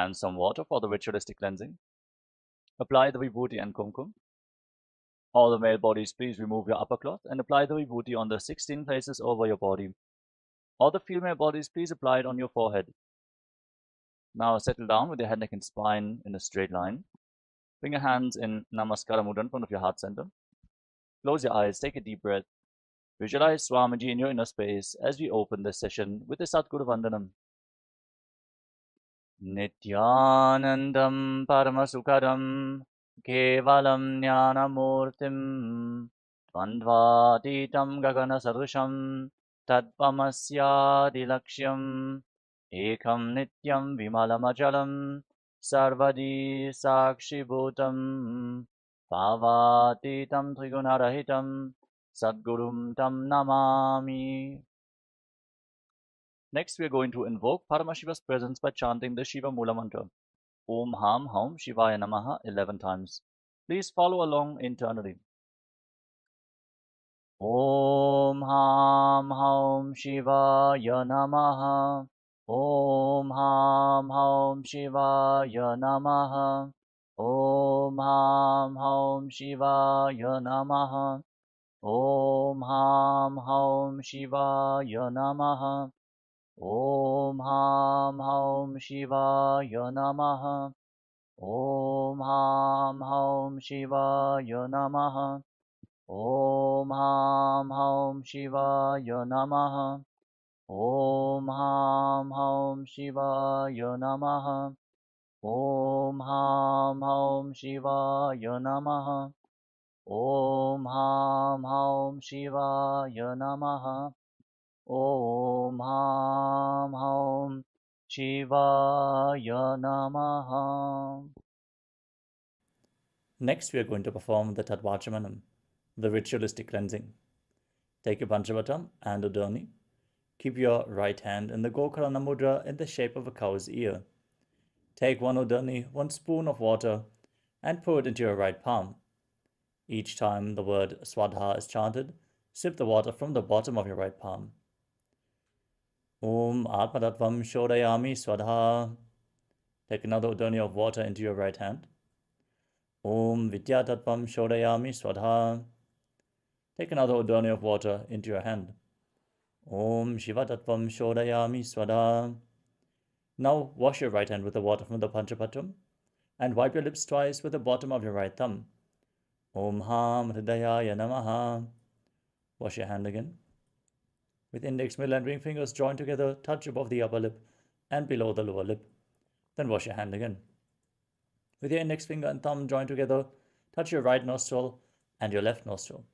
and some water for the ritualistic cleansing. Apply the vibhuti and kumkum. All the male bodies, please remove your upper cloth and apply the vibhuti on the 16 places over your body. All the female bodies, please apply it on your forehead. Now settle down with your head, neck and spine in a straight line. Bring your hands in Namaskara Mudra in front of your heart center. Close your eyes, take a deep breath. Visualize Swamiji in your inner space as we open this session with the Satguru Vandanam. Nithyanandam Paramasukharam Kevalam Jnanamurtim Dvandvatitam Gagana Sarusham Tadpamasyadilaksham Ekam Nityam Vimalamajalam Sarvadi Sakshibhutam Bhavatitam Trigunarahitam Sadgurum Tam Namami. Next, we are going to invoke Paramashiva's presence by chanting the Shiva Mula Mantra. Om Ham Haum Shivaya Namaha 11 times. Please follow along internally. Om Ham Haum Shivaya Namaha. Om Ham Haum Shivaya Namaha. Om Ham Haum Shivaya Namaha. Om Ham Haum Shivaya Namaha. Om Ham Haum Shivaya Namaha. Om Ham Haum Shivaya Namaha. Om Ham Haum Shivaya Namaha. Om Ham Haum Shivaya Namaha. Om Ham Haum Shivaya Namaha. Om Ham Haum Shivaya Namaha. Om Ham Haum Shivaya Namaha. Next, we are going to perform the Urdhvajanu, the ritualistic cleansing. Take your Panchavatam and Udani. Keep your right hand in the Kokilasana mudra in the shape of a cow's ear. Take one Udani, 1 spoon of water, and pour it into your right palm. Each time the word Swadha is chanted, sip the water from the bottom of your right palm. Om Atmatattvam Shodayami Swadha. Take another Udani of water into your right hand. Om Vidyatattvam Shodayami Swadha. Take another Udani of water into your hand. Om Shivatattvam Shodayami Swadha. Now wash your right hand with the water from the Panchapatam and wipe your lips twice with the bottom of your right thumb. Om Ham Hridayaya Namaha. Wash your hand again. With index, middle and ring fingers joined together, touch above the upper lip and below the lower lip. Then wash your hand again. With your index finger and thumb joined together, touch your right nostril and your left nostril.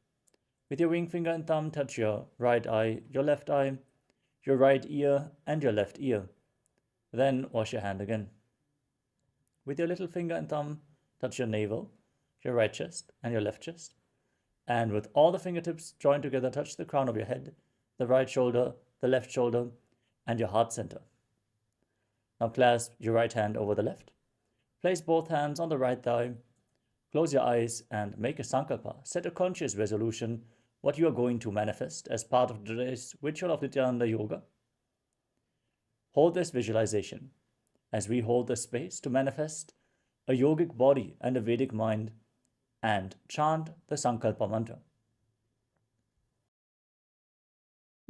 With your ring finger and thumb, touch your right eye, your left eye, your right ear and your left ear. Then wash your hand again. With your little finger and thumb, touch your navel, your right chest and your left chest. And with all the fingertips joined together, touch the crown of your head, the right shoulder, the left shoulder, and your heart center. Now clasp your right hand over the left. Place both hands on the right thigh. Close your eyes and make a sankalpa. Set a conscious resolution what you are going to manifest as part of today's ritual of Nithyananda Yoga. Hold this visualization as we hold the space to manifest a yogic body and a Vedic mind and chant the Sankalpa mantra.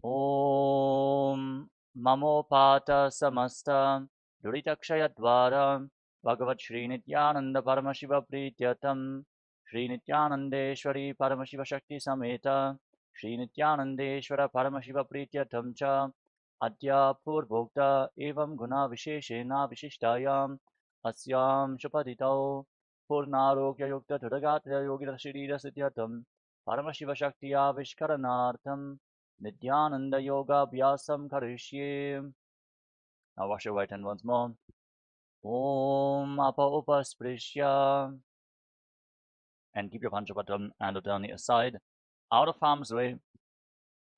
Om Mamopata Samasta Duritakshayadvara Bhagavat Shri Nithyananda Paramashiva Prityatam Shri Nithyanandeshwari Paramashiva Shakti Sameta Shri Nithyanandeshwara Paramashiva Prityatam Cha Adya Purvokta Evam Guna Visheshena Vishishtayam Asyam Shapaditau Purnarokya Yukta Tudagatra Yogita Shirira Sityatam Paramashiva Shaktiya Vishkaranartham Nithyananda Yoga Vyasam Karishye. Now wash your right hand once more. Om Apa Upasprishya. And keep your Panchapatam and Udani aside, out of harm's way.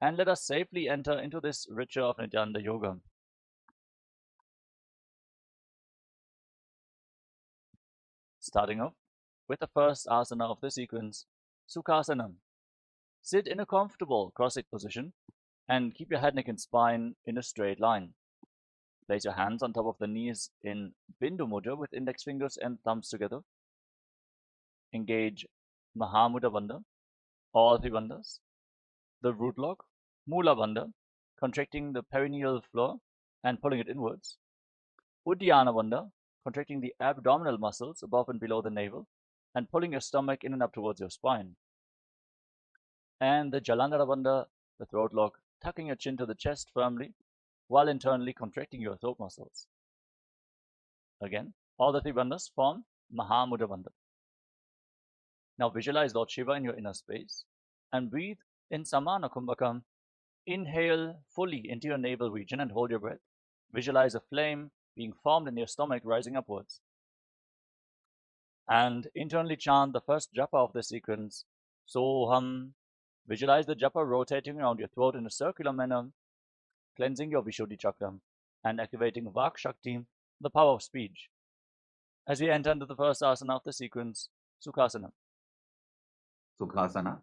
And let us safely enter into this ritual of Nithyananda Yoga. Starting off with the first asana of the sequence, Sukhasana. Sit in a comfortable cross-legged position and keep your head, neck and spine in a straight line. Place your hands on top of the knees in Bindu Mudra with index fingers and thumbs together. Engage Mahamudra Bandha, all three bandhas. The root lock, Mula Bandha, contracting the perineal floor and pulling it inwards. Uddiyana Bandha, contracting the abdominal muscles above and below the navel and pulling your stomach in and up towards your spine. And the Jalandhara Bandha, the throat lock, tucking your chin to the chest firmly while internally contracting your throat muscles. Again, all the three bandhas form Mahamudra Bandha. Now visualize Lord Shiva in your inner space and breathe in Samana Kumbhakam. Inhale fully into your navel region and hold your breath. Visualize a flame being formed in your stomach rising upwards. And internally chant the first japa of the sequence, Soham. Visualize the japa rotating around your throat in a circular manner, cleansing your Vishuddhi chakra and activating Vak Shakti, the power of speech. As we enter into the first asana of the sequence, Sukhasana. Sukhasana.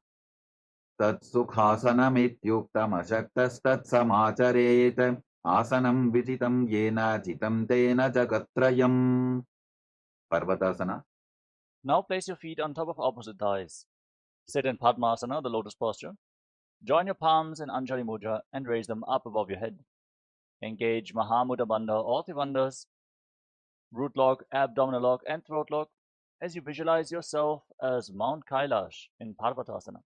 Tat Sukhasanamityuktam Ashaktastat Asanam Vijitam Yena Jitam Tena Jagatrayam. Parvatasana. Now place your feet on top of opposite thighs. Sit in Padmasana, the lotus posture. Join your palms in Anjali Mudra and raise them up above your head. Engage Mahamudra Bandha, all three bandhas, root lock, abdominal lock, and throat lock as you visualize yourself as Mount Kailash in Parvatasana.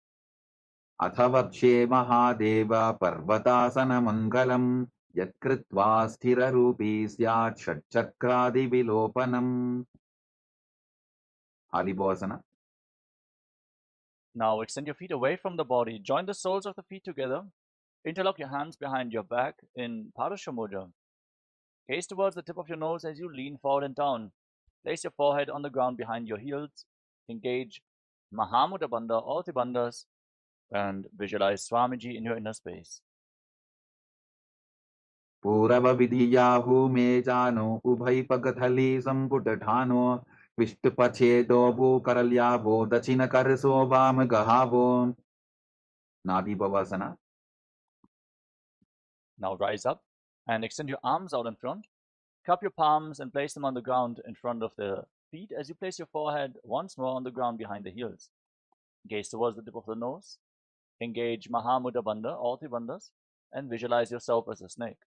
Athavakshe Mahadeva Parvatasana Mangalam Yatkritva Sthira Rupi Syat Shatchakradi Vilopanam. Halipavasana. Now extend your feet away from the body. Join the soles of the feet together. Interlock your hands behind your back in Parasha Mudra. Gaze towards the tip of your nose as you lean forward and down. Place your forehead on the ground behind your heels. Engage Mahamudra Bandha, all three bandhas, and visualize Swamiji in your inner space. Purava Vidiyahu Mejano Ubhai Pagathali Samputatano Vishtupachedo Karalyavo Dachina Karaso Vam Gahavo. Nagipavasana. Now rise up and extend your arms out in front. Cup your palms and place them on the ground in front of the feet as you place your forehead once more on the ground behind the heels. Gaze towards the tip of the nose. Engage Mahamudra Bandha, all three bandhas, and visualize yourself as a snake.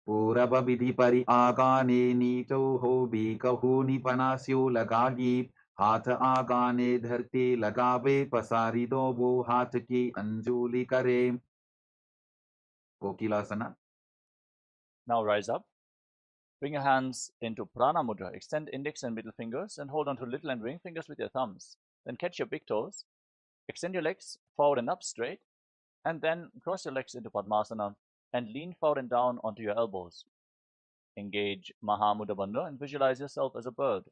Purava Vidhi Pari Agane Nito Ho Bikahu Nipanasyo Lagagi Hatha Agane Dharti Lagave Pasari Dobo Hataki Anjuli Kare. Kokilasana. Now rise up. Bring your hands into Prana Mudra. Extend index and middle fingers and hold on to little and ring fingers with your thumbs. Then catch your big toes. Extend your legs forward and up straight. And then cross your legs into Padmasana and lean forward and down onto your elbows. Engage Mahamudra Bandha and visualize yourself as a bird.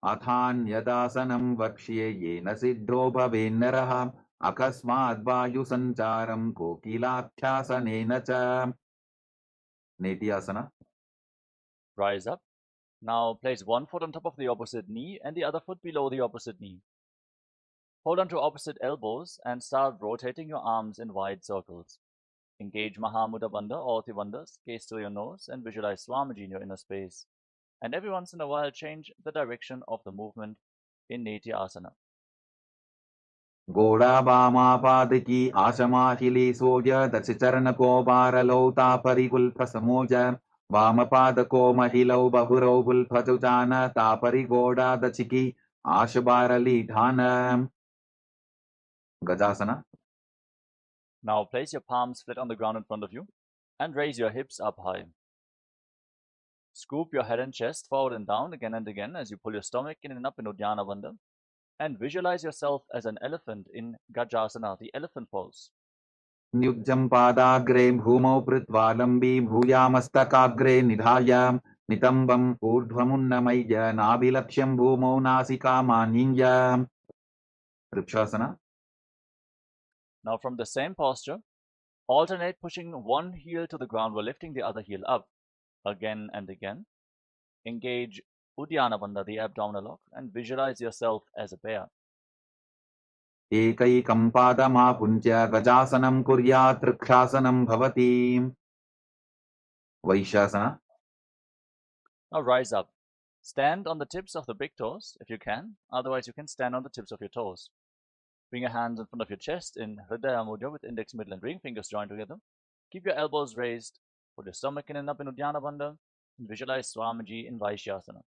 Athan Yadasanam Vakshye Yena Siddho Bhavennaraha Akasmad Vayu Sancharam Kokilakshyasanena Cha. Nithya. Rise up. Now place one foot on top of the opposite knee and the other foot below the opposite knee. Hold on to opposite elbows and start rotating your arms in wide circles. Engage Mahamudra Bandha, all three bandhas, gaze to your nose and visualize Swamiji in your inner space. And every once in a while change the direction of the movement in Neti Asana. Goda Bama Padiki Ashamahili Soja Dachitarana Kobara Lota Parikul Prasamoja Bama Padako Mahilo Bahuro Pajutana Tapari Goda Dachiki Ashabarali Dhana. Gajasana. Now place your palms flat on the ground in front of you and raise your hips up high. Scoop your head and chest forward and down again and again as you pull your stomach in and up in Uddiyana Bandha. And visualize yourself as an elephant in Gajasana, the elephant pose. Nyujjam Padagre Bhumo Pritvalambi Bhuyamastakaagre Nidhaya Nitambam Urdhvamunnamaya Nabilaksham Bhumo Nasika Maninya. Ritualistic. Now from the same posture, alternate pushing one heel to the ground while lifting the other heel up again and again. Engage Uddiyana Bandha, the abdominal lock, and visualize yourself as a bear. Ekaikam padama puncha gajasanam kuryat rikhasanam bhavati. Vaishyasana. Now rise up. Stand on the tips of the big toes if you can. Otherwise, you can stand on the tips of your toes. Bring your hands in front of your chest in Hridaya Mudra with index, middle, and ring fingers joined together. Keep your elbows raised. Put your stomach in and up in Uddiyana Bandha. And visualize Swamiji in Vaishyasana.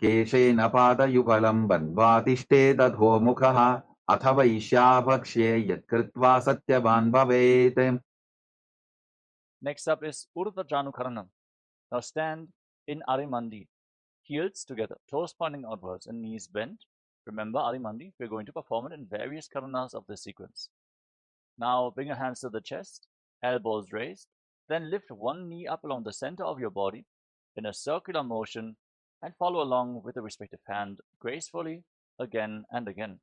केशेन पादयुगलं बन्ध्वातिष्ठेदधोमुखः अथ वैश्याभक्ष्ये यत्कृत्वा सत्यवान् भवेत्. Next up is Urdhvajanu. Now stand in Arimandi. Heels together, toes pointing outwards and knees bent. Remember Arimandi, we're going to perform it in various karanas of this sequence. Now bring your hands to the chest, elbows raised. Then lift one knee up along the center of your body in a circular motion and follow along with the respective hand gracefully again and again.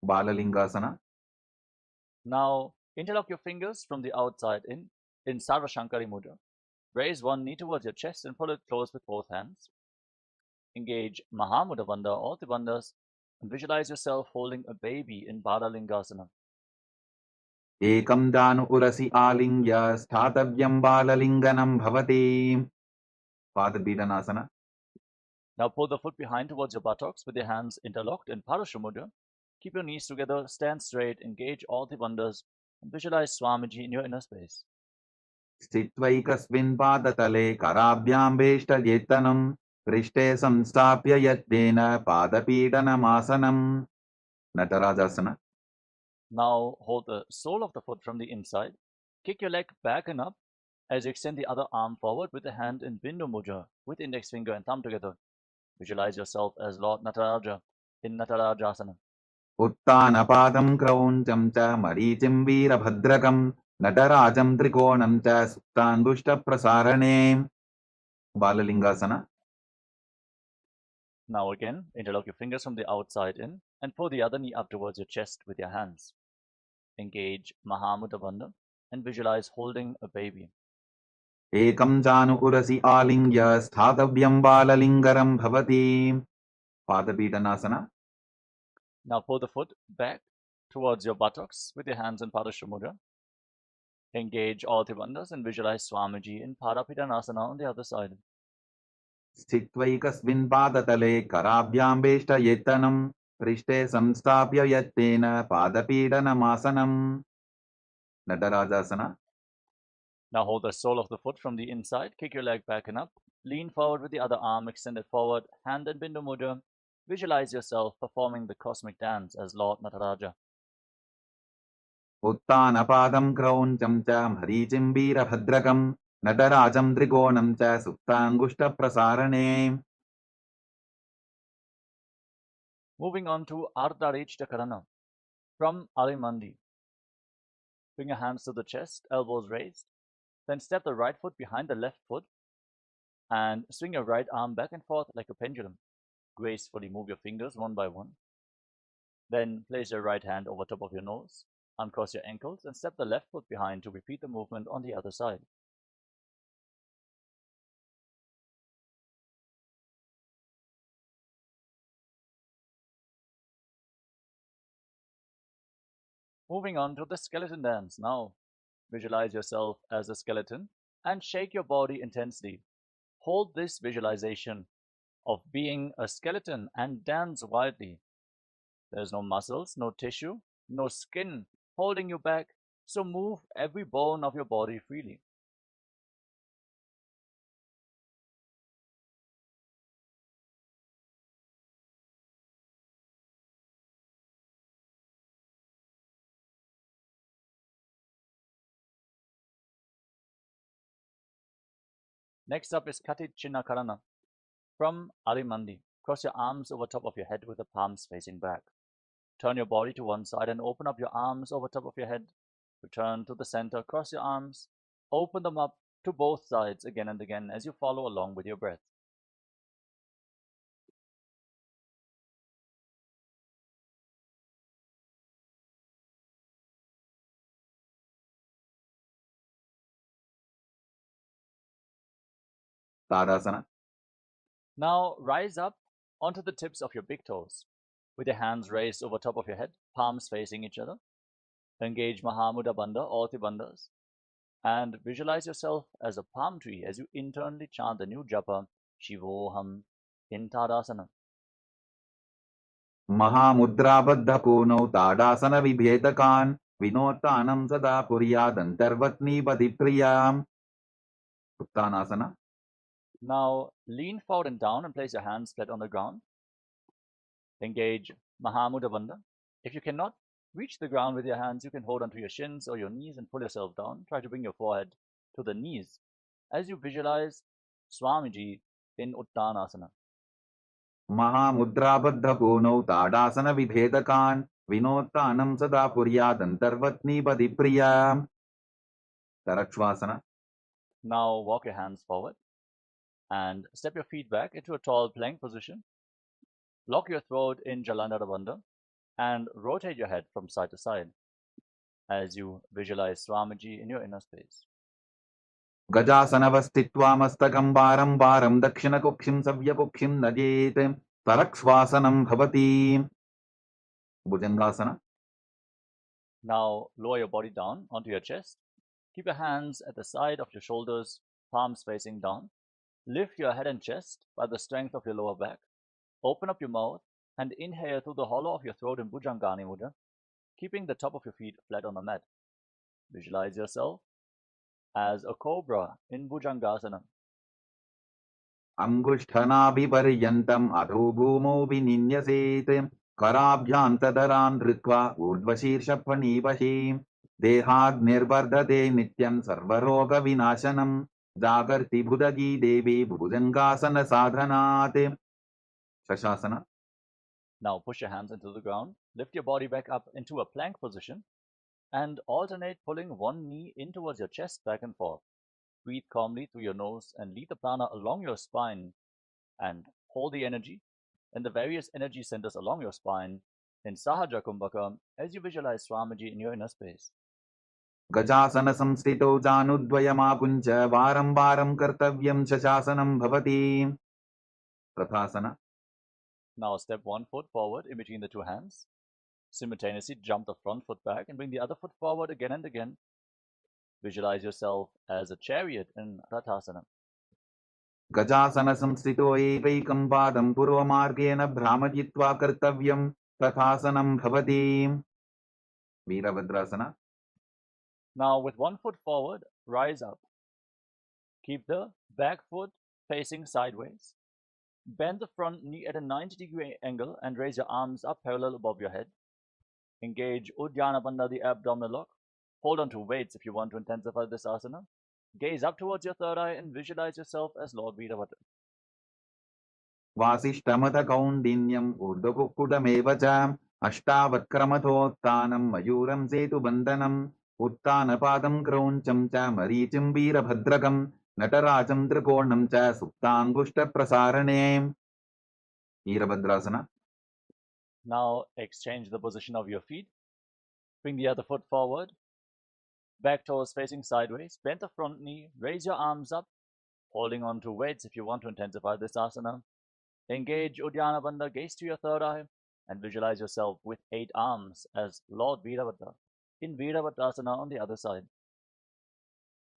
Balalingasana. Now interlock your fingers from the outside in Sarva Shankari Mudra. Raise one knee towards your chest and pull it close with both hands. Engage Mahamudra Bandha, all the bandhas, and visualize yourself holding a baby in Balalingasana. एकं दानु उरसि आलिङ्ग्य स्थातव्यं बाललिङ्गनं भवति. Padabidhanasana. Now pull the foot behind towards your buttocks with your hands interlocked in Parashu Mudra. Keep your knees together, stand straight, engage all the bandhas, and visualize Swamiji in your inner space. स्थित्वैकस्मिन् पादतले कराभ्यां वेष्टयेत्तनं पृष्ठे संस्थाप्य यत्नेन पादपीडनमासनं. Natarajasana. Now hold the sole of the foot from the inside. Kick your leg back and up as you extend the other arm forward with the hand in Bindu Mudra with index finger and thumb together. Visualize yourself as Lord Nataraja in Natarajasana. उत्तानपादं क्रौञ्चं च मरीचिं वीरभद्रकं नटराजं त्रिकोणं च सुप्तान्गुष्टप्रसारणे. Balalingasana. Now again, interlock your fingers from the outside in and pull the other knee up towards your chest with your hands. Engage Mahamudra Bandha and visualize holding a baby. एकं जानु उरसि आलिङ्ग्य स्थातव्यं बाललिङ्गरं भवति. Padapidhanasana. Now pull the foot back towards your buttocks with your hands in Padashu Mudra. Engage all the bandhas and visualize Swamiji in Parapidhanasana on the other side. स्थित्वैकस्मिन् पादतले कराभ्यां वेष्टयेत्तनं पृष्ठे संस्थाप्य यत्तेन पादपीडनमासनं. Natarajasana. Now hold the sole of the foot from the inside, kick your leg back and up, lean forward with the other arm extended forward, hand in Bindu Mudra. Visualize yourself performing the cosmic dance as Lord Nataraja. उत्तानपादं क्रौञ्चं च मरीचिं वीरभद्रकं नटराजं त्रिकोणं च सुप्ताङ्गुष्टप्रसारणे. Moving on to Ardharishta Karana from Arimandi. Bring your hands to the chest, elbows raised. Then step the right foot behind the left foot and swing your right arm back and forth like a pendulum. Gracefully move your fingers one by one. Then place your right hand over top of your nose, uncross your ankles, and step the left foot behind to repeat the movement on the other side. Moving on to the skeleton dance now. Visualize yourself as a skeleton and shake your body intensely. Hold this visualization of being a skeleton and dance wildly. There's no muscles, no tissue, no skin holding you back, so move every bone of your body freely. Next up is Katichina Karana from Arimandi. Cross your arms over top of your head with the palms facing back. Turn your body to one side and open up your arms over top of your head. Return to the center, cross your arms, open them up to both sides again and again as you follow along with your breath. Tadasana. Now rise up onto the tips of your big toes, with your hands raised over top of your head, palms facing each other. Engage Mahamudra Bandha, all three bandhas, and visualize yourself as a palm tree as you internally chant the new japa, Shivoham, in Tadasana. महामुद्राबद्धपूर्णौ ताडासनविभेदकान् विनोत्तानं सदा कुर्यादन्तर्वत्नीपतिप्रियाम्. Uttanasana. Now lean forward and down and place your hands flat on the ground. Engage Mahamudra Bandha. If you cannot reach the ground with your hands, you can hold onto your shins or your knees and pull yourself down. Try to bring your forehead to the knees as you visualize Swamiji in Uttanasana. महामुद्राबद्धपूर्णौ ताडासनविभेदकान् विनोत्तानं सदा कुर्यादन्तर्वत्नीपतिप्रियाम्. Tarakshvasana. Now walk your hands forward and step your feet back into a tall plank position. Lock your throat in Jalandhara Bandha and rotate your head from side to side as you visualize Swamiji in your inner space. गजासनवस्थित्वा मस्तकं वारं वारं दक्षिणकुक्षिं सव्यकुक्षिं नजेत् तरक्ष्वासनं भवति. Bhujangasana. Now lower your body down onto your chest. Keep your hands at the side of your shoulders, palms facing down. Lift your head and chest by the strength of your lower back. Open up your mouth and inhale through the hollow of your throat in Bhujangani Mudra, keeping the top of your feet flat on the mat. Visualize yourself as a cobra in Bhujangasana. अंगुष्ठनाभिपर्यन्तम् अधो भूमौ विनिन्यसेत् कराभ्यान्तदरान् धृत्वा ऊर्ध्वशीर्षफणीवशी देहाग्निर्वर्धते नित्यं सर्वरोगविनाशनं जागर्ति भुदगी देवी भुजङ्गासनसाधनात्. Shashasana. Now push your hands into the ground, lift your body back up into a plank position, and alternate pulling one knee in towards your chest back and forth. Breathe calmly through your nose and lead the prana along your spine and hold the energy in the various energy centers along your spine in Sahaja Kumbhaka as you visualize Swamiji in your inner space. गजासन संस्थितौ जानुद्वयमाकुञ्च वारं वारं कर्तव्यं शशासनं भवति. प्रथासना. Now step one foot forward in between the two hands. Simultaneously jump the front foot back and bring the other foot forward again and again. Visualize yourself as a chariot in Prathasana. गजासन संस्थितो एकैकं पादं पूर्वमार्गेण भ्रामयित्वा कर्तव्यं तथासनं भवति. Virabhadrasana. Now with one foot forward, rise up. Keep the back foot facing sideways. Bend the front knee at a 90-degree angle and raise your arms up parallel above your head. Engage Uddiyana Bandha, the abdominal lock. Hold on to weights if you want to intensify this asana. Gaze up towards your third eye and visualize yourself as Lord Veeravata. वासिष्ठमथ कौण्डिन्यम् ऊर्ध्वकुक्कुटमेव च अष्टावक्रमथोत्थानं मयूरं सेतुबन्धनम् उत्थानपादं क्रौञ्चं च मरीचिं वीरभद्रकं नटराजं त्रिकोणं च सुप्ताङ्गुष्ठप्रसारणे. Virabhadrasana. Now exchange the position of your feet. Bring the other foot forward. Back toes facing sideways. Bend the front knee. Raise your arms up, holding on to weights if you want to intensify this asana. Engage Uddiyana Bandha, gaze to your third eye, and visualize yourself with 8 arms as Lord Veeravata in Veeravatasana on the other side.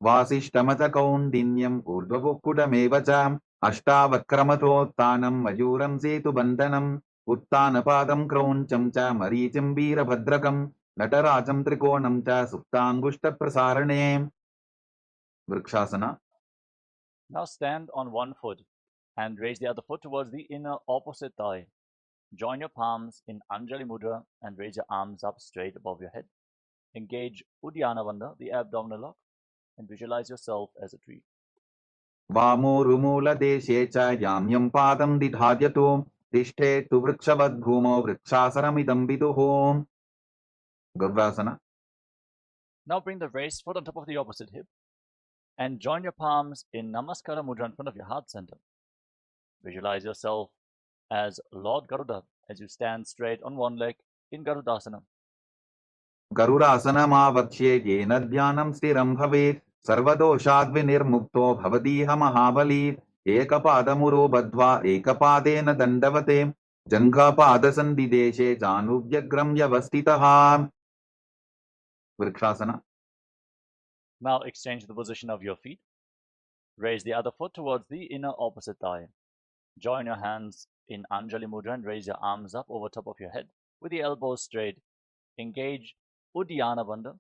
वासिष्ठमथ कौण्डिन्यम् ऊर्ध्वकुक्कुटमेव च अष्टावक्रमथोत्थानं मयूरं सेतुबन्धनम् उत्थानपादं क्रौञ्चं च मरीचिं वीरभद्रकं नटराजं त्रिकोणं च सुप्ताङ्गुष्ठप्रसारणे. Vrikshasana. Now stand on one foot and raise the other foot towards the inner opposite thigh. Join your palms in Anjali Mudra and raise your arms up straight above your head. Engage Uddiyana Bandha, the abdominal lock, and visualize yourself as a tree. वामोरुमूलदेशे च याम्यं पादं दिधार्यतु तिष्ठेतु वृक्षवद्भूमौ वृक्षासनमिदं विदुः. गव्रासना. Now bring the raised foot on top of the opposite hip and join your palms in Namaskara Mudra in front of your heart center. Visualize yourself as Lord Garuda as you stand straight on one leg in Garudasana. गरुडासनमावक्ष्ये येन ध्यानं स्थिरं भवेत् सर्वदोषाद्विनिर्मुक्तो भवतीह महाबली एकपादमुरो बद्ध्वा एकपादेन दण्डवते जङ्घापादसन्धिदेशे जानुभ्यग्रं व्यवस्थितः vrikshasana. Now exchange the position of your feet. Raise the other foot towards the inner opposite thigh. Join your hands in Anjali Mudra and raise your arms up over top of your head with the elbows straight. Engage Uddiyana Bandha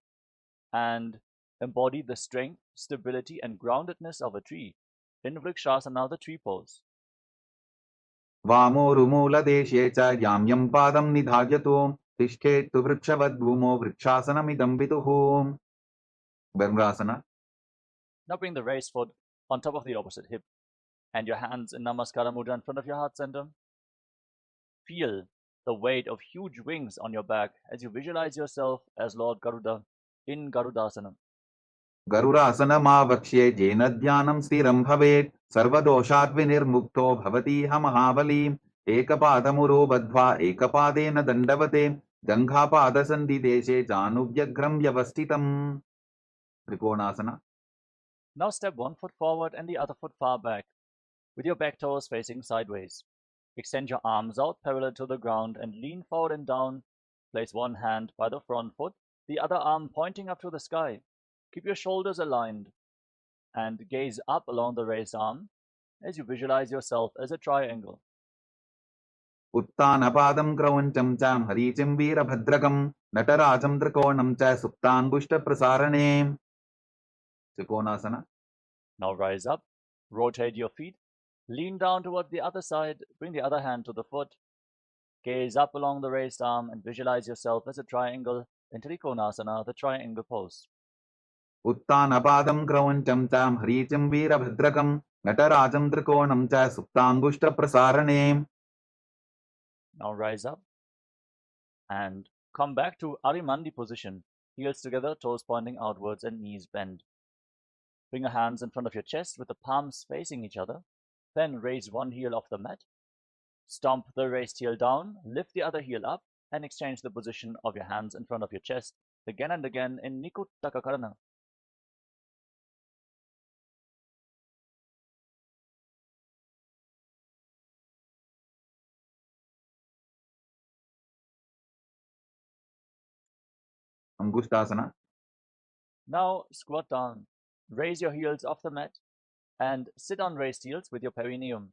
and embody the strength, stability, and groundedness of a tree in Vrikshasana, the tree pose. वामोरुमूलदेशे च याम्यं पादं निधार्यतु तिष्ठेत्तु वृक्षवद्भूमौ वृक्षासनमिदं विदुः ब्रह्मासना. Now bring the raised foot on top of the opposite hip and your hands in Namaskara Mudra in front of your heart center. Feel the weight of huge wings on your back as you visualize yourself as Lord Garuda in Garudasana. गरुडासनमावक्ष्ये येन ध्यानं स्थिरं भवेत् सर्वदोषात् विनिर्मुक्तो भवतीह महाबली एकपादमुरो बद्ध्वा एकपादेन दण्डवते जङ्घापादसन्धिदेशे जानुभ्यग्रं व्यवस्थितम् त्रिकोणासना. Now step one foot forward and the other foot far back, with your back toes facing sideways. Extend your arms out parallel to the ground and lean forward and down. Place one hand by the front foot, the other arm pointing up to the sky. Keep your shoulders aligned and gaze up along the raised arm as you visualize yourself as a triangle. उत्तानपादं क्रौञ्चं च हरीचिं वीरभद्रकं नटराजं त्रिकोणं च सुप्ताङ्गुष्ठप्रसारणे त्रिकोणासना. Now rise up, rotate your feet, lean down towards the other side, bring the other hand to the foot, gaze up along the raised arm and visualize yourself as a triangle in Trikonasana, the triangle pose. उत्तानपादं क्रौञ्चं च हरीचिं वीरभद्रकं नटराजं त्रिकोणं च सुप्ताङ्गुष्ठप्रसारणे. Now rise up and come back to Arimandi position, heels together, toes pointing outwards and knees bend. Bring your hands in front of your chest with the palms facing each other. Then raise one heel off the mat. Stomp the raised heel down, lift the other heel up, and exchange the position of your hands in front of your chest again and again in Nikuttaka Karana. अंगुष्ठासना. Now squat down. Raise your heels off the mat and sit on raised heels with your perineum.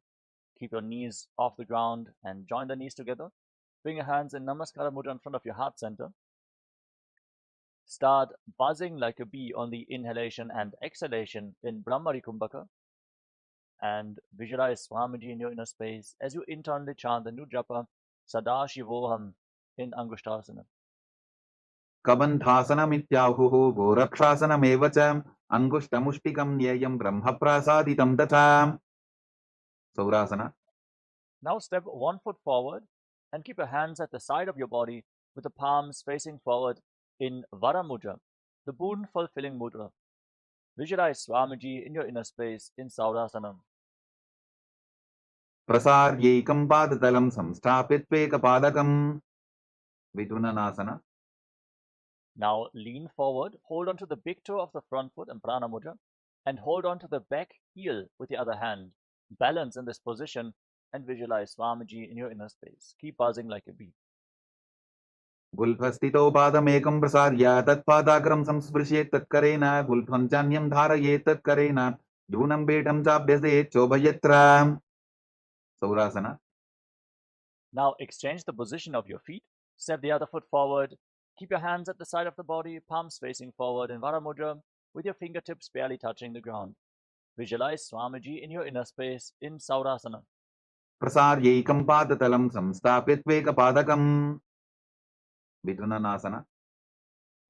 Keep your knees off the ground and join the knees together. Bring your hands in Namaskara Mudra in front of your heart center. Start buzzing like a bee on the inhalation and exhalation in Brahmari Kumbhaka. And visualize Swamiji in your inner space as you internally chant the new japa Sadashivoham in Angushtasana. कबन्धासनमित्याहुः गोरक्षासनमेव च अङ्गुष्ठमुष्टिकं न्येयं ब्रह्मप्रासादितं तथा सौरासना. Now step one foot forward and keep your hands at the side of your body with the palms facing forward in Vara Mudra, the boon fulfilling mudra. Visualize Swamiji in your inner space in Saurasana. प्रसार्यैकं पादतलं संस्थाप्यत्वेकपादकं विधुननासना. Now lean forward, hold on to the big toe of the front foot in Prana Mudra, and hold on to the back heel with the other hand. Balance in this position and visualize Swamiji in your inner space. Keep buzzing like a bee. गुल्फस्थितौ पादमेकं प्रसार्य तत्पादाग्रं संस्पृशेत् तत्करेण गुल्फं चान्यं धारयेत् तत्करेण धूनं पीठं चाभ्यसेत् चोभयत्र सौरासना. Now exchange the position of your feet. Step the other foot forward. Keep your hands at the side of the body, palms facing forward in Vara Mudra, with your fingertips barely touching the ground. Visualize Swamiji in your inner space in Saurasana. प्रसार्यैकं पादतलं संस्थाप्यत्वेकपादकं विधुननासना.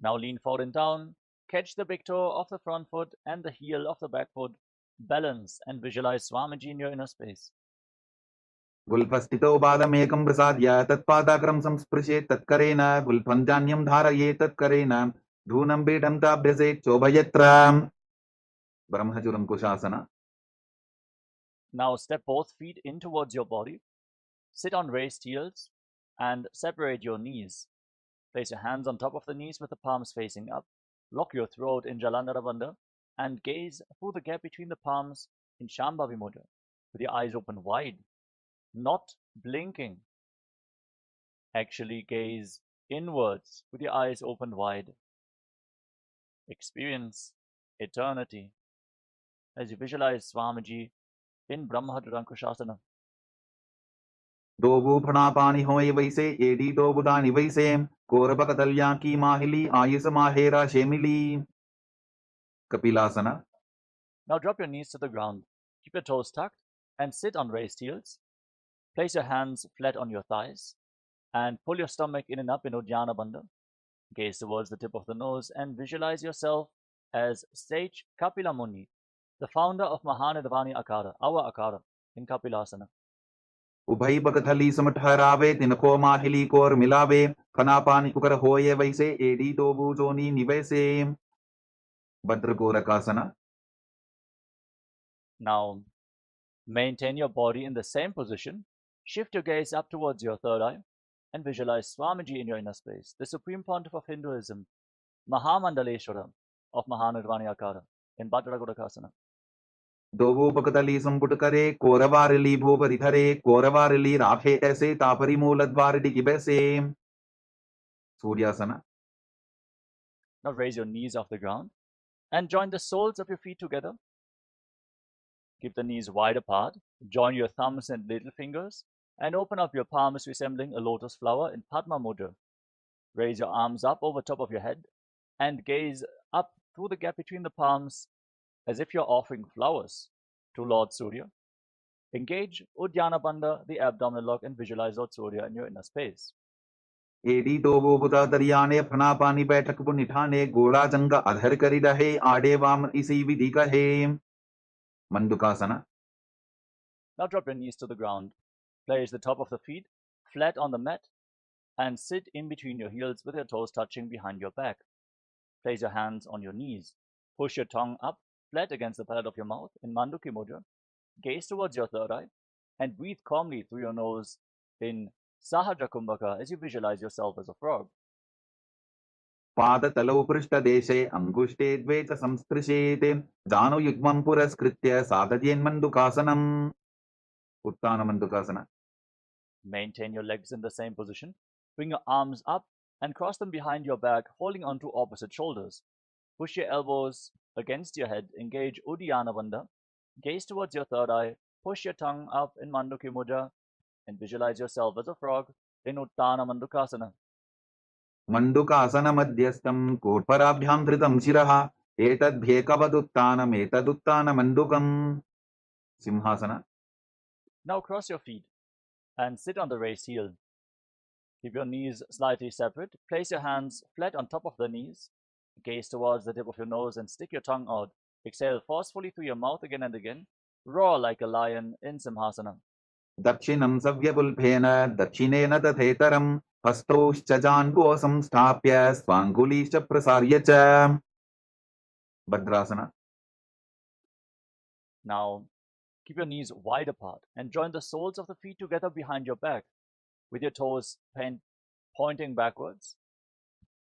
Now lean forward and down. Catch the big toe of the front foot and the heel of the back foot. Balance and visualize Swamiji in your inner space. गुल्फस्थितौ पादमेकं प्रसाद्य तत्पादाग्रं संस्पृशेत् तत्करेण गुल्फं चान्यं धारयेत् तत्करेण धूनं पीठं चाभ्यसेत् चोभयत्र ब्रह्मचुरङ्कुशासना. Now step both feet in towards your body. Sit on raised heels and separate your knees. Place your hands on top of the knees with the palms facing up. Lock your throat in Jalandhara Bandha and gaze through the gap between the palms in Shambhavi Mudra. with your eyes open wide, not blinking. Actually gaze inwards with your eyes open wide. Experience eternity as you visualize Swamiji in Brahmadrankashasana. दोबू फणा पानी होए वैसे AD दो बुदानी वैसे कोरबक दलिया की माहिली Ayush माहेरा शेमिली कपिलासना. Now drop your knees to the ground. Keep your toes tucked and sit on raised heels. Place your hands flat on your thighs and pull your stomach in and up in Urdhvajanu Bandha. Gaze towards the tip of the nose and visualize yourself as sage Kapila Muni, the founder of Mahanidvani Akara, our Akara, in Kokilasana. उभई बक थली सम ठहरावे तिनको माहिली core मिलावे फना पानी cooker होए वैसे AD दोबू जोनी निवैसे भद्र गोरकासना. Now, maintain your body in the same position. Shift your gaze up towards your third eye and visualize Swamiji in your inner space, the supreme pontiff of Hinduism, Mahamandaleshwara of Mahanidvani Akara, in Bhadragodakasana. दोबू बकतली संपुट करे कोरवारिली भूपरि धरे कोरवारिली Rafe ऐसे तापरी मूल द्वार डिगी बैसे सूर्यासना. Now raise your knees off the ground and join the soles of your feet together. Keep the knees wide apart. Join your thumbs and little fingers and open up your palms resembling a lotus flower in Padma Mudra. Raise your arms up over top of your head and gaze up through the gap between the palms as if you're offering flowers to Lord Surya. Engage Uddiyana Bandha, the abdominal lock, and visualize Lord Surya in your inner space. एडी दोबू बुता दरियाने फना पानी बैठक पुन निठाने गोड़ा जंगा अधर करी रहे आडे वाम इसी विधि कहे मंडुकासना. Now drop your knees to the ground. Place the top of the feet flat on the mat and sit in between your heels with your toes touching behind your back. Place your hands on your knees. Push your tongue up flat against the palate of your mouth in Manduki Mudra. Gaze towards your third eye and breathe calmly through your nose in Sahadra Kumbhaka as you visualize yourself as a frog. पाद तलौ पृष्ठ देशे अंगुष्टे द्वे च संस्पृशेते जानु युग्मं पुरस्कृत्य साधयेन्मण्डुकासनम् उत्तानमण्डुकासना. Maintain your legs in the same position. Bring your arms up and cross them behind your back, holding onto opposite shoulders. Push your elbows against your head. Engage Uddiyana Bandha. Gaze towards your third eye. Push your tongue up in Manduki Mudra and visualize yourself as a frog in Uttana Mandukasana. मण्डुकासन मध्यस्थं कोटपराभ्यां धृतं शिरः एतद्भ्येकवदुत्तानम् एतदुत्तानमण्डुकम् सिंहासना. Now cross your feet and sit on the raised heel. Keep your knees slightly separate. Place your hands flat on top of the knees. Gaze towards the tip of your nose and stick your tongue out. Exhale forcefully through your mouth again and again. Roar like a lion in Simhasana. दक्षिणं सव्यपुल्भेन दक्षिणेन तथेतरम् हस्तौश्च जान्वो संस्थाप्य स्वाङ्गुलीश्च प्रसार्य च भद्रासना. Now, keep your knees wide apart and join the soles of the feet together behind your back with your toes pointing backwards.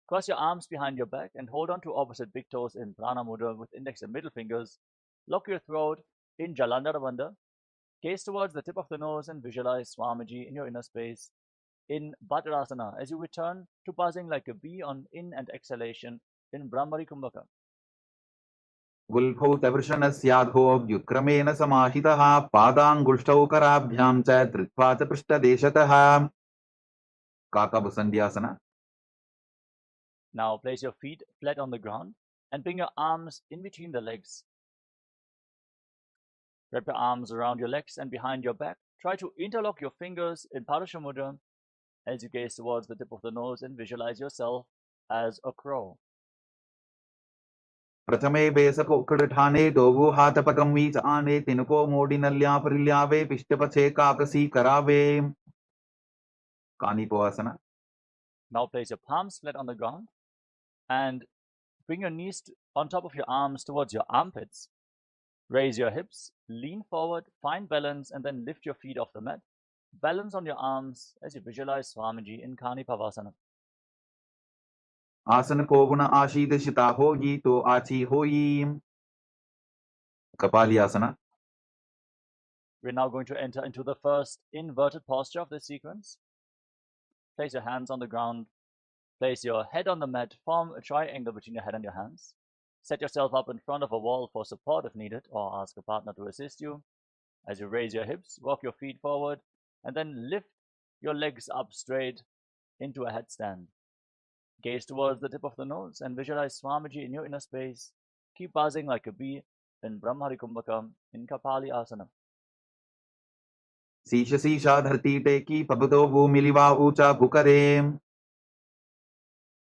Cross your arms behind your back and hold on to opposite big toes in Prana Mudra with index and middle fingers. Lock your throat in Jalandhara Bandha. Gaze towards the tip of the nose and visualize Swamiji in your inner space in Bhadrasana as you return to buzzing like a bee on in and exhalation in Brahmari Kumbhaka. गुल्फौ तवृषणस्याधो व्युत्क्रमेण समाहितः पादाङ्गुष्ठौ कराभ्यां च धृत्वा च पृष्ठदेशतः काकभुसन्ध्यासना. Now place your feet flat on the ground and bring your arms in between the legs. Wrap your arms around your legs and behind your back. Try to interlock your fingers in Parasha Mudra as you gaze towards the tip of the nose and visualize yourself as a crow. प्रथमे बेसकोकड़ठाने Dogu हाथ पकम वीच आने तिनको मोड़ी नल्या परिल्यावे पिष्टपछे काकसी करावे कानीपोआसना. Now place your palms flat on the ground and bring your knees on top of your arms towards your armpits. Raise your hips, lean forward, find balance, and then lift your feet off the mat. Balance on your arms as you visualize Swamiji in Halipavasana. आसन को गुण आशीर्षिता होगी तो आची होई कपालियासना. We're now going to enter into the first inverted posture of this sequence. Place your hands on the ground. Place your head on the mat. Form a triangle between your head and your hands. Set yourself up in front of a wall for support if needed, or ask a partner to assist you. As you raise your hips, walk your feet forward, and then lift your legs up straight into a headstand. Gaze towards the tip of the nose and visualize Swamiji in your inner space. Keep buzzing like a bee in Brahmari Kumbhaka in Kapali Asana. शीश शीशा धरती टेकी पबदो वो मिलिवा ऊंचा भुकरे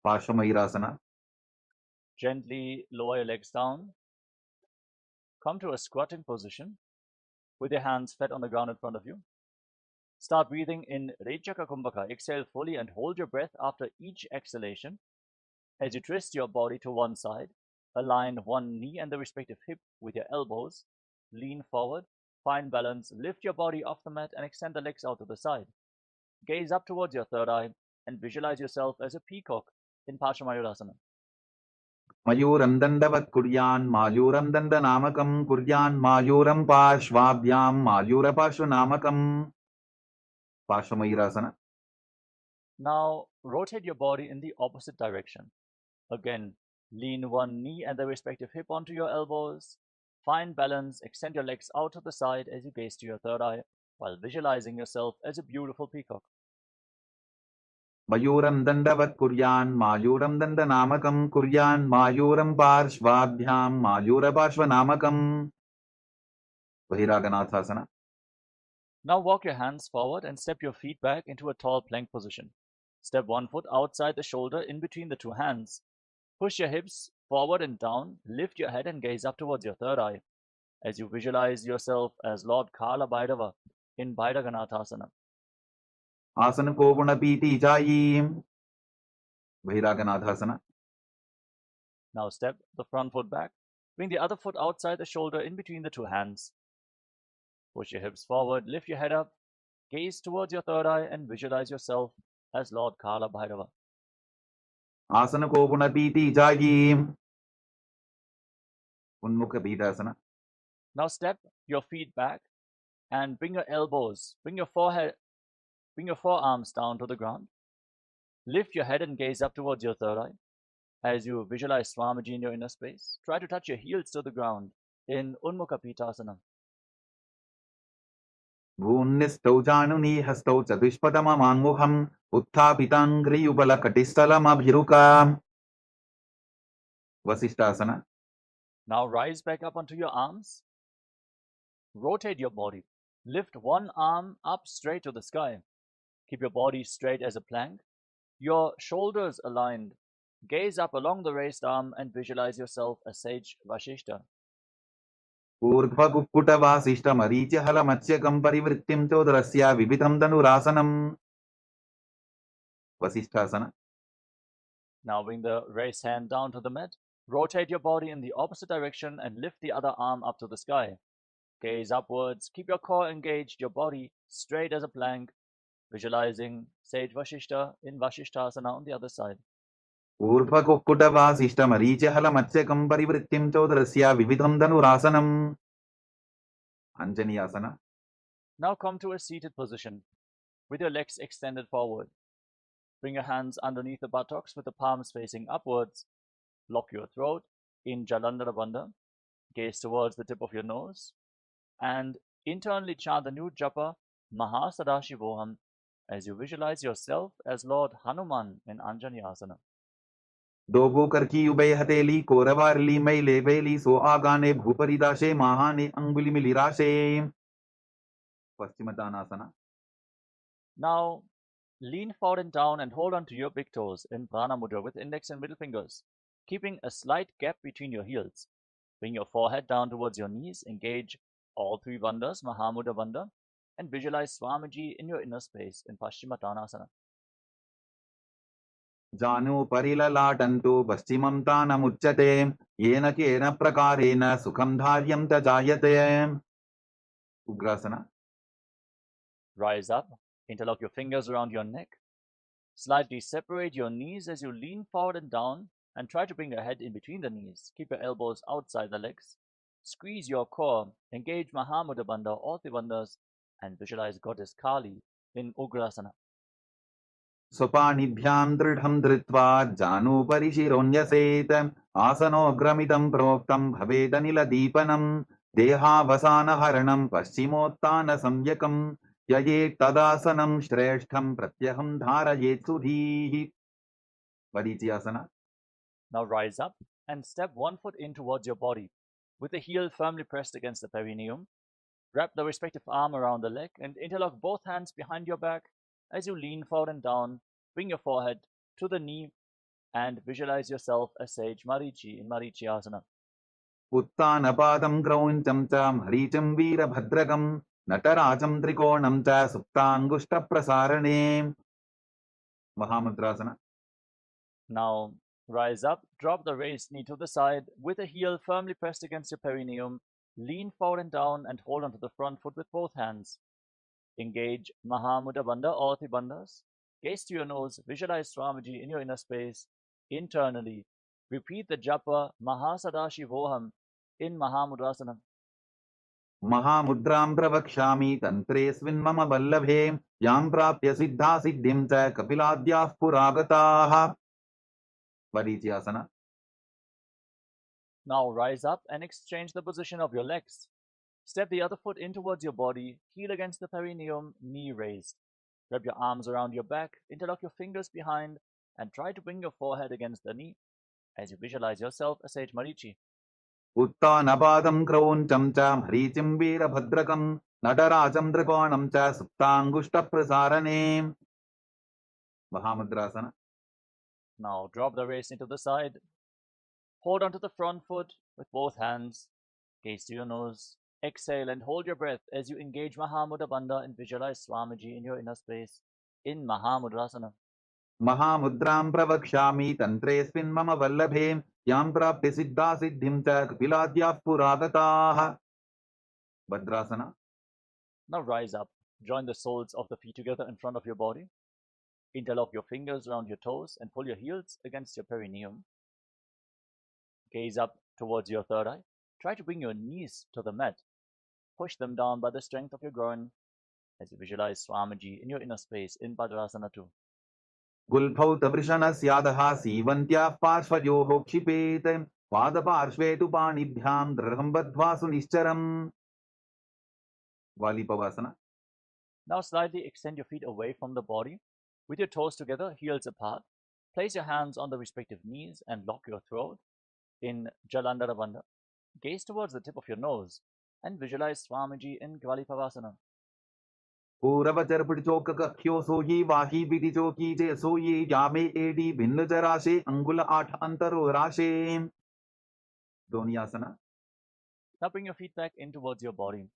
पार्श्वमयूरासना. Gently lower your legs down. Come to a squatting position with your hands flat on the ground in front of you. Start breathing in Rejaka Kumbhaka. Exhale fully and hold your breath after each exhalation. As you twist your body to one side, align one knee and the respective hip with your elbows. Lean forward, find balance, lift your body off the mat and extend the legs out to the side. Gaze up towards your third eye and visualize yourself as a peacock in Paramashivoham. मयूरं दण्डवत् कुर्यान् मायूरं दण्डनामकं कुर्यान् मायूरं पार्श्वाभ्यां मायूरपार्श्वनामकं पार्श्वमयूरासना. Now rotate your body in the opposite direction. Again, lean one knee and the respective hip onto your elbows. Find balance, extend your legs out to the side as you gaze to your third eye while visualizing yourself as a beautiful peacock. मयूरं दण्डवत् कुर्यान् मायूरं दण्डनामकं कुर्यान् मायूरं पार्श्वाभ्यां मायूरपार्श्वनामकं बहिरागनाथासना. Now walk your hands forward and step your feet back into a tall plank position. Step one foot outside the shoulder in between the two hands. Push your hips forward and down, lift your head and gaze up towards your third eye as you visualize yourself as Lord Kala Bhairava in Bhairaganathasana. आसन को गुणपीति जायी बहिरागनाथासना. Now step the front foot back. Bring the other foot outside the shoulder in between the two hands. Push your hips forward, lift your head up, gaze towards your third eye and visualize yourself as Lord Kala Bhairava. आसन को गुणपीति जायी उन्मुख पीठासना. Now step your feet back and bring your elbows, bring your forearms down to the ground. Lift your head and gaze up towards your third eye. As you visualize Swamiji in your inner space, try to touch your heels to the ground in Unmukha Pitasana. भून्निष्ठौ जानुनी हस्तौ चतुष्पदममाङ्मुखम् उत्थापिताङ्घ्रियुगलकटिस्थलमभिरुका वसिष्ठासना. Now rise back up onto your arms. Rotate your body. Lift one arm up straight to the sky. Keep your body straight as a plank. Your shoulders aligned. Gaze up along the raised arm and visualize yourself as Sage Vashishta. ऊर्ध्वकुक्कुटवासिष्ठमरीचिहलमत्स्यकं परिवृत्तिं चोदरस्य विविधं धनुरासनम् वसिष्ठासना. Now bring the raised hand down to the mat. Rotate your body in the opposite direction and lift the other arm up to the sky. Gaze upwards. Keep your core engaged, your body straight as a plank. Visualizing Sage Vashishta in Vashishthasana on the other side. ऊर्ध्वकुक्कुटवासिष्ठमरीचिहलमत्स्यकं परिवृत्तिं चोदरस्य विविधं धनुरासनम् अंजनीयासना. Now come to a seated position with your legs extended forward. Bring your hands underneath the buttocks with the palms facing upwards. Lock your throat in Jalandhara Bandha. Gaze towards the tip of your nose and internally chant the new japa Mahasadashivoham as you visualize yourself as Lord Hanuman in Anjaneyasana. दोबो करकी उबय हथेली कोरवारली मैले बेली सो आगाने भूपरिदाशे महाने अंगुली मिलिराशे पश्चिमतानासना. Now lean forward and down and hold on to your big toes in Prana Mudra with index and middle fingers, keeping a slight gap between your heels. Bring your forehead down towards your knees, engage all three bandhas, Mahamudra bandha, and visualize Swamiji in your inner space in Paschimottanasana. जानु परिललाटन्तु पश्चिमं तानमुच्यते येन केन प्रकारेण सुखं धार्यं च जायते ugrasana. Rise up, interlock your fingers around your neck. Slightly separate your knees as you lean forward and down and try to bring your head in between the knees. Keep your elbows outside the legs. Squeeze your core, engage Mahamudra Bandha or the bandhas, and visualize Goddess Kali in Ugrasana. स्वपाणिभ्यां दृढं धृत्वा जानुभरि शिरोन्यसेत् आसनोऽग्रमिदं प्रोक्तं भवेदनिलदीपनं देहावसानहरणं पश्चिमोत्तानसंज्ञकं ययेत्तदासनं श्रेष्ठं प्रत्यहं धारयेत् सुधीः Asana. Now rise up and step one foot in towards your body, with the heel firmly pressed against the perineum. Wrap the respective arm around the leg and interlock both hands behind your back as you lean forward and down. Bring your forehead to the knee and visualize yourself as Sage Marichi in Asana. उत्तानपादं क्रौञ्चं च मरीचिं वीरभद्रकं नटराजं त्रिकोणं च सुप्ताङ्गुष्ठप्रसारणे Mahamudra. Now rise up, drop the raised knee to the side with the heel firmly pressed against your perineum. Lean forward and down and hold onto the front foot with both hands. Engage Mahamudra Bandha or the bandhas. Gaze to your nose, visualize Swamiji in your inner space. Internally, repeat the japa Mahasadashivoham in Mahamudrasana. महामुद्रां प्रवक्ष्यामि तन्त्रेऽस्मिन् मम वल्लभे यां प्राप्य सिद्धा सिद्धिं च कपिलाद्याः पुरागताः Asana. Now rise up and exchange the position of your legs. Step the other foot in towards your body, heel against the perineum, knee raised. Wrap your arms around your back, interlock your fingers behind, and try to bring your forehead against the knee as you visualize yourself as Sage Marichi. उत्तानपादं क्रौञ्चं च मरीचिं वीरभद्रकं नटराजं त्रिकोणं च सुप्ताङ्गुष्ठप्रसारणे Mahamudra. Now drop the waist into the side. Hold onto the front foot with both hands. Gaze to your nose. Exhale and hold your breath as you engage Mahamudra Bandha and visualize Swamiji in your inner space in Mahamudrasana. महामुद्रां प्रवक्ष्यामि तन्त्रेऽस्मिन् मम वल्लभे यां प्राप्य सिद्धा सिद्धिं च कपिलाद्याः पुरागताः Asana. Now rise up. Join the soles of the feet together in front of your body. Interlock your fingers around your toes and pull your heels against your perineum. Gaze up towards your third eye. Try to bring your knees to the mat. Push them down by the strength of your groin as you visualize Swamiji in your inner space in Parvatasana 2. गुल्फौ तवृषणस्यादः सीवन्त्याः पार्श्वयोः क्षिपेत् पादपार्श्वे तु पाणिभ्यां दृढं बद्ध्वा सुनिश्चरम् Halipavasana. Now slightly extend your feet away from the body with your toes together, heels apart. Place your hands on the respective knees and lock your throat in Jalandhara Bandha. Gaze towards the tip of your nose and visualize Swamiji in Halipavasana. पूरवचर पिटचोक कख्यो सोही वाही बिटी चोकी जे सोई जामे AD भिन्न जराशे अंगुल 8 अंतरो राशे Asana. Now bring your feet back in towards your body.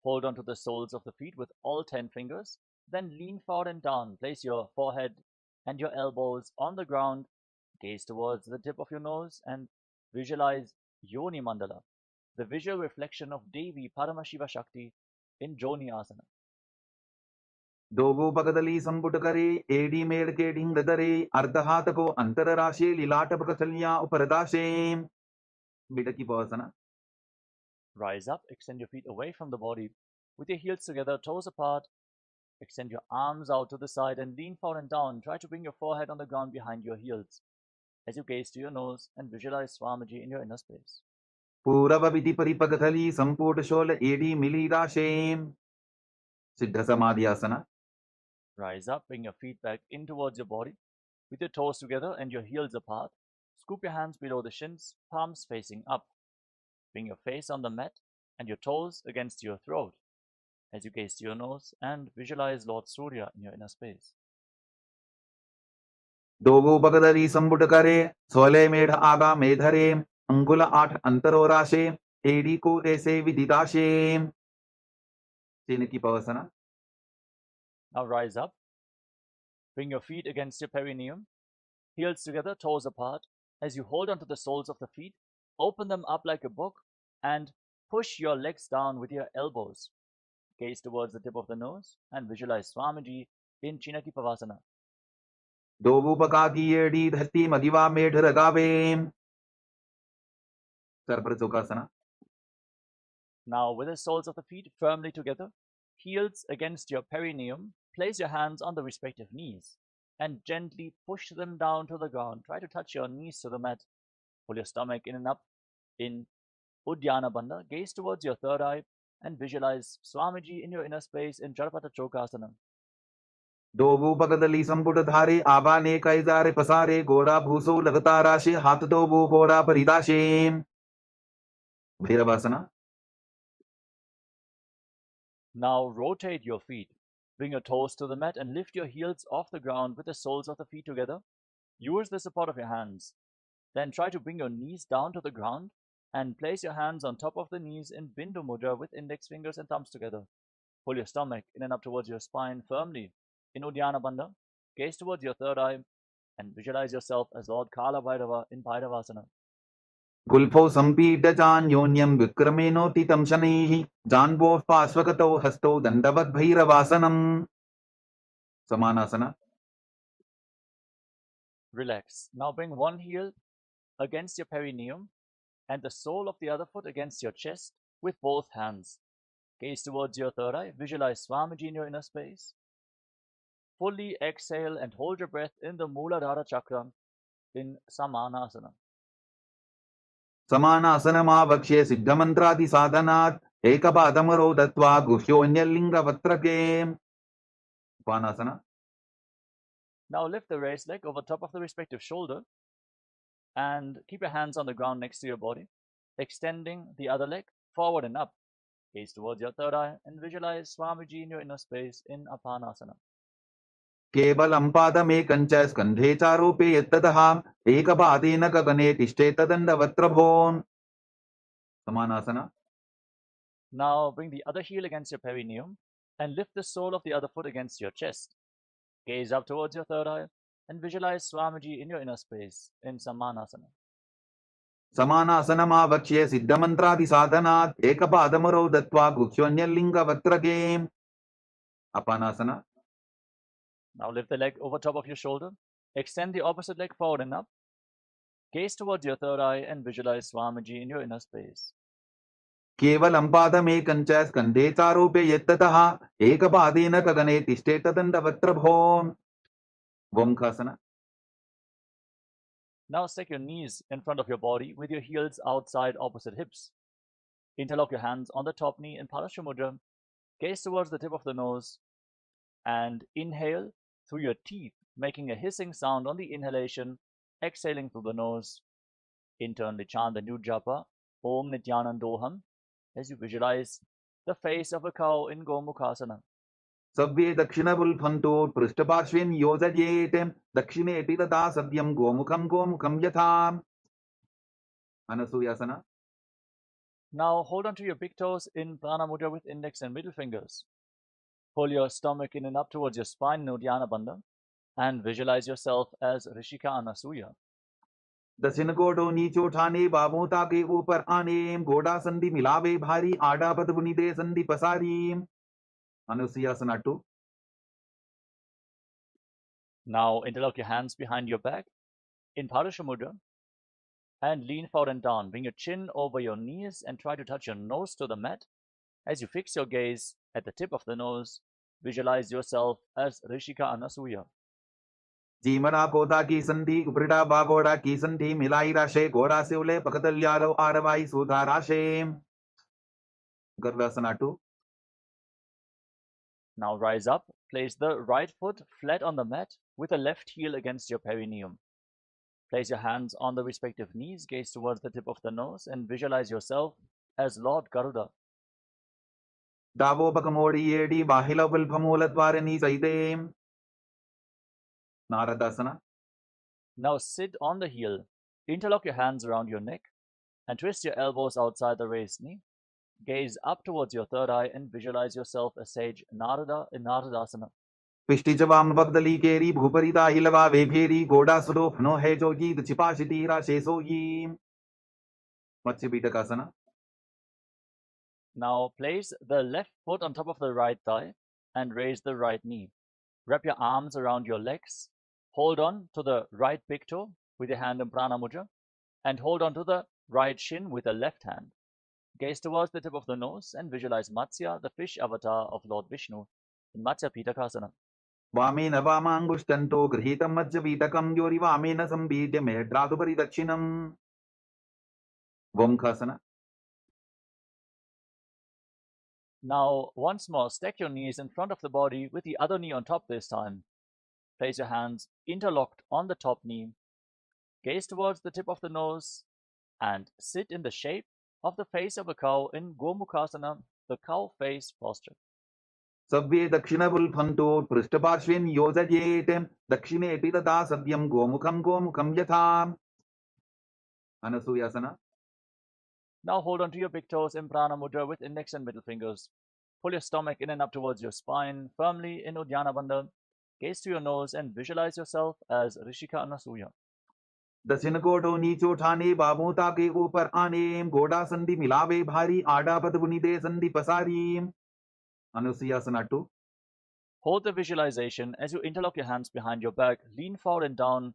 Hold onto the soles of the feet with all 10 fingers. Then lean forward and down. Place your forehead and your elbows on the ground. Gaze towards the tip of your nose and visualize Yoni Mandala, the visual reflection of Devi Paramashiva Shakti in Joni Asana. दोगो पगदली संपुट करे AD मेड़ के ढिंग दरे अर्धहात को अंतर राशे लीलाट पकचलिया उपरदाशे बिडकी Asana. Rise up, extend your feet away from the body with your heels together, toes apart. Extend your arms out to the side and lean forward and down. Try to bring your forehead on the ground behind your heels as you gaze to your nose and visualize Swamiji in your inner space. पूरव विधि परिपगथली संपुट शोल एडी मिली राशे सिद्ध समाधि Asana. Rise up, bring your feet back in towards your body with your toes together and your heels apart. Scoop your hands below the shins, palms facing up. Bring your face on the mat and your toes against your throat as you gaze to your nose and visualize Lord Surya in your inner space. दोगो पगदली संपुट करे सोले मेढ़ आगा मेधरे अंगुल 8 अंतरो राशे AD को ऐसे विदिताशे की Asana. Now rise up. Bring your feet against your perineum, heels together, toes apart. As you hold onto the soles of the feet, open them up like a book and push your legs down with your elbows. Gaze towards the tip of the nose and visualize Swamiji in Chinakipavasana. दोगुपका की AD धरती मदिवा मेढ रगावे Sukhasana. Now, with the soles of the feet firmly together, heels against your perineum, place your hands on the respective knees and gently push them down to the ground. Try to touch your knees to the mat. Pull your stomach in and up in Uddiyana Bandha. Gaze towards your third eye and visualize Swamiji in your inner space in Jadapata Chokasana. दोबू पगदली संपुट धारे आबाने कैजारे पसारे गोरा भूसो लगता राशे हाथ दोबू गोरा परिदाशे भैरवासना. Now rotate your feet. Bring your toes to the mat and lift your heels off the ground with the soles of the feet together. Use the support of your hands. Then try to bring your knees down to the ground and place your hands on top of the knees in Bindu Mudra with index fingers and thumbs together. Pull your stomach in and up towards your spine firmly in Uddiyana Bandha. Gaze towards your third eye and visualize yourself as Lord Kala Bhairava in Bhairavasana. गुल्फो संपीड्य चान्योन्यं विक्रमेणोत्थितं शनैः जान्वोः पार्श्वगतौ हस्तौ दण्डवद् भैरवासनम्. समानासना. Relax. Now bring one heel against your perineum and the sole of the other foot against your chest with both hands. Gaze towards your third eye. Visualize Swamiji in your inner space. Fully exhale and hold your breath in the Muladhara Chakra in Samanasana. समानासनमावक्ष्ये सिद्धमन्त्रादिसाधनात् एकपादमरो दत्त्वा गुह्योऽन्यलिङ्गवक्त्रके. उपानासना. Now lift the raised leg over top of the respective shoulder and keep your hands on the ground next to your body, extending the other leg forward and up. Gaze towards your third eye and visualize Swamiji in your inner space in Apanasana. केवलं पादमेकञ्च स्कन्धे चारोपे यत्ततः एकपादेन गगने तिष्ठेत्तदण्डवक्त्रभोन्. समानासना. Now bring the other heel against your perineum and lift the sole of the other foot against your chest. Gaze up towards your third eye and visualize Swamiji in your inner space in Samanasana. समानासनमावक्ष्ये सिद्धमन्त्रादिसाधनात् एकपादमरो दत्त्वा गुह्योऽन्यलिङ्गवक्त्रके. अपानासना. Now lift the leg over top of your shoulder. Extend the opposite leg forward and up. Gaze towards your third eye and visualize Swamiji in your inner space. केवलं पादमेकञ्च स्कन्धे चारोपे यत्ततः एकपादेन गगने तिष्ठेत्तदण्डवक्त्रभोन्. वोमखासना. Now stick your knees in front of your body with your heels outside opposite hips. Interlock your hands on the top knee in Paramashivoham. Gaze towards the tip of the nose and inhale through your teeth, making a hissing sound on the inhalation, exhaling through the nose. Internally chant the new japa, Om Nithyanandoham, as you visualize the face of a cow in Gomukhasana. सव्ये दक्षिणबुल्फन्तो पृष्ठपार्श्वेन योजयेत् दक्षिणेऽपि तथा सव्यं गोमुखं गोमुखं यथा. अनसूयासना. Now hold on to your big toes in Prana Mudra with index and middle fingers. Pull your stomach in and up towards your spine in Uddiyana Bandha and visualize yourself as Rishika Anasuya. दक्षिण गोडो नीचे उठाने बाबों ताके ऊपर आने गोडा संधि मिलावे भारी आडा पद बुनिदे संधि पसारी. अनुसूयासना 2. Now interlock your hands behind your back in Parasha Mudra and lean forward and down. Bring your chin over your knees and try to touch your nose to the mat. As you fix your gaze at the tip of the nose, visualize yourself as Rishika Anasuya. जीमना पोता की संधि उपरिडा बागोड़ा की संधि मिलाई राशे गोड़ा से उले पकतल्यालो आरवाई सुधा राशे. गर्वासना 2. Now rise up, place the right foot flat on the mat with the left heel against your perineum. Place your hands on the respective knees, gaze towards the tip of the nose and visualize yourself as Lord Garuda. दावो बकमोड़ी येडी बाहिला बुल्फमूलद्वारनी सैदे. नारदासना. Now sit on the heel, interlock your hands around your neck and twist your elbows outside the raised knee. Gaze up towards your third eye and visualize yourself as sage Narada in Naradasana. पिष्टिजवाम वग्दली केरी भूपरिता हिलवा वेभेरी गोड़ा सुरो फनो है जोगी छिपाशिती राशे सोगी. मत्स्यपीठकासना. Now place the left foot on top of the right thigh and raise the right knee. Wrap your arms around your legs. Hold on to the right big toe with your hand in Prana Mudra and hold on to the right shin with the left hand. Gaze towards the tip of the nose and visualize Matsya, the fish avatar of Lord Vishnu, in Matsya Pitakasana. वामेन वामाङ्गुष्टन्तो गृहीतं मज्जपीठकं योरिवामेन सम्बीड्य मेढ्रादुपरि दक्षिणम् वंखासना. Now, once more, stack your knees in front of the body with the other knee on top this time. Place your hands interlocked on the top knee. Gaze towards the tip of the nose and sit in the shape of the face of a cow in Gomukhasana, the cow face posture. सव्ये दक्षिणपुल्फन्तो पृष्ठपार्श्वेन योजयेत् दक्षिणेऽपि तथा सव्यं गोमुखं यथा अनसूयासना. Now hold on to your big toes in Pranamudra with index and middle fingers. Pull your stomach in and up towards your spine, firmly in Uddiyana Bandha. Gaze to your nose and visualize yourself as Rishika Anasuya. दक्षिण कोटो नीचो ठाने बाबू ताके ऊपर आने गोडा संधि मिलावे भारी आडा पद बुनिदे संधि पसारी अनुसूयासना 2. Hold the visualization as you interlock your hands behind your back, lean forward and down,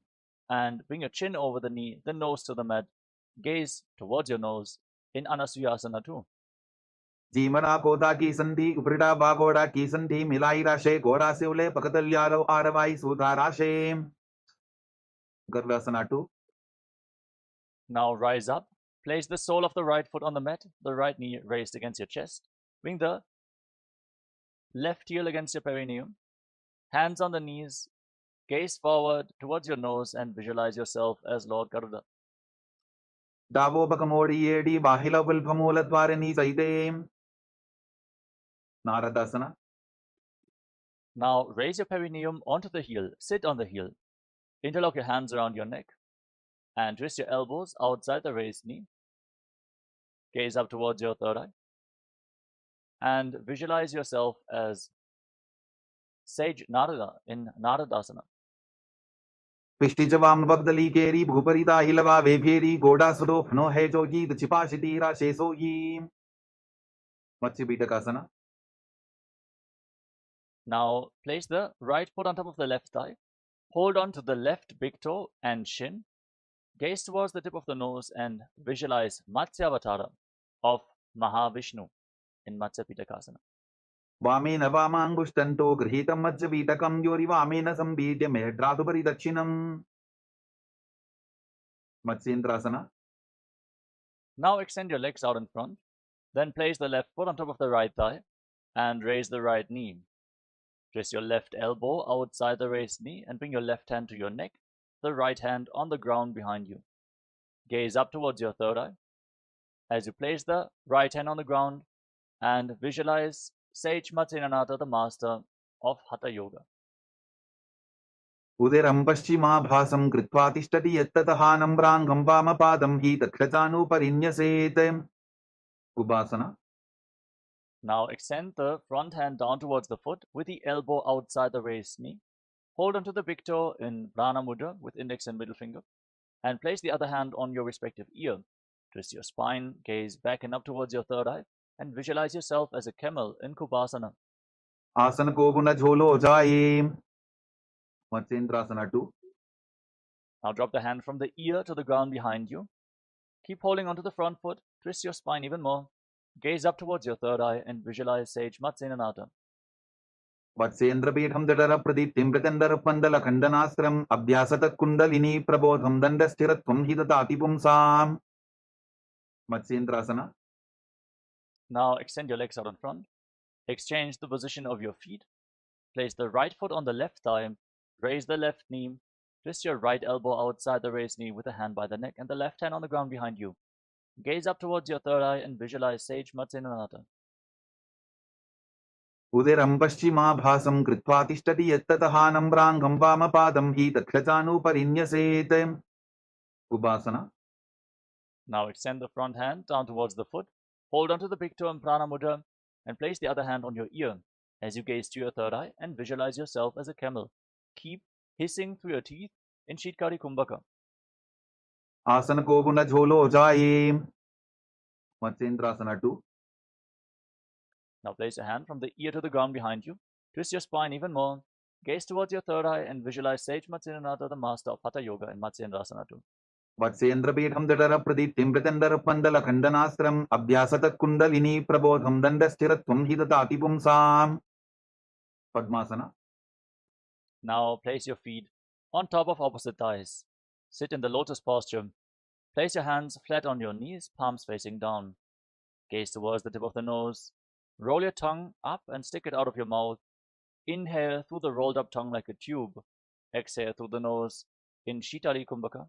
and bring your chin over the knee, the nose to the mat. Gaze towards your nose in Anasuyasana 2. जीमना कोदा की संधि उपरिटा बागोड़ा की संधि मिलाई राशे गोड़ा से उले पकतल्यारो आरवाई सुधा राशे गर्वासना 2. Now rise up. Place the sole of the right foot on the mat, the right knee raised against your chest. Bring the left heel against your perineum. Hands on the knees. Gaze forward towards your nose and visualize yourself as Lord Garuda. दावो बकमोड़ी येडी बाहिला विल्भमूल द्वारनी सैदे नारदासना. Now raise your perineum onto the heel. Sit on the heel. Interlock your hands around your neck and twist your elbows outside the raised knee. Gaze up towards your third eye and visualize yourself as Sage Narada in Naradasana. पिष्टि जवाम बगदली केरी भूपरिता हिलवा वेभेरी गोडा सुदो फनो है जोगी दचिपाशिती राशे सोगी मत्स्य पीठकासना. Now place the right foot on top of the left thigh. Hold on to the left big toe and shin. Gaze towards the tip of the nose and visualize Matsyavatara of Mahavishnu in Matsya Pitakasana. वामेन वामाङ्गुष्टन्तो गृहीतं मज्जपीठकं योरिवामेन सम्बीड्य मेढ्रादुपरि दक्षिणम् मत्स्येन्द्रासना. Now extend your legs out in front. Then place the left foot on top of the right thigh and raise the right knee. Twist your left elbow outside the raised knee and bring your left hand to your neck, the right hand on the ground behind you. Gaze up towards your third eye. As you place the right hand on the ground and visualize Sage Nithyananda, the master of Hatha Yoga. उदरं पश्चिमाभासं कृत्वा तिष्ठति यत्ततः नम्राङ्गं वामपादं हि तत्क्षतानुपरिन्यसेत् उपासना. Now extend the front hand down towards the foot with the elbow outside the raised knee. Hold onto the big toe in Prana Mudra with index and middle finger and place the other hand on your respective ear. Twist your spine, gaze back and up towards your third eye and visualize yourself as a camel in Kokilasana. आसन को गुण झोलो जाए मत्स्येन्द्रासना 2. Now drop the hand from the ear to the ground behind you. Keep holding onto the front foot, twist your spine even more. Gaze up towards your third eye and visualize Sage Matsyenananda. वत्सेन्द्रपीठं दडर प्रदीप्तिं प्रचण्डर पन्दल खण्डनास्त्रम् अभ्यासतत् kundalini प्रबोधं दण्डस्थिरत्वं हि ददाति पुंसाम् मत्स्येन्द्रासना. Now extend your legs out in front. Exchange the position of your feet. Place the right foot on the left thigh. Raise the left knee. Twist your right elbow outside the raised knee with a hand by the neck and the left hand on the ground behind you. Gaze up towards your third eye and visualize Sage Matsyenananda. उदरं पश्चिमाभासं कृत्वा तिष्ठति यत्ततः नम्राङ्गं वामपादं हि तत्क्षतानुपरिन्यसेत् उपासना. Now extend the front hand down towards the foot. Hold onto the big toe in Prana Mudra and place the other hand on your ear as you gaze to your third eye and visualize yourself as a camel. Keep hissing through your teeth in Shitkari Kumbhaka. आसन को गुण झोलो जाए मत्स्येन्द्रासना 2. Now place your hand from the ear to the ground behind you. Twist your spine even more. Gaze towards your third eye and visualize Sage Matsyenananda, the master of Hatha Yoga in Matsyendrasana 2. वत्सेन्द्रपीठं जठरप्रदीप्तिं प्रचण्डरपण्डलखण्डनास्त्रम् अभ्यासतत्कुण्डलिनी प्रबोधं दण्डस्थिरत्वं हि ददाति पुंसाम्. Padmasana. Now place your feet on top of opposite thighs. Sit in the lotus posture. Place your hands flat on your knees, palms facing down. Gaze towards the tip of the nose. Roll your tongue up and stick it out of your mouth. Inhale through the rolled up tongue like a tube. Exhale through the nose in Shitali Kumbhaka.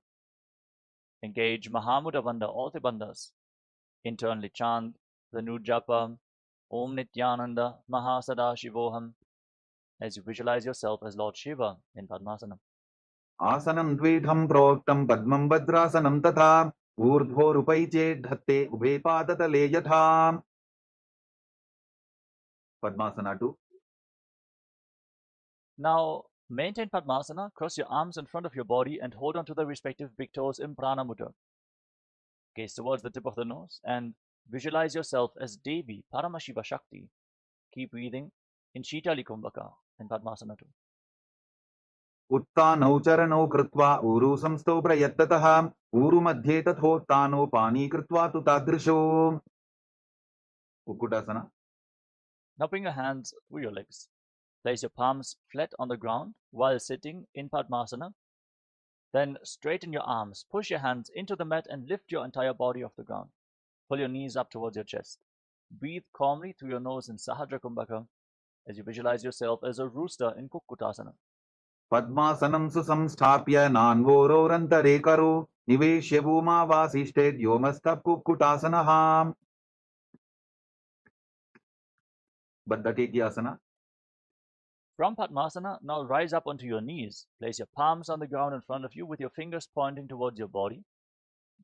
Engage Mahamudra Bandha, all the bandhas. Internally chant the new japa, Om Nithyananda Mahasadaशिवोहम, as you visualize yourself as Lord Shiva in Padmasana. Asanam dvedham proktam padmam vajrasanam tatha urdhvorupaiche dhatte ubhe padatale yatha. Padmasana 2. Now, maintain Padmasana, cross your arms in front of your body and hold on to the respective big toes in Prana Mudra. Gaze towards the tip of the nose and visualize yourself as Devi, Paramashiva Shakti. Keep breathing in Shitali Kumbhaka in Padmasana 2. उत्तानौ चरणौ कृत्वा ऊरु संस्थौ प्रयत्ततः ऊरु मध्ये तथोत्तानौ पानी कृत्वा तु तादृशो. Kukutasana. Now bring your hands through your legs. Place your palms flat on the ground while sitting in Padmasana. Then straighten your arms, push your hands into the mat and lift your entire body off the ground. Pull your knees up towards your chest. Breathe calmly through your nose in Sahadra Kumbhaka as you visualize yourself as a rooster in Kukutasana. Padmasanam susamsthapya nanvororantare karo niveshya bhuma vasishte dyomastha kukutasana. Baddhatetyasana. From Padmasana, now rise up onto your knees. Place your palms on the ground in front of you with your fingers pointing towards your body.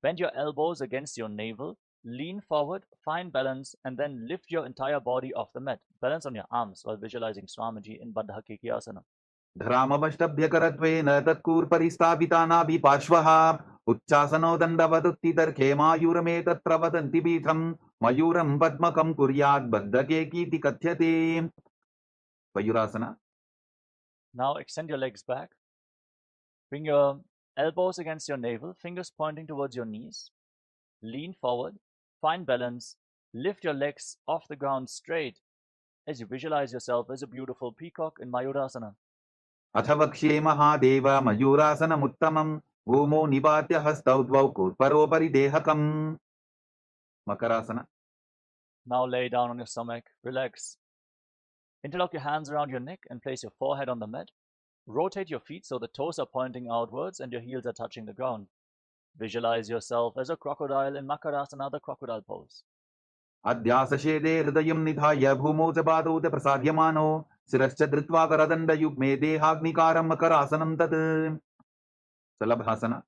Bend your elbows against your navel. Lean forward, find balance, and then lift your entire body off the mat. Balance on your arms while visualizing Swamiji in Baddha Kokilasana. धरामवष्टभ्यकरत्वेन तत्कूर्परिस्थापितानाभिपार्श्वः उच्चासनो दण्डवदुत्थितर्खे मायूरमे तत्र वदन्ति पीठम् मयूरं पद्मकं कुर्यात् बद्धकेकीति कथ्यते. Mayurasana. Now extend your legs back. Bring your elbows against your navel, fingers pointing towards your knees. Lean forward, find balance, lift your legs off the ground straight as you visualize yourself as a beautiful peacock in Mayurasana. अथ वक्ष्ये महादेव मयूरासनमुत्तमं भूमौ निपात्य हस्तौ द्वौ कूर्परोपरि देहकम्. Makarasana. Now lay down on your stomach, relax. Interlock your hands around your neck and place your forehead on the mat. Rotate your feet so the toes are pointing outwards and your heels are touching the ground. Visualize yourself as a crocodile in Makarasana, the crocodile pose. अध्यासशेदे हृदयं निधाय भूमौ च पादौ च प्रसाद्यमानो शिरश्च धृत्वा करदण्डयुग्मे देहाग्निकारं मकरासनं तत्. Salabhasana.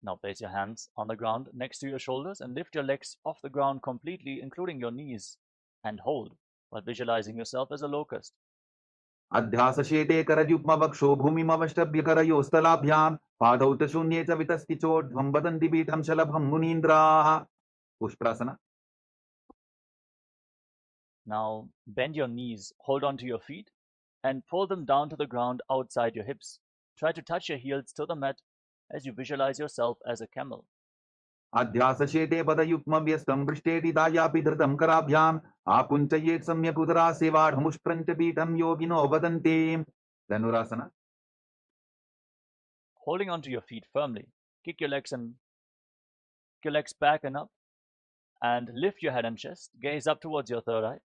Now place your hands on the ground next to your shoulders and lift your legs off the ground completely, including your knees, and hold while visualizing yourself as a locust. अध्यासशेते करयुग्मवक्षो भूमिमवष्टभ्यकरयोस्तलाभ्यां पादौ च शून्ये च वितस्ति चोर्ध्वं वदन्ति पीठं शलभं मुनीन्द्राः. पुष्प्रासना. Now bend your knees, hold on to your feet, and pull them down to the ground outside your hips. Try to touch your heels to the mat as you visualize yourself as a camel. अध्यासशेते पदयुग्मव्यस्तं पृष्ठेटिदायापि धृतं कराभ्याम् आकुञ्चयेत् सम्यक् उदरासेवाढमुष्प्रञ्च पीठं योगिनो वदन्ति. Dhanurasana. Holding onto your feet firmly, kick your legs back and up, and lift your head and chest. Gaze up towards your third eye,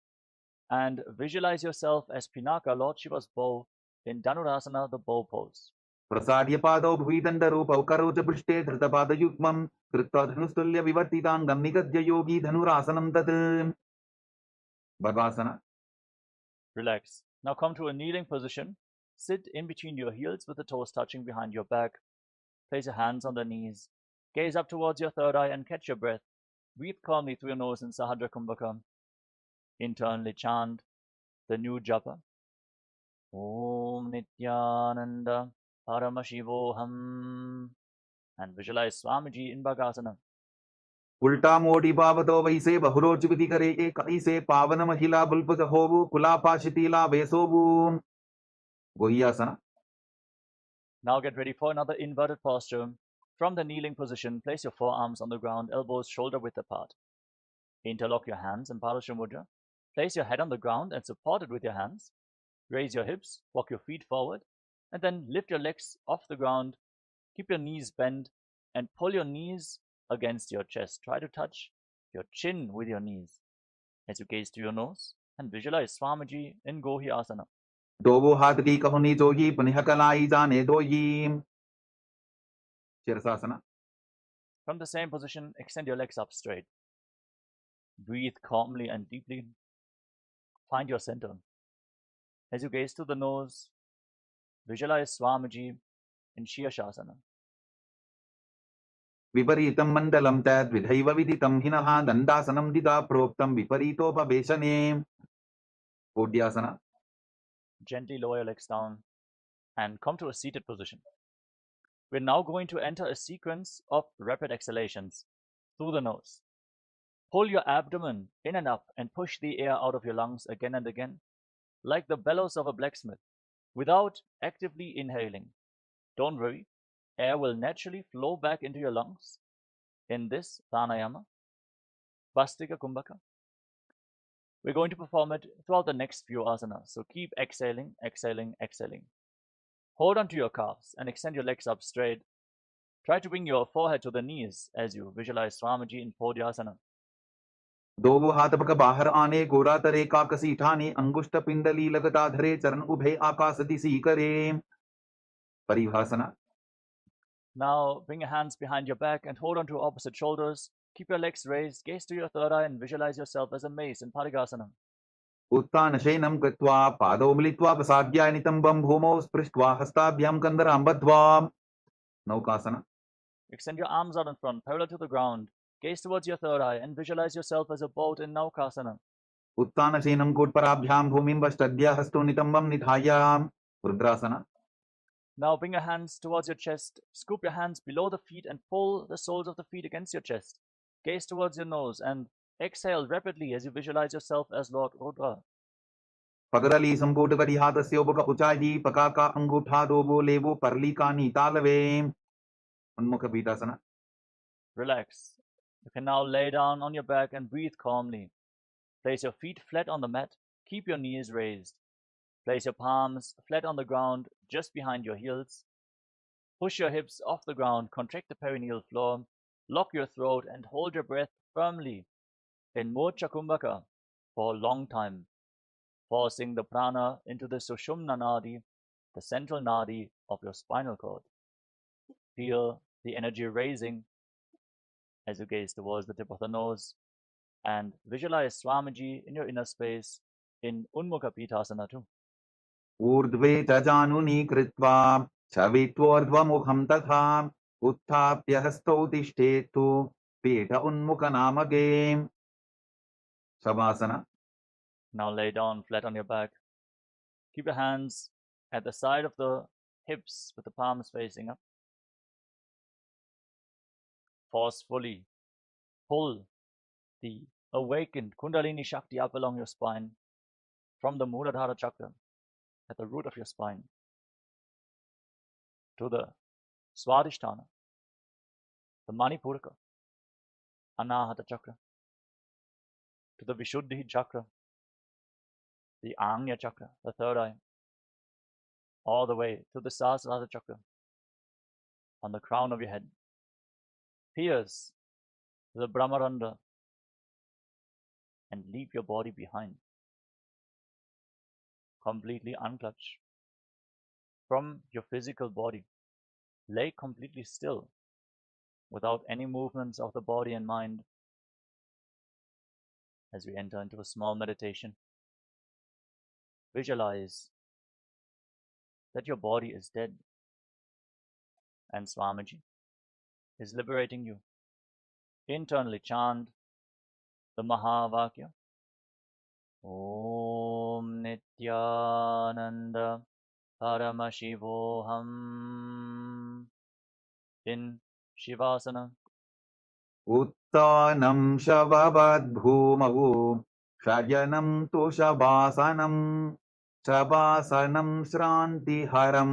and visualize yourself as Pinaka, Lord Shiva's bow, in Dhanurasana, the bow pose. प्रसाद्य पादौ भुविदण्डरूपौ करौ च पृष्ठे धृतपादयुग्मं कृत्वा धनुस्तुल्य विवर्तिताङ्गं निगद्य योगी धनुरासनं तत्. Bhavasana. Relax. Now come to a kneeling position. Sit in between your heels with the toes touching behind your back. Place your hands on the knees. Gaze up towards your third eye and catch your breath. Breathe calmly through your nose in Sahadra Kumbhaka. Internally chant the new japa. Om Nithyananda Paramashivoham. And visualize Swamiji in Bhagasana. उल्टा मोटी पावतो वैसे बहुरोचिविति करे कैसे पावन महिला बुल्पुत होवु कुलापाशितीला वेसोवु. Gohyasana. Now get ready for another inverted posture. From the kneeling position, place your forearms on the ground, elbows shoulder width apart. Interlock your hands in Paramashivoham. Place your head on the ground and support it with your hands. Raise your hips, walk your feet forward, and then lift your legs off the ground. Keep your knees bent and pull your knees against your chest. Try to touch your chin with your knees as you gaze to your nose and visualize Swamiji in Gohi Asana. दोवो हाथ की कहुनी जोगी पुनः कलाई जाने दोई shirshasana. From the same position, extend your legs up straight. Breathe calmly and deeply. Find your center. As you gaze to the nose, visualize Swamiji in Shirshasana. विपरीतं मण्डलं तद्विधैव विदितं हिनः दण्डासनं दिदा प्रोक्तं विपरीतोपवेशने. कोड्यासना. Gently lower your legs down and come to a seated position. We're now going to enter a sequence of rapid exhalations through the nose. Pull your abdomen in and up and push the air out of your lungs again and again, like the bellows of a blacksmith, without actively inhaling. Don't worry, air will naturally flow back into your lungs in this pranayama, Vastika Kumbhaka. We're going to perform it throughout the next few asanas, so keep exhaling, exhaling, exhaling. Hold onto your calves and extend your legs up straight. Try to bring your forehead to the knees as you visualize Swamiji in Podhyasana. दोवो हाथ पक बाहर आने गोरा तरे काकसी ठाने अंगुष्ठ पिंडली लगता धरे चरण उभे आकाश दिशी करे. परिभाषना. Now bring your hands behind your back and hold on to opposite shoulders. Keep your legs raised, gaze to your third eye and visualize yourself as a mace in Parigasana. उत्तान शयनं कृत्वा पादौ मिलित्वा प्रसाद्याय नितम्बं भूमौ स्पृष्ट्वा हस्ताभ्यां कन्दरां बद्ध्वा. नौकासना. Extend your arms out in front, parallel to the ground. Gaze towards your third eye and visualize yourself as a boat in Naukasana. उत्तान शयनं कोटपराभ्यां भूमिं वष्टद्य हस्तो नितम्बं निधाय. रुद्रासना. Now bring your hands towards your chest, scoop your hands below the feet and pull the soles of the feet against your chest. Gaze towards your nose and exhale rapidly as you visualize yourself as Lord Rudra. पगरली संपूट करी हाथस्य उपक उचाई पकाका अंगूठा दोबो लेवो परलिका नीतालवे. उन्मुख पीठासना. Relax. You can now lay down on your back and breathe calmly. Place your feet flat on the mat. Keep your knees raised. Place your palms flat on the ground just behind your heels. Push your hips off the ground, contract the perineal floor, lock your throat and hold your breath firmly in Mocha Kumbhaka for a long time, forcing the prana into the Sushumna Nadi, the central nadi of your spinal cord. Feel the energy raising as you gaze towards the tip of the nose and visualize Swamiji in your inner space in Unmukha Pithasana too. ऊर्ध्वे च जानुनी कृत्वा छवित्वोर्ध्वमुखं तथा उत्थाप्य हस्तौ तिष्ठेतु पीठ उन्मुखनामके. शवासना. Now lay down flat on your back. Keep your hands at the side of the hips with the palms facing up. Forcefully pull the awakened Kundalini Shakti up along your spine from the Muladhara chakra at the root of your spine to the Swadhisthana, the Manipuraka, Anahata chakra, to the Vishuddhi chakra, the Anya chakra, the third eye, all the way to the Sahasrara chakra on the crown of your head. Pierce the Brahmarandha and leave your body behind. Completely unclutch from your physical body. Lay completely still without any movements of the body and mind as we enter into a small meditation. Visualize that your body is dead and Swamiji is liberating you. Internally chant the Mahavakya. Om Nithyananda Paramashivoham in Shivasana. उत्तानं शववद्भूमौ शयनं तु शवासनं शवासनं श्रान्तिहरं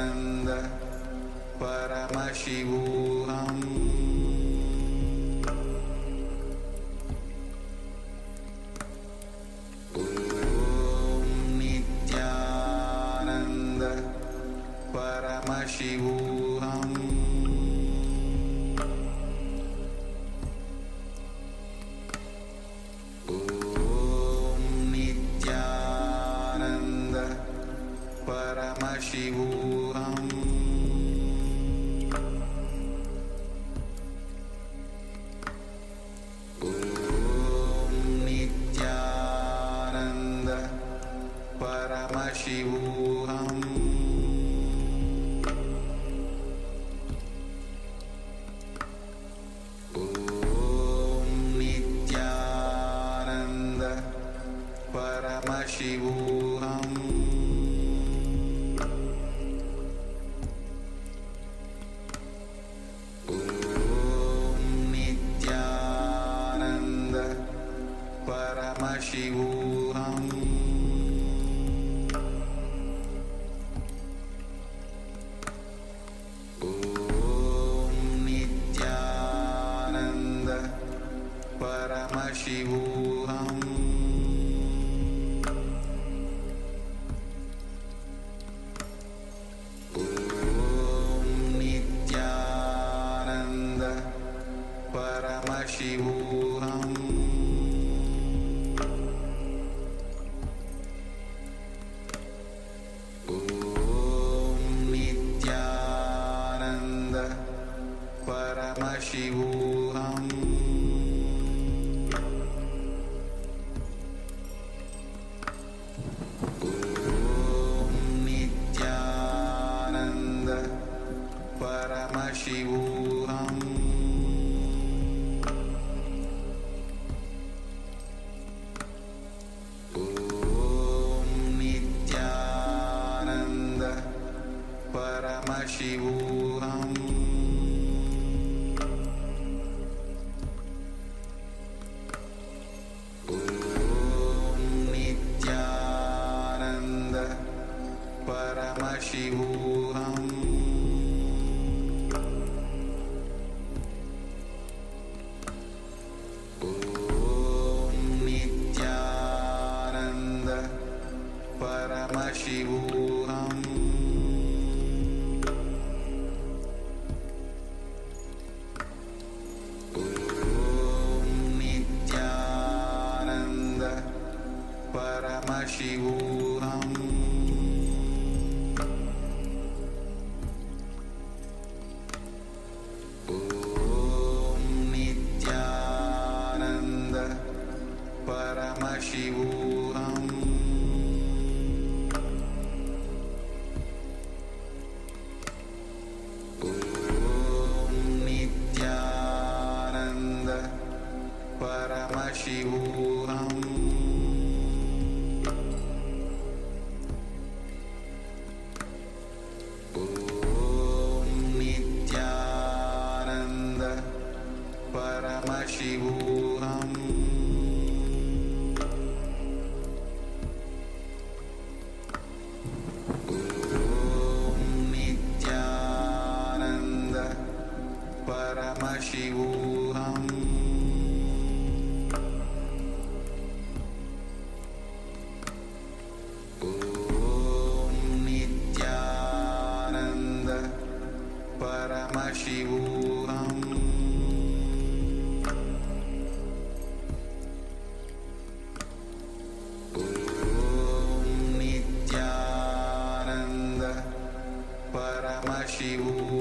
Nithyananda Paramashivoham Nithyananda Paramashivoham Nithyananda Paramashivoham Om Nithyananda Paramashivoham Om Nithyananda Paramashivoham Paramashivoham Om Nithyananda Paramashivoham Om Nithyananda Paramashivoham Paramashivoham Om Nithyananda Paramashivoham Om Nithyananda Paramashivoham Paramashivoham Om Nithyananda Paramashivoham Om Nithyananda Paramashivoham Paramashivoham Om Nithyananda Paramashivoham Om Nithyananda Paramashivoham Paramashivoham Om Nithyananda Paramashivoham Om Nithyananda Paramashivoham Paramashivoham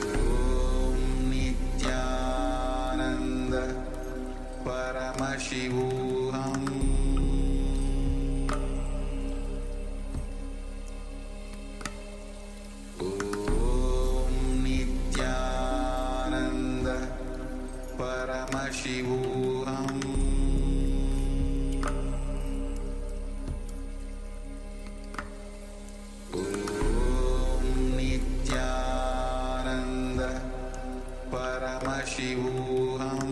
Om Nithyananda Paramashivoham Om Nithyananda Paramashivoham Paramashivoham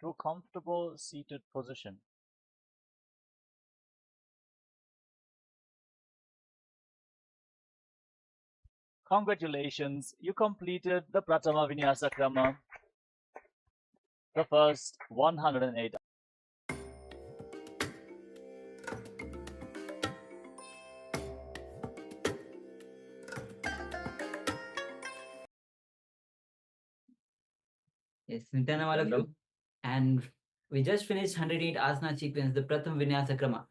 to a comfortable seated position. Congratulations, you completed the Pratama Vinyasa Krama, the first 108. Yes, Nithyananda, all of you. And we just finished 108 asana sequence, the Pratham Vinyasa Krama.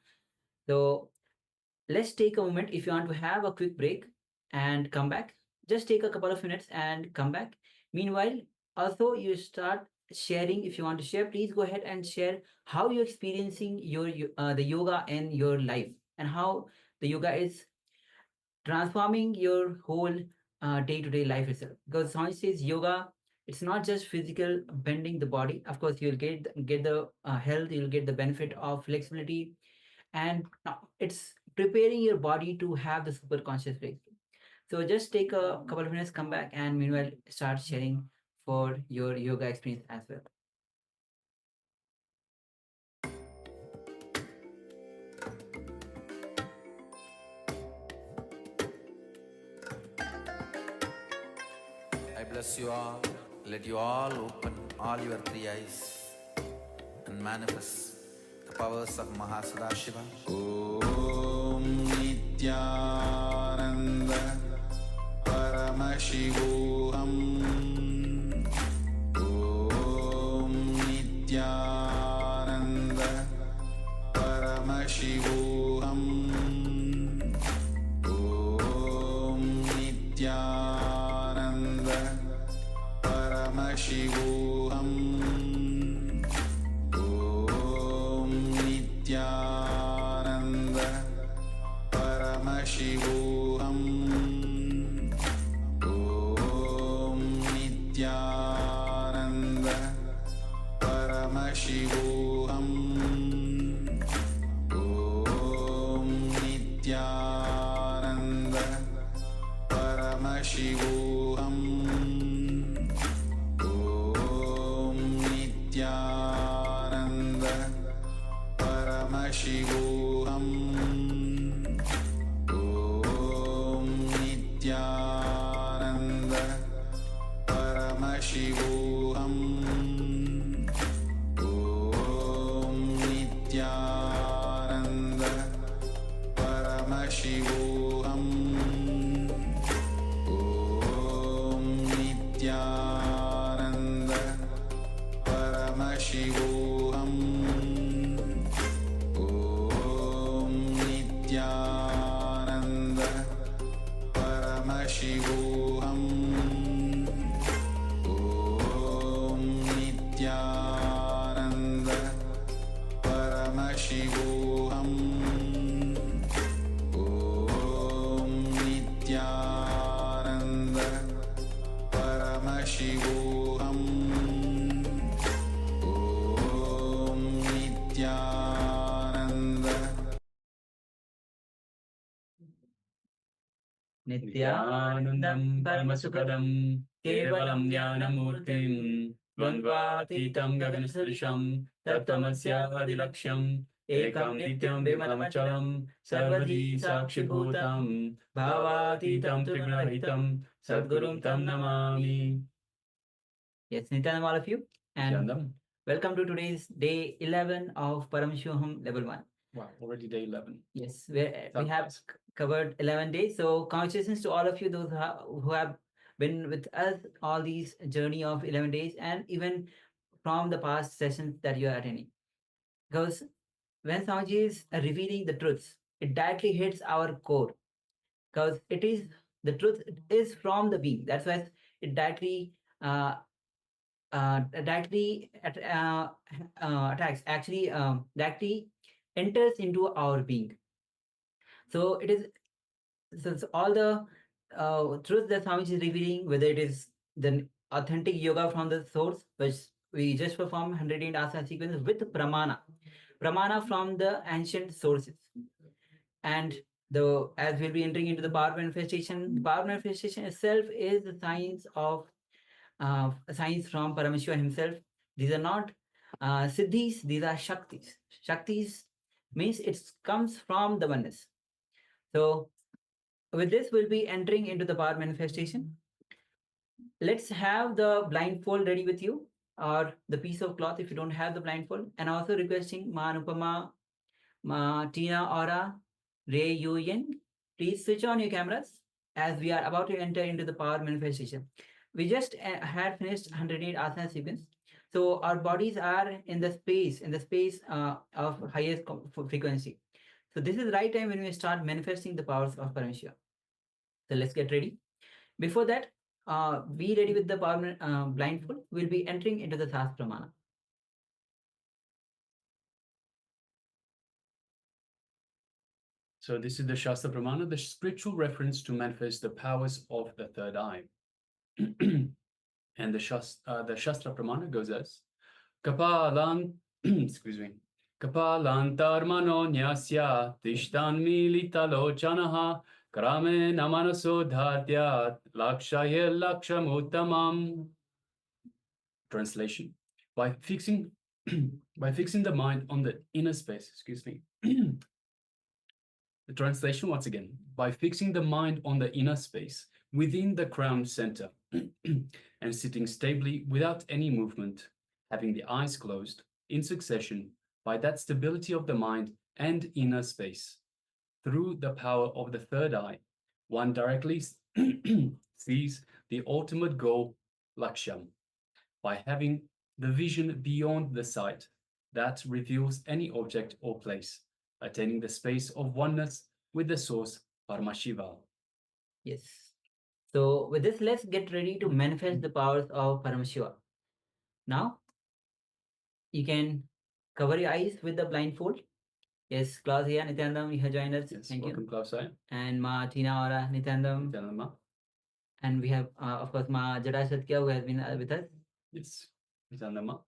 So let's take a moment. If you want to have a quick break and come back, just take a couple of minutes and come back. Meanwhile, also you start sharing. If you want to share, please go ahead and share how you're experiencing the yoga in your life and how the yoga is transforming your whole day-to-day life itself. Because Swami says yoga, it's not just physical bending the body. Of course, you'll get the health, you'll get the benefit of flexibility, and it's preparing your body to have the super conscious breakthrough. So just take a couple of minutes, come back, and meanwhile start sharing for your yoga experience as well. I bless you all. Let you all open all your three eyes and manifest the powers of Mahasada Om Nithyananda Paramashivoham Om Nithyananda Paramashivoham Om Nithyananda Paramashivoham Om Nithyananda Paramashivoham Om Nithyananda Paramashivoham Om Nithyananda Paramashivoham Om Nithyananda Paramashivoham Om Nithyananda Paramashivoham Om Nithyananda Paramashivoham Om Nithyananda Paramashivoham Om Nithyananda Paramashivoham Om Nithyananda Paramashivoham Om Nithyananda Paramashivoham Om Nithyananda Nithyanandam Paramasukadam Kevalam Dhyanamurtim Dvandvatitam Gaganasrisham Tattamasya Adilaksham Ekam Nityam Vimalachalam Sarvadhi Sakshibhutam Bhavatitam Trigunahitam Sadgurum Tam Namami. Yes, Nithyanandam, all of you, and welcome to today's day 11 of Paramashivoham Level 1. Wow, already day 11. Yes, we have covered 11 days. So congratulations to all of you, those who have been with us all these journey of 11 days and even from the past sessions that you are attending. Because when Swamiji is revealing the truths, it directly hits our core. Because the truth is from the being. That's why it directly attacks, actually directly enters into our being. So it is, so all the truth that Swamiji is revealing, whether it is the authentic yoga from the source, which we just performed 108 asana sequence with pramana from the ancient sources, and as we'll be entering into the power manifestation, the power manifestation itself is the science of science from Paramashiva himself. These are not Siddhis, these are Shaktis. Shaktis means it comes from the oneness. So with this, we'll be entering into the power manifestation. Let's have the blindfold ready with you, or the piece of cloth if you don't have the blindfold. And also requesting Ma Anupama, Ma Tina Aura, Ray Yuyen, please switch on your cameras as we are about to enter into the power manifestation. We just had finished 108 asana sequence. So our bodies are in the space of highest frequency. So this is the right time when we start manifesting the powers of Paramashiva. So let's get ready. Before that, be ready with the power blindfold. We'll be entering into the Pramana. So this is the Shastra Pramana, the spiritual reference to manifest the powers of the third eye. And the Shastra Pramana goes as Kapalan, excuse me, Kapalantarmano nyasya tishtan militalochanaha krame namanaso dhartyat lakshaya lakshamuttamam. Translation: by fixing the mind on the inner space, excuse me. The translation once again: by fixing the mind on the inner space within the crown center and sitting stably without any movement, having the eyes closed in succession, by that stability of the mind and inner space, through the power of the third eye, one directly sees the ultimate goal, Laksham, by having the vision beyond the sight that reveals any object or place, attaining the space of oneness with the source, Paramashiva. Yes. So with this, let's get ready to manifest the powers of Paramashiva. Now, you can cover your eyes with the blindfold. Yes, Klaus here, Nithyananda, you have joined us. Yes, Thank welcome, you. Klaus. And Ma Tina Aura, Nithyananda. Nithyananda. And we have, of course, Ma Jada Satya, who has been with us. Yes, Nithyananda.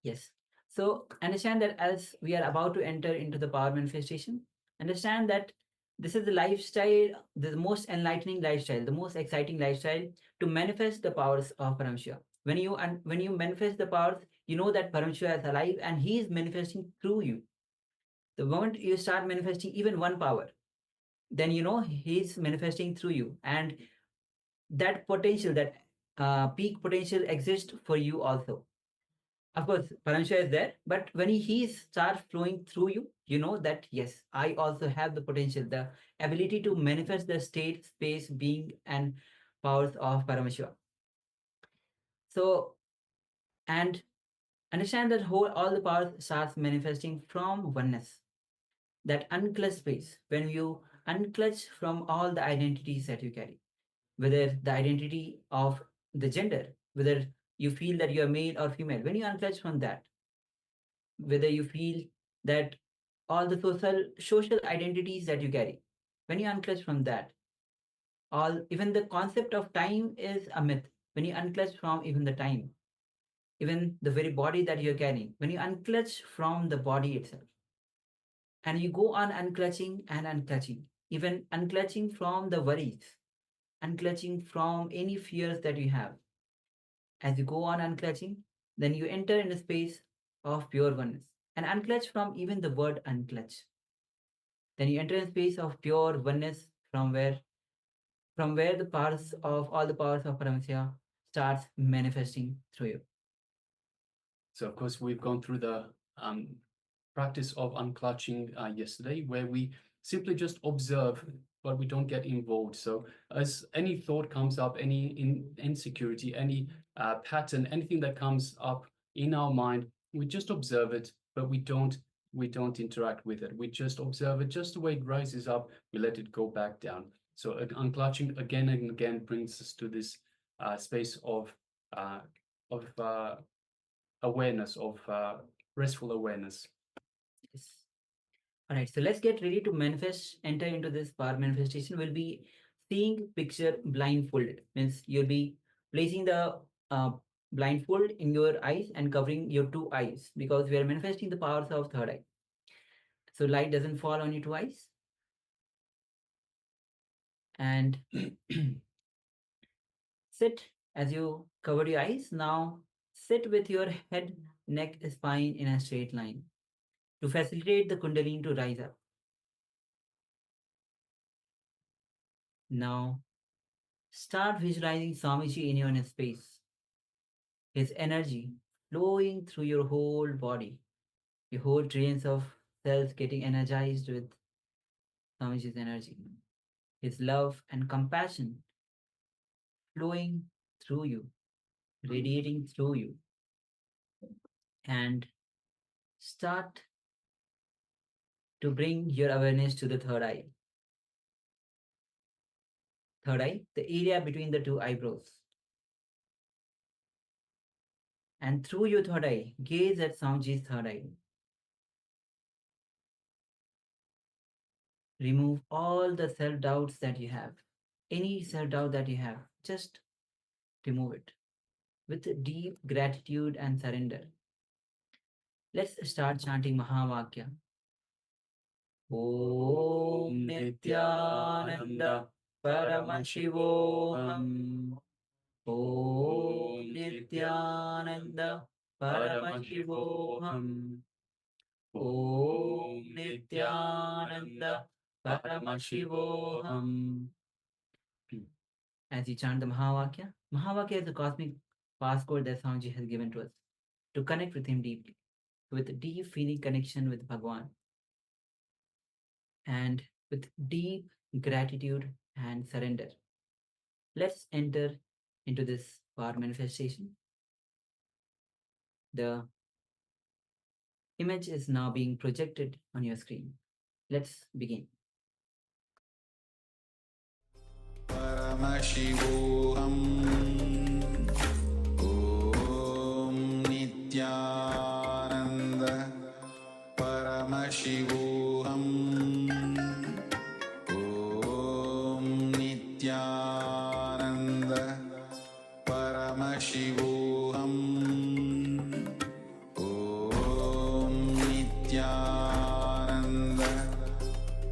Yes. So understand that as we are about to enter into the power manifestation, understand that this is the lifestyle, the most enlightening lifestyle, the most exciting lifestyle to manifest the powers of Paramashiva. When you manifest the powers, you know that Paramashiva is alive and he is manifesting through you. The moment you start manifesting even one power, then you know he's manifesting through you, and that potential, that peak potential exists for you also. Of course, Paramashiva is there, but when he starts flowing through you, you know that yes, I also have the potential, the ability to manifest the state, space, being, and powers of Paramashiva. So, and understand that all the powers starts manifesting from oneness, that unclutched space. When you unclutch from all the identities that you carry, whether the identity of the gender, whether you feel that you are male or female, when you unclutch from that, whether you feel that all the social identities that you carry, when you unclutch from that, all even the concept of time is a myth. When you unclutch from even the time, even the very body that you're carrying, when you unclutch from the body itself, and you go on unclutching and unclutching, even unclutching from the worries, unclutching from any fears that you have, as you go on unclutching, then you enter in a space of pure oneness and unclutch from even the word unclutch. Then you enter in a space of pure oneness from where the powers of all the powers of Paramasya starts manifesting through you. So, of course, we've gone through the practice of unclutching yesterday, where we simply just observe, but we don't get involved. So as any thought comes up, any insecurity, any pattern, anything that comes up in our mind, we just observe it, but we don't interact with it. We just observe it just the way it rises up, we let it go back down. So unclutching again and again brings us to this space of awareness, of restful awareness. Yes. All right, so let's get ready to manifest, enter into this power manifestation. We'll be seeing picture blindfolded. Means you'll be placing the blindfold in your eyes and covering your two eyes, because we are manifesting the powers of third eye. So light doesn't fall on your two eyes. And sit as you cover your eyes. Now sit with your head neck, spine in a straight line to facilitate the Kundalini to rise up. Now, start visualizing Swamiji in your inner space. His energy flowing through your whole body. Your whole trillions of cells getting energized with Swamiji's energy. His love and compassion flowing through you, radiating through you. And start to bring your awareness to the third eye. Third eye, the area between the two eyebrows. And through your third eye, gaze at Swamiji's third eye. Remove all the self-doubts that you have. Any self-doubt that you have, just remove it with deep gratitude and surrender. Let's start chanting Mahavakya. Om Nithyananda Paramashivoham. Om Nithyananda Paramashivoham. Om Nithyananda Paramashivoham. As you chant the Mahavakya, Mahavakya is the cosmic passcode that Swamiji has given to us to connect with him deeply, with a deep feeling connection with Bhagwan, and with deep gratitude and surrender. Let's enter into this power manifestation. The image is now being projected on your screen. Let's begin. Paramashivoham Om Nithyananda Paramashivoham Om Nithyananda Paramashivoham Om Nithyananda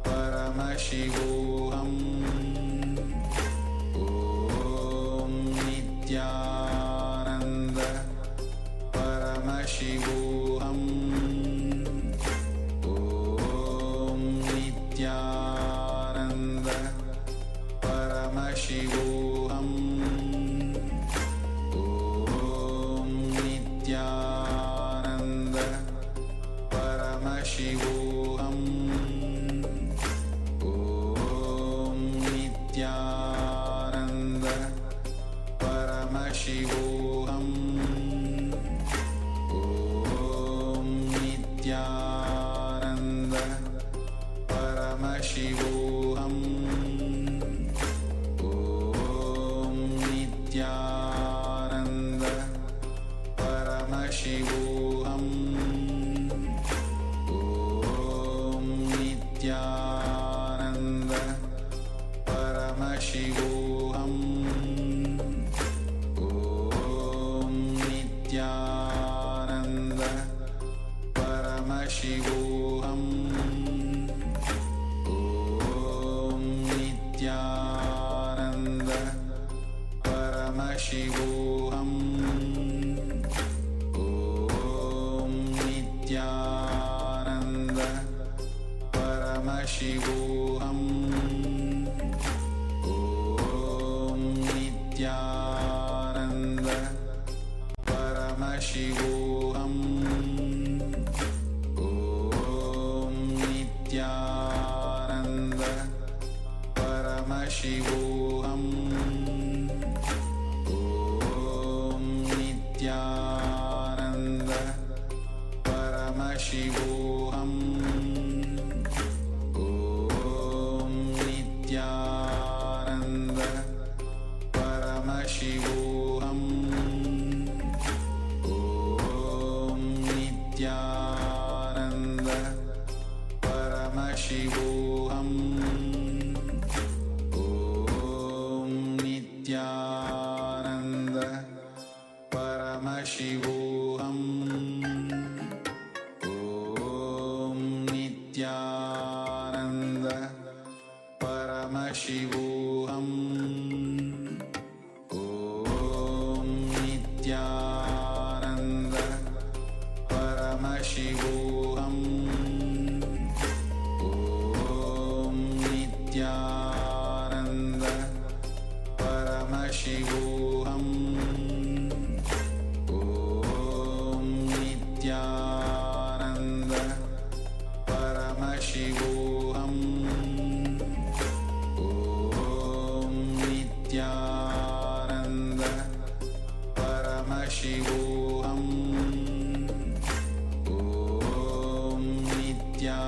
Paramashivoham Nithyananda Paramashivoham Om Nithyananda Paramashivoham Om Nithyananda Paramashivoham Om Nithyananda Paramashivoham Om Nithyananda Paramashivoham Om Nithyananda Paramashivoham Om Nithyananda Paramashivoham Om Nithyananda Paramashivoham Om Nithyananda Paramashivoham Om Nithyananda Paramashivoham Om Nithyananda Paramashivoham Om Nithyananda Paramashivoham Om Nithyananda Paramashivoham Om Nithyananda Paramashivoham Om Nithyananda Paramashivoham Om Nithyananda Paramashivoham Om Nithyananda Paramashivoham Om Nithyananda Paramashivoham Om Nithyananda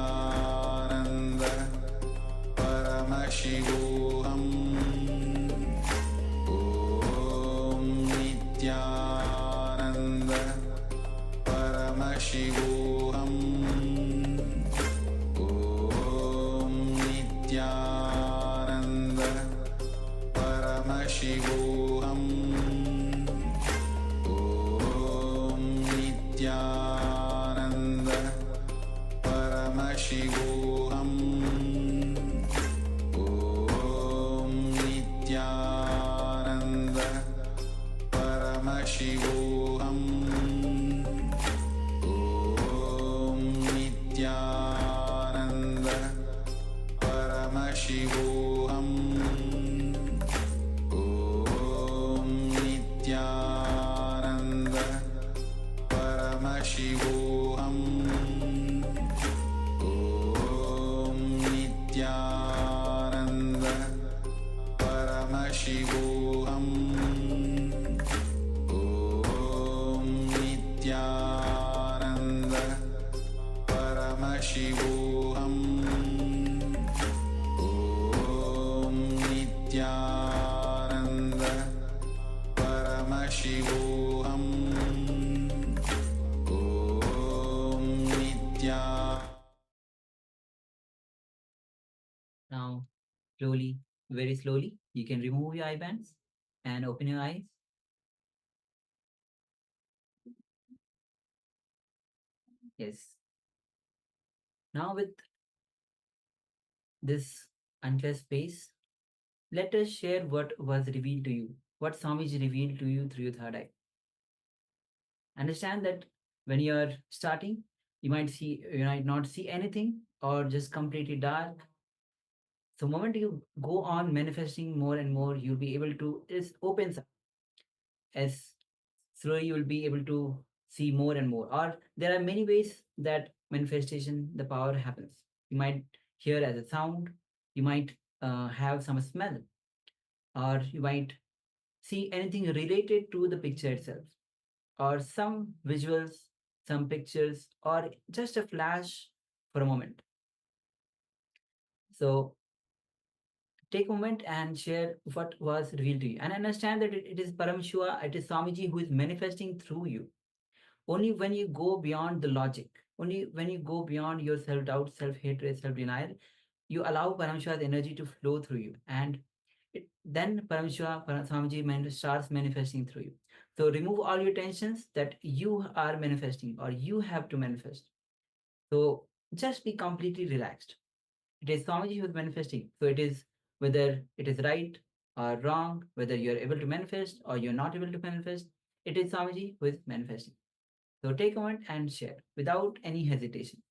Paramashivoham Om Nithyananda Paramashivoham Om Nithyananda Paramashivoham Om Nithyananda Paramashivoham Om Nithyananda Paramashivoham Om Nithyananda Paramashivoham Om Nithyananda Paramashivoham Om Nithyananda Paramashivoham Om Nithyananda Paramashivoham Om Nithyananda Paramashivoham Om Nithya. Now, slowly, very slowly, you can remove your eye bands and open your eyes. Yes. Now, with this unclosed space, let us share what was revealed to you, what Swamiji revealed to you through your third eye. Understand that when you're starting, you might not see anything or just completely dark. So, moment you go on manifesting more and more, you'll be able to, it opens up as slowly you will be able to see more and more. Or there are many ways that manifestation, the power happens. You might hear as a sound, you might have some smell, or you might see anything related to the picture itself, or some visuals, some pictures, or just a flash for a moment. So take a moment and share what was revealed to you, and understand that it is Parameshwara, it is Swamiji who is manifesting through you. Only when you go beyond the logic, only when you go beyond your self doubt, self hatred, self denial, you allow Parameshwara's energy to flow through you. And then Swamiji starts manifesting through you. So remove all your tensions that you are manifesting or you have to manifest. So just be completely relaxed. It is Swamiji who is manifesting. So it is whether it is right or wrong, whether you're able to manifest or you're not able to manifest, it is Swamiji who is manifesting. So take a moment and share without any hesitation.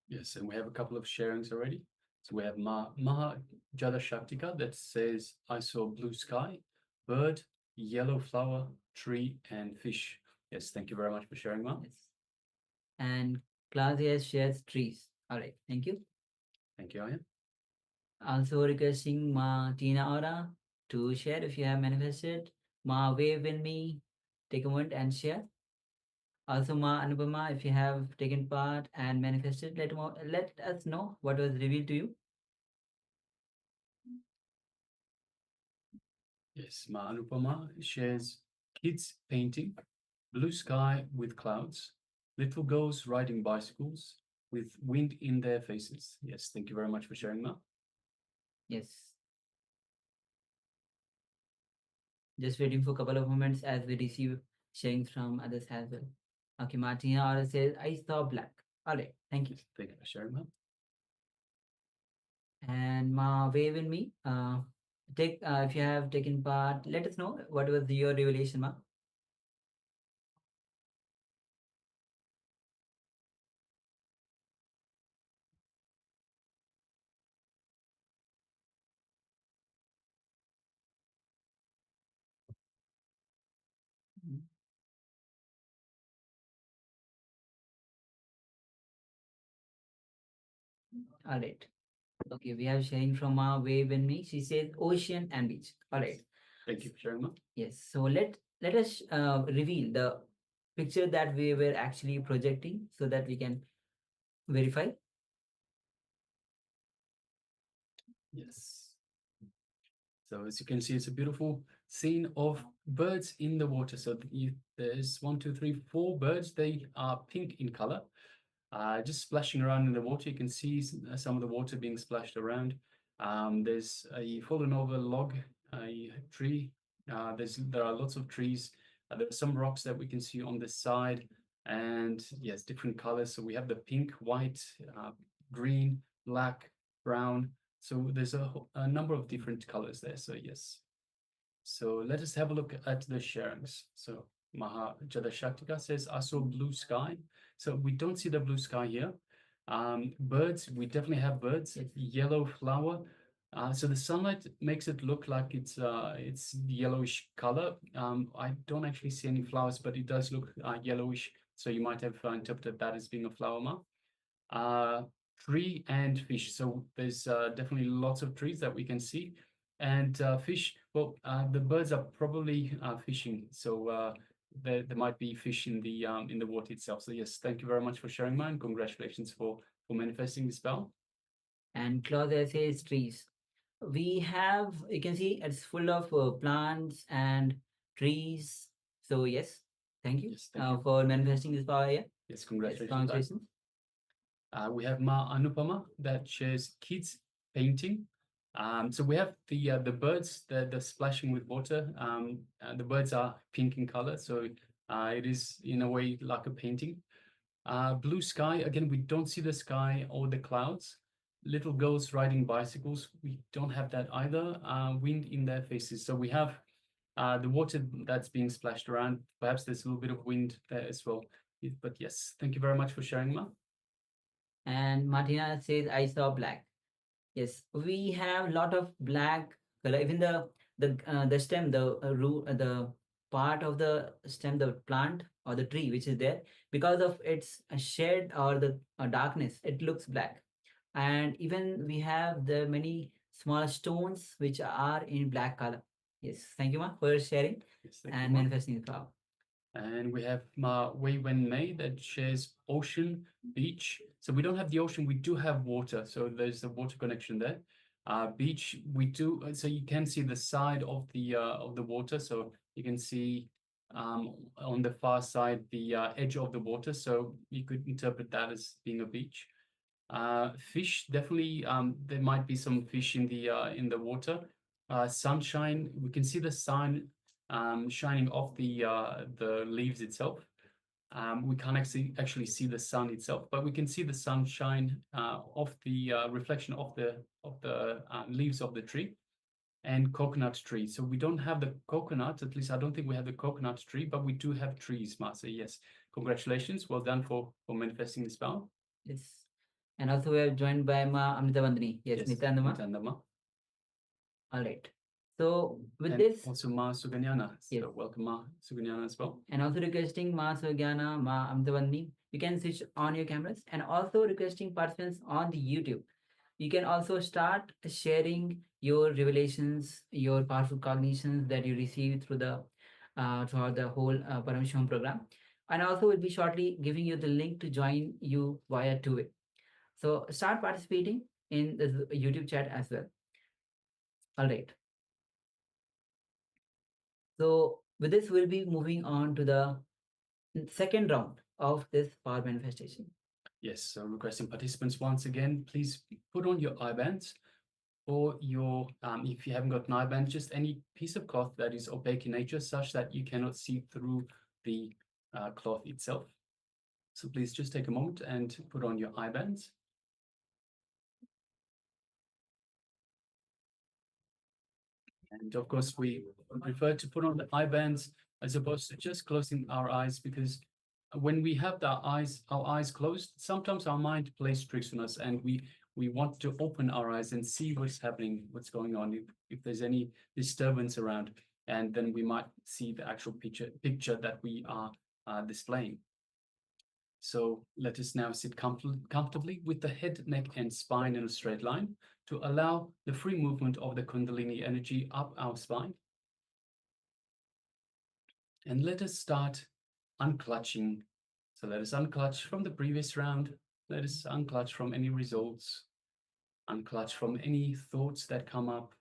Yes, and we have a couple of sharings already. So we have Maha Jada Shaktika that says, I saw blue sky, bird, yellow flower, tree, and fish. Yes, thank you very much for sharing, Ma. Yes. And Claudia shares trees. All right, thank you. Thank you, Aya. Also requesting Ma Tina Aura to share if you have manifested. Ma Wave in Me, take a moment and share. Also Ma Anupama, if you have taken part and manifested, let us know what was revealed to you. Yes, Ma Anupama shares kids painting, blue sky with clouds, little girls riding bicycles with wind in their faces. Yes, thank you very much for sharing, Ma. Yes. Just waiting for a couple of moments as we receive sharings from others as well. Okay, Martina Aura says, I saw black. All right, thank you. Thank you for sharing, Ma. And Ma Wave in Me, if you have taken part, let us know what was your revelation, Ma. All right. Okay, we have sharing from Ma Wave in Me. She says ocean and beach. All right. Thank you for sharing, Ma. Yes. So let let us reveal the picture that we were actually projecting so that we can verify. Yes. So as you can see, it's a beautiful scene of birds in the water. So there's 1, 2, 3, 4 birds. They are pink in color, just splashing around in the water. You can see some of the water being splashed around. There's a fallen over log, a tree. There are lots of trees. There are some rocks that we can see on the side, and yes, different colors. So we have the pink, white, green, black, brown. So there's a number of different colors there. So yes. So let us have a look at the sharings. So Maha Jadashaktika says, I saw blue sky. So we don't see the blue sky here. Birds, we definitely have birds. Yellow flower. So the sunlight makes it look like it's yellowish color. I don't actually see any flowers, but it does look yellowish. So you might have interpreted that as being a flower, Ma. Tree and fish. So there's definitely lots of trees that we can see. And fish, well, the birds are probably fishing. So there might be fish in the water itself. So yes, thank you very much for sharing mine. Congratulations for manifesting the spell. And Claudia says trees. We have, you can see it's full of plants and trees. So yes, thank you, Yes, thank you. for manifesting this power here. Yes, Yes, congratulations. congratulations. We have Ma Anupama that shares kids painting. So we have the birds, the splashing with water. The birds are pink in color, so it is in a way like a painting. Blue sky, again, we don't see the sky or the clouds. Little girls riding bicycles, we don't have that either. Wind in their faces. So we have the water that's being splashed around. Perhaps there's a little bit of wind there as well. But yes, thank you very much for sharing, Ma. And Martina says, I saw black. Yes, we have a lot of black color. Even the stem, the root, the part of the stem, the plant or the tree which is there, because of its shade or the darkness, it looks black. And even we have the many small stones which are in black color. Yes, thank you, Ma, for sharing Yes, thank you, and Ma. manifesting the power. And we have Ma Wei Wen Mei that shares ocean, beach. So we don't have the ocean, we do have water. So there's a water connection there. Beach, we do. So you can see the side of the water. So you can see on the far side the edge of the water. So you could interpret that as being a beach. Fish, definitely. There might be some fish in the water. Sunshine, we can see the sun shining off the leaves itself. We can't actually see the sun itself, but we can see the sunshine off the reflection of the leaves of the tree. And coconut tree. So we don't have the coconut, at least I don't think we have the coconut tree, but we do have trees, Masa. Yes, congratulations. Well done for manifesting the spell. Yes. And also we are joined by Ma Amrita Bandhani. Yes, Nithyananda Ma. Nithyananda Ma. All right. So with And this, also Ma Suganyana. Yes. So welcome Ma Suganyana as well. and also requesting Ma Sogyana, Ma Amtavandi, you can switch on your cameras, and also requesting participants on the YouTube. You can also start sharing your revelations, your powerful cognitions that you receive through the throughout the whole Paramashivoham program. And also we'll be shortly giving you the link to join you via two-way. So start participating in the YouTube chat as well. All right. So with this, we'll be moving on to the second round of this power manifestation. Yes, so requesting participants once again, please put on your eye bands or your, if you haven't got an eye band, just any piece of cloth that is opaque in nature such that you cannot see through the cloth itself. So please just take a moment and put on your eye bands. And of course, we prefer to put on the eye bands as opposed to just closing our eyes, because when we have our eyes closed, sometimes our mind plays tricks on us, and we want to open our eyes and see what's happening, what's going on, if there's any disturbance around, and then we might see the actual picture that we are displaying. So let us now sit comfortably with the head, neck, and spine in a straight line to allow the free movement of the Kundalini energy up our spine. And let us start unclutching. So let us unclutch from the previous round. Let us unclutch from any results, unclutch from any thoughts that come up,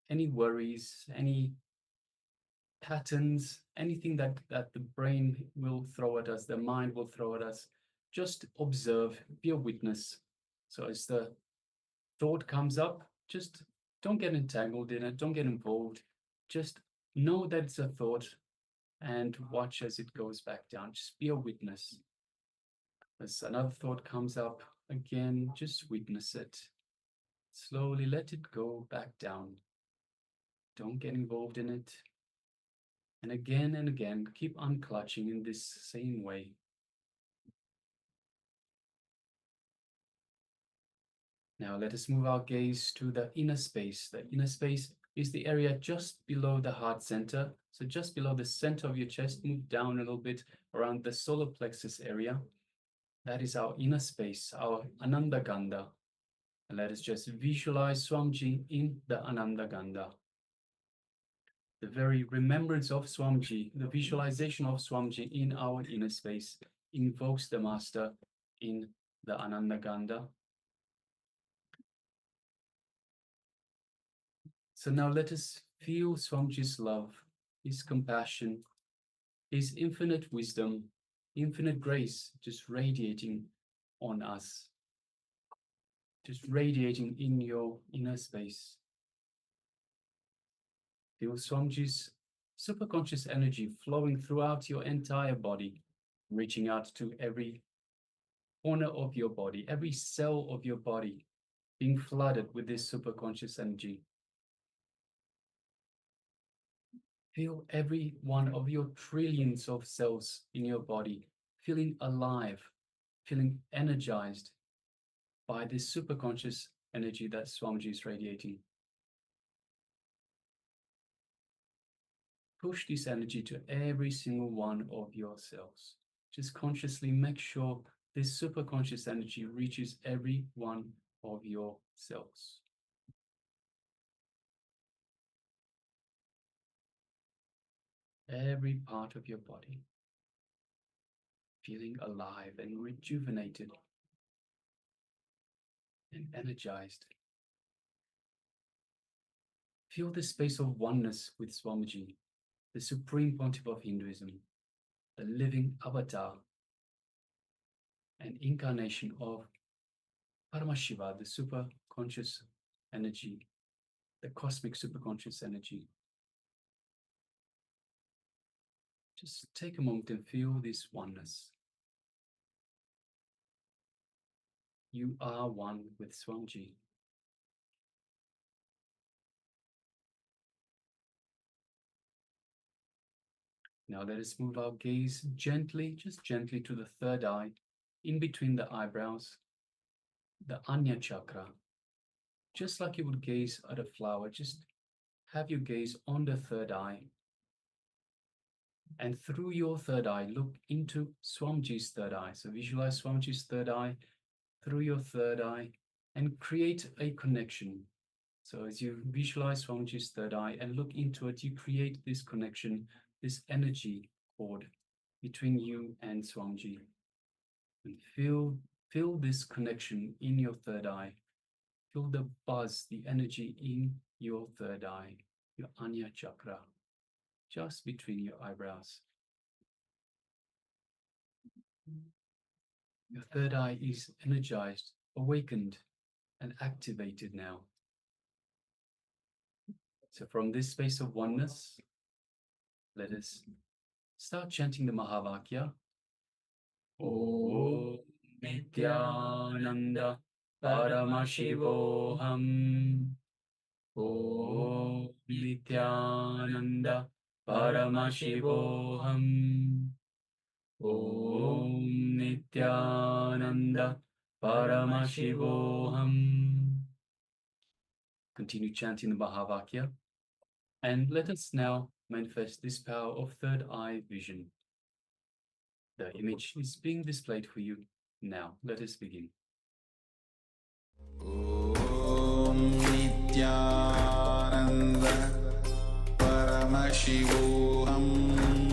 any worries, any patterns, anything that the brain will throw at us, the mind will throw at us. Just observe, be a witness. So as the thought comes up, just don't get entangled in it, don't get involved. Just know that it's a thought and watch as it goes back down. Just be a witness. As another thought comes up, again, just witness it. Slowly let it go back down. Don't get involved in it. And again, keep unclutching in this same way. Now let us move our gaze to the inner space. The inner space is the area just below the heart center. So just below the center of your chest, move down a little bit around the solar plexus area. That is our inner space, our Ananda Gandha. And let us just visualize Swamiji in the Ananda Gandha. The very remembrance of Swamiji, the visualization of Swamiji in our inner space invokes the Master in the Ananda Gandha. So now let us feel Swamiji's love, his compassion, his infinite wisdom, infinite grace just radiating on us, just radiating in your inner space. Feel Swamiji's superconscious energy flowing throughout your entire body, reaching out to every corner of your body, every cell of your body, being flooded with this superconscious energy. Feel every one of your trillions of cells in your body feeling alive, feeling energized by this superconscious energy that Swamiji is radiating. Push this energy to every single one of your cells. Just consciously make sure this superconscious energy reaches every one of your cells. Every part of your body, feeling alive and rejuvenated and energized. Feel the space of oneness with Swamiji, the Supreme Pontiff of Hinduism, the living avatar and incarnation of Paramashiva, the super conscious energy, the cosmic superconscious energy. Just take a moment and feel this oneness. You are one with Swamiji. Now let us move our gaze gently, just gently to the third eye, in between the eyebrows, the Anya chakra. Just like you would gaze at a flower, just have your gaze on the third eye. And through your third eye, look into Swamiji's third eye. So visualize Swamiji's third eye through your third eye and create a connection. So as you visualize Swamiji's third eye and look into it, you create this connection, this energy cord between you and Swamiji. And feel this connection in your third eye. Feel the buzz, the energy in your third eye, your Anya chakra, just between your eyebrows. Your third eye is energized, awakened, and activated now. So from this space of oneness, let us start chanting the Mahavakya. Om Nithyananda Paramashivoham. Om Nithyananda Paramashivoham. Om Nithyananda Paramashivoham. Continue chanting the Mahavakya. And let us now manifest this power of third eye vision. The image is being displayed for you now. Let us begin. Om Nithyananda Paramashivoham.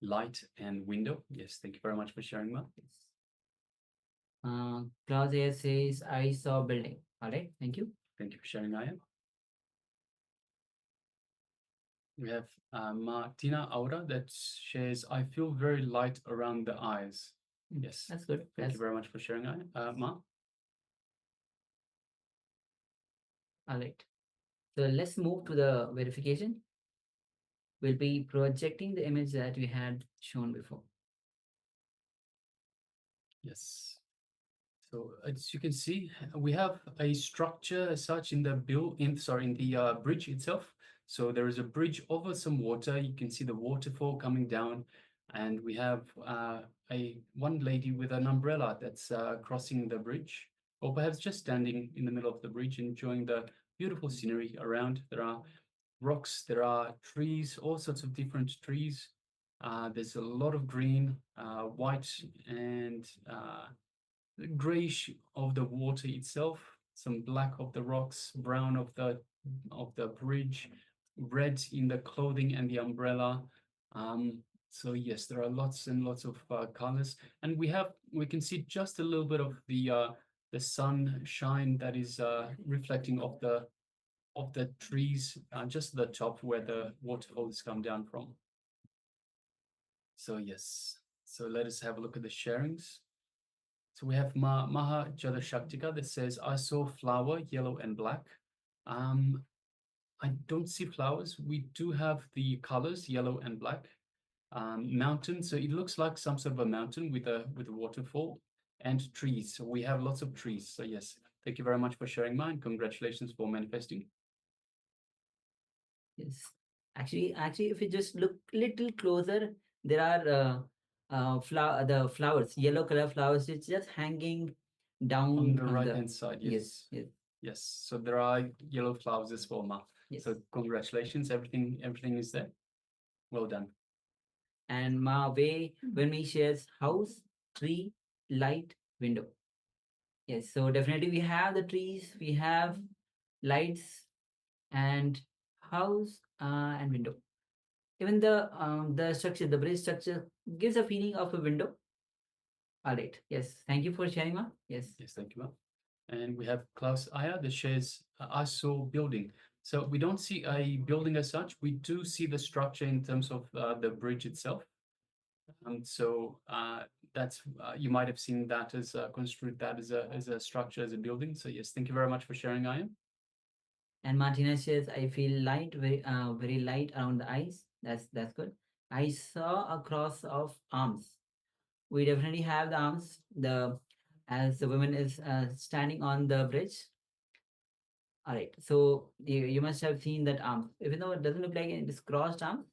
light and window. Yes, thank you very much for sharing, Ma. Claudia says, I saw building. All right, thank you. Thank you for sharing, Aya. We have Martina Aura that shares, I feel very light around the eyes. Yes, That's good. thank you very much for sharing, Aya. Ma? All right. So let's move to the verification. We'll be projecting the image that we had shown before. Yes. So as you can see, we have a structure as such in the bridge itself. So there is a bridge over some water. You can see the waterfall coming down, and we have one lady with an umbrella that's crossing the bridge, or perhaps just standing in the middle of the bridge, enjoying the beautiful scenery around. There are rocks, there are trees, all sorts of different trees. There's a lot of green, white, and grayish of the water itself, some black of the rocks, brown of the bridge, red in the clothing and the umbrella. So yes, there are lots and lots of colors, and we can see just a little bit of the sunshine that is reflecting off the trees, just the top where the waterfalls come down from. So yes, so let us have a look at the sharings. So we have Maha Jala Shaktika that says, I saw flower, yellow and black. I don't see flowers. We do have the colors, yellow and black. Mountain, so it looks like some sort of a mountain with a waterfall, and trees. So we have lots of trees. So yes, thank you very much for sharing mine. Congratulations for manifesting. Yes. Actually, if you just look little closer, there are the flowers, yellow color flowers. It's just hanging down On the from right hand side, yes. Yes. Yes. So there are yellow flowers as well, Ma. Yes. So congratulations, everything is there. Well done. And Ma Wei, when we shares house, tree, light, window. Yes, so definitely we have the trees, we have lights, and house and window. Even the structure, the bridge structure gives a feeling of a window. All right. Yes. Thank you for sharing, Ma. Yes. Yes, thank you, Ma. And we have Klaus Aya that shares, I saw building. So we don't see a building as such. We do see the structure in terms of the bridge itself. So that's you might have seen that as construed that as a structure, as a building. So yes, thank you very much for sharing, Aya. And Martina says, I feel light, very light around the eyes. That's good. I saw a cross of arms. We definitely have the arms. As the woman is standing on the bridge. All right. So you must have seen that arm, even though it doesn't look like it is crossed arm.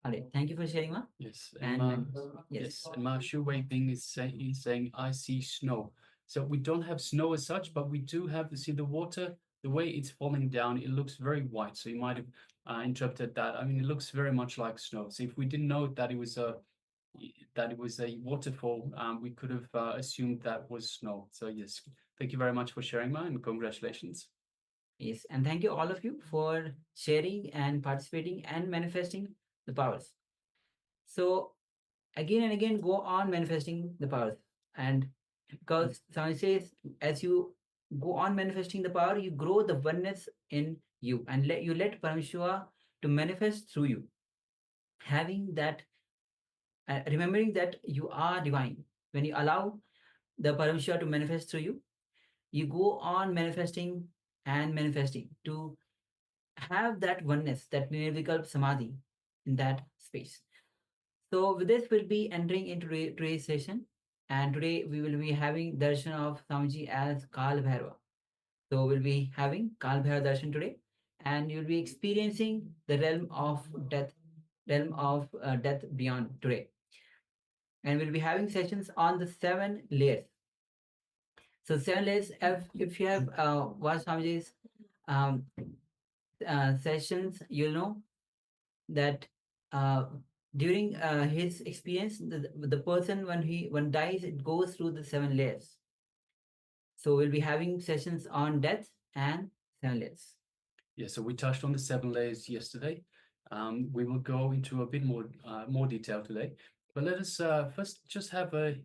All right. Thank you for sharing, Ma. Yes. And yes. And Ma Shu Wei Bing is saying, I see snow. So we don't have snow as such, but we do have to see the water. The way it's falling down, it looks very white. So you might have interpreted that. I mean, it looks very much like snow. So if we didn't know that it was a waterfall, we could have assumed that was snow. So yes, thank you very much for sharing, Ma, and congratulations. Yes, and thank you all of you for sharing and participating and manifesting the powers. So again and again, go on manifesting the powers. And because someone says, as you go on manifesting the power, you grow the oneness in you, and let Paramashiva to manifest through you. Having that, remembering that you are divine. When you allow the Paramashiva to manifest through you, you go on manifesting and manifesting to have that oneness, that nirvikalp samadhi in that space. So with this, we'll be entering into today's session. And today we will be having darshan of Swamiji as Kal Bhairava. So we'll be having Kal Bhairava darshan today, and you'll be experiencing the realm of death beyond today. And we'll be having sessions on the 7 layers. So 7 layers, if you have watched Swamiji's sessions, you'll know that during his experience, the person when dies, it goes through the 7 layers. So we'll be having sessions on death and 7 layers. Yeah, so we touched on the 7 layers yesterday, We will go into a bit more detail today, but let us first just have a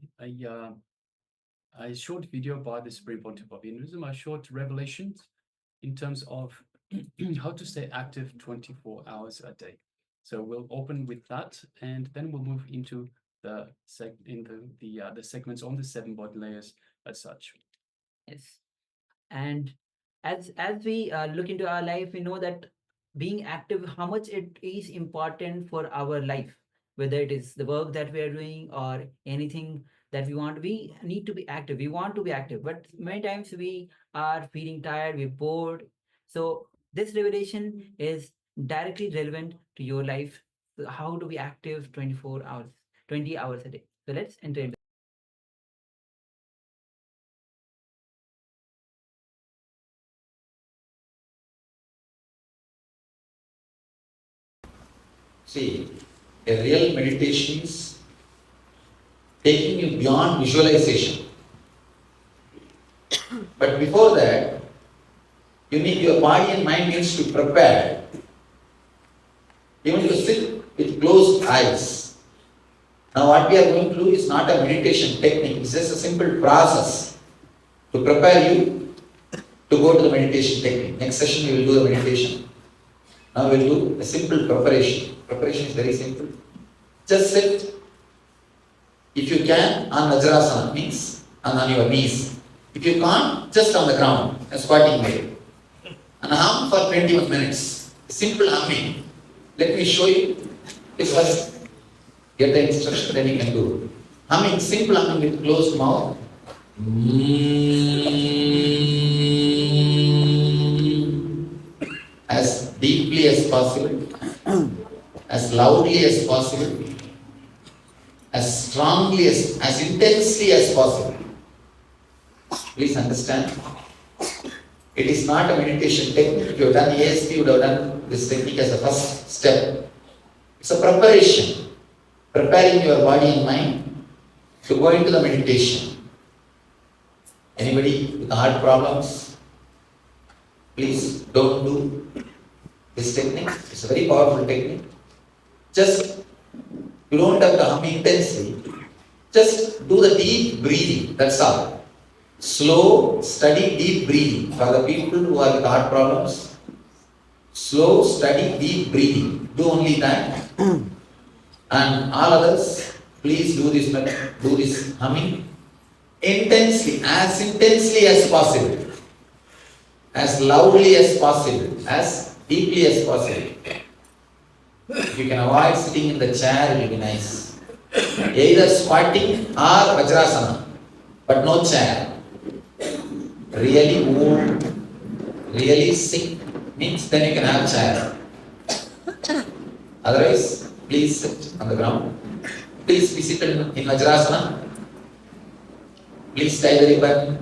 short video by the Supreme Pontiff of Hinduism, a short revelation in terms of how to stay active 24 hours a day. So we'll open with that, and then we'll move into the segments on the 7 body layers as such. Yes. And as we look into our life, we know that being active, how much it is important for our life, whether it is the work that we are doing or anything that we want. We need to be active. We want to be active, but many times we are feeling tired, we're bored. So this revelation is directly relevant to your life. So how to be active 24 hours, 20 hours a day. So let's enter into. See, a real meditation is taking you beyond visualization. But before that, your body and mind needs to prepare. Even you sit with closed eyes. Now what we are going to do is not a meditation technique, it's just a simple process to prepare you to go to the meditation technique. Next session we will do the meditation. Now we will do a simple preparation. Preparation is very simple. Just sit, if you can, on Vajrasana, means on your knees. If you can't, just on the ground, a squatting way. And hum for 21 minutes. Simple humming. Let me show you. Please first get the instruction, then you can do. Humming, simple humming with closed mouth. As deeply as possible, as loudly as possible, as strongly as intensely as possible. Please understand, it is not a meditation technique. If you have done ASP, you would have done this technique as a first step. It's a preparation, preparing your body and mind to go into the meditation. Anybody with heart problems, please don't do this technique. It's a very powerful technique. Just, you don't have to hum intensely. Just do the deep breathing, that's all. Slow, steady, deep breathing. For the people who are with heart problems, slow, steady, deep breathing. Do only that. And all others, please do this humming intensely as possible, as loudly as possible, as deeply as possible. If you can avoid sitting in the chair, it will be nice. Either squatting or Vajrasana, but no chair. Really old, really sick means then you can have chair. Otherwise, please sit on the ground. Please be seated in Vajrasana. Please tie the ribbon.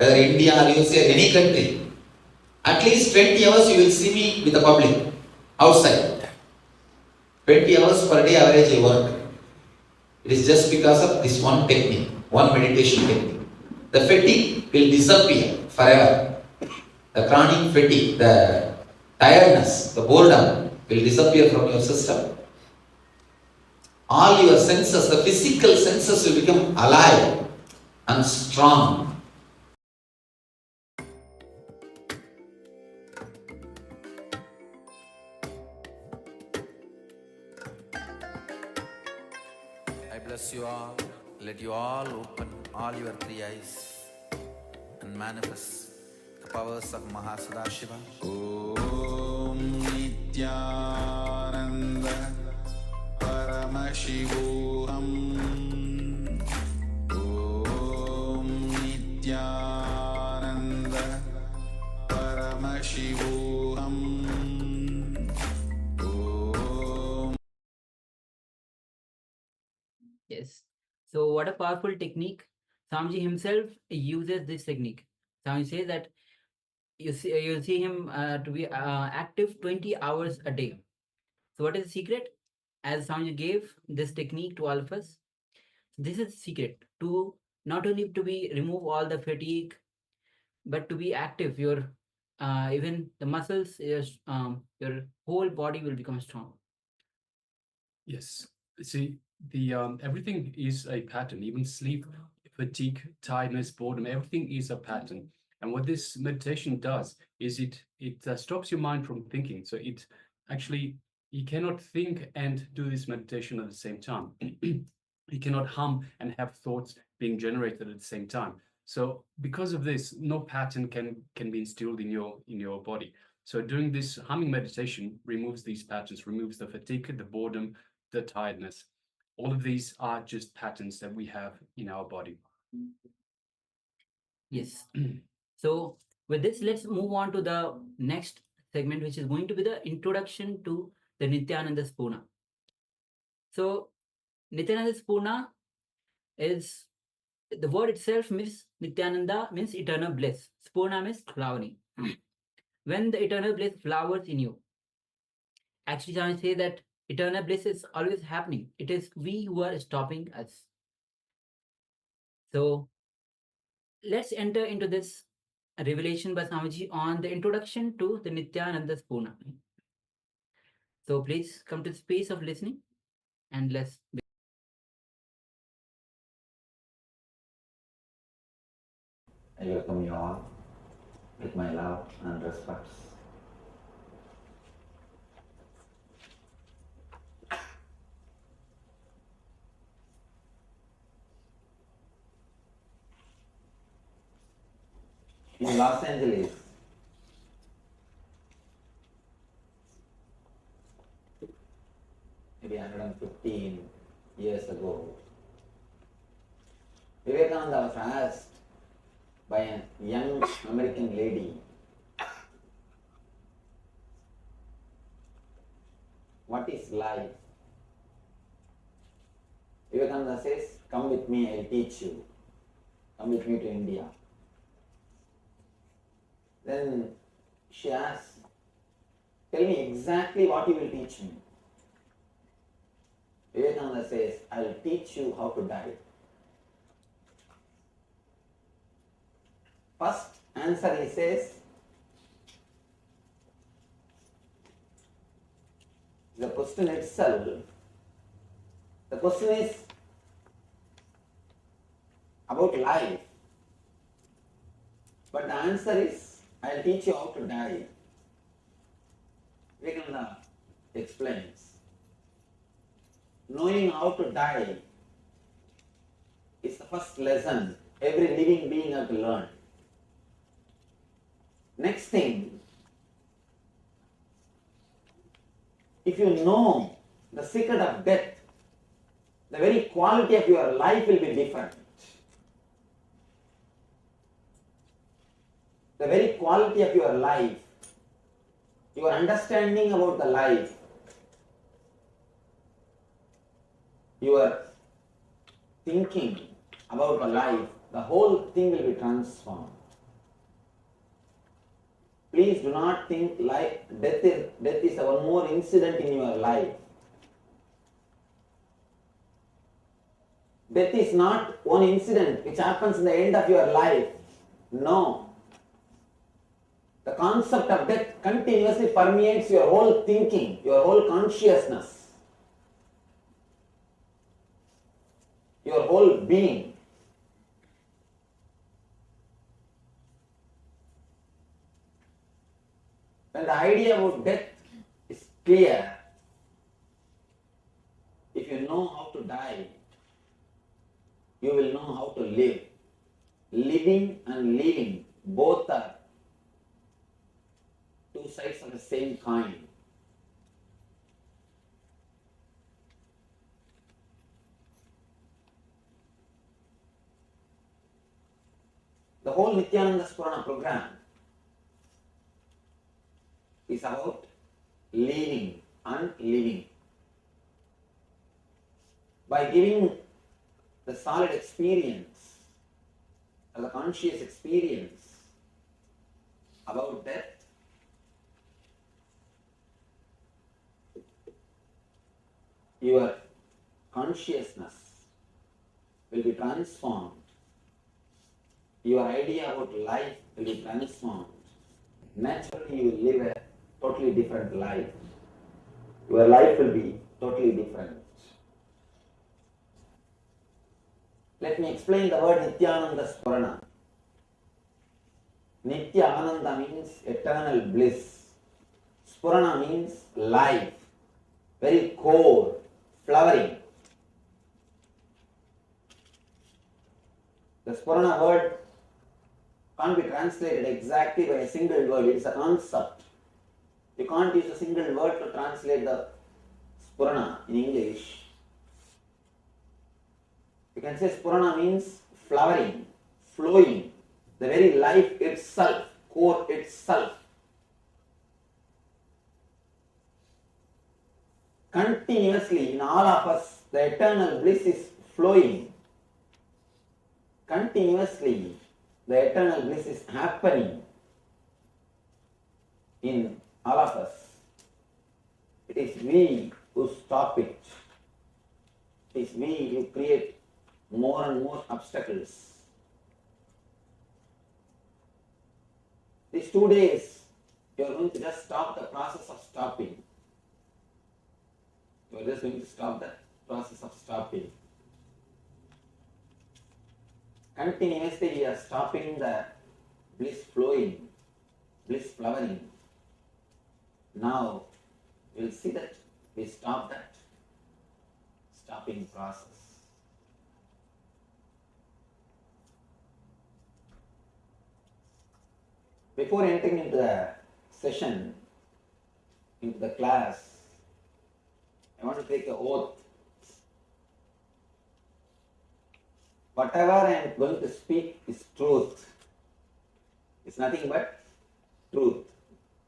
whether India or USA or any country, at least 20 hours you will see me with the public outside. 20 hours per day average I work. It is just because of this one technique, one meditation technique. The fatigue will disappear forever. The chronic fatigue, the tiredness, the boredom will disappear from your system. All your senses, the physical senses will become alive and strong. I bless you all. Let you all open all your three eyes and manifest the powers of Shiva. Om Nithyananda Paramashivoham. Om Nithyananda Paramashivoham. Yes. So what a powerful technique. Swamiji himself uses this technique. Swamiji says that you see him to be active 20 hours a day. So what is the secret? As Swamiji gave this technique to all of us, this is the secret to not only to be remove all the fatigue, but to be active. Your even the muscles, your whole body will become strong. Yes. See, the everything is a pattern. Even sleep, fatigue, tiredness, boredom, everything is a pattern. And what this meditation does is it stops your mind from thinking. So it actually, you cannot think and do this meditation at the same time. You cannot hum and have thoughts being generated at the same time. So because of this, no pattern can be instilled in your body. So doing this humming meditation removes these patterns, removes the fatigue, the boredom, the tiredness. All of these are just patterns that we have in our body. Yes. So with this, let's move on to the next segment, which is going to be the introduction to the Nithyananda Spurana. So Nithyananda Spurana is, the word itself means Nithyananda means eternal bliss. Spurana means flowering. When the eternal bliss flowers in you, actually I say that eternal bliss is always happening. It is we who are stopping us. So let's enter into this revelation by Swamiji on the introduction to the Nithyananda Spurana. So please come to the space of listening and let's begin. I welcome you all with my love and respect. In Los Angeles, maybe 115 years ago, Vivekananda was asked by a young American lady, what is life? Vivekananda says, come with me, I'll teach you. Come with me to India. Then she asks, tell me exactly what you will teach me. Vivekananda says, I'll teach you how to die. First answer he says, the question itself, the question is about life. But the answer is, I'll teach you how to die. Vivekananda explains, knowing how to die is the first lesson every living being has to learn. Next thing, if you know the secret of death, the very quality of your life will be different. The very quality of your life, your understanding about the life, your thinking about the life, the whole thing will be transformed. Please do not think like death is one more incident in your life. Death is not one incident which happens in the end of your life. No. The concept of death continuously permeates your whole thinking, your whole consciousness, your whole being. When the idea about death is clear, if you know how to die, you will know how to live. Living and leaving, both are two sides of the same coin. The whole Nithyananda Spurana program is about leaving and living. By giving the solid experience, or the conscious experience about death, your consciousness will be transformed. Your idea about life will be transformed. Naturally, you will live a totally different life. Your life will be totally different. Let me explain the word Nithyananda Spurana. Nithya Ananda means eternal bliss. Spurana means life, very core, flowering. The Spurana word can't be translated exactly by a single word. It is a concept. You can't use a single word to translate the Spurana in English. You can say Spurana means flowering, flowing, the very life itself, core itself. Continuously in all of us, the eternal bliss is flowing. Continuously, the eternal bliss is happening in all of us. It is we who stop it. It is we who create more and more obstacles. These 2 days, you are going to just stop the process of stopping. You are just going to stop the process of stopping. Continuously, we are stopping the bliss flowing, bliss flowering. Now, we will see that we stop that stopping process. Before entering into the session, into the class, I want to take an oath. Whatever I am going to speak is truth. It's nothing but truth.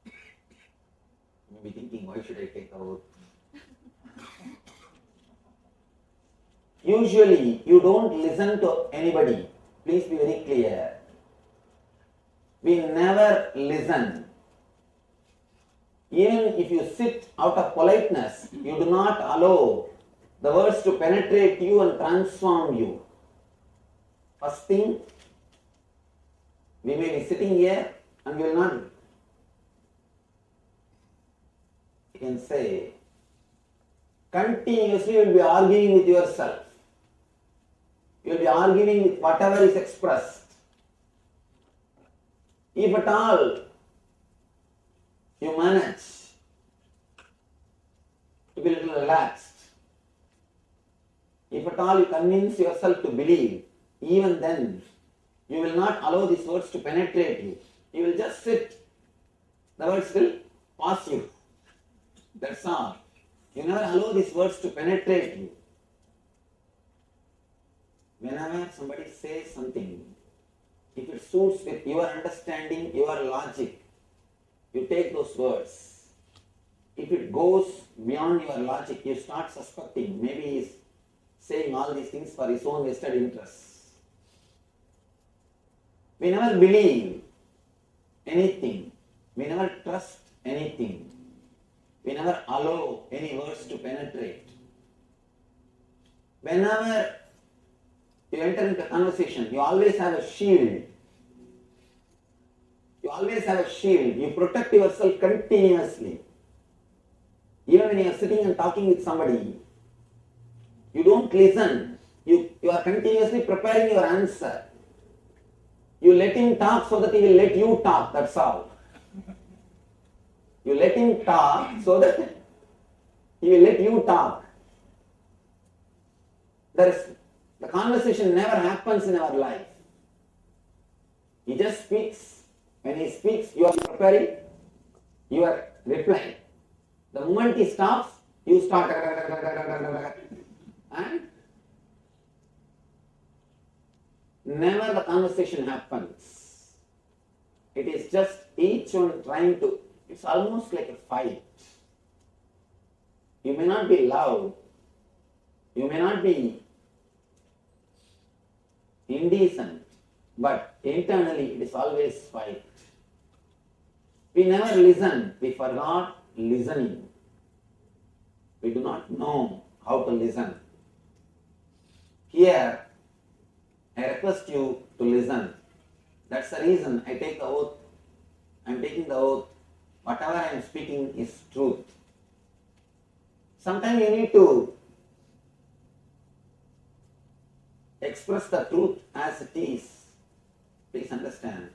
You may be thinking, why should I take an oath? Usually, you don't listen to anybody. Please be very clear. We never listen. Even if you sit out of politeness, you do not allow the words to penetrate you and transform you. First thing, we may be sitting here and we will not. You can say, continuously you will be arguing with yourself. You will be arguing with whatever is expressed. If at all you manage to be a little relaxed, if at all you convince yourself to believe, even then you will not allow these words to penetrate you. You will just sit. The words will pass you. That's all. You never allow these words to penetrate you. Whenever somebody says something, if it suits with your understanding, your logic, you take those words. If it goes beyond your logic, you start suspecting, maybe he is saying all these things for his own vested interests. We never believe anything We never trust anything. We never allow any words to penetrate. Whenever you enter into conversation, you always have a shield. You always have a shield. You protect yourself continuously. Even when you are sitting and talking with somebody, you don't listen. You are continuously preparing your answer. You let him talk so that he will let you talk. That's all. You let him talk so that he will let you talk. The conversation never happens in our life. He just speaks. When he speaks, you are preparing, you are replying. The moment he stops, you start. And never the conversation happens. It is just each one trying to, it's almost like a fight. You may not be loud, you may not be indecent, but internally it is always fight. We never listen, we forgot listening. We do not know how to listen. Here, I request you to listen. That's the reason I take the oath. I am taking the oath. Whatever I am speaking is truth. Sometimes you need to express the truth as it is. Please understand.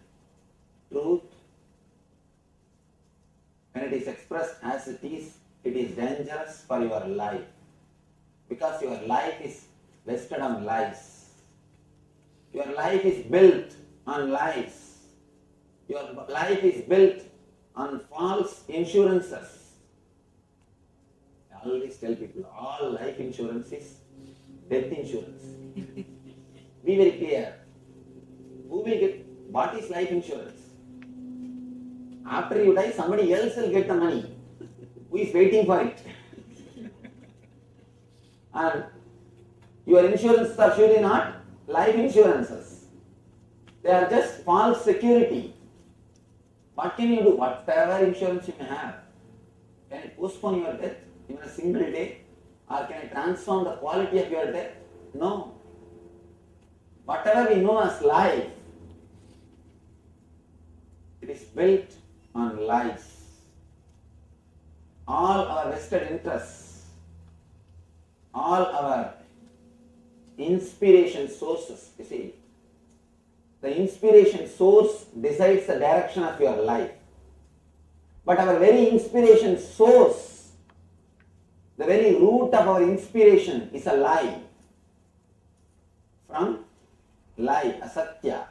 Truth, when it is expressed as it is dangerous for your life. Because your life is vested on lies. Your life is built on lies. Your life is built on false insurances. I always tell people, all life insurance is death insurance. Be very clear. Who will get, what is life insurance? After you die, somebody else will get the money. Who is waiting for it? And your insurances are surely not life insurances. They are just false security. What can you do? Whatever insurance you may have. Can it postpone your death in a single day? Or can it transform the quality of your death? No. Whatever we know as life, it is built on lies. All our vested interests, all our inspiration sources, you see, the inspiration source decides the direction of your life. But our very inspiration source, the very root of our inspiration is a lie. From lie, asatya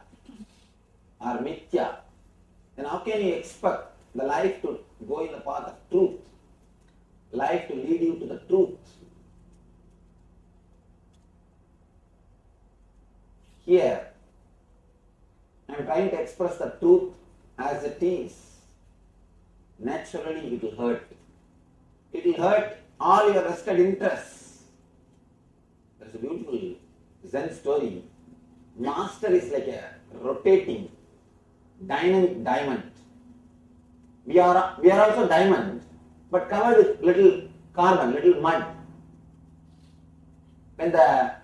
or mithya. Then how can you expect the life to go in the path of truth? Life to lead you to the truth. Here, I am trying to express the truth as it is. Naturally, it will hurt. It will hurt all your vested interests. There is a beautiful Zen story. Master is like a rotating, dynamic diamond. We are also diamond, but covered with little carbon, little mud. When the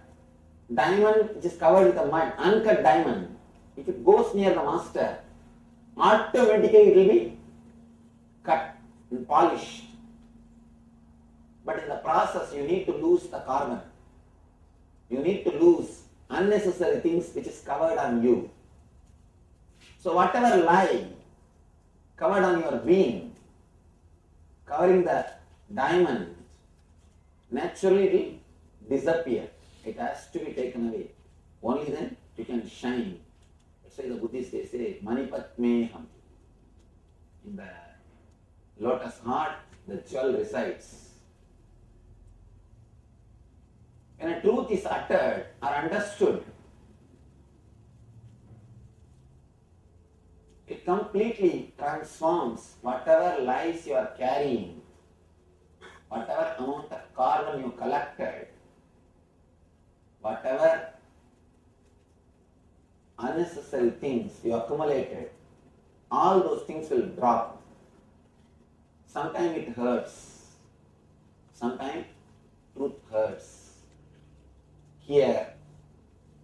diamond which is covered with the mud, uncut diamond, if it goes near the master, automatically it will be cut and polished. But in the process, you need to lose the carbon. You need to lose unnecessary things which is covered on you. So whatever lie covered on your being, covering the diamond, naturally it will disappear. It has to be taken away. Only then you can shine. That's why the Buddhists they say, Manipatmeham. In the lotus heart, the jewel resides. When a truth is uttered or understood, it completely transforms whatever lies you are carrying, whatever amount of carbon you collected, whatever unnecessary things you accumulated, all those things will drop. Sometimes it hurts. Sometimes truth hurts. Here,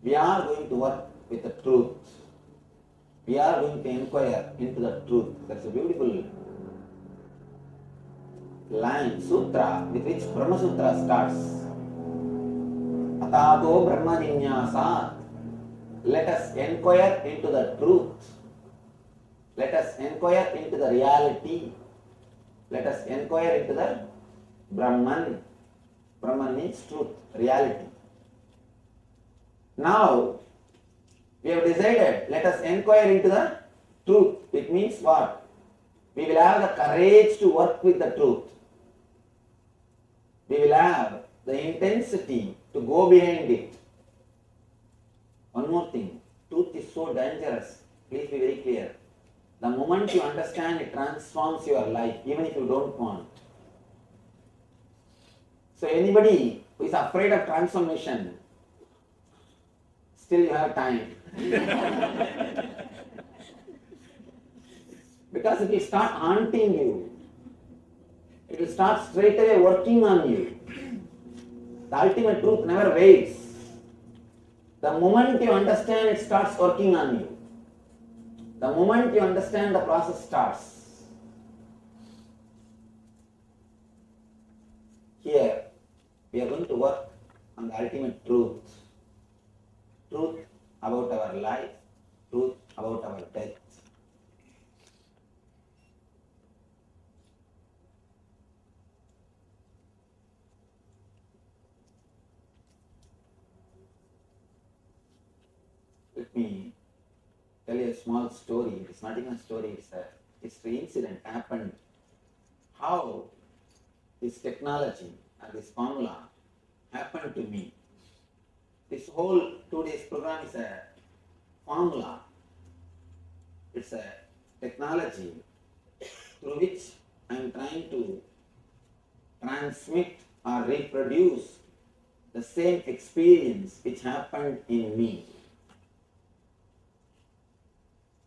we are going to work with the truth. We are going to inquire into the truth. That's a beautiful line, sutra, with which Brahma Sutra starts. Atato Brahma Jinyasat. Let us inquire into the truth. Let us inquire into the reality. Let us inquire into the Brahman. Brahman means truth, reality. Now, we have decided, let us inquire into the truth. It means what? We will have the courage to work with the truth. We will have the intensity to go behind it. One more thing, truth is so dangerous. Please be very clear. The moment you understand, it transforms your life, even if you don't want. So anybody who is afraid of transformation, still you have time. Because it will start haunting you. It will start straight away working on you. The ultimate truth never waits. The moment you understand, it starts working on you. The moment you understand, the process starts. Here, we are going to work on the ultimate truth. Truth about our life, truth about our death. Let me tell you a small story. It's not even a story, it's a history incident happened. How this technology and this formula happened to me. This whole 2 days program is a formula. It's a technology through which I am trying to transmit or reproduce the same experience which happened in me.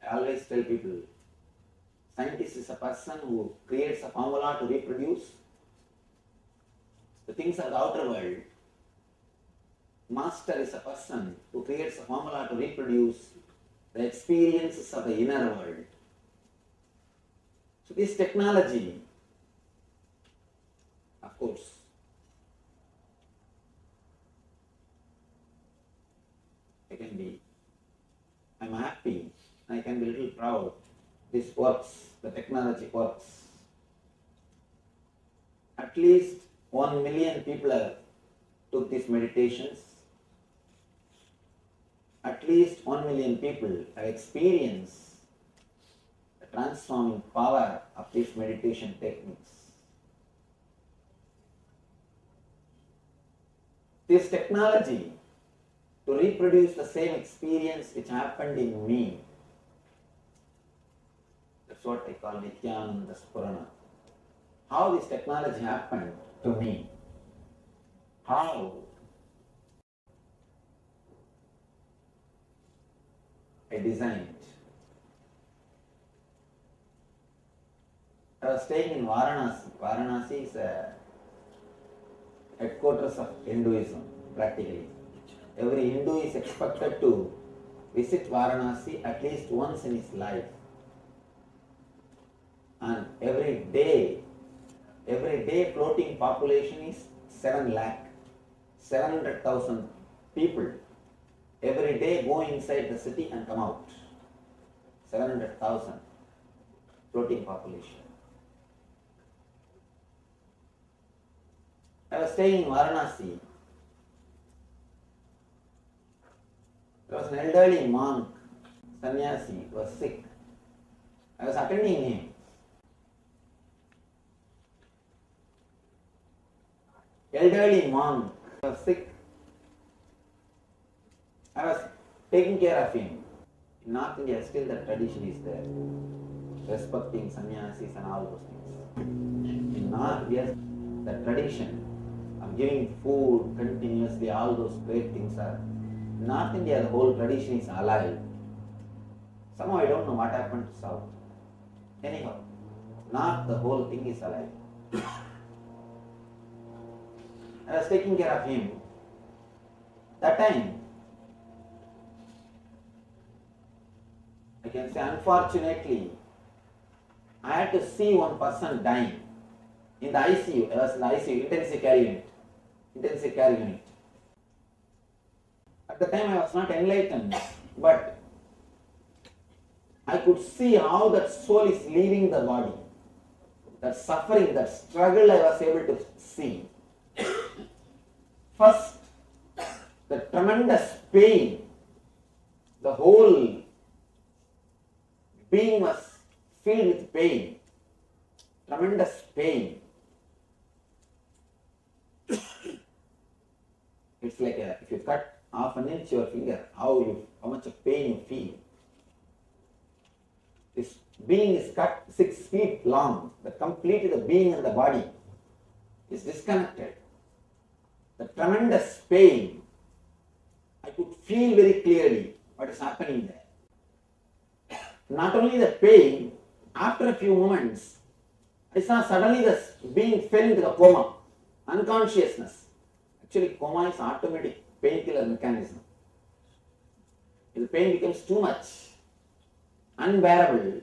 I always tell people, scientist is a person who creates a formula to reproduce the things of the outer world. Master is a person who creates a formula to reproduce the experiences of the inner world. So this technology, of course, I'm happy, I can be a little proud. This works, the technology works. At least 1 million people have took these meditations. At least 1 million people have experienced the transforming power of these meditation techniques. This technology to reproduce the same experience which happened in me, that's what I call Nithyananda Spurana. How this technology happened to me, how I designed. I was staying in Varanasi. Varanasi is a headquarters of Hinduism, practically. Every Hindu is expected to visit Varanasi at least once in his life. And every day floating population is 7 lakh, 700,000 people. Every day go inside the city and come out. 700,000 floating population. I was staying in Varanasi. There was an elderly monk, sannyasi, was sick. I was attending him. Elderly monk was sick. I was taking care of him. In North India, still the tradition is there, respecting sannyasis and all those things. In North India, the tradition of giving food continuously, all those great things are. In North India, the whole tradition is alive. Somehow I don't know what happened to South. Anyhow, not the whole thing is alive. I was taking care of him. That time, I can say unfortunately, I had to see one person dying in the ICU. I was in the ICU, intensive care unit. Intensive care unit. At the time I was not enlightened, but I could see how that soul is leaving the body. That suffering, that struggle I was able to see. First, the tremendous pain, the whole being was filled with pain, tremendous pain. It's like if you cut half an inch your finger, how much of pain you feel. This being is cut 6 feet long, completely the being and the body is disconnected. The tremendous pain, I could feel very clearly what is happening there. Not only the pain, after a few moments, I saw suddenly the being fell into the coma, unconsciousness. Actually, coma is automatic painkiller mechanism. If the pain becomes too much, unbearable,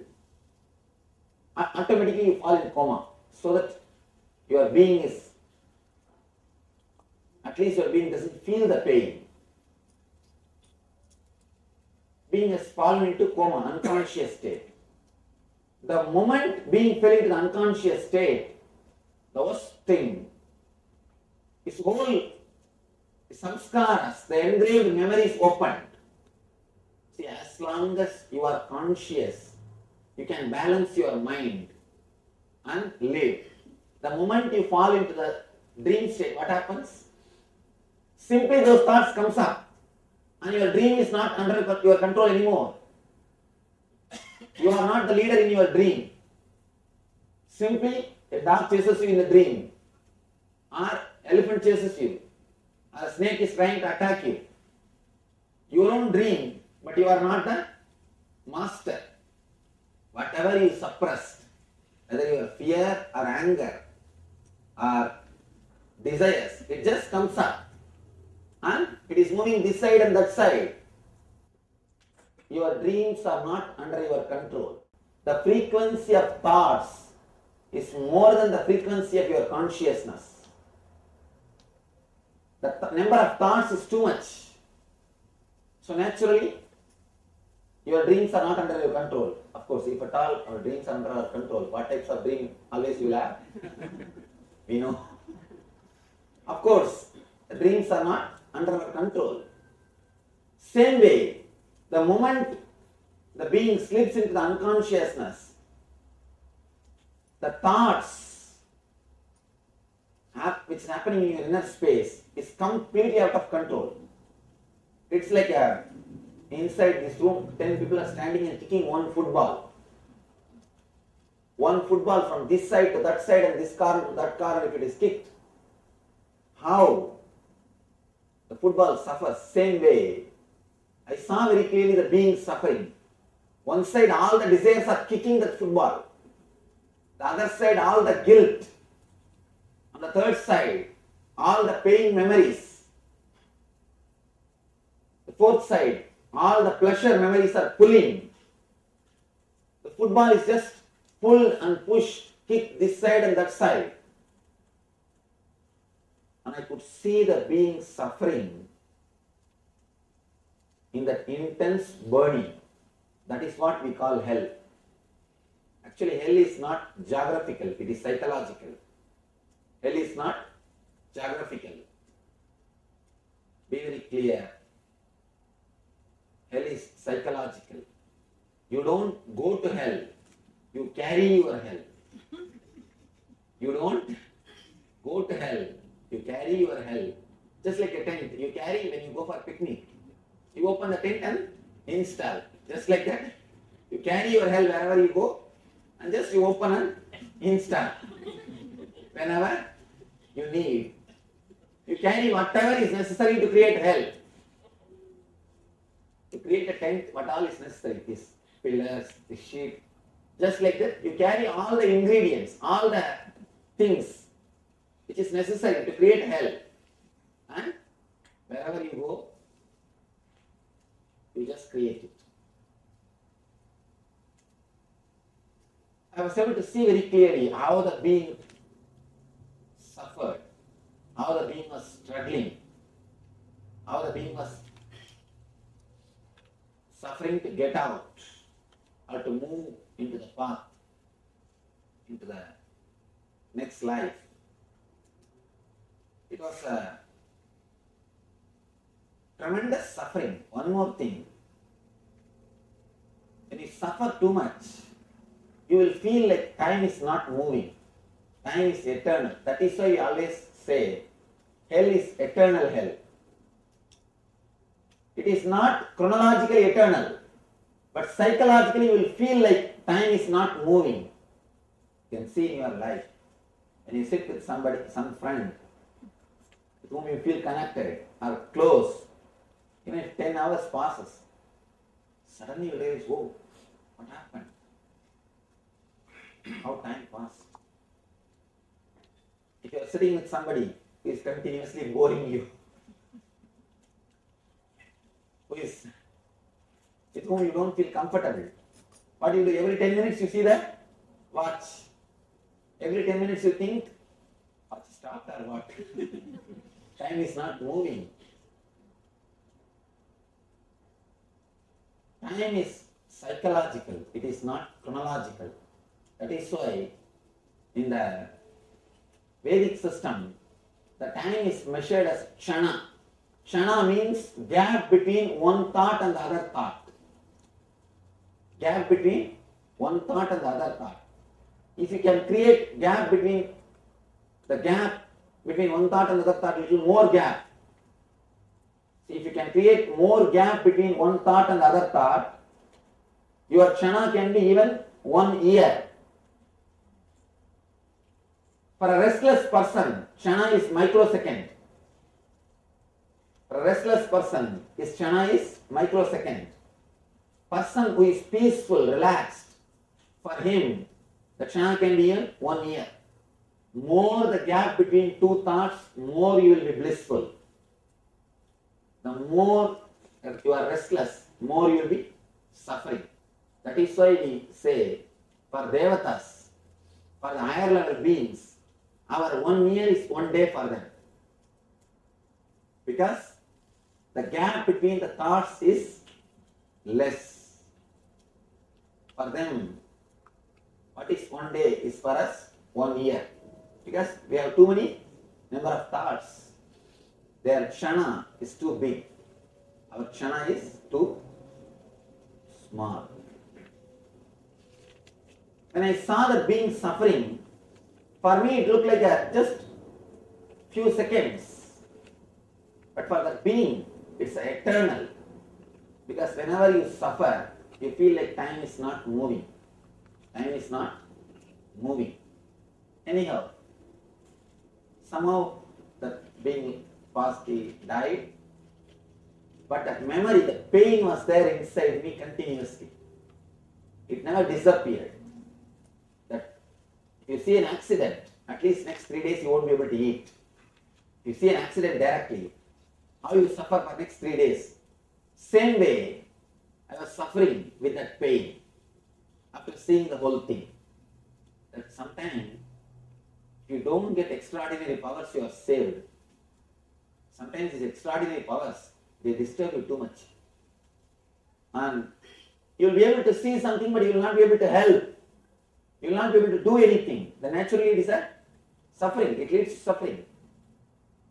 automatically you fall in coma, so that your being is, at least your being doesn't feel the pain. Being has fallen into coma, unconscious state. The moment being fell into the unconscious state, the worst thing, his whole samskaras, the engraved memories opened. See, as long as you are conscious, you can balance your mind and live. The moment you fall into the dream state, what happens? Simply those thoughts comes up and your dream is not under your control anymore. You are not the leader in your dream. Simply a dog chases you in the dream, or elephant chases you, or a snake is trying to attack you. Your own dream, but you are not the master. Whatever you suppressed, whether your fear or anger or desires, it just comes up and it is moving this side and that side. Your dreams are not under your control. The frequency of thoughts is more than the frequency of your consciousness. The number of thoughts is too much. So naturally, your dreams are not under your control. Of course, if at all our dreams are under our control, what types of dream always you will have? We know. Of course, the dreams are not under our control. Same way, the moment the being slips into the unconsciousness, the thoughts which is happening in your inner space is completely out of control. It's like inside this room, 10 people are standing and kicking one football. One football from this side to that side and this corner to that corner, if it is kicked, how the football suffers. Same way, I saw very clearly the being suffering. One side, all the desires are kicking that football. The other side, all the guilt. On the third side, all the pain memories. The fourth side, all the pleasure memories are pulling. The football is just pull and push, kick this side and that side. And I could see the being suffering in that intense burning. That is what we call hell. Actually, hell is not geographical, it is psychological. Hell is not geographical. Be very clear. Hell is psychological. You don't go to hell, you carry your hell. You don't go to hell, you carry your hell. Just like a tent, you carry when you go for a picnic. You open the tent and install. Just like that, you carry your hell wherever you go and just you open and install. Whenever you need. You carry whatever is necessary to create hell. To create a tent, what all is necessary? These pillars, the sheet, Just like that, you carry all the ingredients, all the things which is necessary to create hell. And wherever you go, you just create it. I was able to see very clearly how the being suffered, how the being was struggling, how the being was suffering to get out or to move into the path, into the next life. It was a tremendous suffering. One more thing. When you suffer too much, you will feel like time is not moving. Time is eternal. That is why we always say, hell is eternal hell. It is not chronologically eternal, but psychologically you will feel like time is not moving. You can see in your life, when you sit with somebody, some friend, with whom you feel connected or close, even if 10 hours passes, suddenly you realize, oh, what happened? How time passed. If you are sitting with somebody who is continuously boring you, with whom you don't feel comfortable, what do you do? Every 10 minutes you see the watch. Every 10 minutes you think, watch stopped or what? Time is not moving. Time is psychological, it is not chronological. That is why in the Vedic system, the time is measured as kshana. Kshana means gap between one thought and the other thought. Gap between one thought and the other thought. If you can create gap between one thought and the other thought, little more gap. See, if you can create more gap between one thought and the other thought, your kshana can be even 1 year. For a restless person, kshana is microsecond. For a restless person, his kshana is microsecond. Person who is peaceful, relaxed, for him, the kshana can be in 1 year. More the gap between two thoughts, more you will be blissful. The more you are restless, more you will be suffering. That is why we say, for devatas, for the higher level beings, our 1 year is 1 day for them. Because the gap between the thoughts is less. For them, what is 1 day is for us 1 year. Because we have too many number of thoughts. Their kshana is too big. Our kshana is too small. When I saw the being suffering, for me it looked like just few seconds. But for the being, it's eternal. Because whenever you suffer, you feel like time is not moving. Time is not moving. Anyhow, somehow the being passed, he died. But that memory, the pain was there inside me continuously. It never disappeared. That if you see an accident, at least next 3 days you won't be able to eat. If you see an accident directly, how you suffer for next 3 days. Same way, I was suffering with that pain after seeing the whole thing. That sometimes, if you don't get extraordinary powers, you are saved. Sometimes these extraordinary powers, they disturb you too much. And you will be able to see something, but you will not be able to help. You will not be able to do anything. Then naturally it is a suffering. It leads to suffering.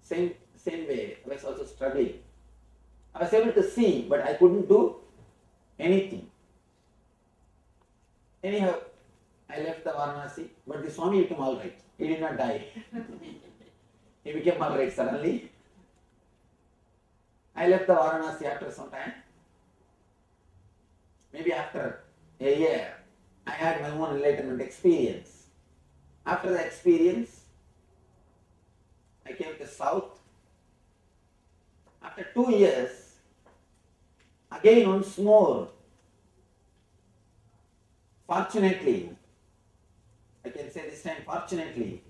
Same way, I was also struggling. I was able to see, but I couldn't do anything. Anyhow, I left the Varanasi, but the Swami became alright. He did not die. He became alright suddenly. I left the Varanasi after some time. Maybe after a year, I had my own enlightenment experience. After the experience, I came to South. After 2 years, again once more, Fortunately, I can say this time, fortunately,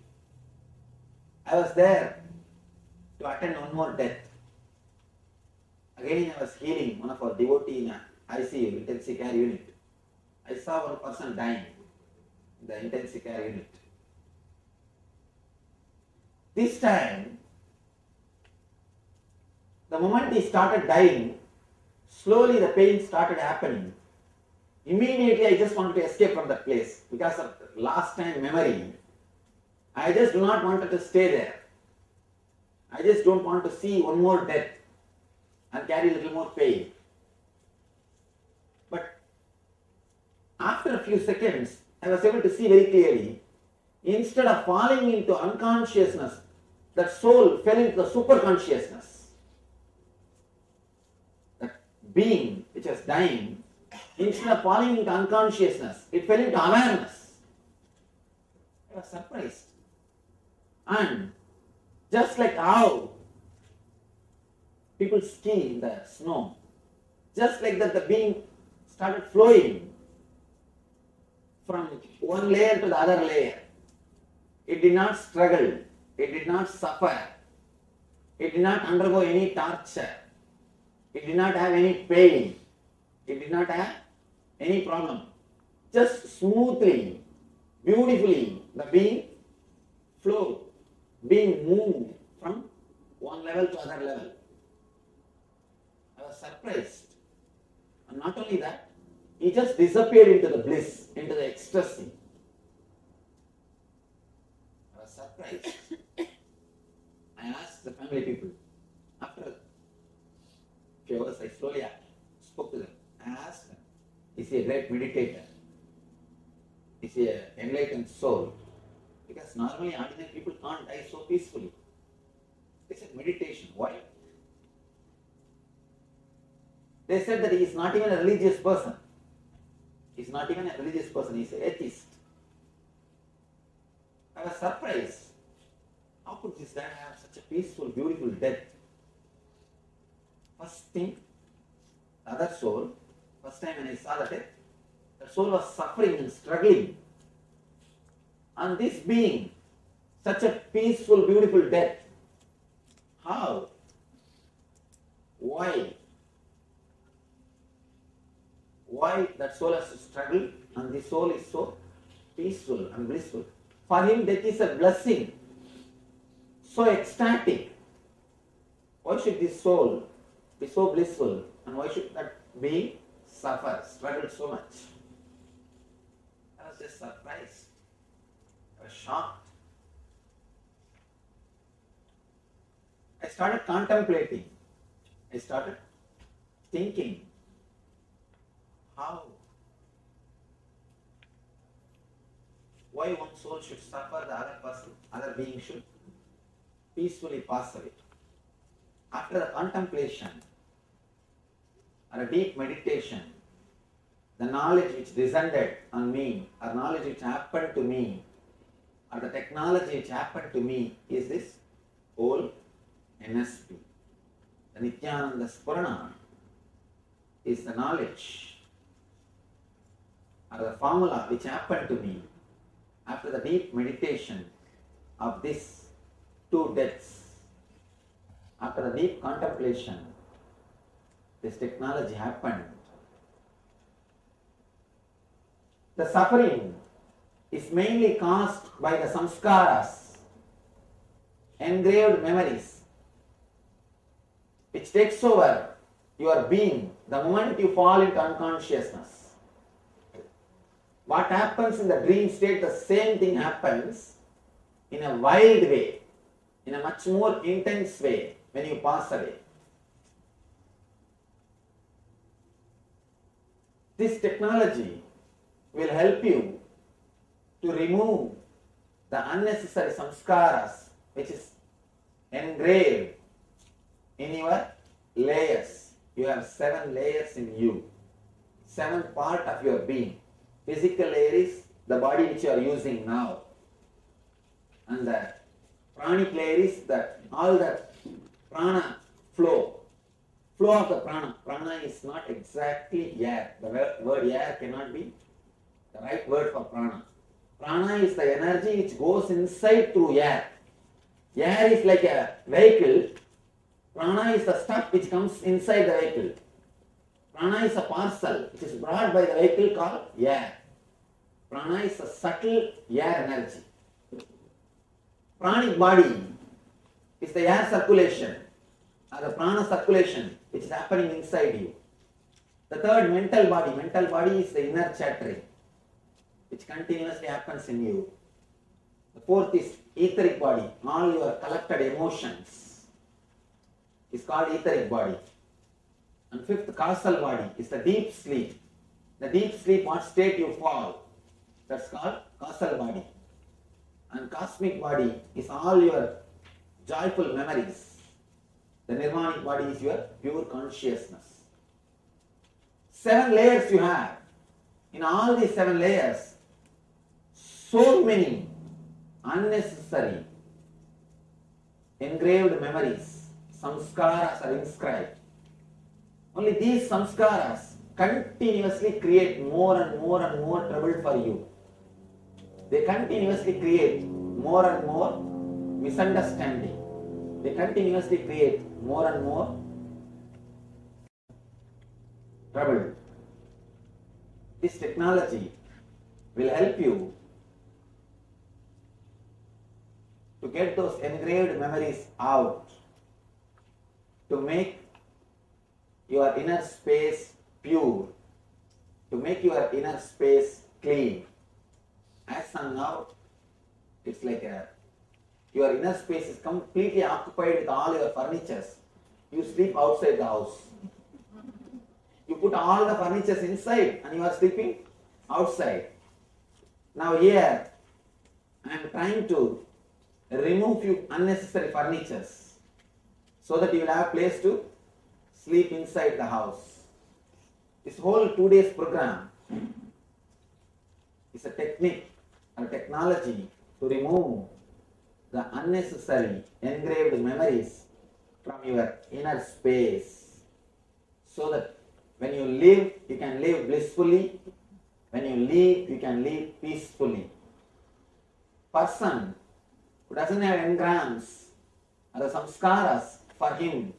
I was there to attend one more death. Again, I was healing one of our devotees in a ICU, intensive care unit. I saw one person dying in the intensive care unit. This time, the moment he started dying, slowly the pain started happening. Immediately I just wanted to escape from that place because of last time memory. I just do not want to stay there. I just don't want to see one more death and carry a little more pain. But after a few seconds, I was able to see very clearly, instead of falling into unconsciousness, that soul fell into the super consciousness. That being which was dying, instead of falling into unconsciousness, it fell into awareness. I was surprised. And just like how people ski in the snow, just like that the being started flowing from one layer to the other layer. It did not struggle, it did not suffer, it did not undergo any torture, it did not have any pain, it did not have any problem. Just smoothly, beautifully, the being flowed, being moved from one level to other level. I was surprised. And not only that, he just disappeared into the bliss, into the ecstasy. I was surprised. I asked the family people. After a few hours, I slowly spoke to them. I asked them, is he a great meditator? Is he an enlightened soul? Because normally ordinary people can't die so peacefully. They said meditation. Why? They said that he is not even a religious person. He is not even a religious person. He is an atheist. I was surprised. How could this guy have such a peaceful, beautiful death? First thing, the other soul, first time when I saw the death, the soul was suffering and struggling. And this being, such a peaceful, beautiful death, how? Why? Why that soul has to struggle and the soul is so peaceful and blissful? For him, death is a blessing, so ecstatic. Why should this soul be so blissful and why should that being suffer, struggle so much? I was just surprised. I was shocked. I started contemplating. I started thinking, how? Why one soul should suffer, the other person, other being should peacefully pass away. After the contemplation or a deep meditation, the knowledge which descended on me, or knowledge which happened to me, or the technology which happened to me is this whole NSP. The Nithyananda Spurana is the knowledge or the formula which happened to me after the deep meditation of these two deaths. After the deep contemplation, this technology happened. The suffering is mainly caused by the samskaras, engraved memories, which takes over your being the moment you fall into unconsciousness. What happens in the dream state, the same thing happens in a wild way, in a much more intense way when you pass away. This technology will help you to remove the unnecessary samskaras which is engraved in your layers. You have 7 layers in you, 7 part of your being. Physical layer is the body which you are using now, and the pranic layer is all the prana flow of the prana. Prana is not exactly air. The word air cannot be the right word for prana. Prana is the energy which goes inside through air. Air is like a vehicle. Prana is the stuff which comes inside the vehicle. Prana is a parcel which is brought by the vehicle called air. Prana is a subtle air energy. Pranic body is the air circulation or the prana circulation which is happening inside you. The third, mental body. Mental body is the inner chattering which continuously happens in you. The fourth is etheric body. All your collected emotions is called etheric body. And fifth, causal body is the deep sleep. The deep sleep, what state you fall, that's called causal body. And cosmic body is all your joyful memories. The nirvanic body is your pure consciousness. 7 layers you have. In all these 7 layers, so many unnecessary engraved memories, samskaras are inscribed. Only these samskaras continuously create more and more and more trouble for you. They continuously create more and more misunderstanding. They continuously create more and more trouble. This technology will help you to get those engraved memories out, to make your inner space pure, to make your inner space clean. As of now, it's like your inner space is completely occupied with all your furnitures. You sleep outside the house. You put all the furnitures inside and you are sleeping outside. Now here, I am trying to remove few unnecessary furnitures so that you will have a place to sleep inside the house. This whole 2 days program is a technique or technology to remove the unnecessary engraved memories from your inner space, so that when you live, you can live blissfully. When you live, you can live peacefully. Person who doesn't have engrams or the samskaras, for him,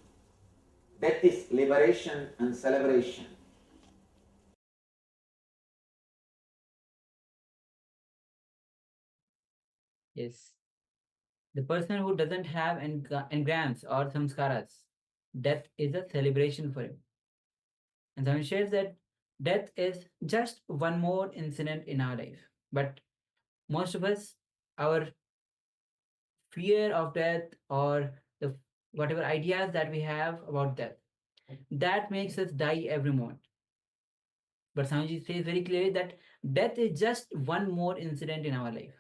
death is liberation and celebration. Yes. The person who doesn't have engrams or samskaras, death is a celebration for him. And Swami shares that death is just one more incident in our life. But most of us, our fear of death or the whatever ideas that we have about death, that makes us die every moment. But Swamiji says very clearly that death is just one more incident in our life.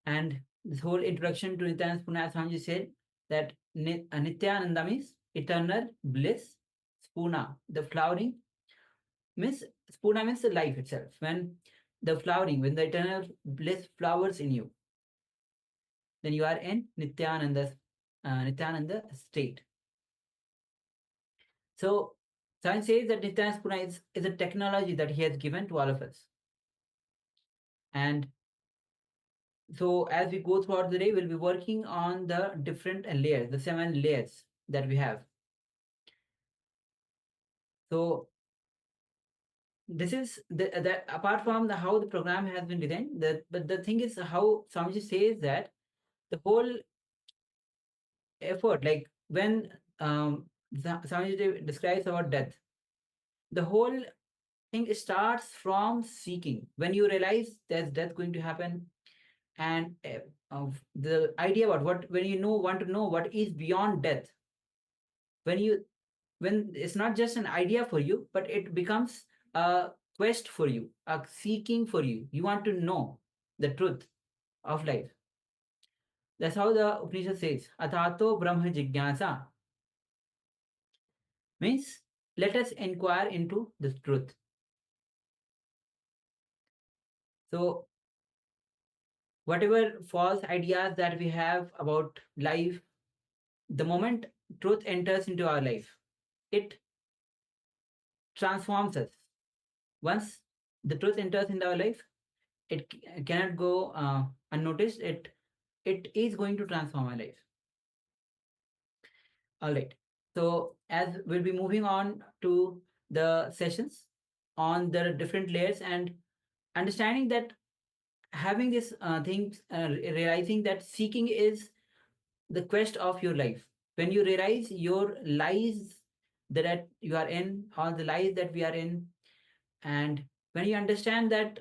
And this whole introduction to Nithyananda Spurana, Swamiji said that Nithyananda means eternal bliss. Spurana, the flowering, means Spurana means the life itself. When the flowering, when the eternal bliss flowers in you, then you are in Nithyananda state. So science says that Nithyananda Spurana is a technology that he has given to all of us. And so as we go throughout the day, we'll be working on the different layers, the 7 layers that we have. So this is the apart from how the program has been designed, but the thing is how Swamiji says that the whole effort, like when Swamiji describes about death, the whole thing starts from seeking. When you realize there's death going to happen, and the idea about when you want to know what is beyond death, when it's not just an idea for you, but it becomes a quest for you, a seeking for you. You want to know the truth of life. That's how the Upanishad says, Atato Brahma Jigyasa. Means, let us inquire into the truth. So, whatever false ideas that we have about life, the moment truth enters into our life, it transforms us. once the truth enters into our life, it cannot go unnoticed. It is going to transform our life. All right. So as we'll be moving on to the sessions on the different layers and understanding that having this things, realizing that seeking is the quest of your life. When you realize your lies that you are in, or the lies that we are in, and when you understand that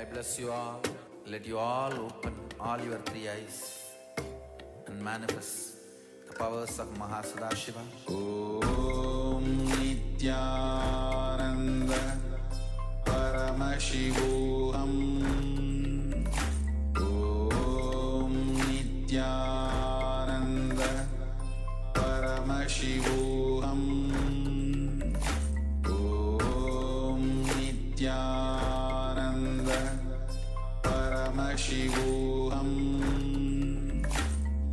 I bless you all. Let you all open all your three eyes and manifest the powers of Mahasada Om Nithyananda Paramashivoham Om Nithyananda Paramashivoham Om Nithyananda Paramashivoham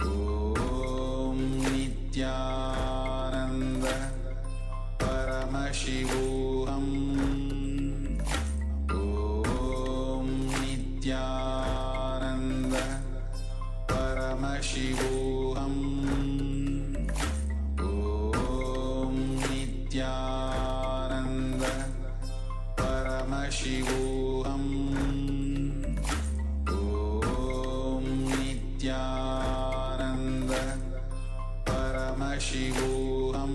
Om Nithyananda Paramashivoham Om Nithyananda Paramashivoham Om Nithyananda Paramashivoham Om Nithyananda Paramashivoham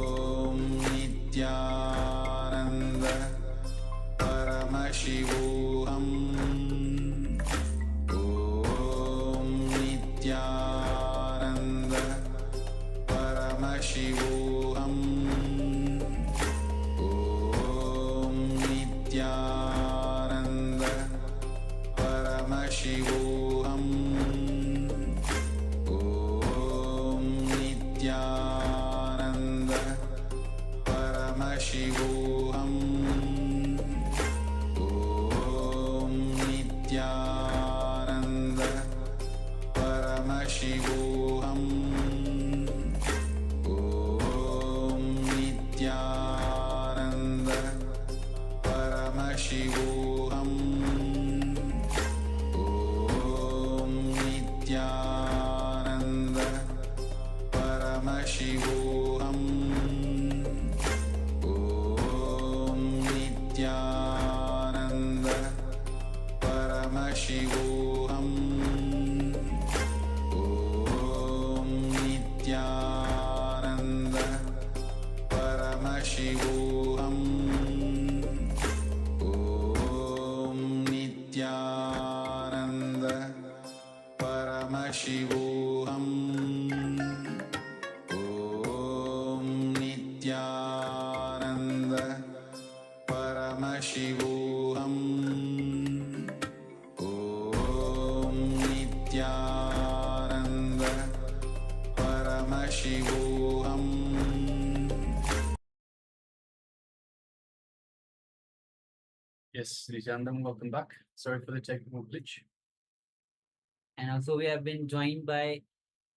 Om Nithyananda Paramashivoham Om Nithyananda Paramashivoham Om Nithyananda Paramashivoham Om Nithyananda Paramashivoham Om Nithyananda Paramashivoham Om Nithyananda Paramashivoham Om Nithyananda Paramashivoham Om Nithyananda Paramashivoham Om Nithyananda Paramashivoham Om Nithyananda Paramashivoham Om Nithyananda Paramashivoham Om Nithyananda Paramashivoham. Yes, Nithyananda, welcome back. Sorry for the technical glitch. And also we have been joined by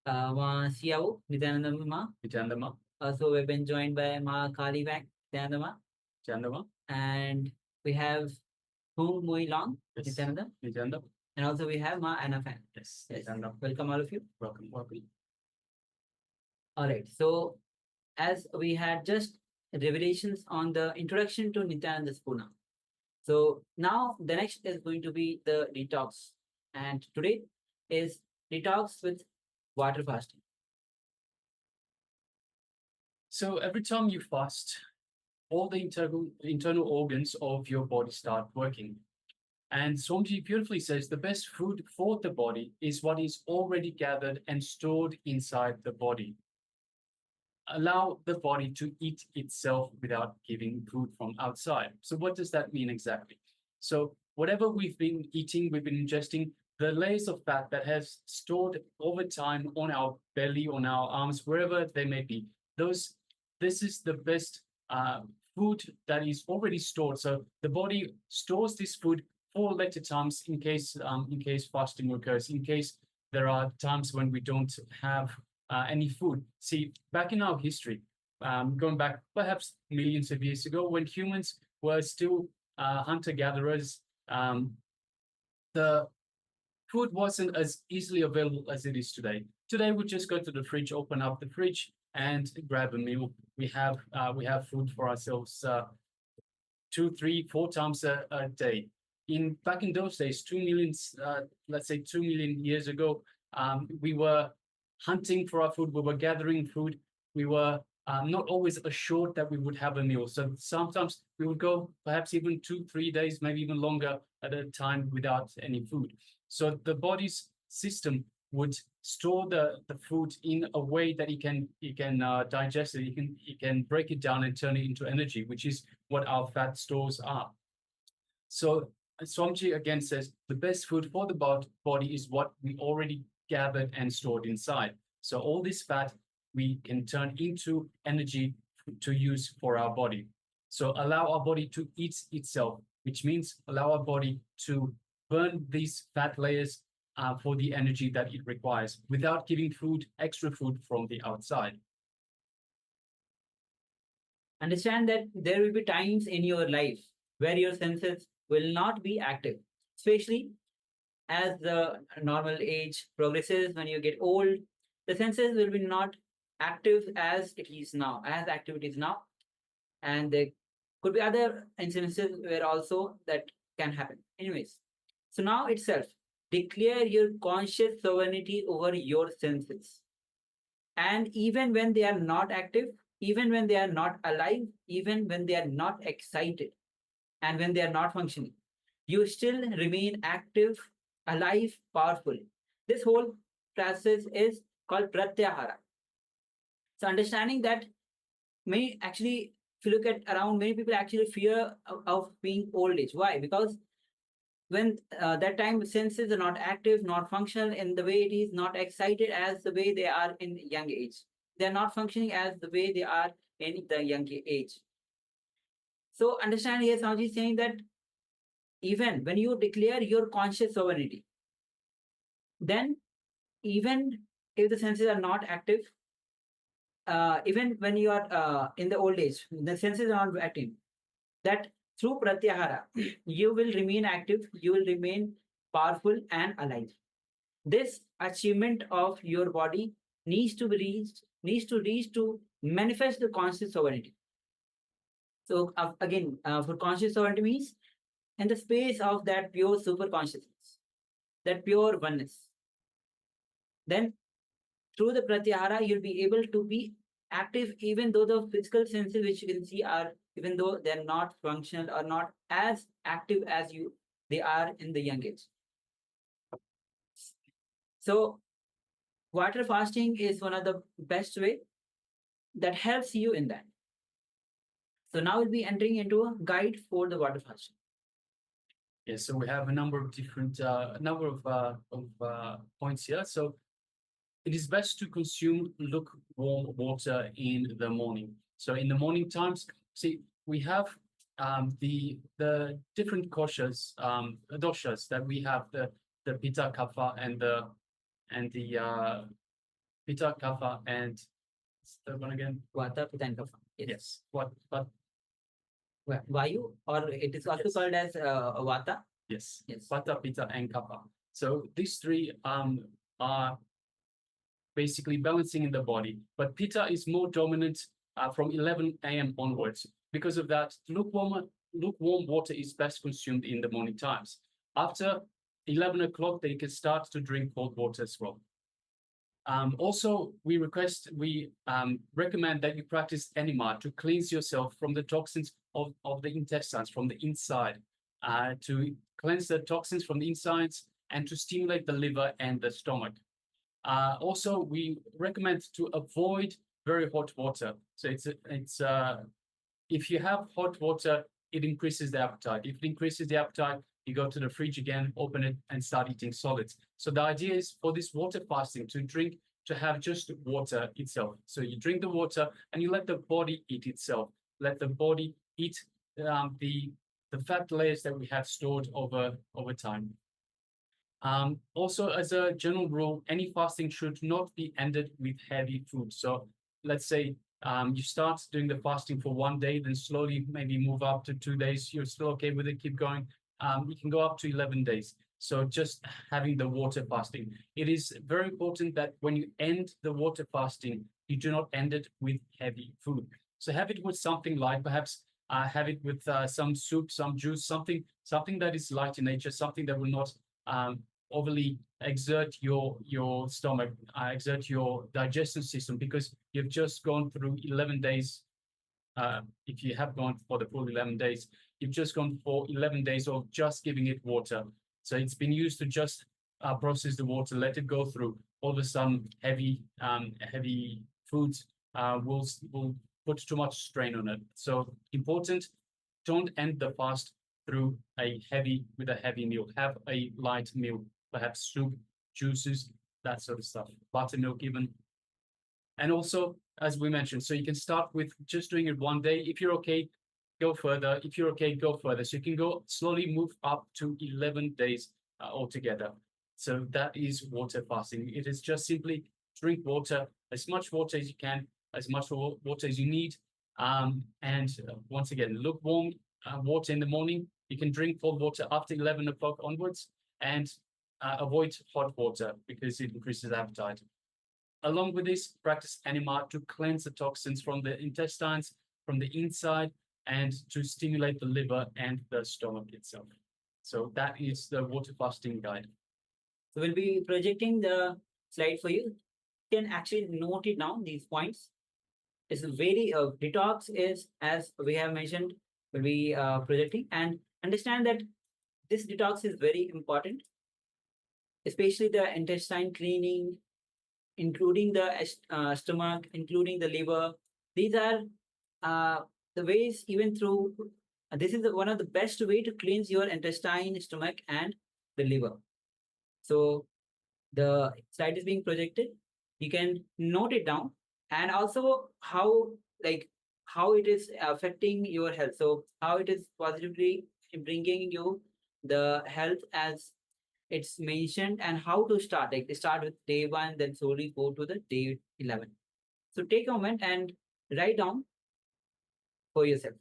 Siao, Nithyananda Ma. Nithyananda, Also we've been joined by Ma Kali Vak, Nithyananda Ma. Nithyananda, And we have Hung Mui Long, yes, Nithyananda. Nithyananda, And also we have Ma Anna Fan. yes, Yes. Nithyananda, Welcome all of you. welcome, welcome. All right. So as we had just revelations on the introduction to Nithyananda Spurana. So now the next is going to be the detox. And today is detox with water fasting. So every time you fast, all the internal organs of your body start working. And Swamiji beautifully says the best food for the body is what is already gathered and stored inside the body. Allow the body to eat itself without giving food from outside. So what does that mean exactly? So whatever we've been eating, we've been ingesting, the layers of fat that has stored over time on our belly, on our arms, wherever they may be, this is the best food that is already stored. So the body stores this food for later times in case fasting occurs, in case there are times when we don't have any food. See, back in our history, going back perhaps millions of years ago, when humans were still hunter-gatherers, the food wasn't as easily available as it is today. Today, we just go to the fridge, open up the fridge, and grab a meal. We have food for ourselves 2, 3, 4 times a day. Back in those days, 2 million, let's say 2 million years ago, we were hunting for our food. We were gathering food. We were not always assured that we would have a meal. So sometimes we would go perhaps even 2-3 days, maybe even longer at a time without any food. So the body's system would store the food in a way that it can digest it. It can break it down and turn it into energy, which is what our fat stores are. So Swamiji again says the best food for the body is what we already gathered and stored inside. So all this fat we can turn into energy to use for our body. So allow our body to eat itself, which means allow our body to burn these fat layers for the energy that it requires without giving extra food from the outside. Understand that there will be times in your life where your senses will not be active, especially as the normal age progresses. When you get old, the senses will be not active as it is now, as activity is now. And there could be other instances where also that can happen. Anyways, so now itself, declare your conscious sovereignty over your senses. And even when they are not active, even when they are not alive, even when they are not excited, and when they are not functioning, you still remain active, alive, powerful. This whole process is called pratyahara. So understanding that many actually, if you look at around, many people actually fear of being old age. Why? Because when that time senses are not active, not functional in the way it is, not excited as the way they are in young age. They're not functioning as the way they are in the young age. So understand here, Swamiji is saying that even when you declare your conscious sovereignty, then even if the senses are not active, even when you are in the old age, the senses are not active, that through pratyahara, you will remain active, you will remain powerful and alive. This achievement of your body needs to reach to manifest the conscious sovereignty. So again, for conscious sovereignty means in the space of that pure super consciousness, that pure oneness. Then through the pratyahara, you'll be able to be active even though the physical senses which you can see are, even though they're not functional or not as active as they are in the young age. So water fasting is one of the best way that helps you in that. So now we'll be entering into a guide for the water fasting. Yes, so we have a number of different points here. So it is best to consume lukewarm water in the morning. So in the morning times, see, we have the different koshas, doshas that we have, the pitta kapha and the pitta kapha and the one again. Vata, pitta, and kapha. Yes. Vayu, or it is also called as vata. Yes. Yes. Vata, pitta, and kapha. So these three are basically balancing in the body, but pitta is more dominant from 11 a.m. onwards. Because of that, lukewarm water is best consumed in the morning times. After 11 o'clock, they can start to drink cold water as well. Also, we recommend that you practice enema to cleanse yourself from the toxins of the intestines from the inside, to cleanse the toxins from the insides and to stimulate the liver and the stomach. Also, we recommend to avoid very hot water. So if you have hot water, it increases the appetite. If it increases the appetite, you go to the fridge again, open it, and start eating solids. So the idea is for this water fasting to have just water itself. So you drink the water and you let the body eat itself. Let the body eat the fat layers that we have stored over time. Also, as a general rule, any fasting should not be ended with heavy food. So let's say you start doing the fasting for 1 day, then slowly maybe move up to 2 days. You're still okay with it, keep going. You can go up to 11 days. So just having the water fasting. It is very important that when you end the water fasting, you do not end it with heavy food. So have it with something light, perhaps have it with some soup, some juice, something that is light in nature, something that will not overly exert your stomach, exert your digestive system, because you've just gone through 11 days. If you have gone for the full 11 days, you've just gone for 11 days of just giving it water. So it's been used to just process the water, let it go through. All of a sudden, heavy foods will put too much strain on it. So important, don't end the fast through with a heavy meal. Have a light meal, perhaps soup, juices, that sort of stuff, buttermilk even. And also, as we mentioned, so you can start with just doing it one day. If you're okay, go further. If you're okay, go further. So you can go slowly move up to 11 days altogether. So that is water fasting. It is just simply drink water, as much water as you can, as much water as you need. And once again, lukewarm water in the morning. You can drink cold water after 11 o'clock onwards, and avoid hot water because it increases appetite. Along with this, practice anima to cleanse the toxins from the intestines, from the inside, and to stimulate the liver and the stomach itself. So that is the water fasting guide. So we'll be projecting the slide for you. You can actually note it down, these points. It's very detox is, as we have mentioned, will be projecting, and understand that this detox is very important, especially the intestine cleaning, including the stomach, including the liver. These are the ways, even through this is one of the best way to cleanse your intestine, stomach, and the liver. So the slide is being projected. You can note it down, and also how it is affecting your health. So how it is positively bringing you the health as it's mentioned, and how to start. Like they start with day 1, then slowly go to the day 11. So take a moment and write down for yourself.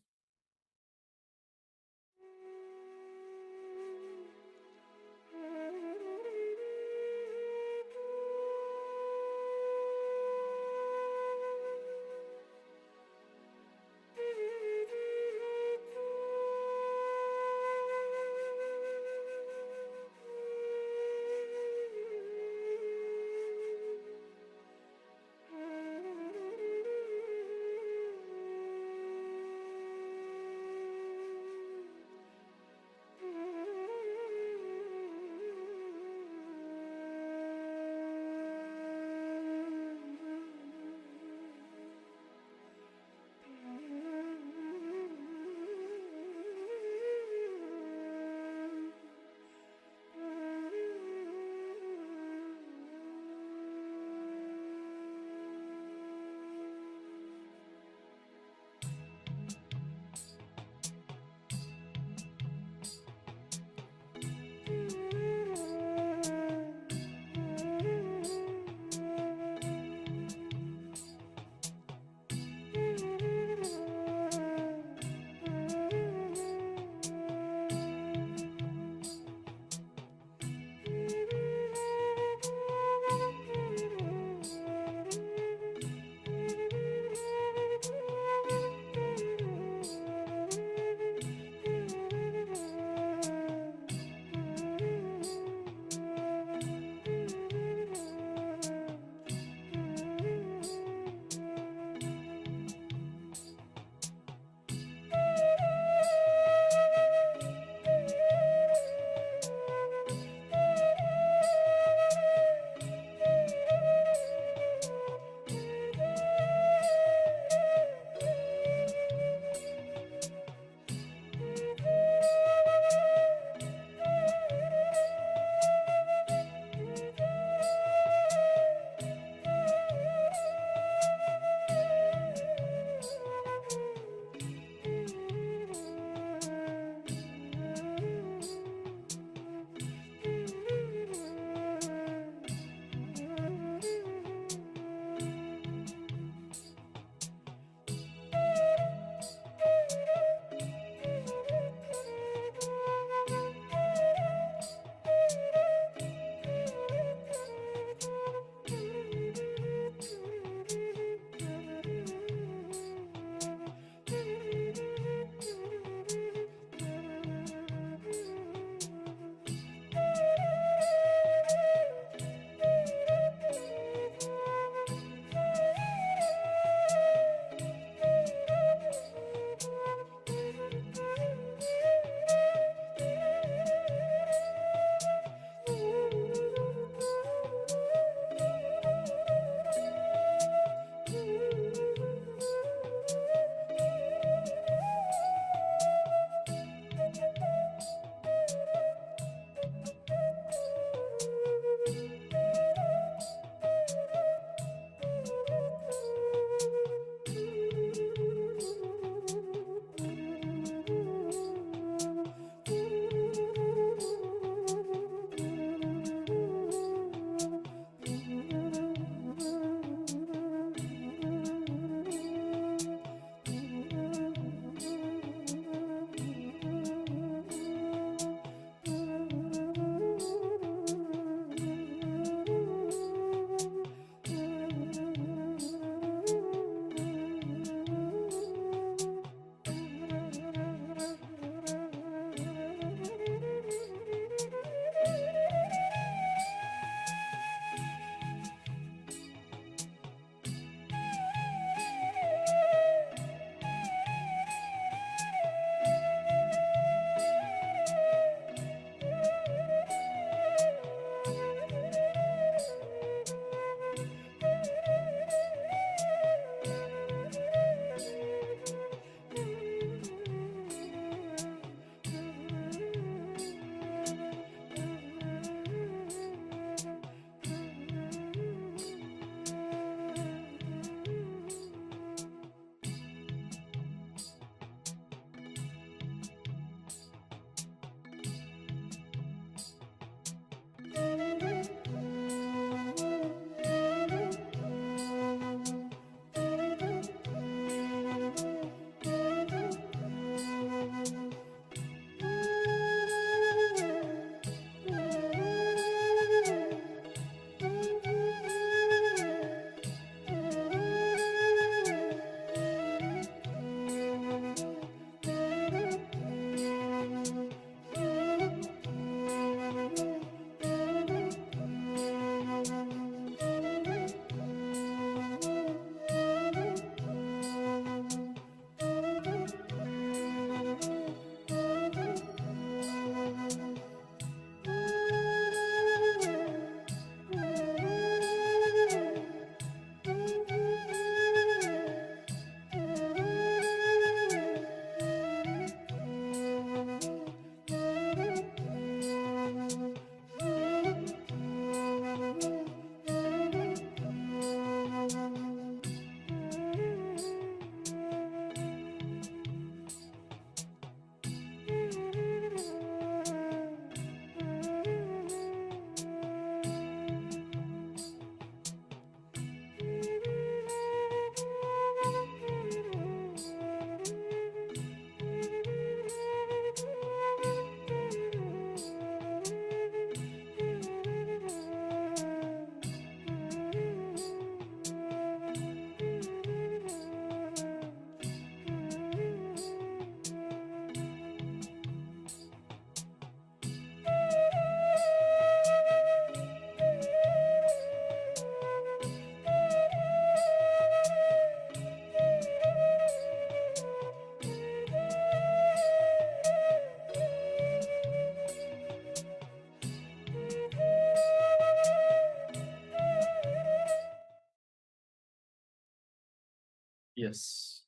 Yes.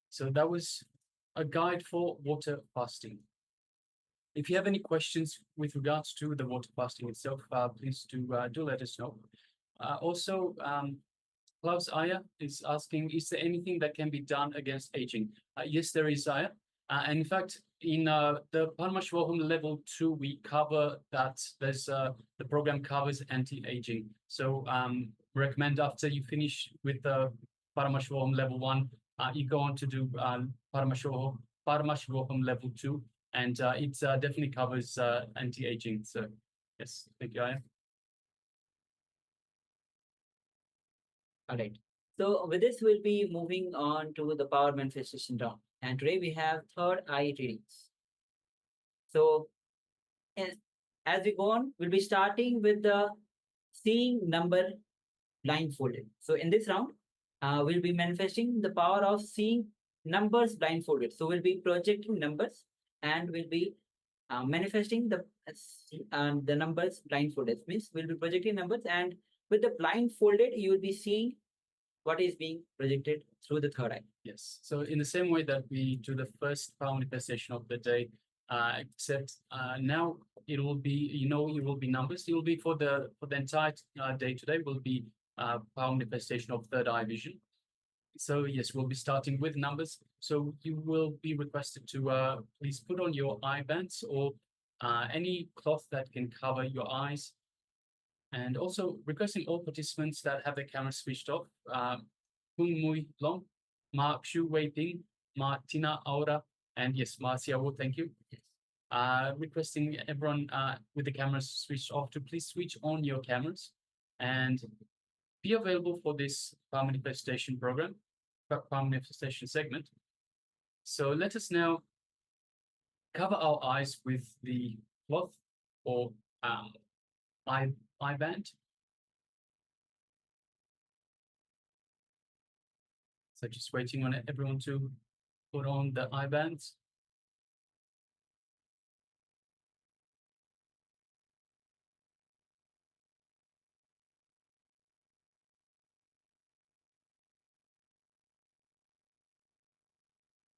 So that was a guide for water fasting. If you have any questions with regards to the water fasting itself, please do let us know. Also, Klaus Aya is asking, is there anything that can be done against aging? Yes, there is, Aya. And in fact, in the Paramashivoham Level-2, we cover that. There's the program covers anti-aging. So recommend after you finish with the Paramashivoham Level-1, you go on to do Paramashivoham Level-2, and it definitely covers anti-aging. So yes, thank you, Aya. All right. So with this, we'll be moving on to the power manifestation round. And today we have third eye readings. So as we go on, we'll be starting with the seeing number blindfolded. So in this round, we'll be manifesting the power of seeing numbers blindfolded. So we'll be projecting numbers and we'll be manifesting the numbers blindfolded. Means we'll be projecting numbers, and with the blindfolded, you will be seeing what is being projected through the third eye. Yes. So in the same way that we do the first power manifestation of the day, except now it will be, it will be numbers. It will be for the entire day today will be power manifestation of third eye vision. So yes, we'll be starting with numbers. So you will be requested to please put on your eye bands or any cloth that can cover your eyes. And also requesting all participants that have their cameras switched off. Kung Mui Long, Ma Shu Wei Ting, Ma Tina Aura, and yes, Ma Xiao, thank you. Yes. Requesting everyone with the cameras switched off to please switch on your cameras and be available for this power manifestation program, power manifestation segment. So let us now cover our eyes with the cloth or eye band. So just waiting on everyone to put on the eye bands.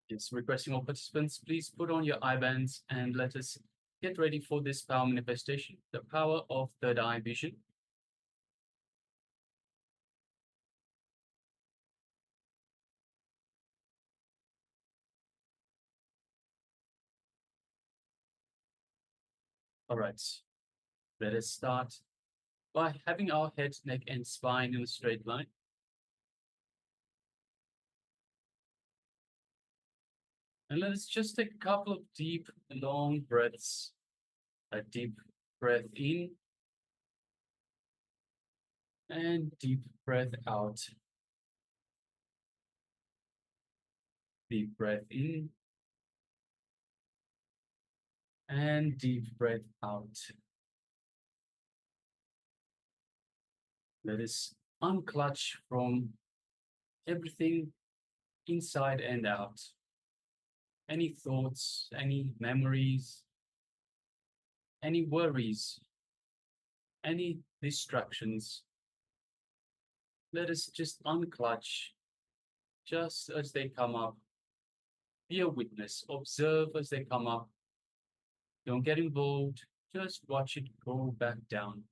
Yes, requesting all participants, please put on your eye bands and let us get ready for this power manifestation, the power of third eye vision. All right, let us start by having our head, neck, and spine in a straight line. And let us just take a couple of deep, long breaths. A deep breath in and deep breath out. Deep breath in and deep breath out. Let us unclutch from everything inside and out. Any thoughts, any memories, any worries, any distractions. Let us just unclutch just as they come up. Be a witness, observe as they come up. Don't get involved, just watch it go back down.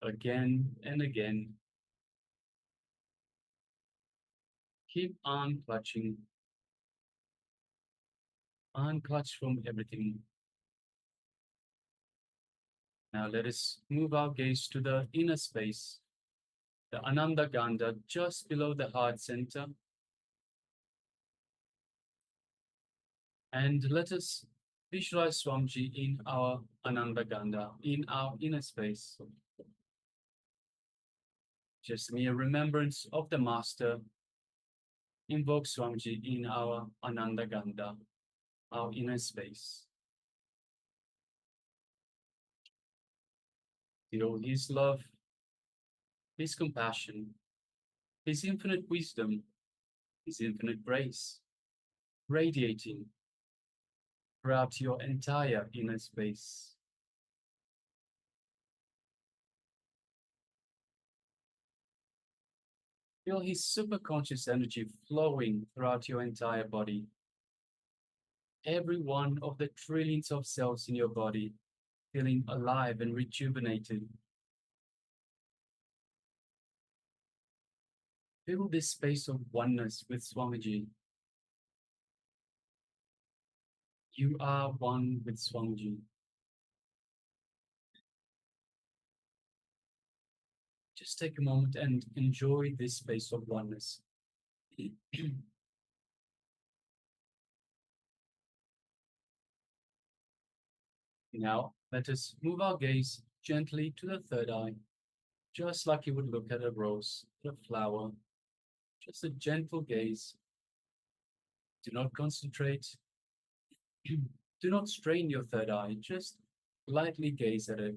Again and again. Keep unclutching. Unclutch from everything. Now let us move our gaze to the inner space, the Ananda Ganda, just below the heart center. And let us visualize Swamiji in our Ananda Ganda, in our inner space. Just mere remembrance of the Master. Invoke Swamiji in our Ananda Ganda, our inner space. Feel His love, His compassion, His infinite wisdom, His infinite grace, radiating throughout your entire inner space. Feel his superconscious energy flowing throughout your entire body. Every one of the trillions of cells in your body feeling alive and rejuvenated. Feel this space of oneness with Swamiji. You are one with Swamiji. Just take a moment and enjoy this space of oneness. Now, let us move our gaze gently to the third eye, just like you would look at a rose, a flower. Just a gentle gaze. Do not concentrate. Do not strain your third eye, just lightly gaze at it.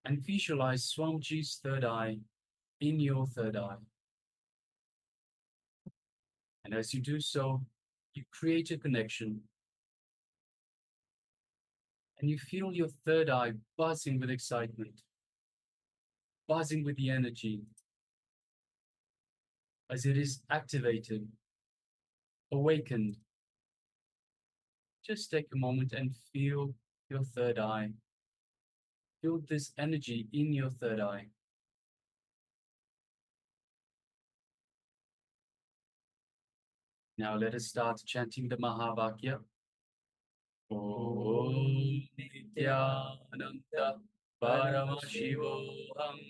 And visualize Swamiji's third eye in your third eye. And as you do so, you create a connection. And you feel your third eye buzzing with excitement, buzzing with the energy, as it is activated, awakened. Just take a moment and feel your third eye. Feel this energy in your third eye. Now let us start chanting the Mahavakya. Om Nithyananda Paramashivoham.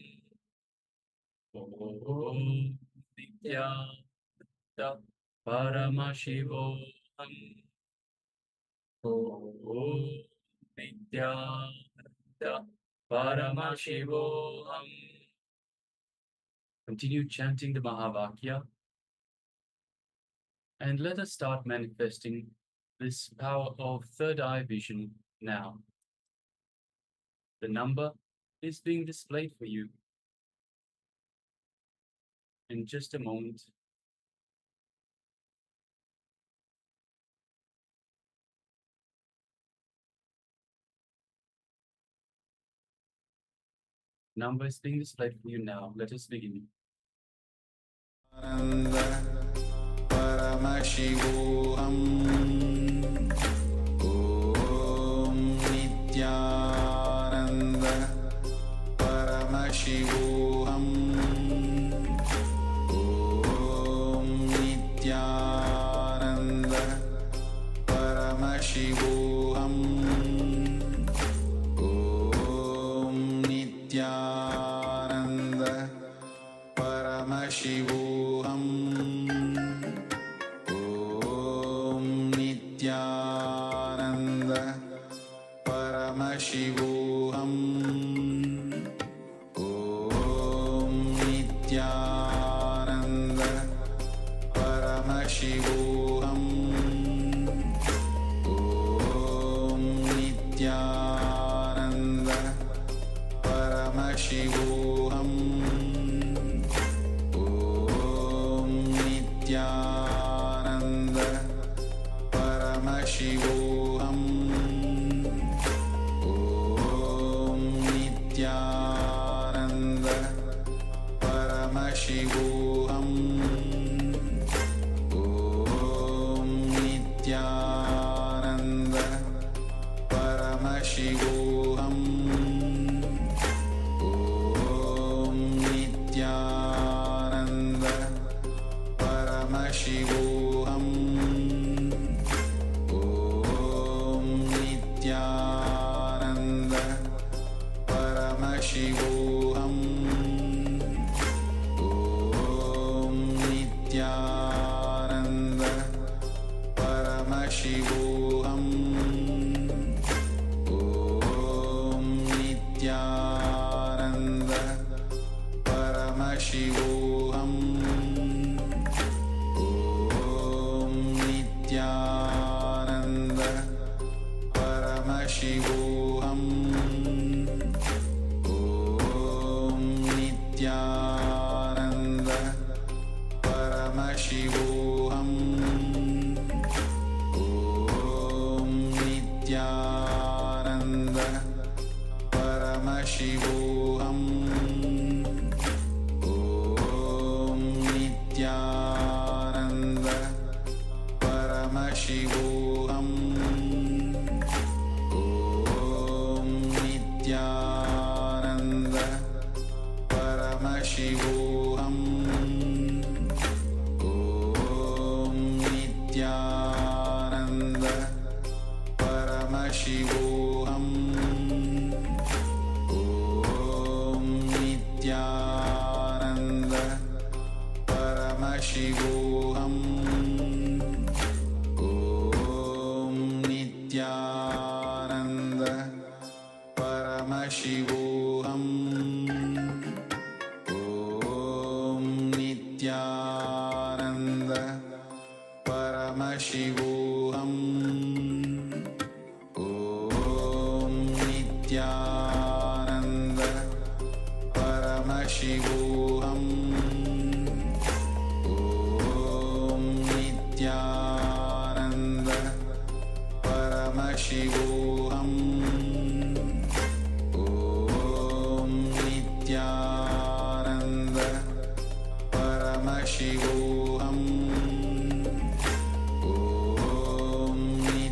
Om Nithyananda Paramashivoham. Om Nithyananda Paramashivoham. Continue chanting the Mahavakya. And let us start manifesting this power of third eye vision now. The number is being displayed for you. In just a moment. Number is being displayed for you now. Let us begin. Ananda Paramashivoham. Om Nithyananda Paramashivoham. Om Nithyananda Paramashivoham. Om Nithyananda Paramashivoham. Om Nithyananda Paramashivoham. Om Nithyananda Paramashivoham. Om Nithyananda Paramashivoham. Om Nithyananda Paramashivoham. Om Nithyananda Paramashivoham. Om Nithyananda Paramashivoham. Om Nithyananda Paramashivoham. Om Nithyananda Paramashivoham. Om Nithyananda Paramashivoham. Om Nithyananda Paramashivoham. Om Nithyananda Paramashivoham. Om Nithyananda Paramashivoham. Om Nithyananda Paramashivoham. Om Paramashivoham Om Nithyananda Paramashivoham Om Nithyananda Paramashivoham Om Nithyananda Paramashivoham Om Nithyananda Paramashivoham Om Nithyananda Paramashivoham Om Nithyananda Paramashivoham Om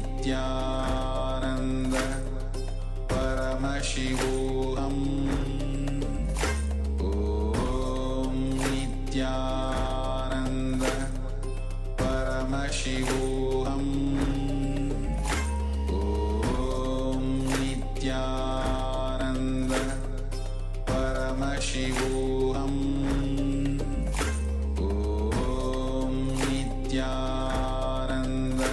Nithyananda Paramashivoham Om Nithyananda Paramashivoham Om Nithyananda Paramashivoham Om Nithyananda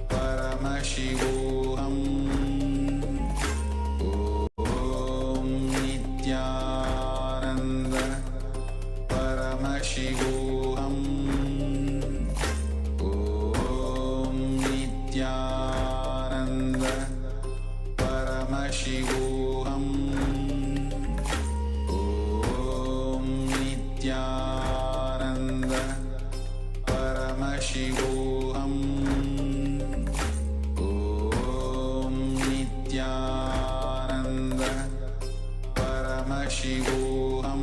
Paramashivoham Om Nithyananda Paramashivoham Om Nithyananda Paramashivoham Om Nithyananda Paramashivoham Om Nithyananda Paramashivoham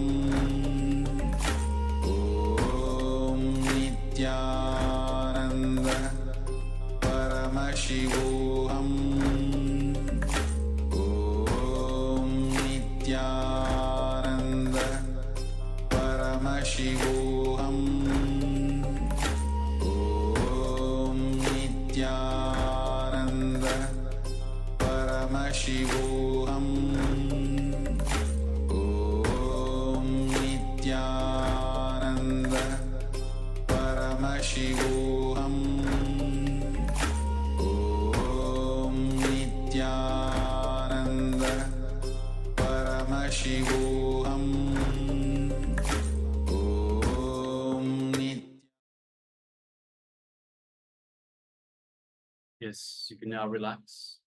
Om Nithyananda Paramashivoham Om Nithyananda Paramashivoham Om Nithyananda Paramashivoham Om Nithyananda Paramashivoham Om Nithyananda Paramashivoham Om Yes, you can now relax.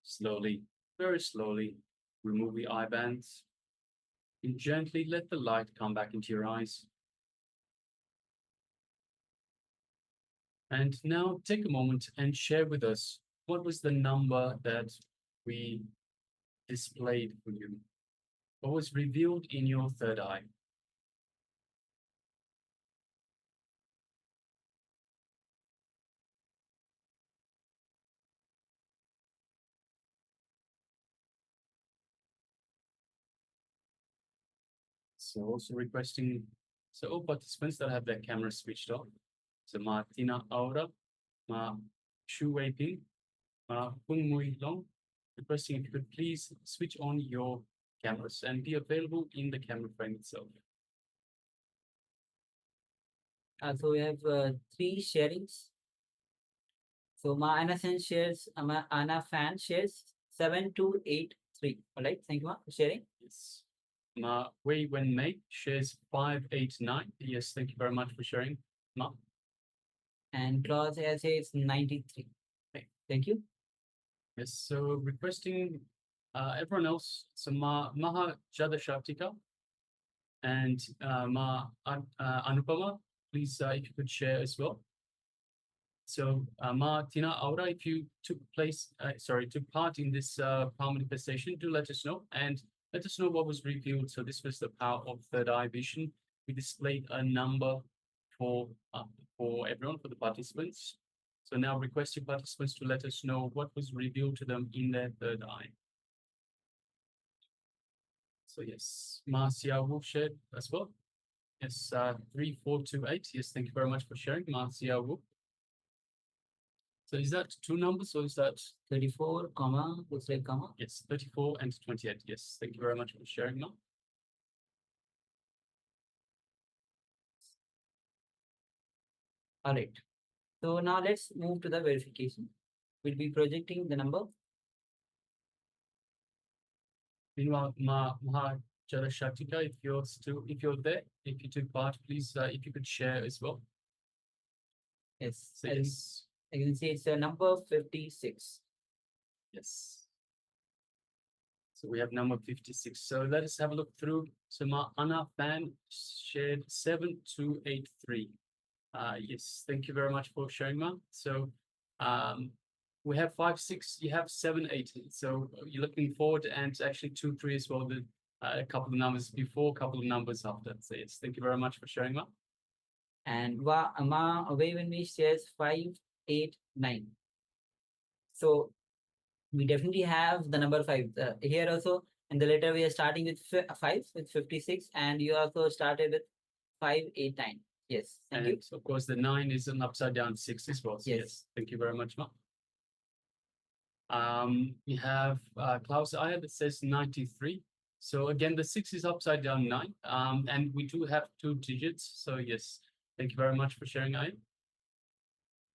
Slowly, very slowly, remove the eye bands and gently let the light come back into your eyes. And now take a moment and share with us what was the number that we displayed for you? What was revealed in your third eye? So also requesting, so all participants that have their cameras switched on. So ma tina aura, ma shu wei ma pung mui long, requesting if you could please switch on your cameras and be available in the camera frame itself. So we have 3 sharings. So Ma Anna Sen shares, Ma Anna Fan shares 7283. All right, thank you, Ma, for sharing. Yes. Ma Wei Wen Mei shares 589. Yes, thank you very much for sharing, Ma. And Claus says 93. Okay. Thank you. Yes, so requesting everyone else, so Ma Maha Jadashaptika and Ma Anupama, please if you could share as well. So Ma Tina Aura, if you took part in this power manifestation, do let us know and let us know what was revealed. So this was the power of third eye vision. We displayed a number for everyone, for the participants. So now requesting participants to let us know what was revealed to them in their third eye. So yes, Ma Xiaowu shared as well. Yes, 3428. Yes, thank you very much for sharing, Ma Xiaowu. So is that two numbers or is that? 34, comma, looks like comma. Yes, 34 and 28. Yes, thank you very much for sharing now. All right. So now let's move to the verification. We'll be projecting the number. Meanwhile, Mahachara Shaktika, if you're there, if you took part, please, if you could share as well. Yes. So as yes, you can see, it's number 56. yes. So we have number 56. So let us have a look through. So my Anna fan shared 7283. Yes, thank you very much for sharing, Ma. So we have 5, 6, you have 7, 8. So you're looking forward, and actually 2, 3 as well. A couple of numbers before, a couple of numbers after. So yes, thank you very much for sharing, Ma. And Ma away when we shares 5, 8, 9. So we definitely have the number 5 here also. In the letter we are starting with 5 with 56, and you also started with 5, 8, 9. Yes, thank you. Of course, the 9 is an upside down 6 as well. So yes, thank you very much, Ma. We have Klaus Iyer that says 93. So again, the 6 is upside down 9. And we do have 2 digits. So yes, thank you very much for sharing, Iyer.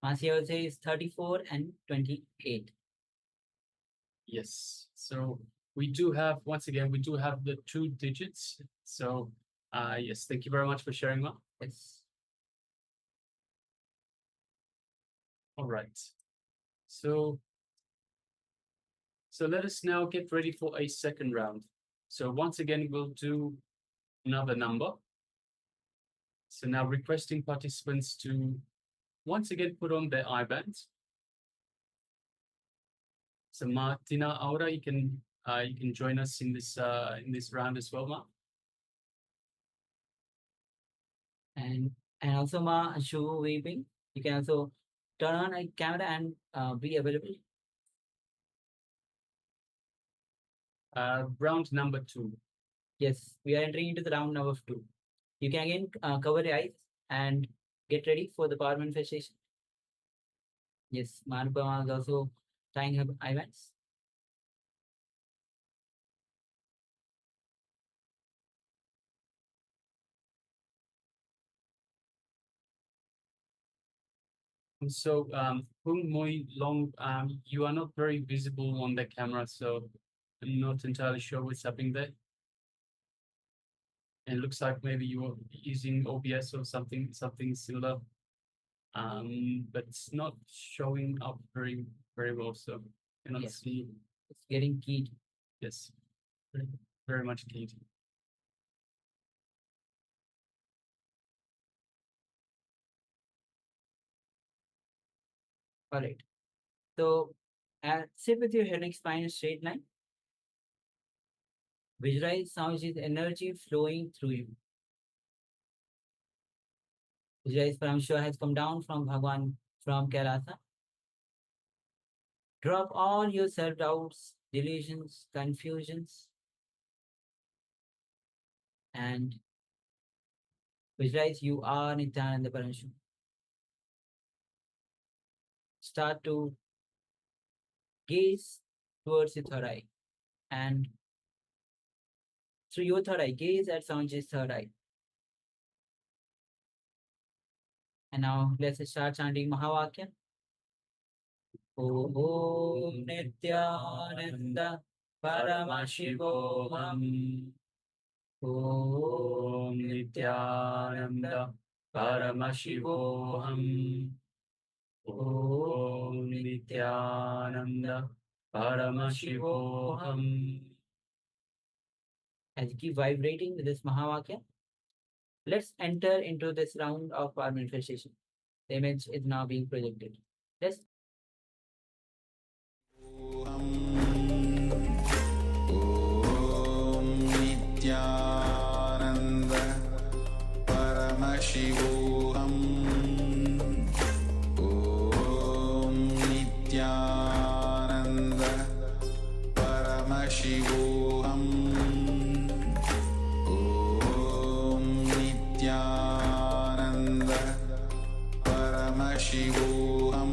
Masya says 34 and 28. Yes. So we do have, once again, we do have the 2 digits. So yes, thank you very much for sharing, Ma. Yes. All right. So let us now get ready for a second round. So once again, we'll do another number. So now requesting participants to once again put on their eye bands. So Martina Aura, you can join us in this round as well, Ma. And also Ma Shu Weeping, you can also turn on a camera and be available. Round number 2. Yes, we are entering into the round number 2. You can again cover your eyes and get ready for the power manifestation. Yes, Manupama is also tying her eye bands. And so, Hung Moi Long, you are not very visible on the camera, so I'm not entirely sure what's happening there. And it looks like maybe you are using OBS or something similar. But it's not showing up very well, so I cannot see. It's getting keyed. Yes, very much keyed. All right. So sit with your head and spine in a straight line. Visualize Swamiji's energy flowing through you. Visualize Paramashiva has come down from Bhagwan, from Kokilasana. Drop all your self-doubts, delusions, confusions, and visualize you are Nithyananda Paramashiva. Start to gaze towards your third eye, and through your third eye, gaze at Swamiji's third eye. And now let's start chanting Mahavakya. Om Nithyananda Paramashivoham. Om Nithyananda Paramashivoham. Om Nithyananda Paramashivoham. As you keep vibrating with this Mahavakya, let's enter into this round of our manifestation. The image is now being projected. Let's Om Nithyananda Paramashivoham. Om Nithyananda Paramashivoham. Om Nithyananda Paramashivoham.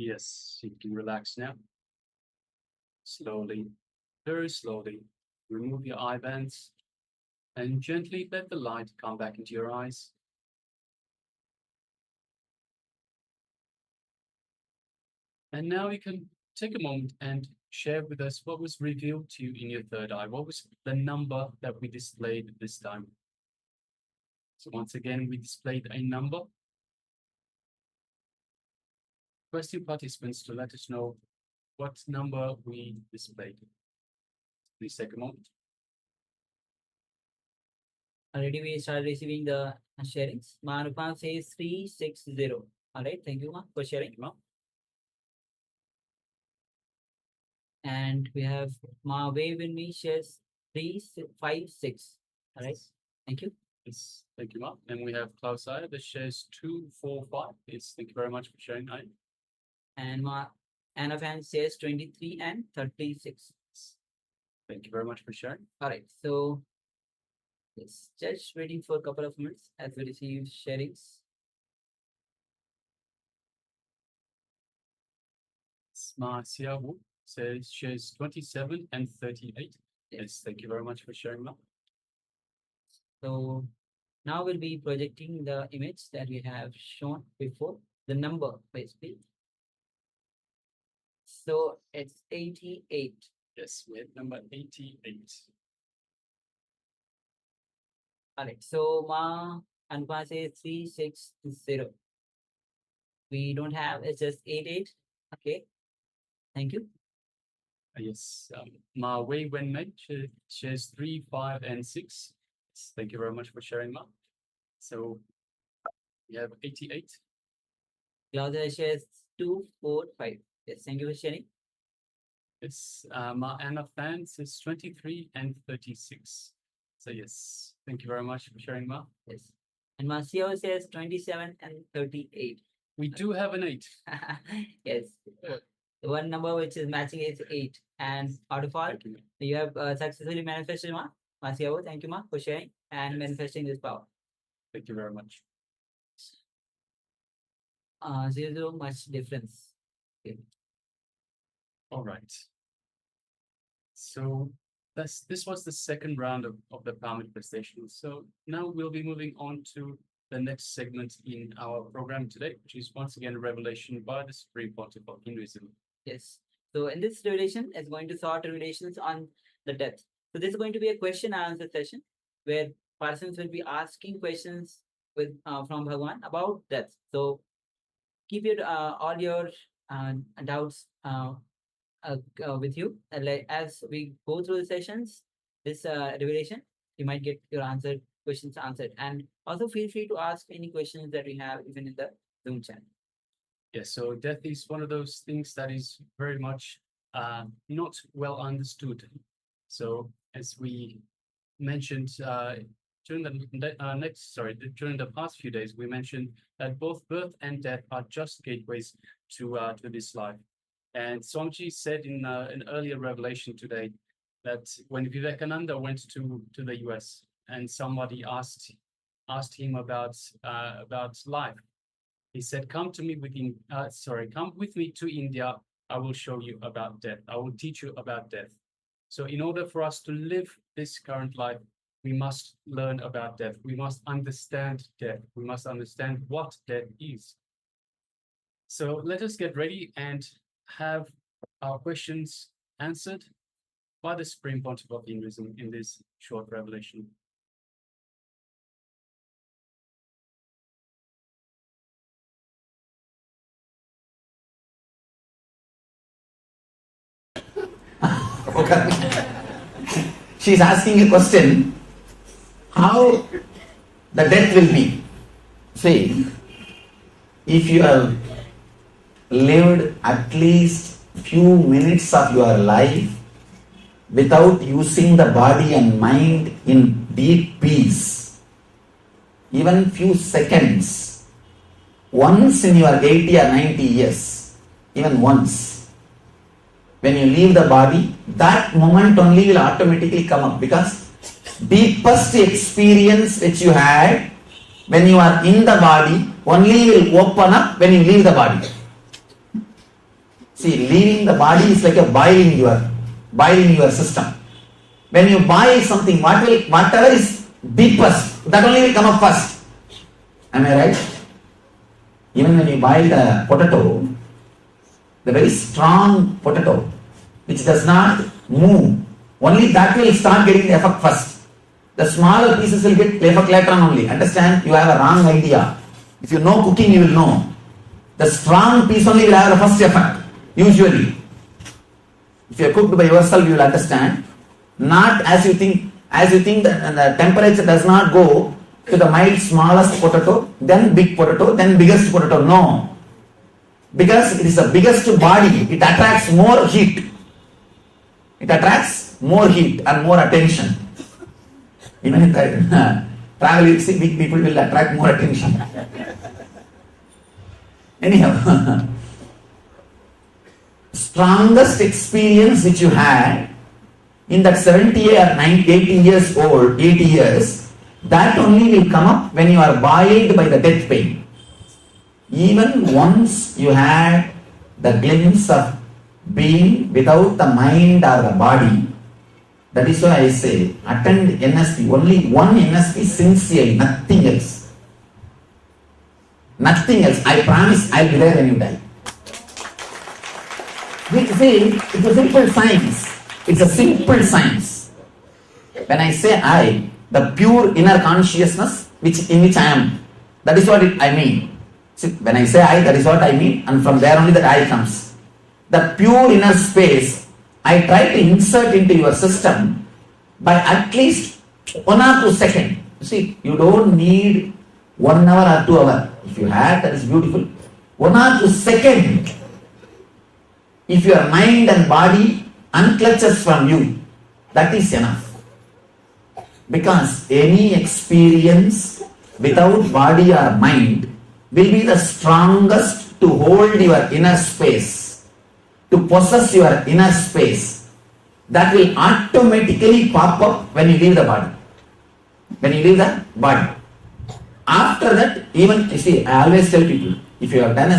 Yes, you can relax now. Slowly, very slowly, remove your eye bands and gently let the light come back into your eyes. And now you can take a moment and share with us what was revealed to you in your third eye. What was the number that we displayed this time? So once again, we displayed a number. Requesting participants to let us know what number we displayed. Please take a moment. Already we started receiving the sharings. Marupa says 360. All right, thank you, Ma, for sharing. Ma. And we have Ma Wave in me shares 356. All right, thank you. Yes, thank you, Ma. And we have Klaus Iyer that shares 245. Yes, thank you very much for sharing. And Ma Anna Fan says 23 and 36. Thank you very much for sharing. All right, so yes, just waiting for a couple of minutes as we receive sharings. Ma Xiaowu says shares 27 and 38. Yes, thank you very much for sharing, Ma. So now we'll be projecting the image that we have shown before, the number basically. So it's 88. Yes, we have number 88. All right, so Ma Anpa says 360. We don't have, it's just 88. Okay, thank you. Yes, Ma Wei Wenmei shares 3, 5, and 6. Yes, thank you very much for sharing, Ma. So we have 88. Claudia shares 2, 4, 5. Yes, thank you for sharing. Yes, Ma Anna Fan says 23 and 36. So yes, thank you very much for sharing, Ma. Yes. And Masio says 27 and 38. We do have an 8. Yes. The one number which is matching is 8. And out of all, you have successfully manifested, Ma. Masio, thank you, Ma, for sharing and manifesting this power. Thank you very much. Zero much difference. Okay. All right. So this was the second round of the power manifestation. So now we'll be moving on to the next segment in our program today, which is once again a revelation by the Supreme Pontiff of Hinduism. Yes. So in this revelation, it's going to sort revelations on the death. So this is going to be a question and answer session where persons will be asking questions with from Bhagwan about death. So keep your all your doubts with you. Like as we go through the sessions, this revelation, you might get your questions answered. And also feel free to ask any questions that we have even in the Zoom chat. Yes, so death is one of those things that is very much not well understood. So as we mentioned during the past few days, we mentioned that both birth and death are just gateways to this life. And Swamiji said in an earlier revelation today that when Vivekananda went to the US and somebody asked him about life, he said, come with me to India. I will show you about death. I will teach you about death. So in order for us to live this current life, we must learn about death. We must understand death. We must understand what death is. So let us get ready and have our questions answered by the Supreme Pontiff of Hinduism in this short revelation. She's asking a question, how the death will be. See, if you have lived at least few minutes of your life without using the body and mind in deep peace, even few seconds, once in your 80 or 90 years, even once, when you leave the body, that moment only will automatically come up, because deepest experience which you had when you are in the body only will open up when you leave the body. See, leaving the body is like a boiling your system. When you boil something, whatever is deepest, that only will come up first. Am I right? Even when you boil the potato, the very strong potato, which does not move, only that will start getting the effect first. The smaller pieces will get the effect later on only. Understand? You have a wrong idea. If you know cooking, you will know. The strong piece only will have the first effect, usually. If you are cooked by yourself, you will understand. Not as you think that the temperature does not go to the mild smallest potato, then big potato, then biggest potato. No. Because it is the biggest body, it attracts more heat. It attracts more heat and more attention. Even in travel, you see big people will attract more attention. Anyhow, strongest experience which you had in that 70 or 90, 80 years old, 80 years, that only will come up when you are boiled by the death pain. Even once you had the glimpse of being without the mind or the body, that is why I say, attend NSP, only one NSP sincerely, nothing else. Nothing else. I promise I'll be there when you die. It's a simple science. It's a simple science. When I say I, the pure inner consciousness in which I am, that is what I mean. See, when I say I, that is what I mean, and from there only that I comes. The pure inner space, I try to insert into your system by at least 1 or 2 seconds. See, you don't need 1 hour or 2 hours. If you have, that is beautiful. 1 or 2 seconds. If your mind and body unclutches from you, that is enough. Because any experience without body or mind will be the strongest to hold your inner space, to possess your inner space. That will automatically pop up when you leave the body. When you leave the body. After that, even, you see, I always tell people, if you have done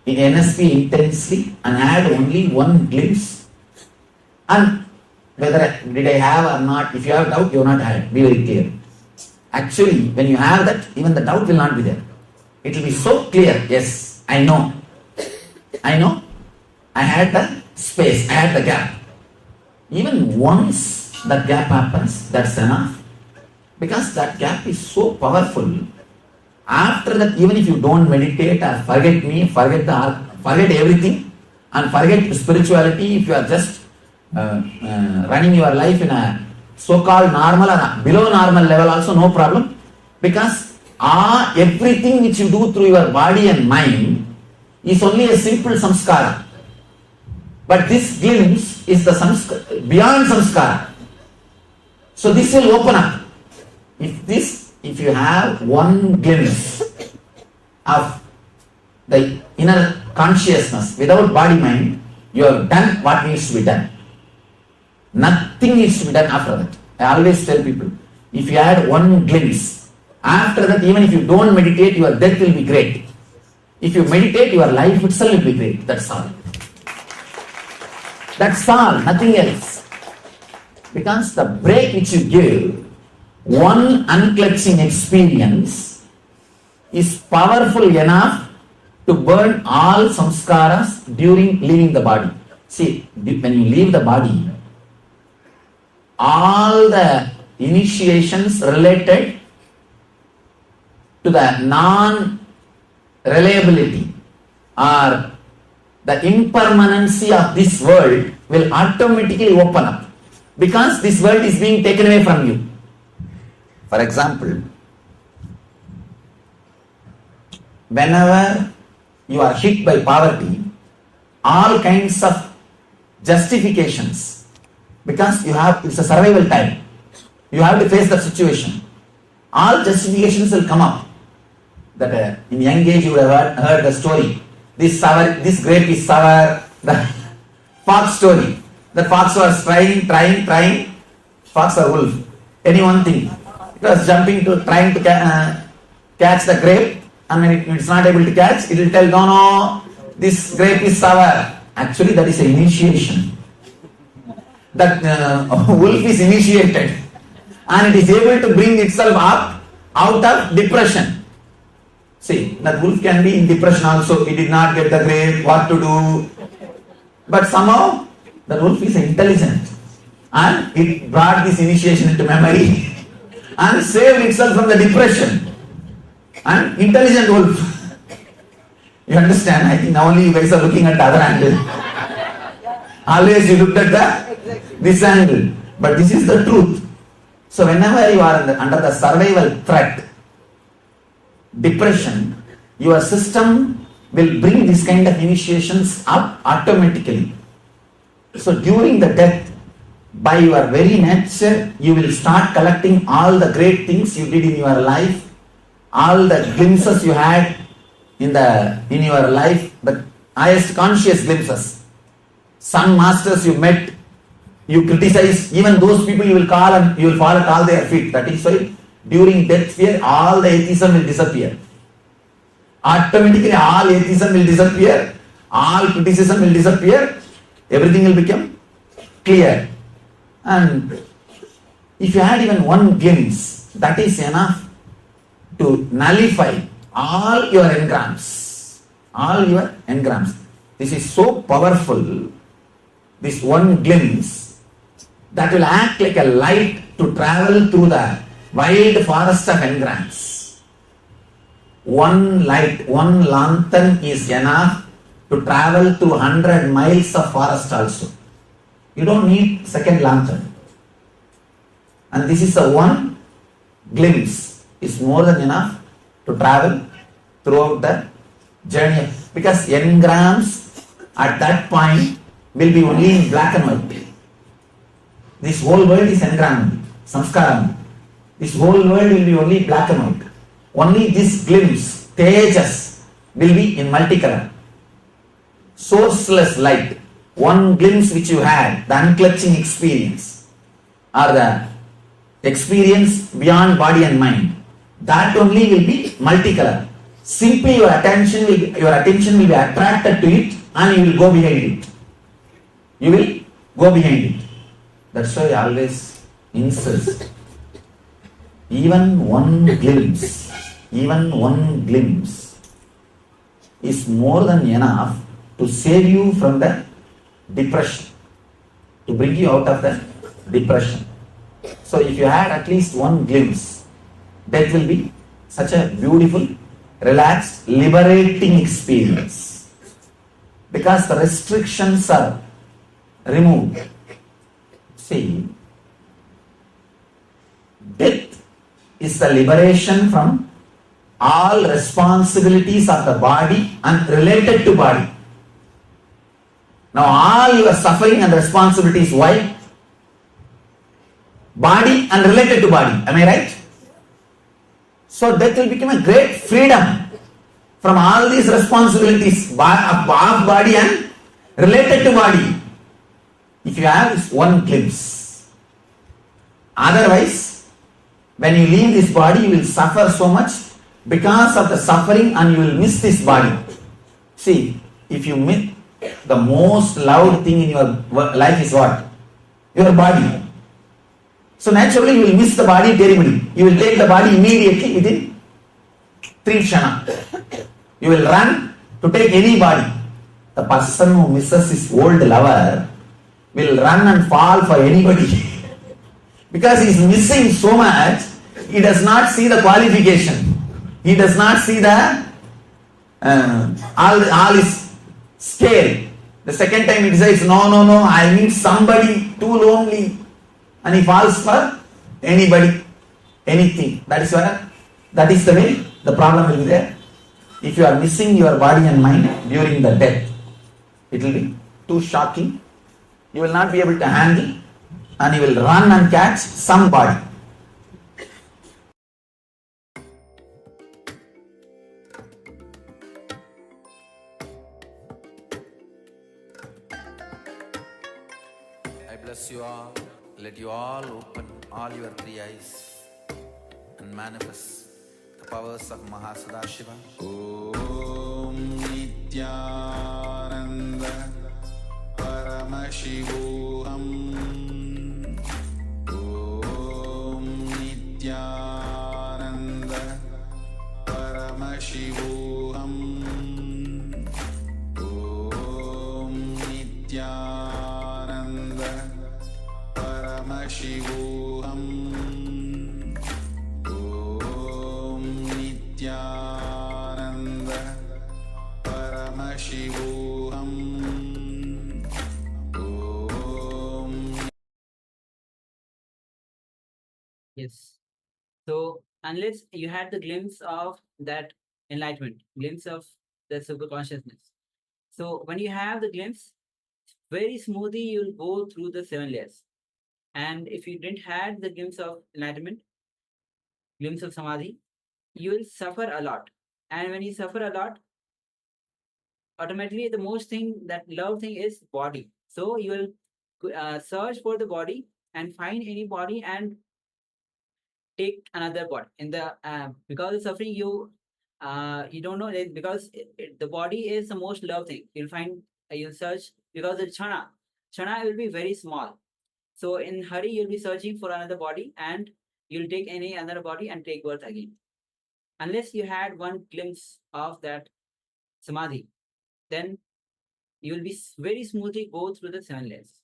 NSP intensely and had only one glimpse, and whether did I have or not, if you have doubt, you will not have it. Be very clear. Actually, when you have that, even the doubt will not be there. It will be so clear. Yes, I know. I had the space, I had the gap. Even once that gap happens, that's enough. Because that gap is so powerful. After that, even if you don't meditate or forget me, forget everything, and forget spirituality, if you are just running your life in a so-called normal or below normal level also, no problem. Because everything which you do through your body and mind is only a simple samskara. But this glimpse is the beyond samskara. So this will open up. If you have one glimpse of the inner consciousness without body mind, you have done what needs to be done. Nothing needs to be done after that. I always tell people, if you had one glimpse, after that, even if you don't meditate, your death will be great. If you meditate, your life itself will be great. That's all. That's all, nothing else. Because the break which you give, one unclutching experience, is powerful enough to burn all samskaras during leaving the body. See, when you leave the body, all the initiations related to the non-reliability or the impermanency of this world will automatically open up, because this world is being taken away from you. For example, whenever you are hit by poverty, all kinds of justifications, because it's a survival time, you have to face that situation. All justifications will come up. That in young age you would have heard the story. This grape is sour. The fox story. The fox was trying. Fox or wolf, any one thing. It was trying to catch the grape, and when it's not able to catch, it will tell, no, this grape is sour. Actually, that is an initiation. That wolf is initiated and it is able to bring itself up out of depression. See, that wolf can be in depression also. He did not get the grape, what to do. But somehow, the wolf is intelligent and it brought this initiation into memory and saved itself from the depression. And intelligent wolf. You understand? I think now only you guys are looking at the other angle. Always you looked at this angle. But this is the truth. So whenever you are under the survival threat, depression, your system will bring this kind of initiations up automatically. So during the death, by your very nature, you will start collecting all the great things you did in your life, all the glimpses you had in your life, the highest conscious glimpses. Some masters you met, you criticize, even those people you will call and you will fall at all their feet. That is why during death sphere, all the atheism will disappear. Automatically all atheism will disappear, all criticism will disappear, everything will become clear. And if you had even one glimpse, that is enough to nullify all your engrams. All your engrams. This is so powerful, this one glimpse, that will act like a light to travel through the wide forest of engrams. One light, one lantern is enough to travel through 100 miles of forest also. You don't need second lantern. And this is a one glimpse. Is more than enough to travel throughout the journey. Because engrams at that point will be only in black and white. This whole world is engram, samskaram. This whole world will be only black and white. Only this glimpse, tejas, will be in multicolor. Sourceless light, one glimpse which you had, the unclutching experience, or the experience beyond body and mind, that only will be multicolor. Simply your attention will be attracted to it and you will go behind it. You will go behind it. That's why I always insist. Even one glimpse is more than enough to save you from the depression, to bring you out of the depression. So if you had at least one glimpse, that will be such a beautiful, relaxed, liberating experience. Because the restrictions are removed. See, death is the liberation from all responsibilities of the body and related to body. Now all your suffering and responsibilities, why? Body and related to body. Am I right? So death will become a great freedom from all these responsibilities of body and related to body. If you have this one glimpse. Otherwise, when you leave this body, you will suffer so much because of the suffering and you will miss this body. See, if you miss, the most loud thing in your life is what? Your body. So naturally you will miss the body terribly. You will take the body immediately within 3 kshana. You will run to take any body. The person who misses his old lover will run and fall for anybody. Because he is missing so much, he does not see the qualification. He does not see the all is scale. The second time he decides, no, I need somebody too lonely. And he falls for anybody, anything. That is the way the problem will be there. If you are missing your body and mind during the death, it will be too shocking. You will not be able to handle and you will run and catch somebody. I bless you all. Let you all open all your 3 eyes and manifest the powers of Mahasada Shiva. Om Nithya. Paramashivoham Om Nithyananda Paramashivoham Om Nithyananda Paramashivoham Om Nithyananda Paramashivoham Om. Yes. So unless you had the glimpse of that enlightenment, glimpse of the super consciousness. So when you have the glimpse, very smoothly you'll go through the 7 layers. And if you didn't had the glimpse of enlightenment, glimpse of samadhi, you will suffer a lot. And when you suffer a lot, automatically the most thing that love thing is body. So you will search for the body and find any body and take another body in the because of suffering you don't know it because the body is the most loved thing. You'll find you'll search because the chana will be very small. So in hurry you'll be searching for another body and you'll take any other body and take birth again. Unless you had one glimpse of that samadhi, then you will be very smoothly go through the 7 layers.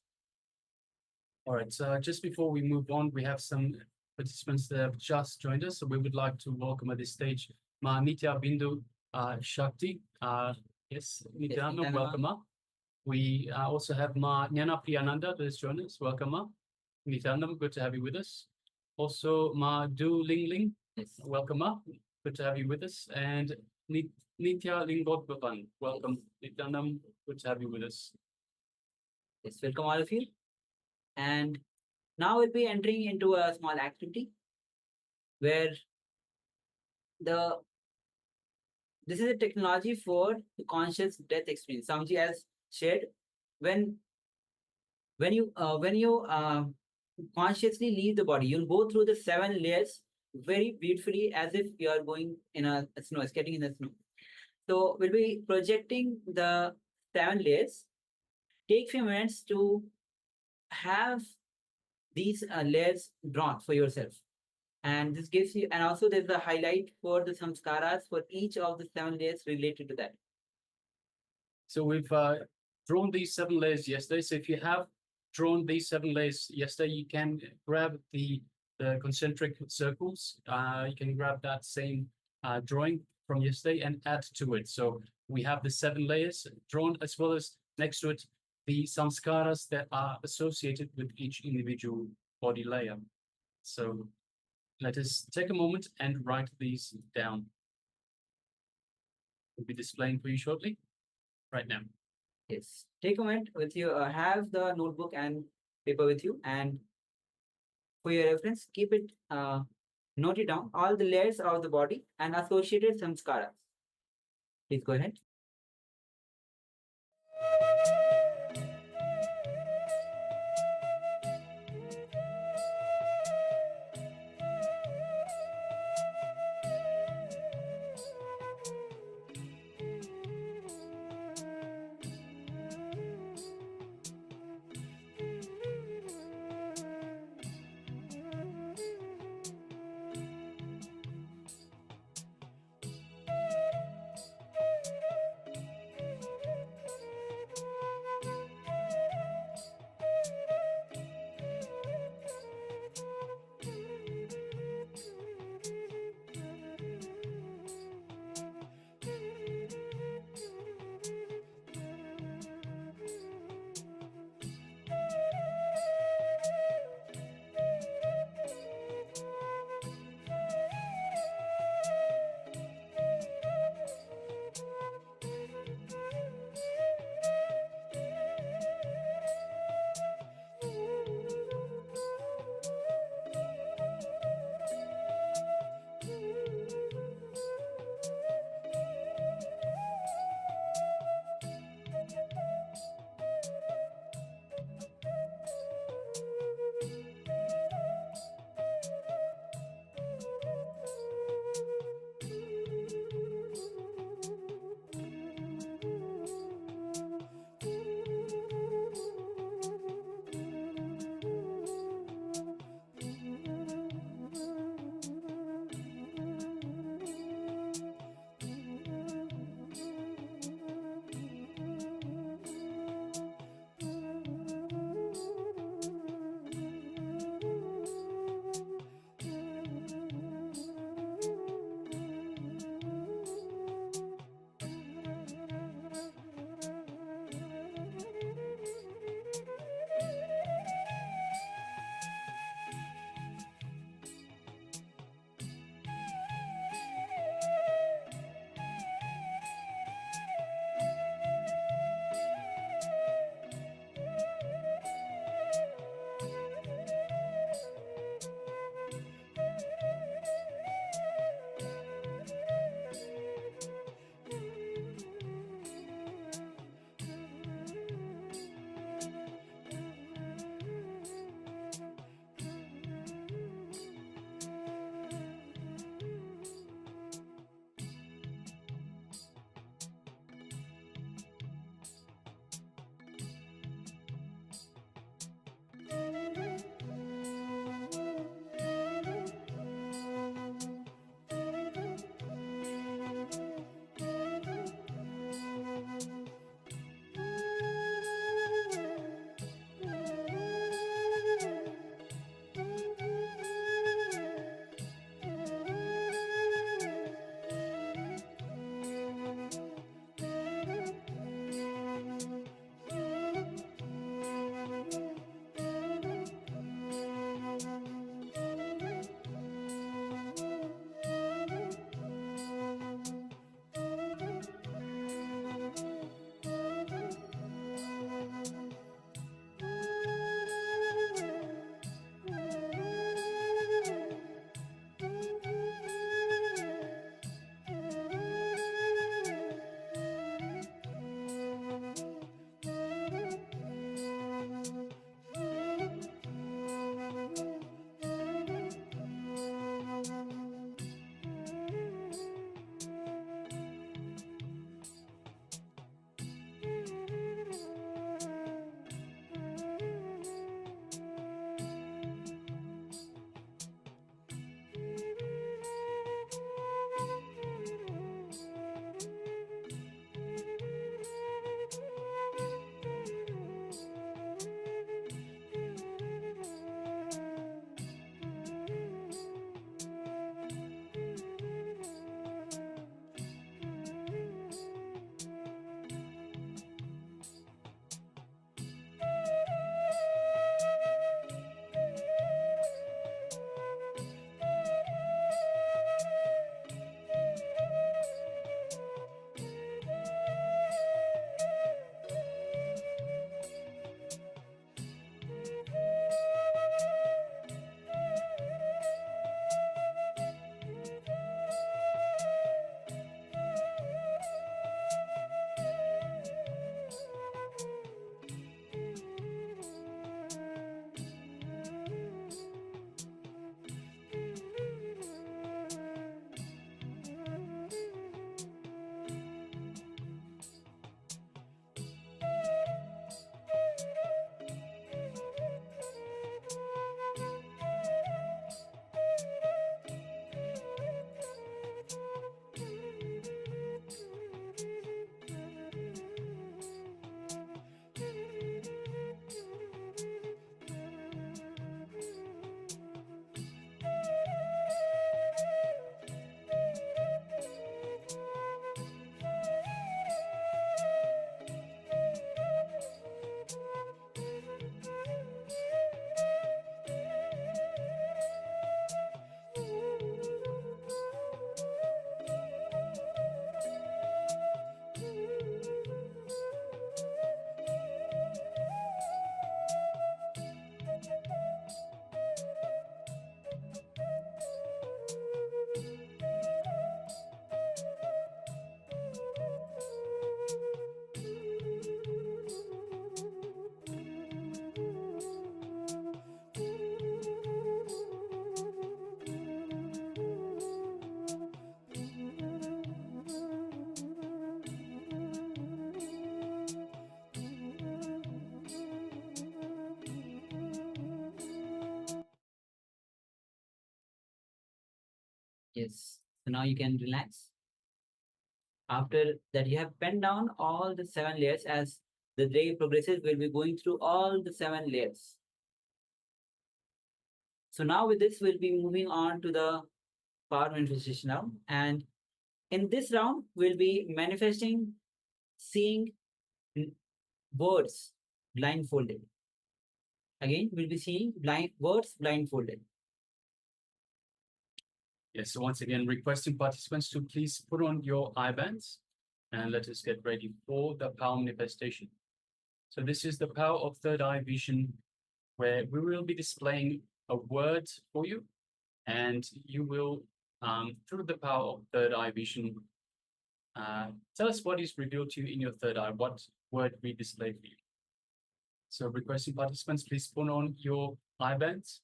All right, so just before we move on, we have some participants that have just joined us. So we would like to welcome at this stage Ma Nithya Bindu Shakti. Yes, Nithyananda, Nithyananda. welcome. Ma. We also have Ma Nyana Priyananda that has joined us. Welcome. Ma. Nithyananda, good to have you with us. Also, Ma Du Ling Ling. Yes. Welcome. Ma. Good to have you with us. And Nithya Lingodbaban. Welcome. Nithyananda, good to have you with us. Yes, welcome all of you. And now we'll be entering into a small activity where this is a technology for the conscious death experience. Samji has shared when you consciously leave the body, you'll go through the 7 layers very beautifully as if you are going in a snow, skating in the snow. So we'll be projecting the 7 layers. Take few minutes to have these layers drawn for yourself. And this gives you, and also there's a highlight for the samskaras for each of the 7 layers related to that. So we've drawn these 7 layers yesterday. So if you have drawn these 7 layers yesterday, you can grab the concentric circles. You can grab that same drawing from yesterday and add to it. So we have the 7 layers drawn, as well as next to it the samskaras that are associated with each individual body layer. So let us take a moment and write these down. We'll be displaying for you shortly, right now. Yes. Take a moment with you, have the notebook and paper with you, and for your reference, keep it, note it down, all the layers of the body and associated samskaras. Please go ahead. Yes. So now you can relax. After that, you have penned down all the 7 layers. As the day progresses, we'll be going through all the 7 layers. So now with this, we'll be moving on to the power manifestation round. And in this round, we'll be manifesting, seeing words blindfolded. Again, we'll be seeing words blindfolded. Yes, so once again, requesting participants to please put on your eye bands and let us get ready for the power manifestation. So this is the power of third eye vision, where we will be displaying a word for you, and you will, through the power of third eye vision, tell us what is revealed to you in your third eye, what word we display for you. So requesting participants, please put on your eye bands.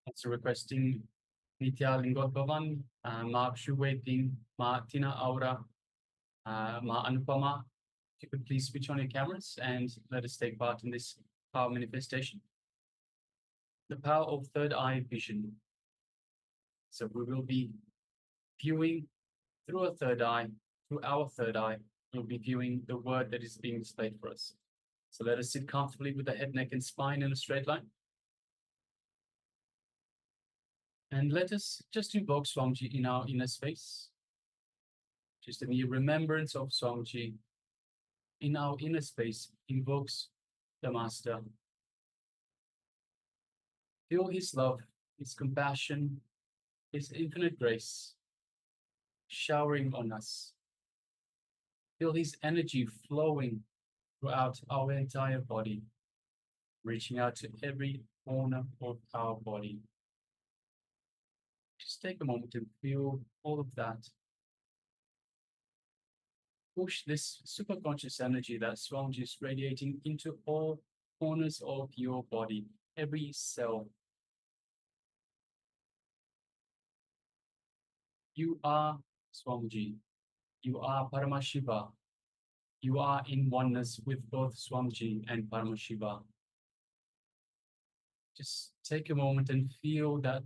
Also requesting Nithya Lingot Bhavan, Ma Shuweting, Ma Tina Aura, Ma Anupama. If you could please switch on your cameras and let us take part in this power manifestation. The power of third eye vision. So we will be viewing through a third eye, through our third eye, we'll be viewing the word that is being displayed for us. So let us sit comfortably with the head, neck, and spine in a straight line. And let us just invoke Swamiji in our inner space. Just a mere remembrance of Swamiji in our inner space invokes the Master. Feel his love, his compassion, his infinite grace showering on us. Feel his energy flowing throughout our entire body, reaching out to every corner of our body. Just take a moment to feel all of that. Push this superconscious energy that Swamiji is radiating into all corners of your body, every cell. You are Swamiji. You are Paramashiva. You are in oneness with both Swamiji and Paramashiva. Just take a moment and feel that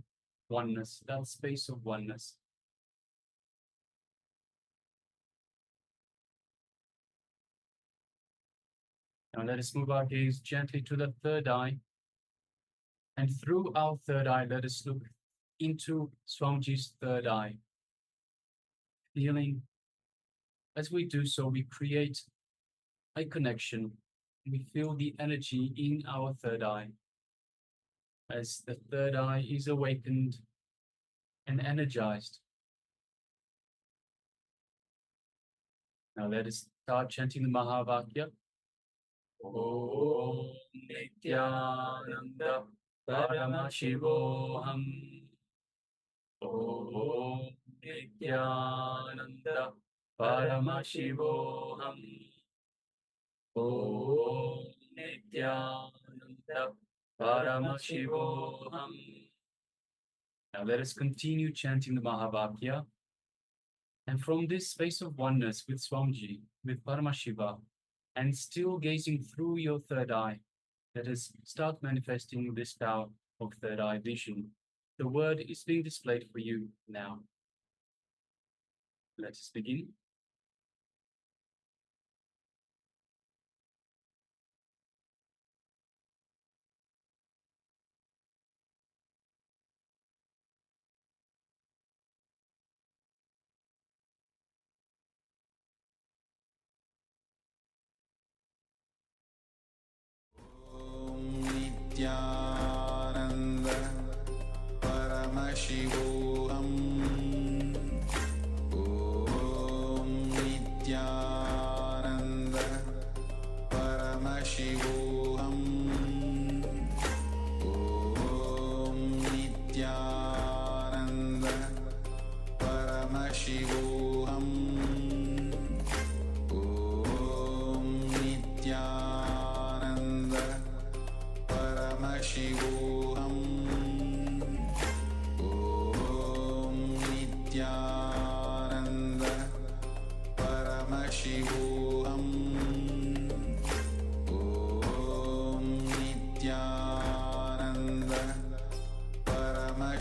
oneness, that space of oneness. Now let us move our gaze gently to the third eye. And through our third eye, let us look into Swamiji's third eye. Feeling, as we do so, we create a connection. We feel the energy in our third eye. As the third eye is awakened and energized. Now let us start chanting the Mahavakya. Om Nithyananda Paramashivoham. Om Nithyananda Paramashivoham. Om Nithyananda Paramashivoham. Now let us continue chanting the Mahavakya. And from this space of oneness with Swamiji, with Paramashiva, and still gazing through your third eye, let us start manifesting this power of third eye vision. The word is being displayed for you now. Let us begin. Nithyananda Paramashivoham. Om Nithyananda Paramashivoham. Om Nithyananda Paramashivoham. Om Nithyananda Paramashivoham. Om Nithyananda Paramashivoham.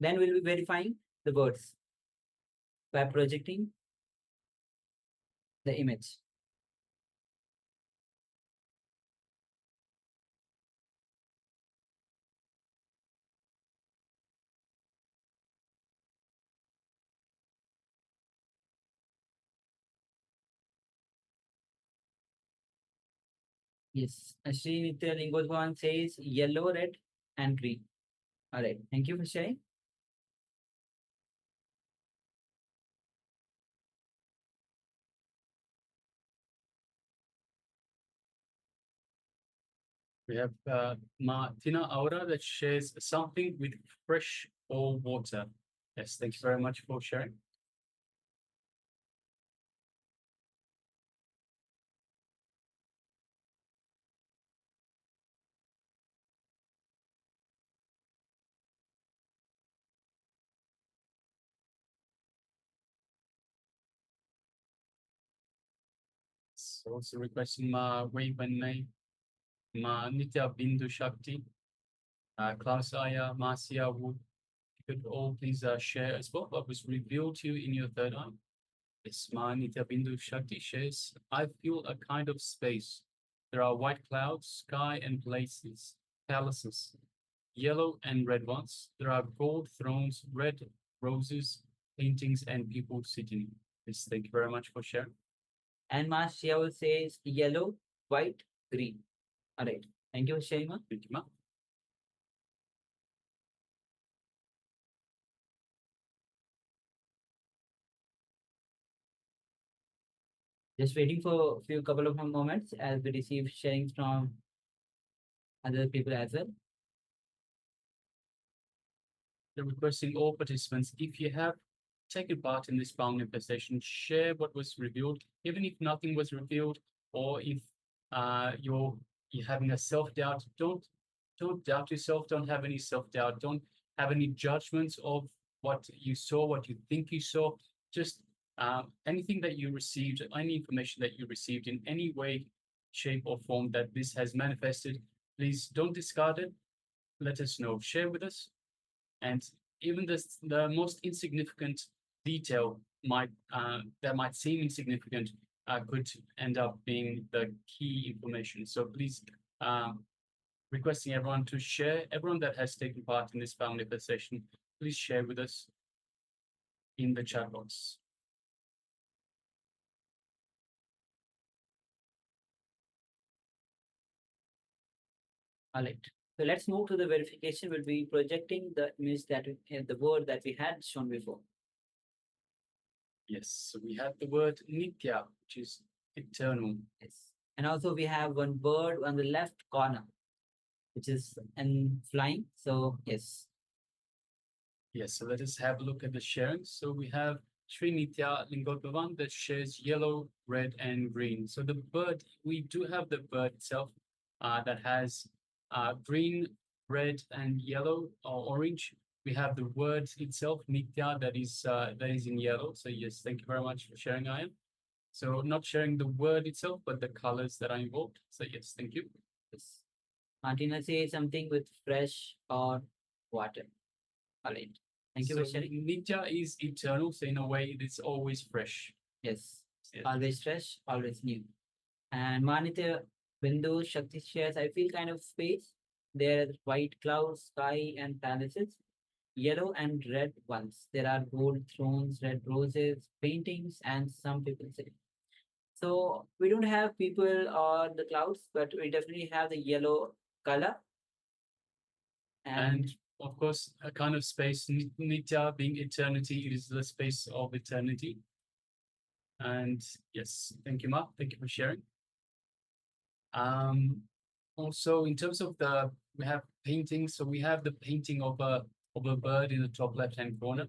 Then we'll be verifying the words by projecting the image. Yes, Sri Nithya Lingotvan says yellow, red, and green. All right, thank you for sharing. We have Martina Aura that shares something with fresh or water. Yes, thank you very much for sharing. So also requesting Ma Wei Ma Nitya Bindu Shakti, Klaus Aya, Marcia Wood. You could all please share as well what was revealed to you in your third eye. Yes, Ma Nitya Bindu Shakti shares, I feel a kind of space. There are white clouds, sky and places, palaces, yellow and red ones. There are gold thrones, red roses, paintings, and people sitting. Yes, thank you very much for sharing. And Ma Xiao says yellow, white, green. All right, thank you for sharing, Ma. Thank you, Ma. Just waiting for a few couple of moments as we receive sharing from other people as well. They're requesting all participants, if you have taken part in this palm manifestation, share what was revealed, even if nothing was revealed, or if you're having a self-doubt, don't doubt yourself, don't have any self-doubt, don't have any judgments of what you saw, what you think you saw. Just anything that you received, any information that you received in any way, shape, or form that this has manifested, please don't discard it. Let us know, share with us. And even the most insignificant detail that might seem insignificant could end up being the key information. So please, requesting everyone to share, everyone that has taken part in this family session, please share with us in the chat box. All right. So let's move to the verification. We'll be projecting the image that the word that we had shown before. Yes, so we have the word Nithya, which is eternal. Yes. And also we have one bird on the left corner, which is flying. So yes. Yes, so let us have a look at the sharing. So we have Sri Nithya Lingotvavan that shares yellow, red, and green. So the bird, we do have the bird itself that has green, red, and yellow or orange. We have the word itself, Nithya, that is in yellow. So yes, thank you very much for sharing, Ayan. So not sharing the word itself, but the colors that are involved. So yes, thank you. Yes. Martina says something with fresh or water. All right. Thank you for sharing. Nithya is eternal, so in a way, it's always fresh. Yes. Yes. Always fresh, always new. And Manitya Bindu Shakti shares, I feel kind of space. There are white clouds, sky, and palaces, yellow and red ones. There are gold thrones, red roses, paintings, and some people say. So we don't have people or the clouds, but we definitely have the yellow color. And of course, a kind of space, Nitya being eternity, it is the space of eternity. And yes, thank you, Mark. Thank you for sharing. Also, in terms of we have paintings. So we have the painting of a bird in the top left-hand corner.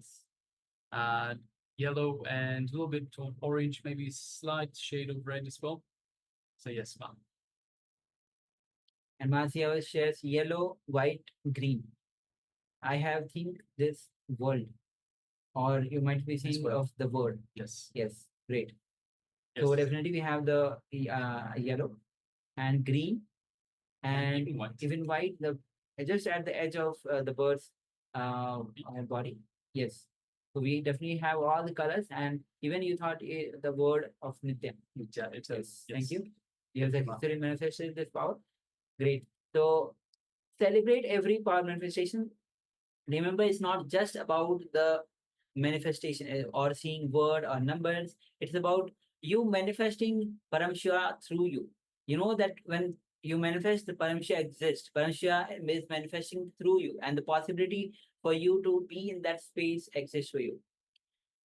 Yellow and a little bit of orange, maybe a slight shade of red as well. So yes, Mark. And Marcia shares yellow, white, green. I have think this world, or you might be saying of the world. Yes. Yes, great. Yes. So definitely we have the yellow and green and even white. The just at the edge of the bird's our body. Yes. So we definitely have all the colors, and even you thought the word of Nithya. Nithya, it is. Thank Yes. you. You have successfully manifested this power. Great. So celebrate every power manifestation. Remember, it's not just about the manifestation or seeing word or numbers. It's about you manifesting Paramshivha through you. You know that when you manifest, the Paramshivha exists. Paramshivha is manifesting through you, and the possibility for you to be in that space exists for you.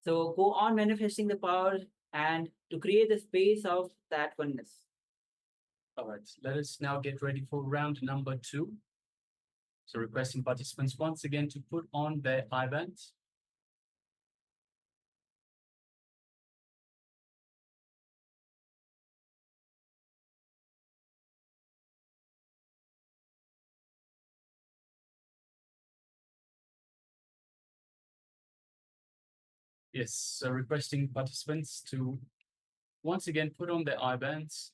So go on manifesting the power and to create the space of that oneness. All right, let us now get ready for round number 2. So requesting participants once again to put on their eye bands. Yes, so requesting participants to once again put on their eye bands.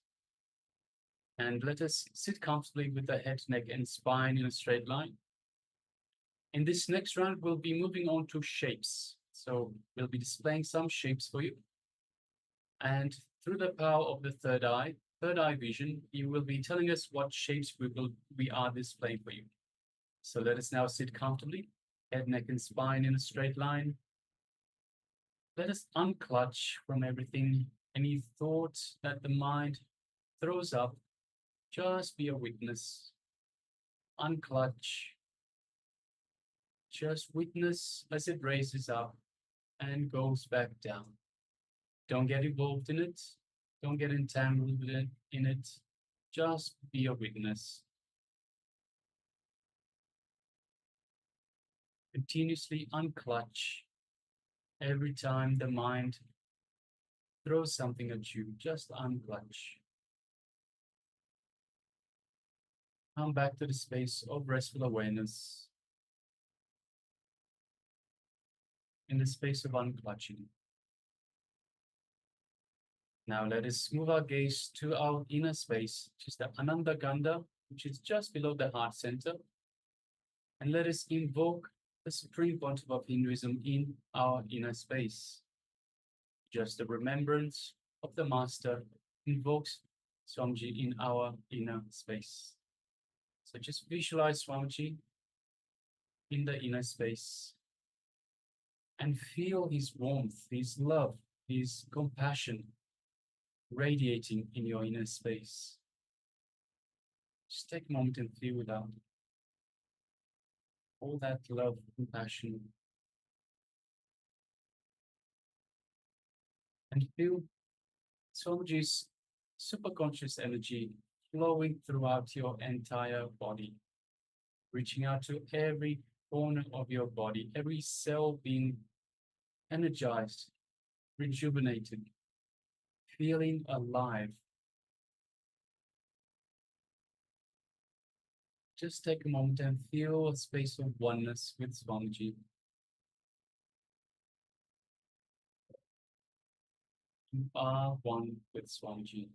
And let us sit comfortably with the head, neck, and spine in a straight line. In this next round, we'll be moving on to shapes. So we'll be displaying some shapes for you. And through the power of the third eye vision, you will be telling us what shapes we are displaying for you. So let us now sit comfortably, head, neck, and spine in a straight line. Let us unclutch from everything, any thoughts that the mind throws up. Just be a witness. Unclutch. Just witness as it raises up and goes back down. Don't get involved in it. Don't get entangled in it. Just be a witness. Continuously unclutch every time the mind throws something at you. Just unclutch. Come back to the space of restful awareness. In the space of unclutching. Now let us move our gaze to our inner space, which is the Ananda Ganda, which is just below the heart center. And let us invoke the supreme quantum of Hinduism in our inner space. Just the remembrance of the Master invokes Swamiji in our inner space. So just visualize Swamiji in the inner space and feel his warmth, his love, his compassion radiating in your inner space. Just take a moment and feel that. All that love, compassion. And feel Swamiji's superconscious energy flowing throughout your entire body, reaching out to every corner of your body, every cell being energized, rejuvenated, feeling alive. Just take a moment and feel a space of oneness with Swamiji. You are one with Swamiji.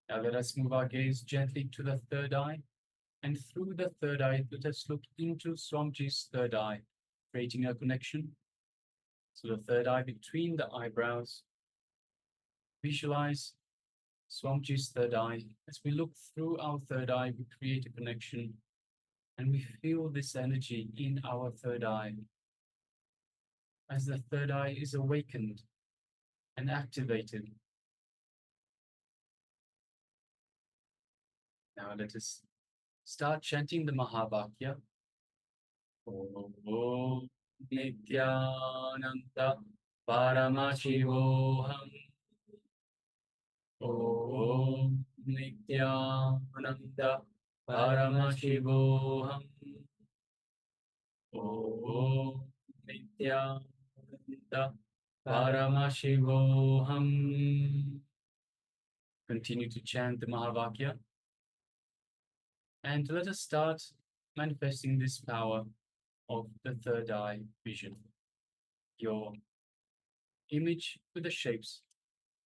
Now let us move our gaze gently to the third eye. And through the third eye, let us look into Swamiji's third eye, creating a connection. So the third eye between the eyebrows. Visualize Swamiji's third eye. As we look through our third eye, we create a connection. And we feel this energy in our third eye. As the third eye is awakened and activated. Now let us start chanting the Mahavakya. Om Nithyananda Paramashivoham. Om Nithyananda Paramashivoham. Om Nithyananda Paramashivoham. Continue to chant the Mahavakya. And let us start manifesting this power of the third eye vision. Your image with the shapes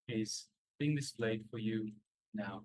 is being displayed for you now.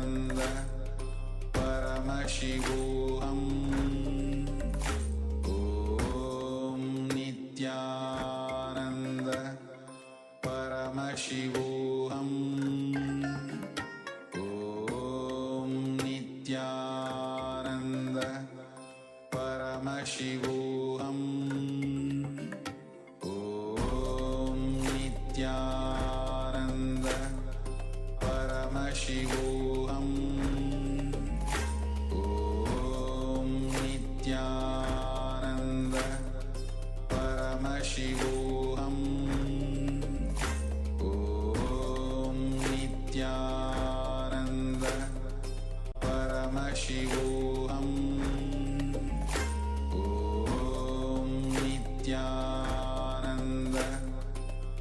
Paramashivoham Om Nithyananda Paramashivoham Om Nithyananda Paramashivoham Om Nithyananda Paramashivoham Om Nithyananda Paramashivoham Om Nithyananda Paramashivoham Om Nithyananda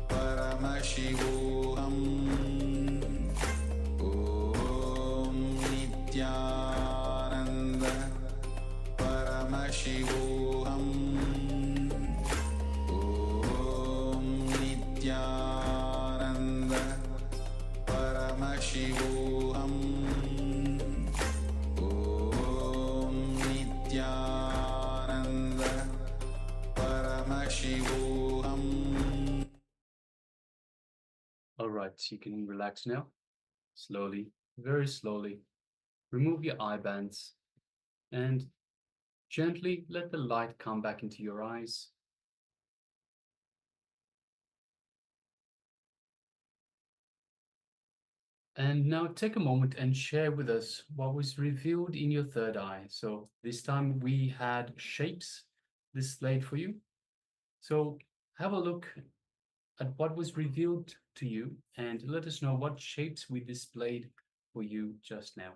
Paramashivoham Om Nithyananda Paramashivoham Om Nithyananda Paramashivoham Om Nithyananda Paramashivoham. All right, you can relax now. Slowly, very slowly, remove your eye bands and gently let the light come back into your eyes. And now take a moment and share with us what was revealed in your third eye. So this time we had shapes displayed for you. So have a look at what was revealed to you and let us know what shapes we displayed for you just now.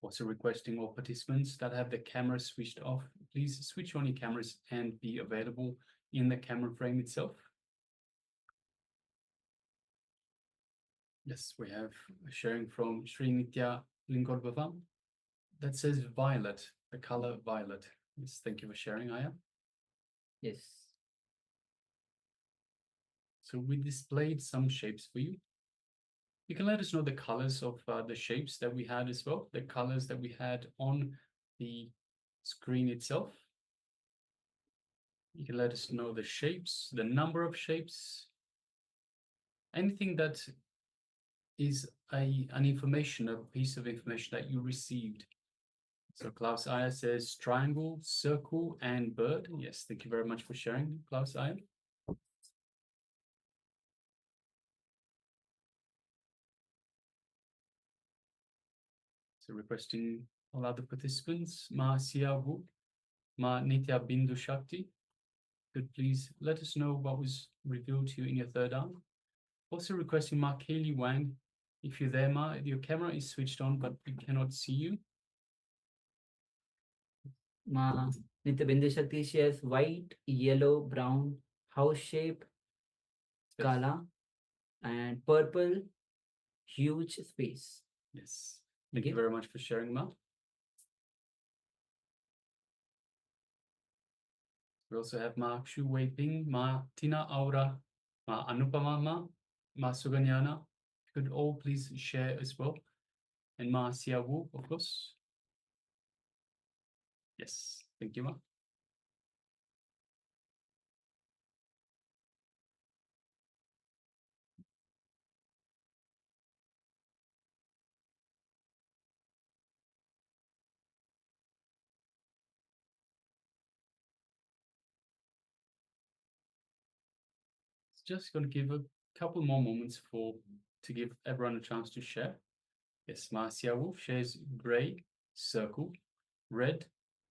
Also requesting all participants that have the cameras switched off, please switch on your cameras and be available in the camera frame itself. Yes, we have a sharing from Sri Nithya Lingodbhavam that says violet, the color violet. Yes, thank you for sharing, Aya. Yes. So we displayed some shapes for you. You can let us know the colors of the shapes that we had as well, the colors that we had on the screen itself. You can let us know the shapes, the number of shapes, anything that is an information, a piece of information that you received. So Klaus Aya says triangle, circle, and bird. Yes, thank you very much for sharing, Klaus Aya. So requesting all other participants, Ma Siavu, Ma Nithya Bindu Shakti, could please let us know what was revealed to you in your third eye. Also requesting Ma Kaylee Wang, if you're there, Ma, your camera is switched on, but we cannot see you. Ma Nitya Bindu Shakti shares white, yellow, brown, house shape, Yes. kala, and purple, huge space. Yes. Thank you very much for sharing, Ma. We also have Ma Shu Wei Ping, Ma Tina Aura, Ma Anupama, Ma Suganyana. Could all please share as well. And Ma Xia Wu, of course. Yes, thank you, Ma. Just going to give a couple more moments to give everyone a chance to share. Yes, Ma Xia Wu shares gray, circle, red,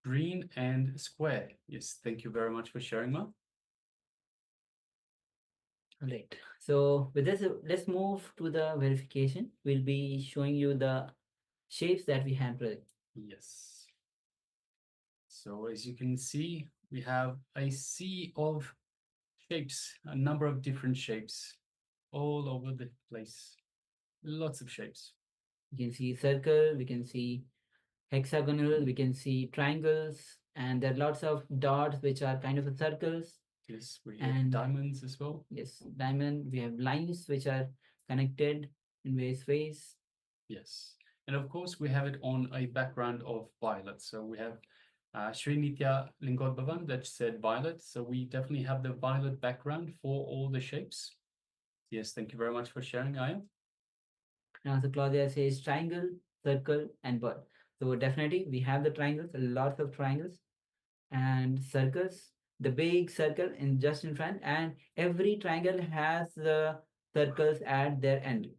green, and square. Yes, thank you very much for sharing, Ma. All right. So with this, let's move to the verification. We'll be showing you the shapes that we have. Yes. So as you can see, we have a sea of shapes, a number of different shapes all over the place. Lots of shapes. You can see circle, we can see hexagonal, we can see triangles, and there are lots of dots which are kind of circles. Yes, we have And diamonds as well. yes, diamond. We have lines which are connected in various ways. Yes. And of course, we have it on a background of violet. So we have Sri Nithya Lingodbhavan that said violet. So we definitely have the violet background for all the shapes. Yes, thank you very much for sharing, Aya. Now, so Claudia says triangle, circle, and bird. So definitely we have the triangles, lots of triangles and circles. The big circle in just in front, and every triangle has the circles at their end,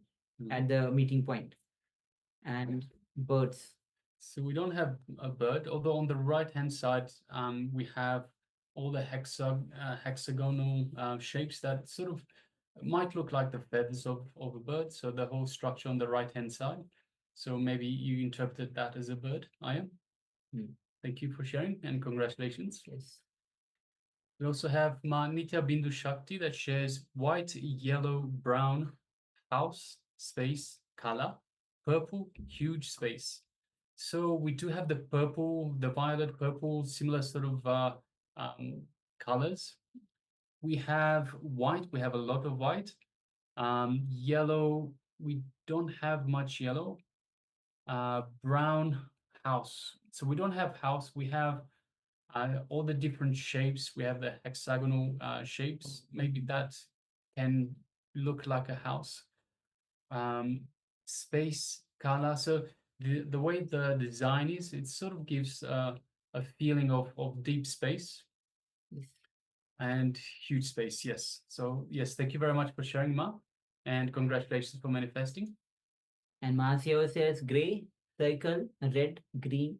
at the meeting point, and birds. So we don't have a bird, although on the right-hand side, we have all the hexagonal shapes that sort of might look like the feathers of a bird. So the whole structure on the right-hand side. So maybe you interpreted that as a bird, Aya. Thank you for sharing and congratulations. Yes. We also have Ma Nitya Bindu Shakti that shares white, yellow, brown, house, space, color, purple, huge space. So we do have the purple, the violet, purple, similar sort of colors. We have white, we have a lot of white. Yellow, we don't have much yellow. Brown, house. So we don't have house, we have all the different shapes. We have the hexagonal shapes. Maybe that can look like a house. Space, color. So the way the design is, it sort of gives a feeling of deep space. Yes. And huge space, yes. So yes, thank you very much for sharing, Ma, and congratulations for manifesting. And Masio says gray, circle, red, green,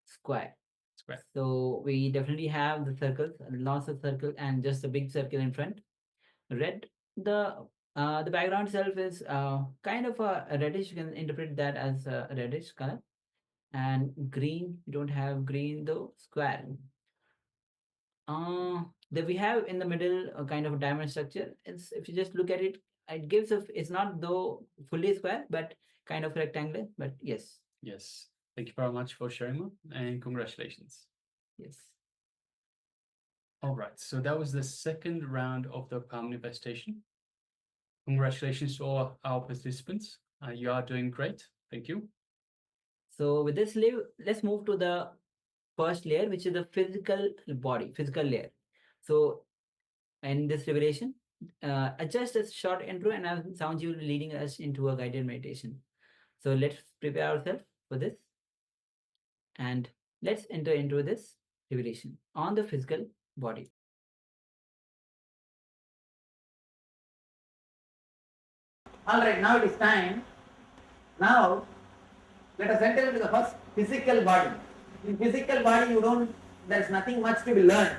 square. Square. So we definitely have the circles, lots of circles, and just a big circle in front. Red, the background itself is kind of a reddish. You can interpret that as a reddish color. And green, we don't have green though. Square. That we have in the middle a kind of a diamond structure. It's, if you just look at it, it gives a, it's not though fully square, but kind of rectangular. But yes. Yes. Thank you very much for sharing, Ma, and congratulations. Yes. All right. So that was the second round of the palm manifestation. Congratulations to all our participants. You are doing great. Thank you. So with this, let's move to the first layer, which is the physical body, physical layer. So in this revelation, just a short intro, and I'll sound you leading us into a guided meditation. So let's prepare ourselves for this, and let's enter into this revelation on the physical body. All right, now it is time. Now, let us enter into the first physical body. In physical body, there is nothing much to be learned.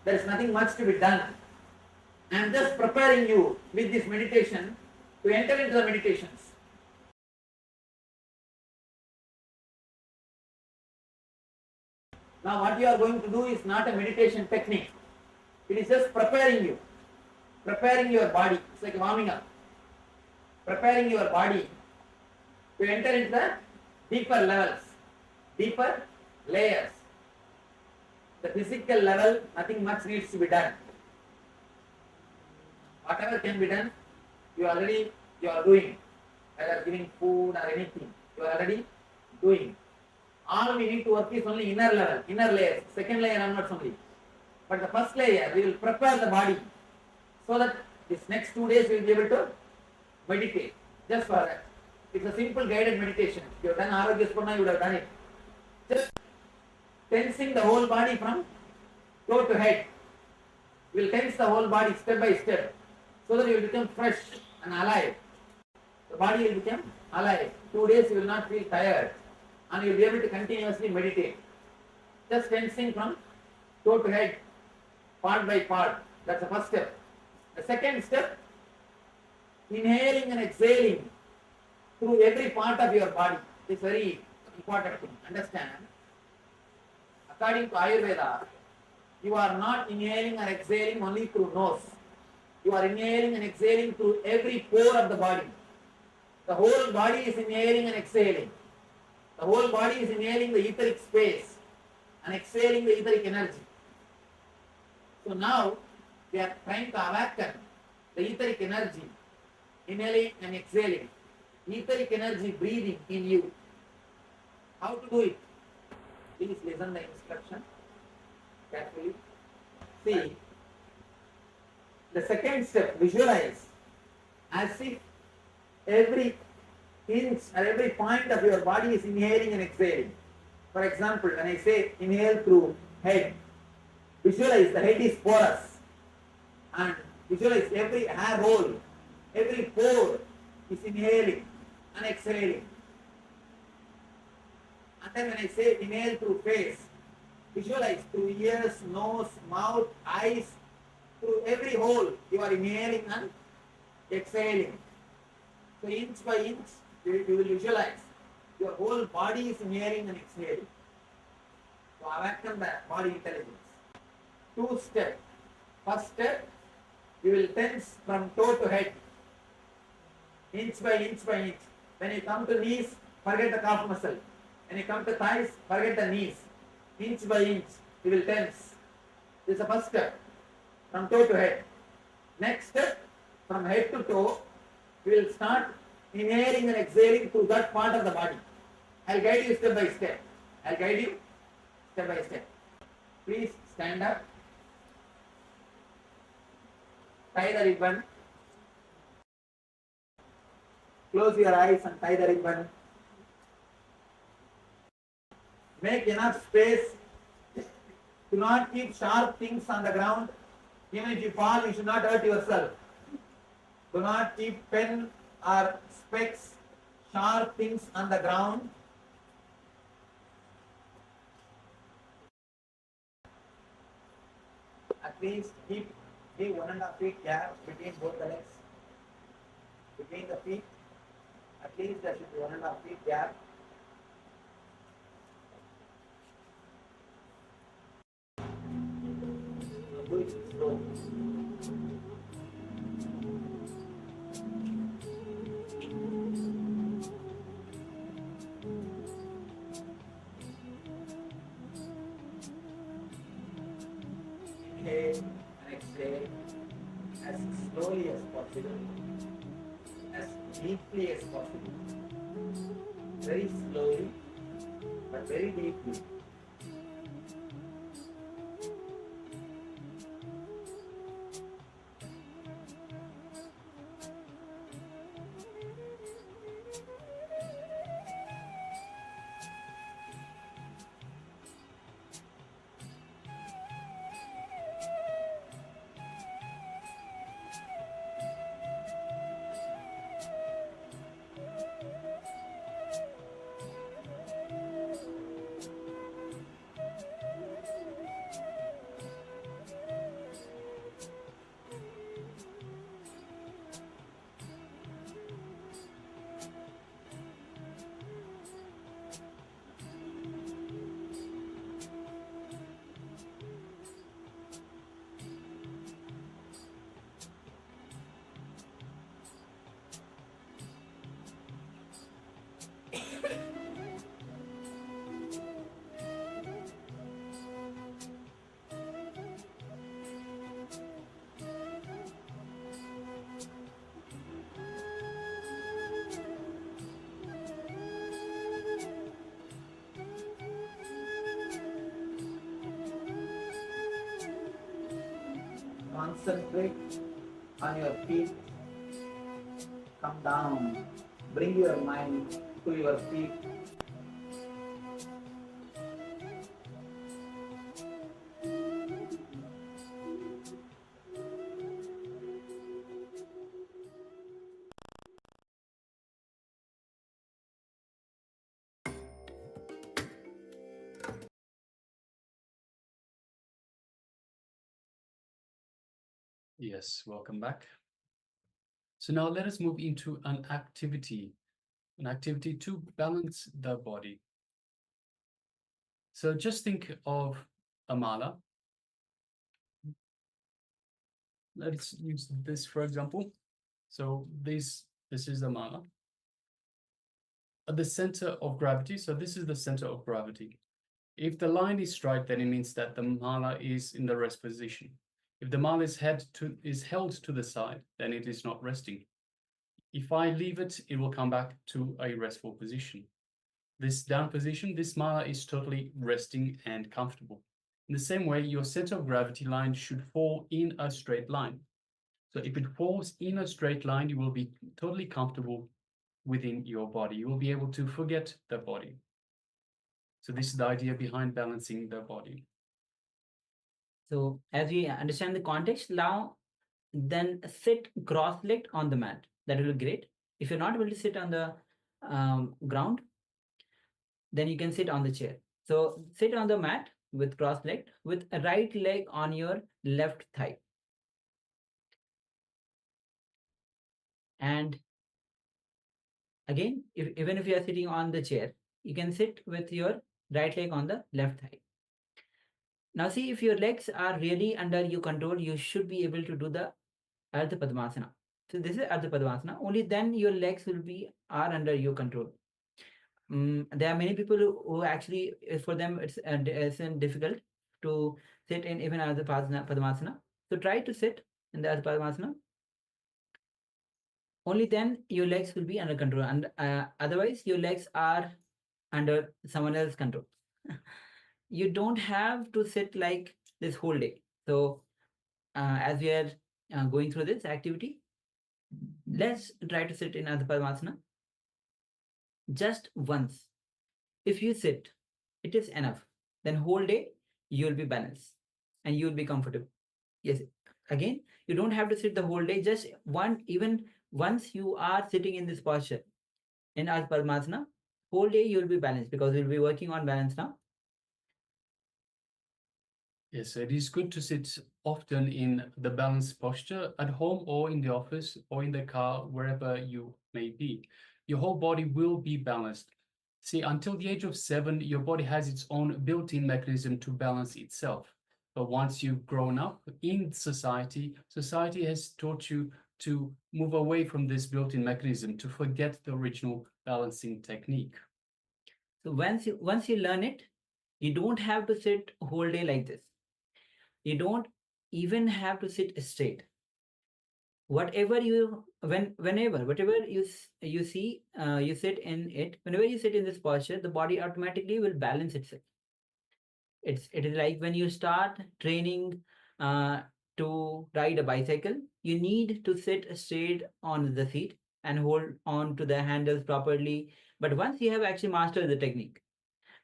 There is nothing much to be done. I am just preparing you with this meditation to enter into the meditations. Now, what you are going to do is not a meditation technique. It is just preparing you, preparing your body. It's like warming up. Preparing your body to enter into the deeper levels, deeper layers. The physical level, nothing much needs to be done. Whatever can be done, you are doing. Whether giving food or anything, you are already doing. All we need to work is only inner level, inner layers. Second layer onwards only. But the first layer, we will prepare the body so that this next 2 days we will be able to meditate. Just for that. It's a simple guided meditation. If you have done Arogya Spurana, you would have done it. Just tensing the whole body from toe to head. We will tense the whole body step by step so that you will become fresh and alive. The body will become alive. 2 days you will not feel tired and you will be able to continuously meditate. Just tensing from toe to head, part by part. That's the first step. The second step, inhaling and exhaling through every part of your body. It's very important to understand. According to Ayurveda, you are not inhaling and exhaling only through nose. You are inhaling and exhaling through every pore of the body. The whole body is inhaling and exhaling. The whole body is inhaling the etheric space and exhaling the etheric energy. So now we are trying to awaken the etheric energy, inhaling and exhaling. Etheric energy breathing in you. How to do it? Please listen the instruction carefully. See, the second step, visualize as if every inch or every point of your body is inhaling and exhaling. For example, when I say inhale through head, visualize the head is porous and visualize every hair roll, every pore is inhaling and exhaling. And then when I say inhale through face, visualize through ears, nose, mouth, eyes, through every hole you are inhaling and exhaling. So inch by inch you will visualize your whole body is inhaling and exhaling. So awaken the body intelligence. 2 steps. First step, you will tense from toe to head, inch by inch by inch. When you come to knees, forget the calf muscle. When you come to thighs, forget the knees. Inch by inch, you will tense. This is the first step, from toe to head. Next step, from head to toe, you will start inhaling and exhaling through that part of the body. I will guide you step by step. I will guide you step by step. Please stand up. Tie the ribbon. Close your eyes and tie the ribbon. Make enough space. Do not keep sharp things on the ground. Even if you fall, you should not hurt yourself. Do not keep pen or specs, sharp things on the ground. At least give 1.5 feet gap between both the legs. Between the feet, at least there should be 1.5 feet gap. Do it slow. Inhale and exhale as slowly as possible, as deeply as possible. Very slowly, but very deeply. Concentrate on your feet. Come down. Bring your mind to your feet. Yes, welcome back. So now let us move into an activity to balance the body. So just think of a mala. Let's use this for example. So this is the mala. At the center of gravity, so this is the center of gravity. If the line is straight, then it means that the mala is in the rest position. If the mala is held to the side, then it is not resting. If I leave it, it will come back to a restful position. This down position, this mala is totally resting and comfortable. In the same way, your center of gravity line should fall in a straight line. So if it falls in a straight line, you will be totally comfortable within your body. You will be able to forget the body. So this is the idea behind balancing the body. So as we understand the context now, then sit cross-legged on the mat. That will be great. If you're not able to sit on the ground, then you can sit on the chair. So sit on the mat with cross-legged, with a right leg on your left thigh. And again, even if you are sitting on the chair, you can sit with your right leg on the left thigh. Now see, if your legs are really under your control, you should be able to do the Ardha Padmasana. So this is Ardha Padmasana. Only then your legs are under your control. There are many people who actually, for them, it's difficult to sit in even Ardha Padmasana. So try to sit in the Ardha Padmasana. Only then your legs will be under control, and otherwise your legs are under someone else's control. You don't have to sit like this whole day. So as we are going through this activity, let's try to sit in Ardha Padmasana just once. If you sit, it is enough. Then whole day you will be balanced and you will be comfortable. Yes, again, you don't have to sit the whole day. Just even once you are sitting in this posture in Ardha Padmasana, whole day you will be balanced, because we'll be working on balance now. Yes, it is good to sit often in the balanced posture at home or in the office or in the car, wherever you may be. Your whole body will be balanced. See, until the age of 7, your body has its own built-in mechanism to balance itself. But once you've grown up in society, society has taught you to move away from this built-in mechanism, to forget the original balancing technique. So once you learn it, you don't have to sit whole day like this. You don't even have to sit straight. Whatever you whatever you see, you sit in it. Whenever you sit in this posture, the body automatically will balance itself. It is like when you start training to ride a bicycle, you need to sit straight on the seat and hold on to the handles properly. But once you have actually mastered the technique,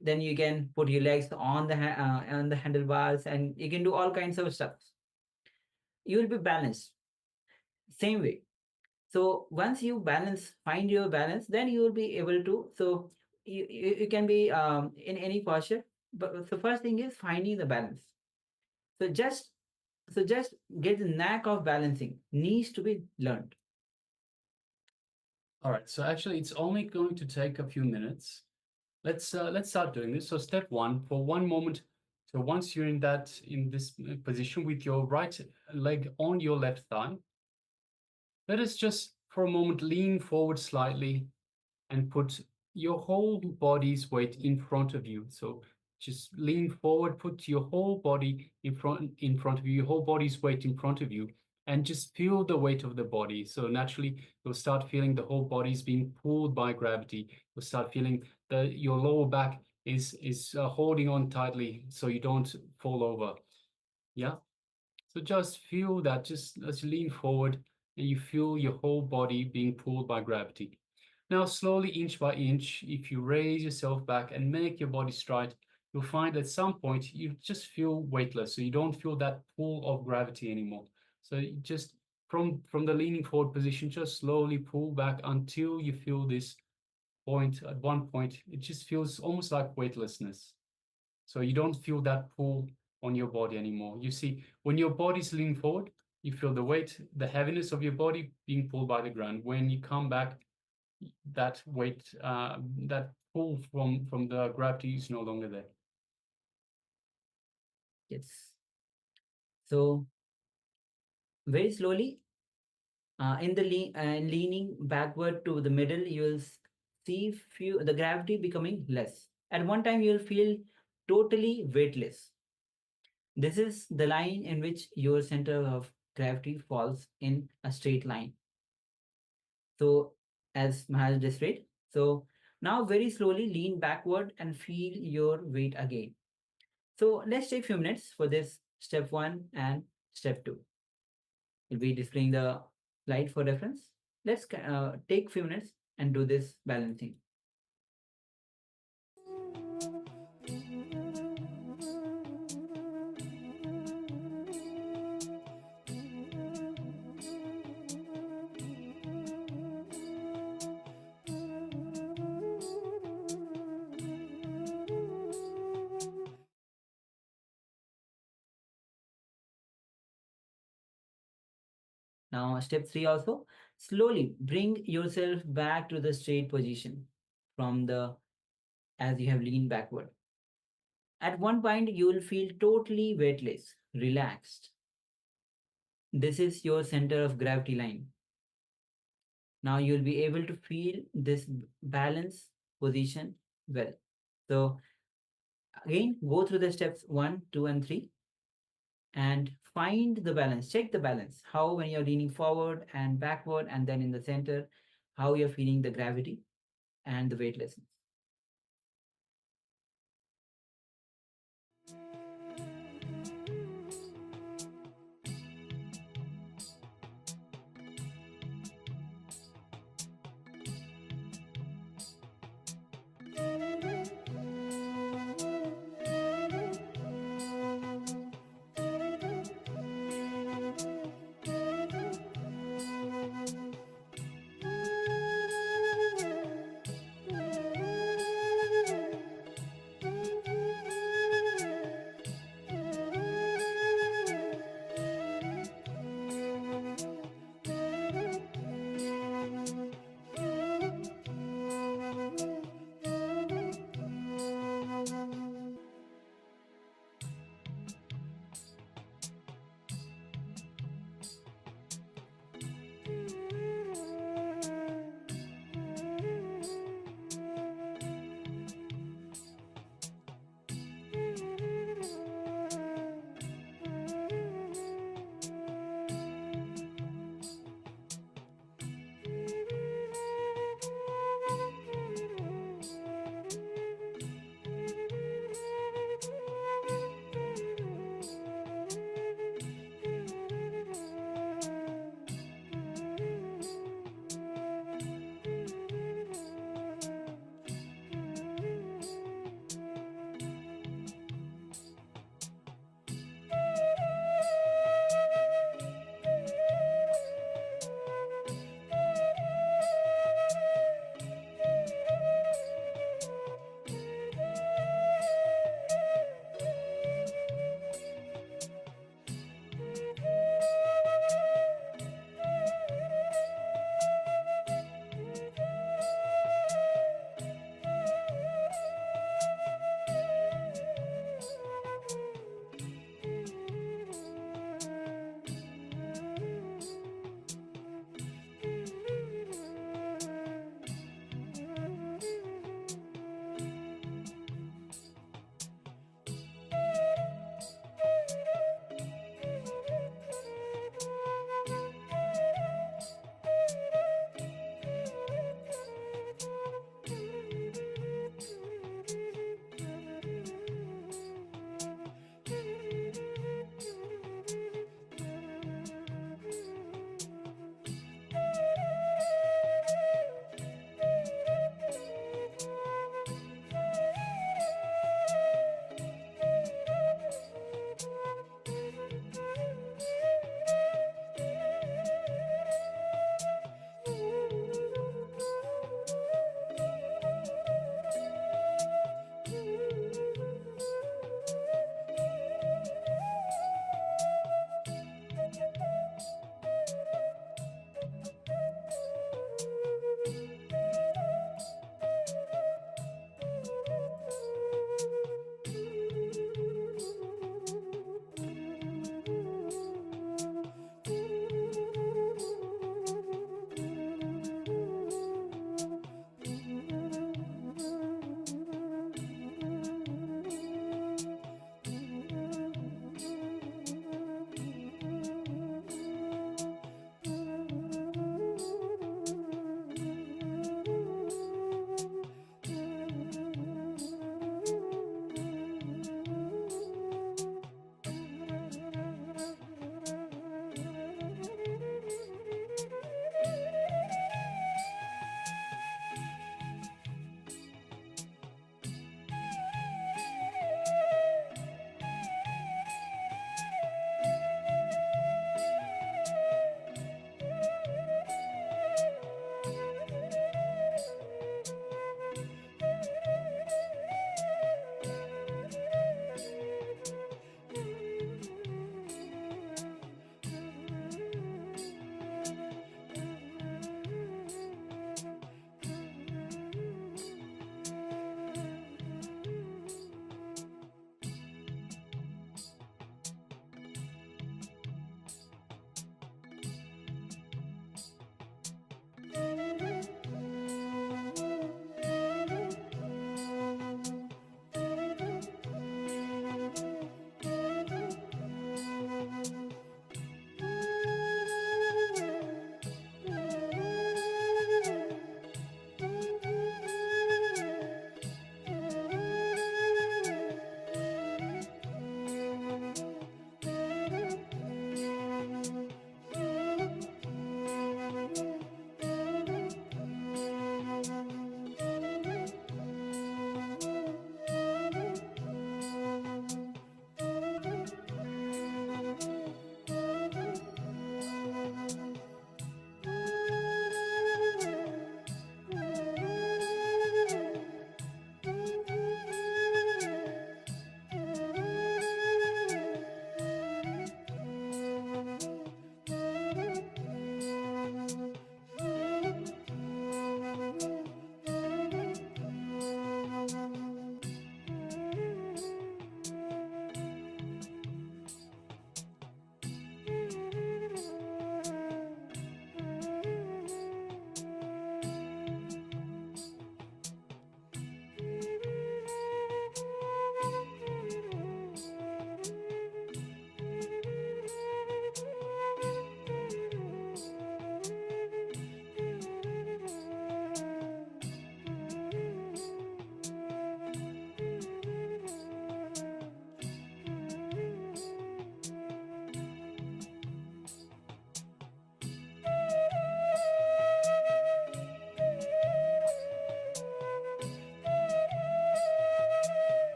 then you can put your legs on the handlebars, and you can do all kinds of stuff. You will be balanced. Same way. So once you find your balance, then you will be able to. So you can be in any posture. But the first thing is finding the balance. So just get the knack of balancing needs to be learned. All right, so actually it's only going to take a few minutes. Let's start doing this. So step 1, for one moment. So once you're in this position with your right leg on your left thigh, let us just for a moment lean forward slightly and put your whole body's weight in front of you. So just lean forward, put your whole body in front of you, your whole body's weight in front of you, and just feel the weight of the body. So naturally, you'll start feeling the whole body is being pulled by gravity. You'll start feeling that your lower back is holding on tightly so you don't fall over. Yeah. So just feel that, just as you lean forward and you feel your whole body being pulled by gravity. Now, slowly, inch by inch, if you raise yourself back and make your body straight, you'll find at some point you just feel weightless. So you don't feel that pull of gravity anymore. So you just from the leaning forward position, just slowly pull back until you feel this point. At one point, it just feels almost like weightlessness. So you don't feel that pull on your body anymore. You see, when your body's leaning forward, you feel the weight, the heaviness of your body being pulled by the ground. When you come back, that weight, that pull from the gravity is no longer there. Yes. So very slowly, in the leaning backward to the middle, you will see the gravity becoming less. At one time, you will feel totally weightless. This is the line in which your center of gravity falls in a straight line. So, as Maharaj displayed, so now very slowly lean backward and feel your weight again. So, let's take a few minutes for this step 1 and step 2. We'll be displaying the slide for reference. Let's take a few minutes and do this balancing. Now, step 3 also, slowly bring yourself back to the straight position from the as you have leaned backward. At one point, you will feel totally weightless, relaxed. This is your center of gravity line. Now you'll be able to feel this balance position well. So again, go through the steps 1, 2, and 3 and find the balance. Check the balance. How when you're leaning forward and backward and then in the center, how you're feeling the gravity and the weightlessness.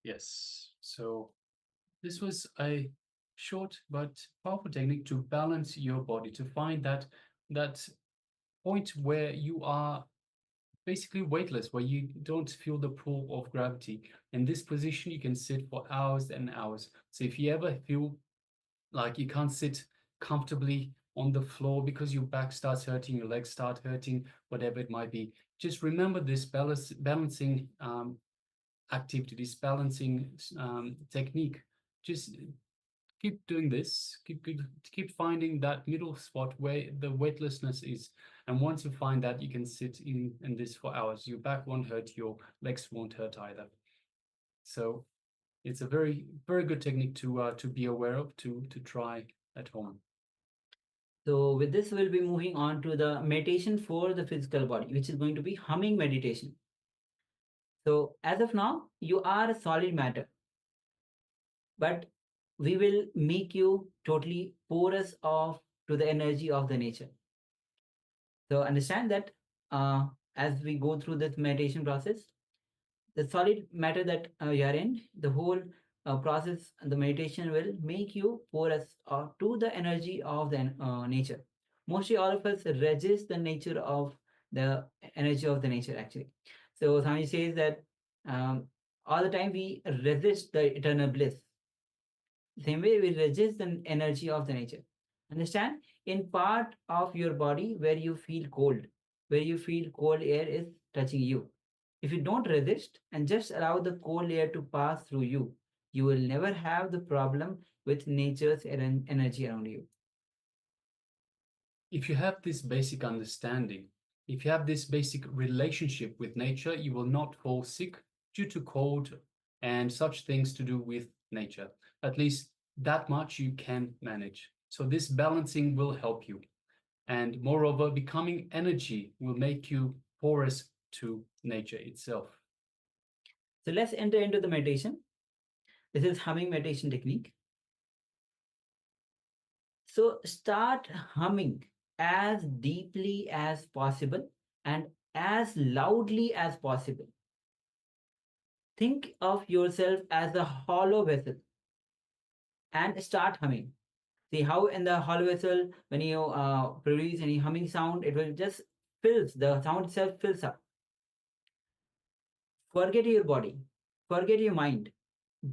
Yes. So this was a short but powerful technique to balance your body, to find that point where you are basically weightless, where you don't feel the pull of gravity. In this position, you can sit for hours and hours. So if you ever feel like you can't sit comfortably on the floor because your back starts hurting, your legs start hurting, whatever it might be, just remember this balancing activity, this balancing technique. Just keep doing this, keep finding that middle spot where the weightlessness is. And once you find that, you can sit in this for hours. Your back won't hurt, your legs won't hurt either. So it's a very, very good technique to be aware of, to try at home. So with this, we'll be moving on to the meditation for the physical body, which is going to be humming meditation. So as of now, you are a solid matter, but we will make you totally porous of to the energy of the nature. So understand that as we go through this meditation process, the solid matter that you are in, the whole process, the meditation will make you porous to the energy of the nature. Mostly all of us resist the nature of the energy of the nature actually. So Swami says that all the time we resist the eternal bliss. Same way we resist the energy of the nature. Understand? In part of your body where you feel cold, where you feel cold air is touching you. If you don't resist and just allow the cold air to pass through you, you will never have the problem with nature's energy around you. If you have this basic understanding, if you have this basic relationship with nature, you will not fall sick due to cold and such things to do with nature. At least that much you can manage. So this balancing will help you. And moreover, becoming energy will make you porous to nature itself. So let's enter into the meditation. This is humming meditation technique. So start humming as deeply as possible and as loudly as possible. Think of yourself as a hollow vessel and start humming. See how in the hollow vessel, when you produce any humming sound, it will just fills, the sound itself fills up. Forget your body, forget your mind,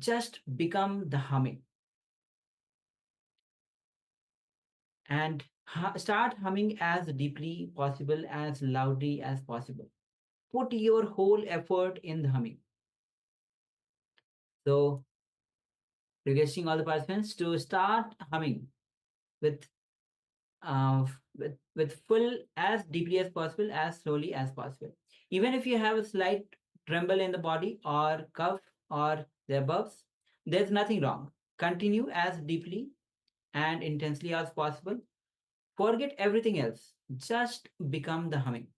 just become the humming. And start humming as deeply possible, as loudly as possible. Put your whole effort in the humming. So, requesting all the participants to start humming with with full, as deeply as possible, as slowly as possible. Even if you have a slight tremble in the body or cough or the above, there's nothing wrong. Continue as deeply and intensely as possible. Forget everything else. Just become the humming.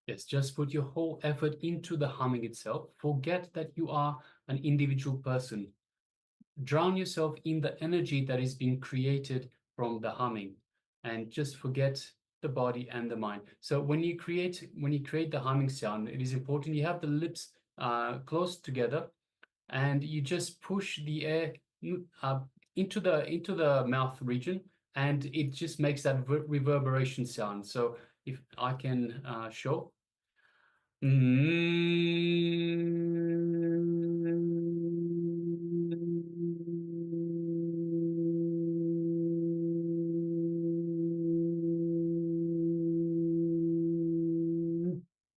Yes, just put your whole effort into the humming itself. Forget that you are an individual person. Drown yourself in the energy that is being created from the humming, and just forget the body and the mind. So when you create the humming sound, it is important you have the lips close together, and you just push the air into the mouth region, and it just makes that reverberation sound. So if I can show.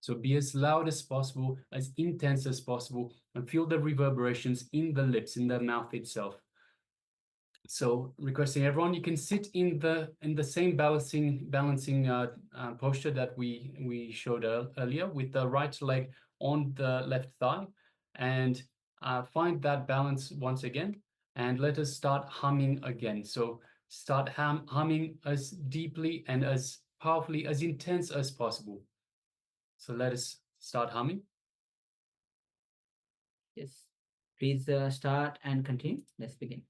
So be as loud as possible, as intense as possible, and feel the reverberations in the lips, in the mouth itself. So requesting everyone, you can sit in the same balancing posture that we showed earlier, with the right leg on the left thigh, and find that balance once again, and let us start humming again. So start humming as deeply and as powerfully, as intense as possible. So let us start humming. Yes. Please start and continue. Let's begin.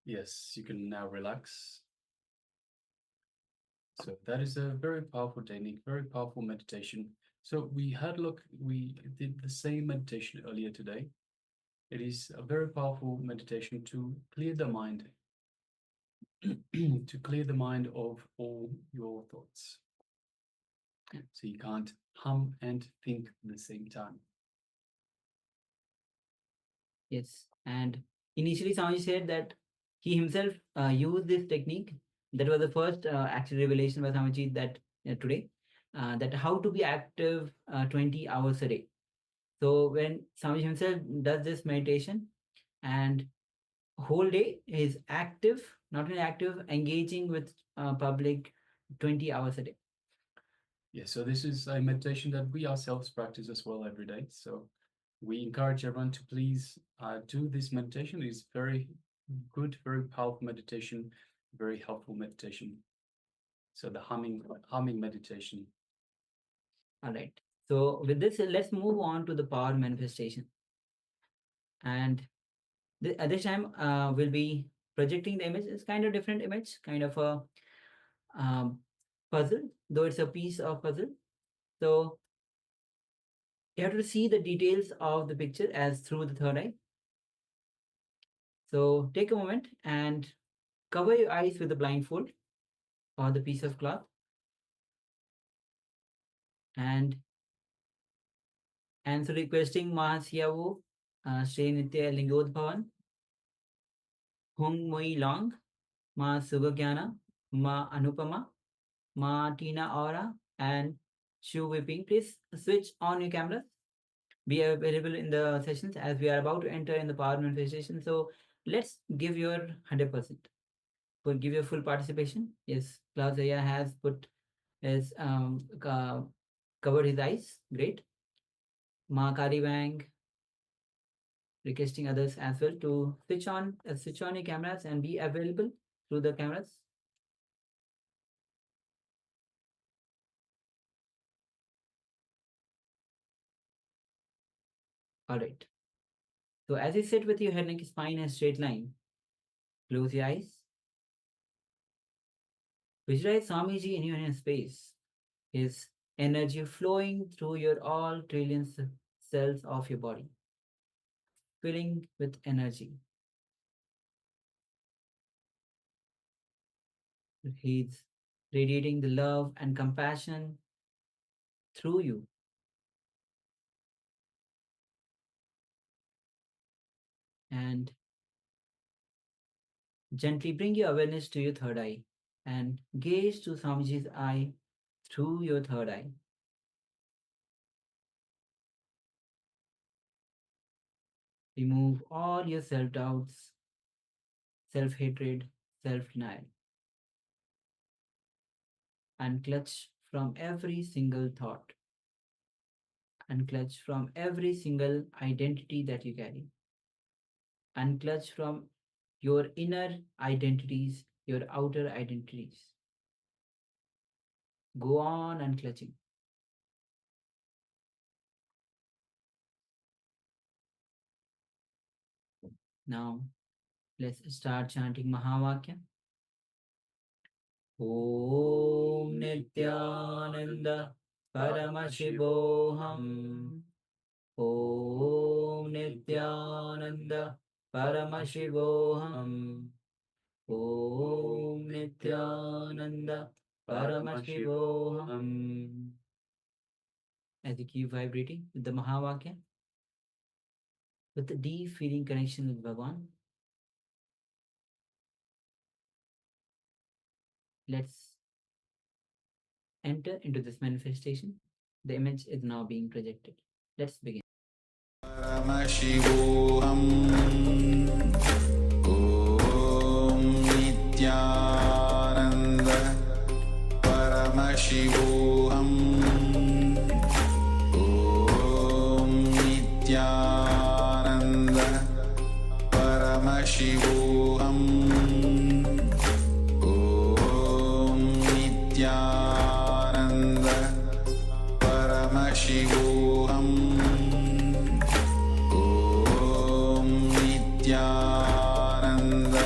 Yes, you can now relax. So that is a very powerful technique, very powerful meditation. So we did the same meditation earlier today. It is a very powerful meditation to clear the mind, to clear the mind of all your thoughts. So you can't hum and think at the same time. Yes, and initially Swami said that he himself used this technique. That was the first actual revelation by Swamiji that today, that how to be active 20 hours a day. So when Swamiji himself does this meditation, and whole day is active, not only active, engaging with public 20 hours a day. Yeah, so this is a meditation that we ourselves practice as well every day. So we encourage everyone to please do this meditation. It's very good, very powerful meditation, very helpful meditation. So the humming meditation. All right. So with this, let's move on to the power manifestation. And at this time, we'll be projecting the image. It's kind of different image, kind of a puzzle, though it's a piece of puzzle. So you have to see the details of the picture as through the third eye. So take a moment and cover your eyes with the blindfold or the piece of cloth. And so requesting Mahasyavu, Shri Nithya Lingodbhavan, Hung Moi Long, Ma Sugagyana, Ma Anupama, Ma Tina Aura, and Shu Whipping. Please switch on your cameras. Be available in the sessions as we are about to enter in the power manifestation. So let's give your 100%. Give your full participation. Yes, Klaus Aya has put his covered his eyes. Great. Ma Kari Wang requesting others as well to switch on your cameras and be available through the cameras. All right. So as you sit with your head, neck, spine in a straight line, close your eyes. Visualize Swamiji in your inner space. His energy flowing through your all trillions cells of your body, filling with energy. He's radiating the love and compassion through you. And gently bring your awareness to your third eye and gaze to Swamiji's eye through your third eye. Remove all your self-doubts, self-hatred, self-denial. Unclutch from every single thought. Unclutch from every single identity that you carry. Unclutch from your inner identities, your outer identities. Go on unclutching. Now, let's start chanting Mahavakya. Om Nithyananda Paramashivoham. Om Nithyananda Paramashivoham. Om Nithyananda Paramashivoham. As you keep vibrating with the Mahavakya, with the deep feeling connection with Bhagavan, let's enter into this manifestation. The image is now being projected. Let's begin. Paramashivoham Om Nithyananda Paramashivoham Om Nithyananda Paramashivoham Om Nithyananda Paramashivoham Nithyananda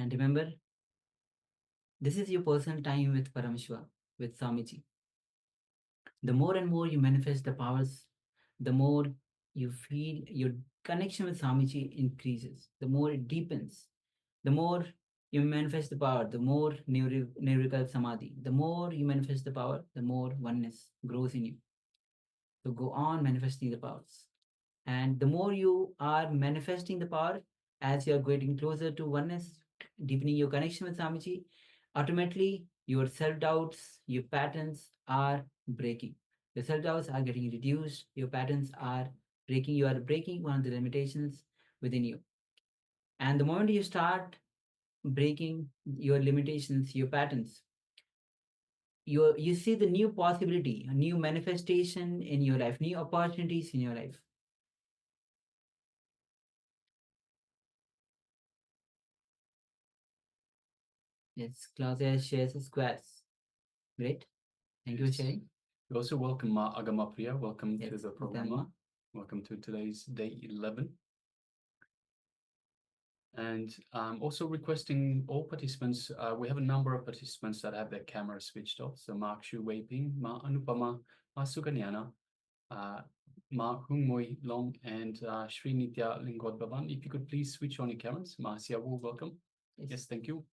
And remember, this is your personal time with Paramashiva, with Swamiji. The more and more you manifest the powers, the more you feel your connection with Swamiji increases, the more it deepens, the more you manifest the power, the more Nirvikal Samadhi, the more you manifest the power, the more oneness grows in you. So go on manifesting the powers. And the more you are manifesting the power, as you are getting closer to oneness, deepening your connection with Swamiji, ultimately your self-doubts, your patterns are breaking. Your self-doubts are getting reduced, your patterns are breaking, you are breaking one of the limitations within you. And the moment you start breaking your limitations, your patterns, you see the new possibility, a new manifestation in your life, new opportunities in your life. Yes, Claudia shares squares. Great. Thank you for Yes. sharing. We also welcome Agama Priya. Welcome to Yes, the program. Dhamma. Welcome to today's day 11. And also requesting all participants, we have a number of participants that have their cameras switched off. So Ma Kshu Wei Ping, Ma Anupama, Ma Suganyana, Ma Hung Mui Long, and Sri Nithya Lingod Bhavan. If you could please switch on your cameras. Ma Siawu, welcome. Yes, thank you.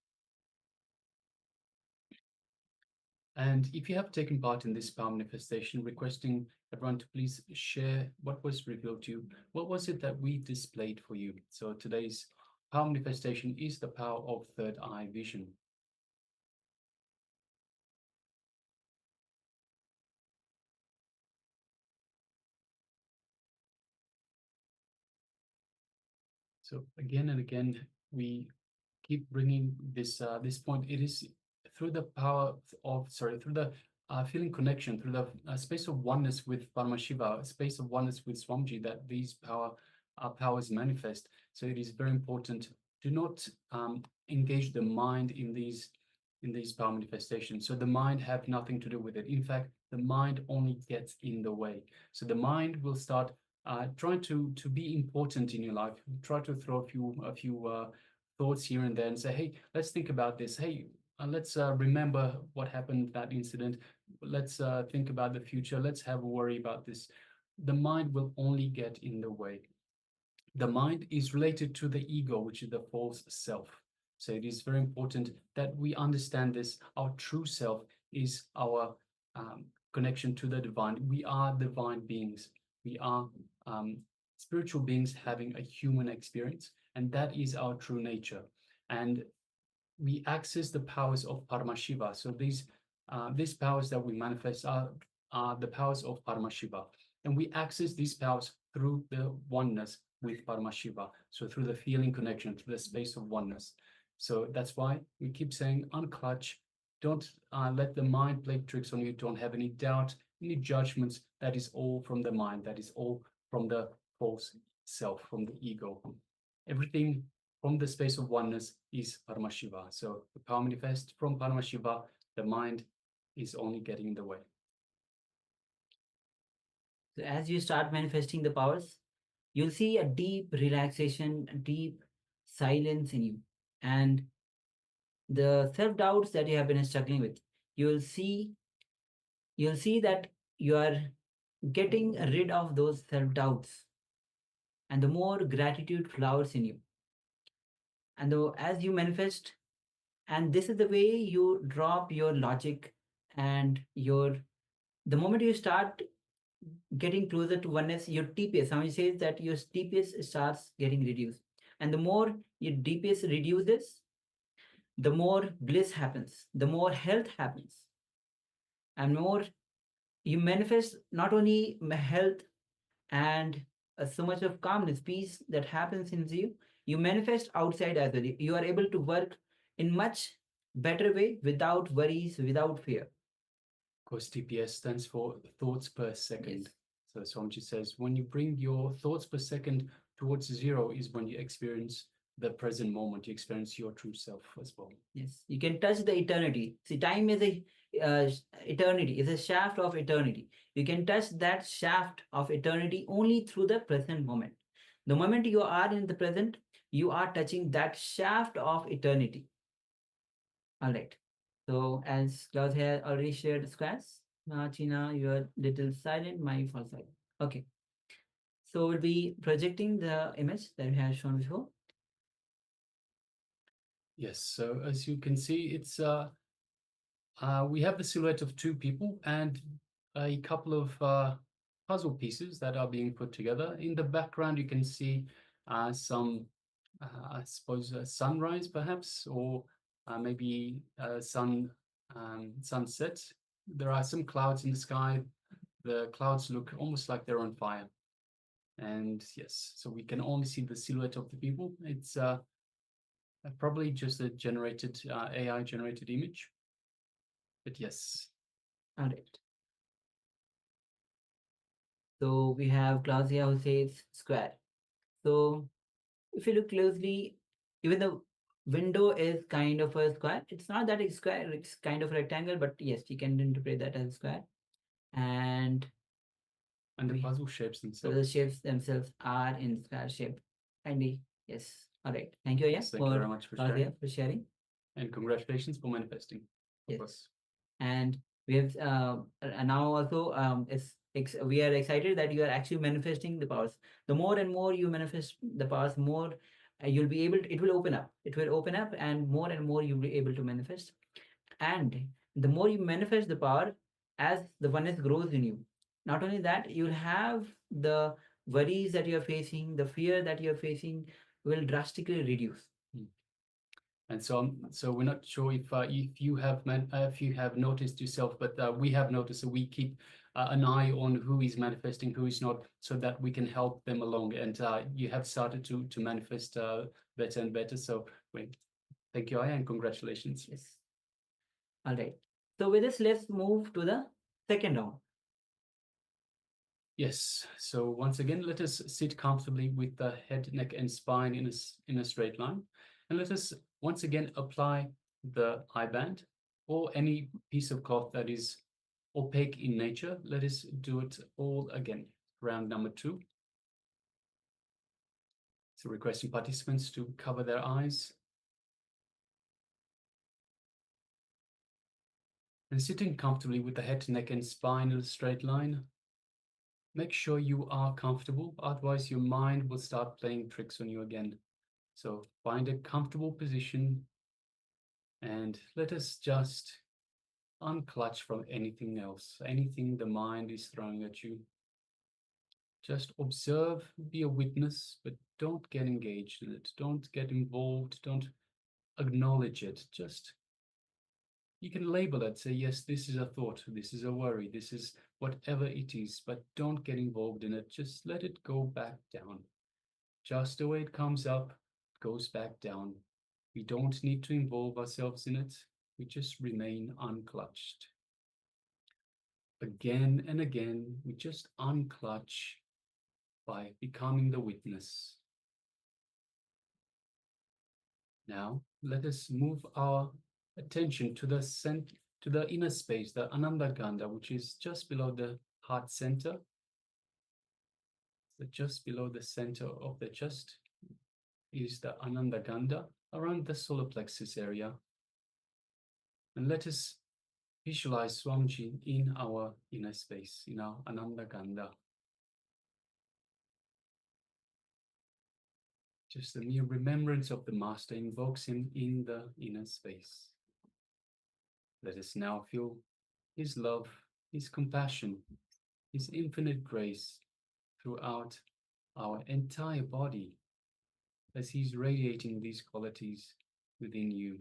And if you have taken part in this power manifestation, requesting everyone to please share what was revealed to you. What was it that we displayed for you? So today's power manifestation is the power of third eye vision. So again and again, we keep bringing this this point. It is through the power of, through the feeling connection, through the space of oneness with Paramashiva, space of oneness with Swamiji, that these powers manifest. So it is very important. Do not engage the mind in these power manifestations. So the mind have nothing to do with it. In fact, the mind only gets in the way. So the mind will start trying to be important in your life. Try to throw a few thoughts here and there and say, hey, let's think about this. Hey, let's remember what happened, that incident. Let's think about the future. Let's have a worry about this. The mind will only get in the way. The mind is related to the ego, which is the false self. So it is very important that we understand this. Our true self is our connection to the divine. We are divine beings. We are spiritual beings having a human experience, and that is our true nature. And we access the powers of Paramashiva. So these powers that we manifest are the powers of Paramashiva. And we access these powers through the oneness with Paramashiva. So through the feeling connection, through the space of oneness. So that's why we keep saying, unclutch. Don't let the mind play tricks on you. Don't have any doubt, any judgments. That is all from the mind. That is all from the false self, from the ego. Everything from the space of oneness is Paramashiva. So the power manifest from Paramashiva, the mind is only getting in the way. So as you start manifesting the powers, you'll see a deep relaxation, a deep silence in you. And the self-doubts that you have been struggling with, you'll see that you are getting rid of those self-doubts. And the more gratitude flowers in you. And as you manifest, and this is the way you drop your logic and the moment you start getting closer to oneness, your TPS, somebody says that your TPS starts getting reduced. And the more your DPS reduces, the more bliss happens, the more health happens, and more you manifest not only health and so much of calmness, peace that happens in you, you manifest outside as well. You are able to work in much better way without worries, without fear. Of course, TPS stands for thoughts per second. Yes. So Swamiji says, when you bring your thoughts per second towards zero is when you experience the present moment, you experience your true self as well. Yes, you can touch the eternity. See, time is a eternity, is a shaft of eternity. You can touch that shaft of eternity only through the present moment. The moment you are in the present, you are touching that shaft of eternity. All right. So as Klaus has already shared squares, China, you are little silent, my for silent. Okay. So we'll be projecting the image that we have shown before. Yes, so as you can see, it's we have the silhouette of two people and a couple of puzzle pieces that are being put together. In the background, you can see some, I suppose, sunrise perhaps, or maybe sunset. There are some clouds in the sky. The clouds look almost like they're on fire. And yes, so we can only see the silhouette of the people. It's probably just a generated AI generated image. But yes. All right. So we have Klaus here who says square. So if you look closely, even the window is kind of a square. It's not that it's square, it's kind of a rectangle, but yes, you can interpret that as square. And the puzzle shapes themselves. The shapes themselves are in square shape. Kindly, yes. All right. Thank you, Yes, thank you very much for sharing. And congratulations for manifesting. Yes. Course. And we have now also we are excited that you are actually manifesting the powers. The more and more you manifest the powers, more you'll be able to, it will open up. It will open up, and more you'll be able to manifest. And the more you manifest the power, as the oneness grows in you, not only that, you'll have the worries that you're facing, the fear that you're facing will drastically reduce. And so we're not sure if you have noticed yourself, but we have noticed. So we keep an eye on who is manifesting, who is not, so that we can help them along. And you have started to manifest better and better. So thank you, Aya, and congratulations. Yes. All right. So with this, let's move to the second round. Yes. So once again, let us sit comfortably with the head, neck, and spine in a straight line, and let us once again apply the eye band or any piece of cloth that is opaque in nature. Let us do it all again. Round number 2. So requesting participants to cover their eyes. And sitting comfortably with the head, neck, and spine in a straight line. Make sure you are comfortable, otherwise your mind will start playing tricks on you again. So find a comfortable position and let us just unclutch from anything else, anything the mind is throwing at you. Just observe, be a witness, but don't get engaged in it. Don't get involved. Don't acknowledge it. Just, you can label it, say, yes, this is a thought, this is a worry, this is whatever it is, but don't get involved in it. Just let it go back down. Just the way it comes up, it goes back down. We don't need to involve ourselves in it. We just remain unclutched. Again and again, we just unclutch by becoming the witness. Now, let us move our attention to the inner space, the Ananda Ganda, which is just below the heart center. So just below the center of the chest is the Ananda Ganda, around the solar plexus area. And let us visualize Swamiji in our inner space, in our Ananda Ganda. Just the mere remembrance of the Master invokes him in the inner space. Let us now feel his love, his compassion, his infinite grace throughout our entire body as he's radiating these qualities within you.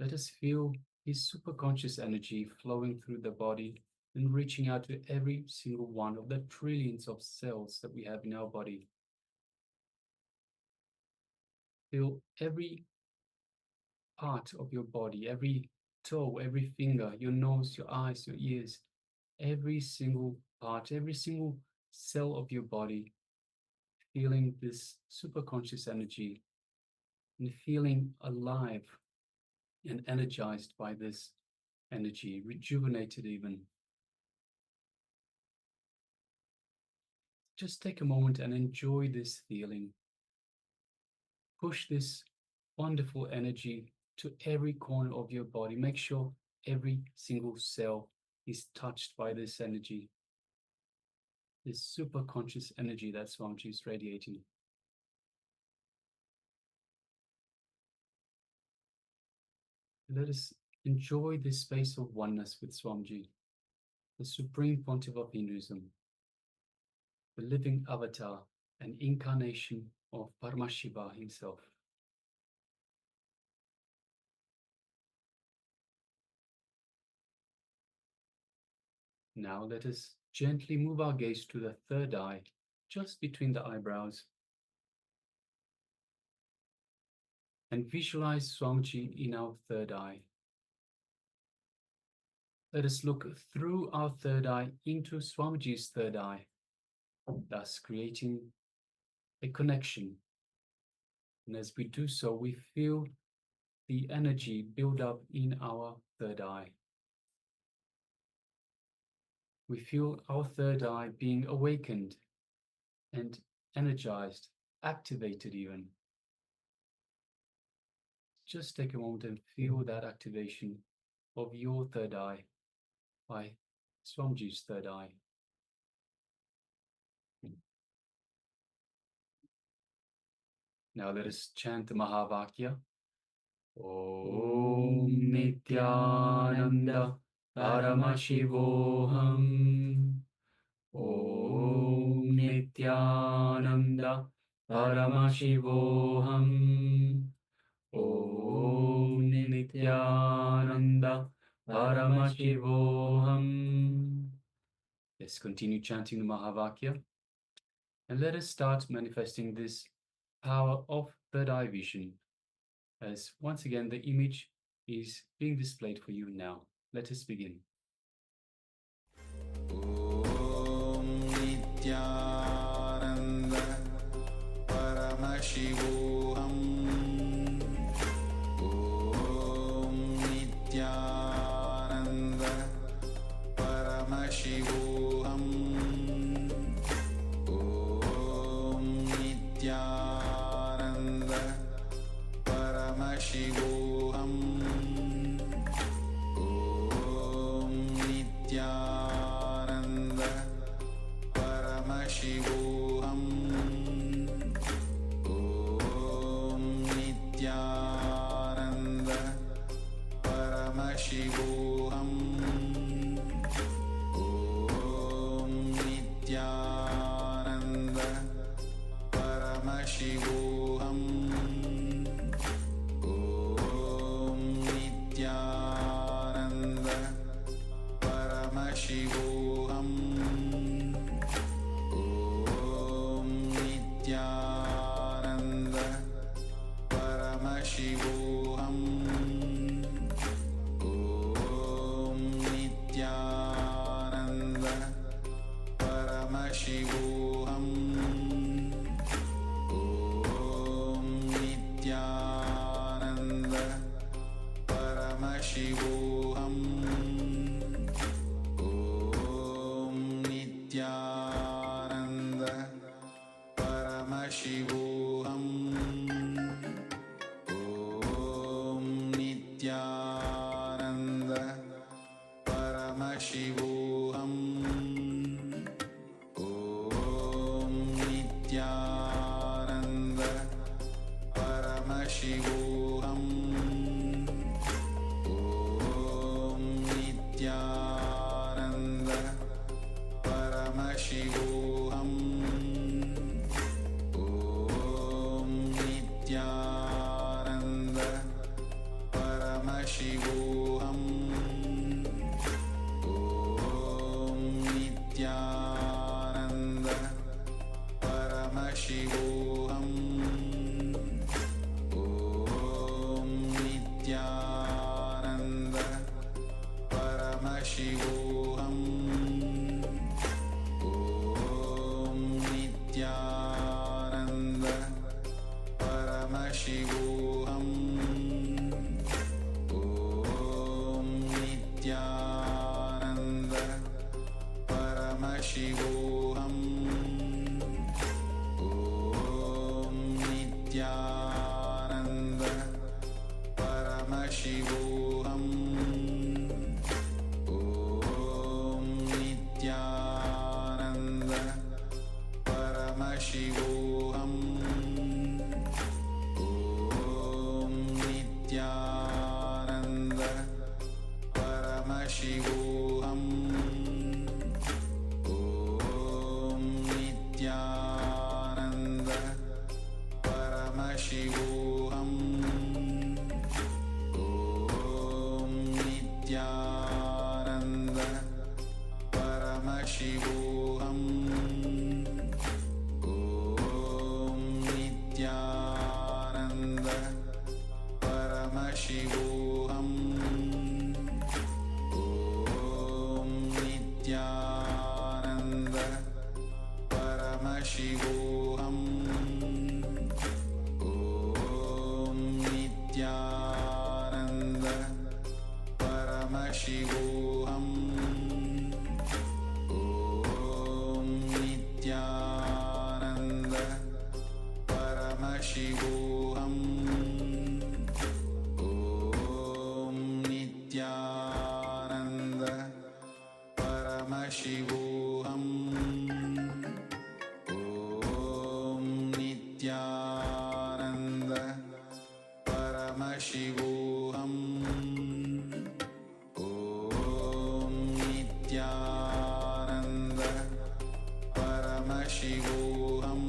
Let us feel his superconscious energy flowing through the body and reaching out to every single one of the trillions of cells that we have in our body. Feel every part of your body, every toe, every finger, your nose, your eyes, your ears, every single part, every single cell of your body, feeling this superconscious energy and feeling alive and energized by this energy, rejuvenated even. just take a moment and enjoy this feeling. Push this wonderful energy to every corner of your body. Make sure every single cell is touched by this energy, this super conscious energy that Swamiji is radiating. Let us enjoy this space of oneness with Swamiji, the Supreme Pontiff of Hinduism, the living avatar and incarnation of Paramashiva himself. Now let us gently move our gaze to the third eye, just between the eyebrows, and visualize Swamiji in our third eye. Let us look through our third eye into Swamiji's third eye, thus creating a connection. And as we do so, we feel the energy build up in our third eye. We feel our third eye being awakened and energized, activated even. Just take a moment and feel that activation of your third eye by Swamiji's third eye. Now let us chant the Mahavakya. Om Nithyananda Paramashivoham. Om Nithyananda Paramashivoham. Om Nithyananda Paramashivoham. Let's continue chanting the Mahavakya. And let us start manifesting this power of third eye vision, as once again the image is being displayed for you now. Let us begin. Om Nithyananda Paramashivoham. Om Nithyananda Paramashivoham. Om Nithyananda Paramashivoham. Om Nithyananda Paramashivoham. Om Nithyananda Paramashivoham. Om Nithyananda Paramashivoham. Om Nithyananda Paramashivoham. Om Nithyananda Paramashivoham. Om Nithyananda Paramashivoham. Om Nithyananda Paramashivoham. Om Nithyananda Paramashivoham. Om Nithyananda Paramashivoham. Om Nithyananda Paramashivoham. Om Nithyananda Paramashivoham. Om Nithyananda Paramashivoham. Om Nithyananda Paramashivoham. Om Nithyananda Paramashivoham. Om Nithyananda Paramashivoham. Om Nithyananda Paramashivoham. Paramashivoham Om Nithyananda Paramashivoham Om Nithyananda Paramashivoham Om Nithyananda Paramashivoham Om Nithyananda Paramashivoham Om Nithyananda Paramashivoham Om Nithyananda Paramashivoham Om Nithyananda Paramashivoham Om Nithyananda Paramashivoham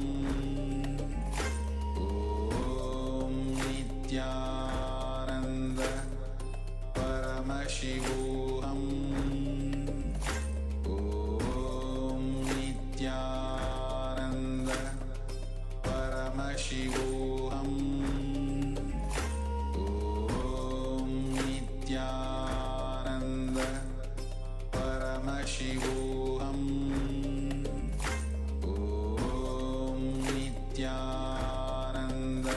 Om Nithyananda Paramashivoham Om Nithyananda Paramashivoham Om Nithyananda Paramashivoham Om Nithyananda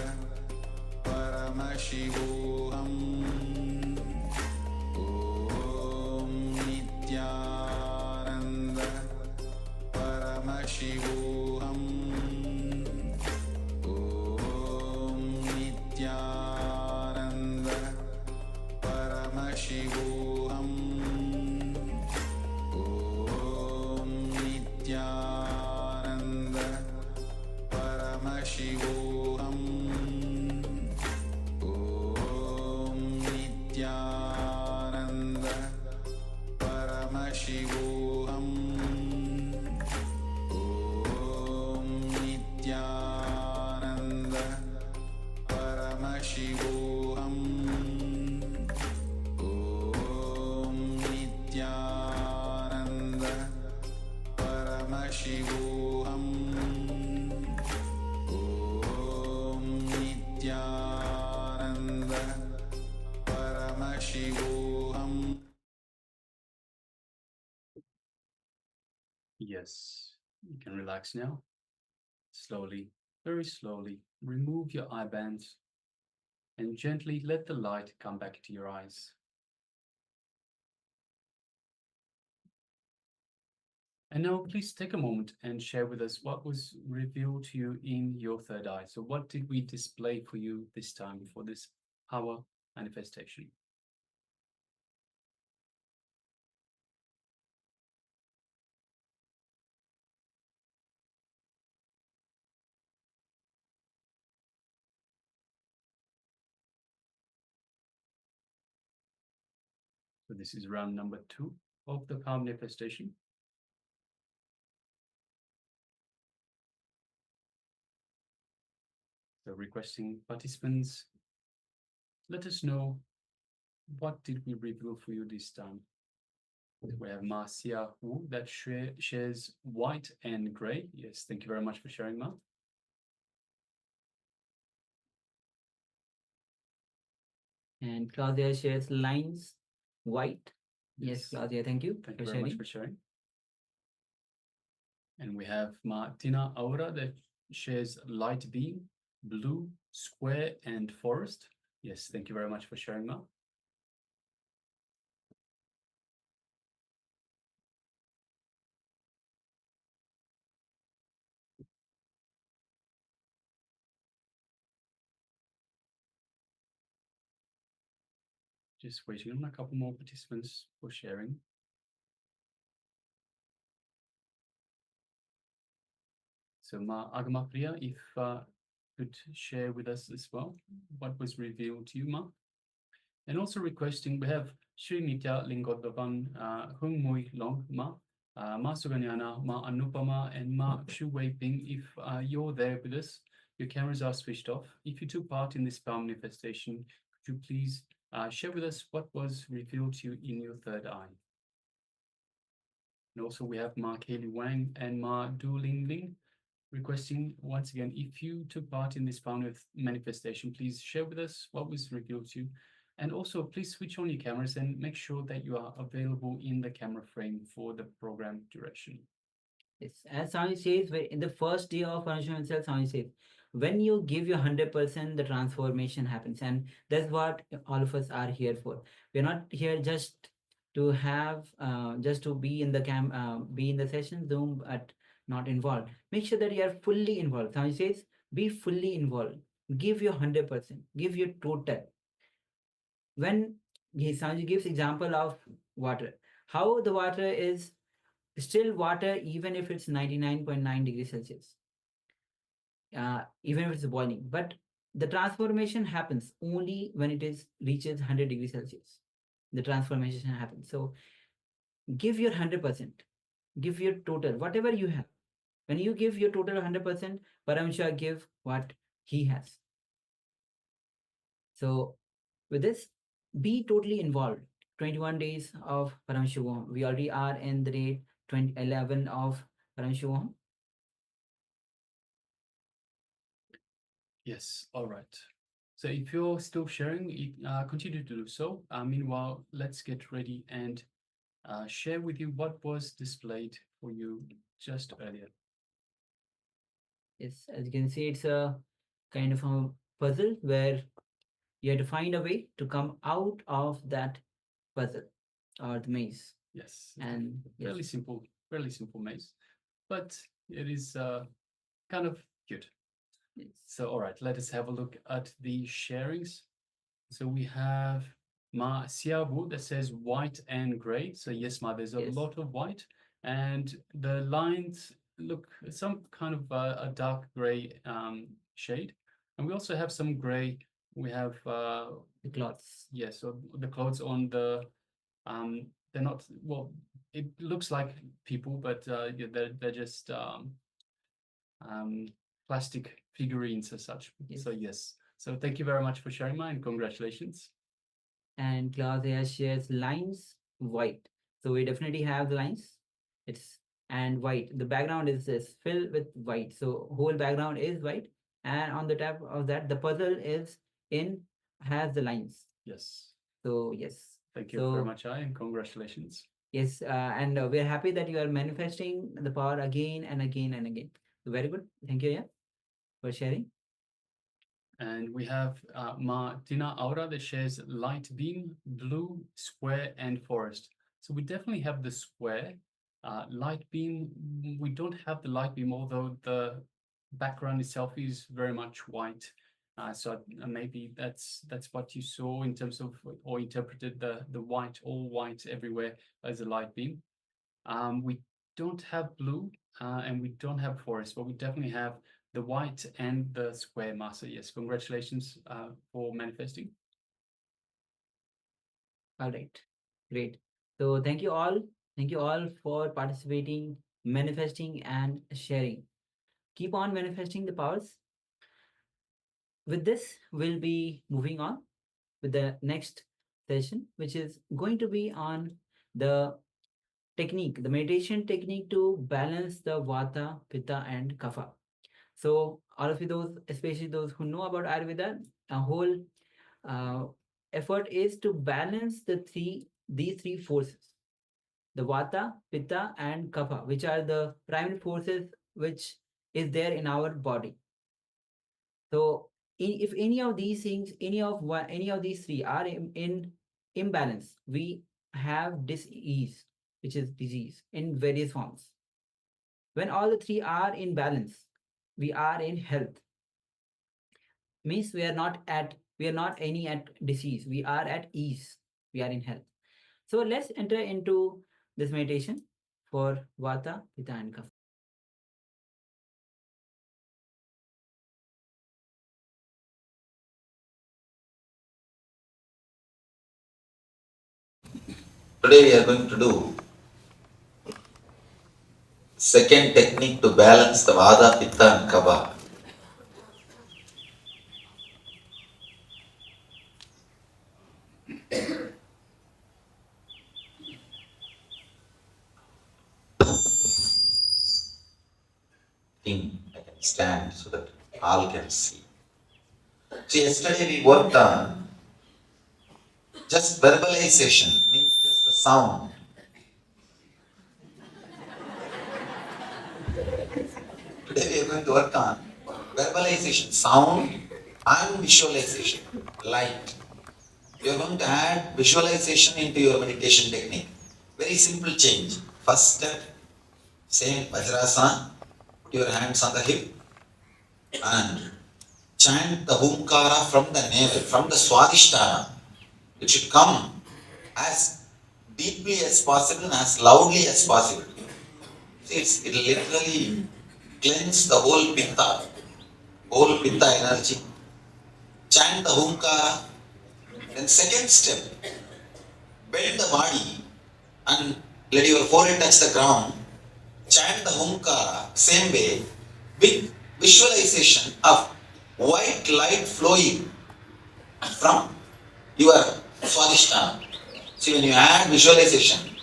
Paramashivoham Om Nithyananda Paramashivoham Om Nithyananda Paramashivoham Om Nithyananda Paramashivoham Om Nithyananda Paramashivoham Om Nithyananda Paramashivoham Om Nithyananda Paramashivoham Om Nithyananda Paramashivoham. Yes, you can relax now. Slowly, very slowly, remove your eye bands and gently let the light come back to your eyes. And now please take a moment and share with us what was revealed to you in your third eye. So what did we display for you this time for this power manifestation? So this is round number 2 of the power manifestation. So requesting participants, let us know what did we reveal for you this time. We have Marcia Wu that shares white and gray. Yes, thank you very much for sharing, Ma. And Claudia shares lines white. Yes, Claudia, thank you Thank for you very sharing. much for sharing. And we have Martina Aura that shares light beam, blue, square, and forest. Yes, thank you very much for sharing, Ma. Just waiting on a couple more participants for sharing. So Ma Agama Priya, if could share with us as well what was revealed to you, Ma. And also requesting, we have Sri Nithya Lingodvavan Hung Mui Long Ma, Ma Suganyana, Ma Anupama, and Ma Shu Wei Ping. If you're there with us, your cameras are switched off. If you took part in this power manifestation, could you please share with us what was revealed to you in your third eye? And also we have Ma Kaylee Wang and Ma Du Ling Ling requesting once again, if you took part in this power manifestation, please share with us what was revealed to you. And also please switch on your cameras and make sure that you are available in the camera frame for the program duration. Yes, as Swami says, in the first day of Paramashivoham himself, Swami says, when you give your 100%, the transformation happens. And that's what all of us are here for. We're not here just to have, just to be in the be in the session, Zoom, but not involved. Make sure that you are fully involved. Swami says, be fully involved. Give your 100%, give your total. When Swami gives example of water, how the water is still water even if it's 99.9 degrees Celsius, even if it's boiling. But the transformation happens only when it reaches 100 degrees Celsius. The transformation happens. So give your 100%, give your total, whatever you have. When you give your total 100%, Paramashiva give what he has. So with this, be totally involved. 21 days of Paramashivoham. We already are in the day 11 of Paramashivoham. Yes, all right. So if you're still sharing, continue to do so. Meanwhile, let's get ready and share with you what was displayed for you just earlier. Yes, as you can see, it's a kind of a puzzle where you have to find a way to come out of that puzzle or the maze. Yes, And fairly simple maze, but it is kind of cute. yes. So, all right, let us have a look at the sharings. So we have Ma Xiaobu that says white and gray. So yes, Ma, there's a Yes. lot of white, and the lines look some kind of a dark gray shade. And we also have some gray. We have The cloths. yes, so the clothes on the they're not, well, it looks like people, but yeah, they're just plastic figurines as such. Yes. So yes. So thank you very much for sharing, Ma, and congratulations. And Claudia shares lines white. So we definitely have the lines. It's and white. The background is filled with white. So whole background is white. And on the top of that, the puzzle has the lines. Yes. So yes. Thank you very much, and congratulations. Yes, and we're happy that you are manifesting the power again and again and again. So very good. Thank you, yeah, for sharing. And we have Ma Tina Aura that shares light beam, blue, square, and forest. So we definitely have the square. Light beam, we don't have the light beam, although the background itself is very much white. So maybe that's what you saw in terms of, or interpreted the white, all white everywhere as a light beam. We don't have blue and we don't have forest, but we definitely have the white and the square master. Yes, congratulations for manifesting. All right, great. So thank you all. Thank you all for participating, manifesting, and sharing. Keep on manifesting the powers. With this, we'll be moving on with the next session, which is going to be on the technique, the meditation technique to balance the Vata, Pitta, and Kapha. So all of you, those, especially those who know about Ayurveda, a whole effort is to balance these three forces, the Vata, Pitta, and Kapha, which are the primary forces which is there in our body. So if any of these things, any of these three are in imbalance, we have disease, which is disease in various forms. When all the three are in balance, we are in health. Means we are not at disease. We are at ease. We are in health. So let's enter into this meditation for Vata, Pitta, and Kapha. Today we are going to do second technique to balance the Vata, Pitta and Kapha. Thing I can stand so that all can see. So yesterday we worked on just verbalization, means just the sound. Today we are going to work on verbalization, sound and visualization, light. You are going to add visualization into your meditation technique. Very simple change. First step, same Vajrasana, put your hands on the hip and chant the Humkara from the navel, from the Swadhisthana. It should come as deeply as possible and as loudly as possible. See, it literally cleanse the whole pitta energy. Chant the Humkara. Then second step, bend the body and let your forehead touch the ground. Chant the Humkara same way with visualization of white light flowing from your Swadhisthana. See, when you add visualization,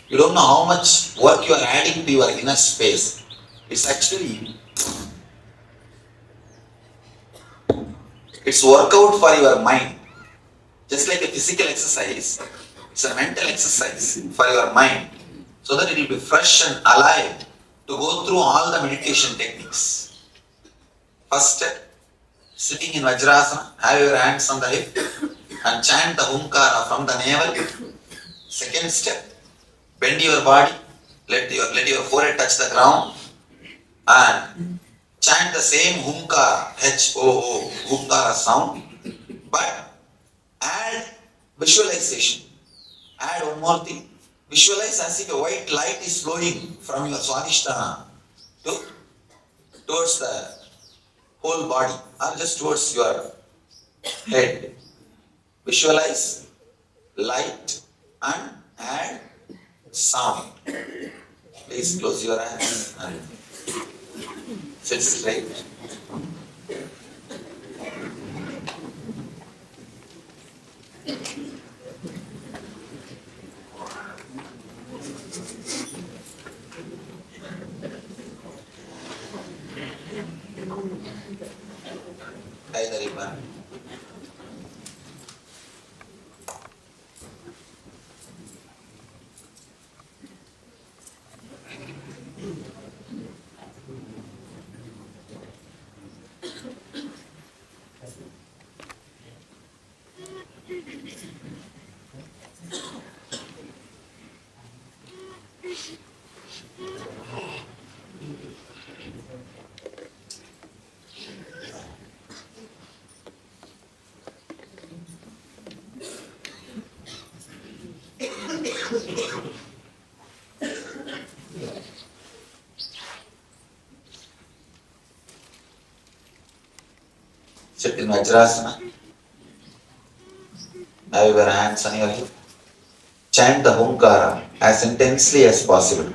you don't know how much work you are adding to your inner space. It's actually, it's workout for your mind. Just like a physical exercise, it's a mental exercise for your mind, so that it will be fresh and alive to go through all the meditation techniques. First step, sitting in Vajrasana, have your hands on the hip and chant the Humkara from the navel. Second step, bend your body, let your forehead touch the ground and chant the same Humkara, H-O-O, Humkara sound, but add visualization. Add one more thing. Visualize as if a white light is flowing from your Swadhisthana towards the whole body or just towards your head. Visualize light and add sound. Please close your eyes and sit straight. Hi, Nariman. Sit in Vajrasana. Have your hands on your hip. Chant the Humkara as intensely as possible.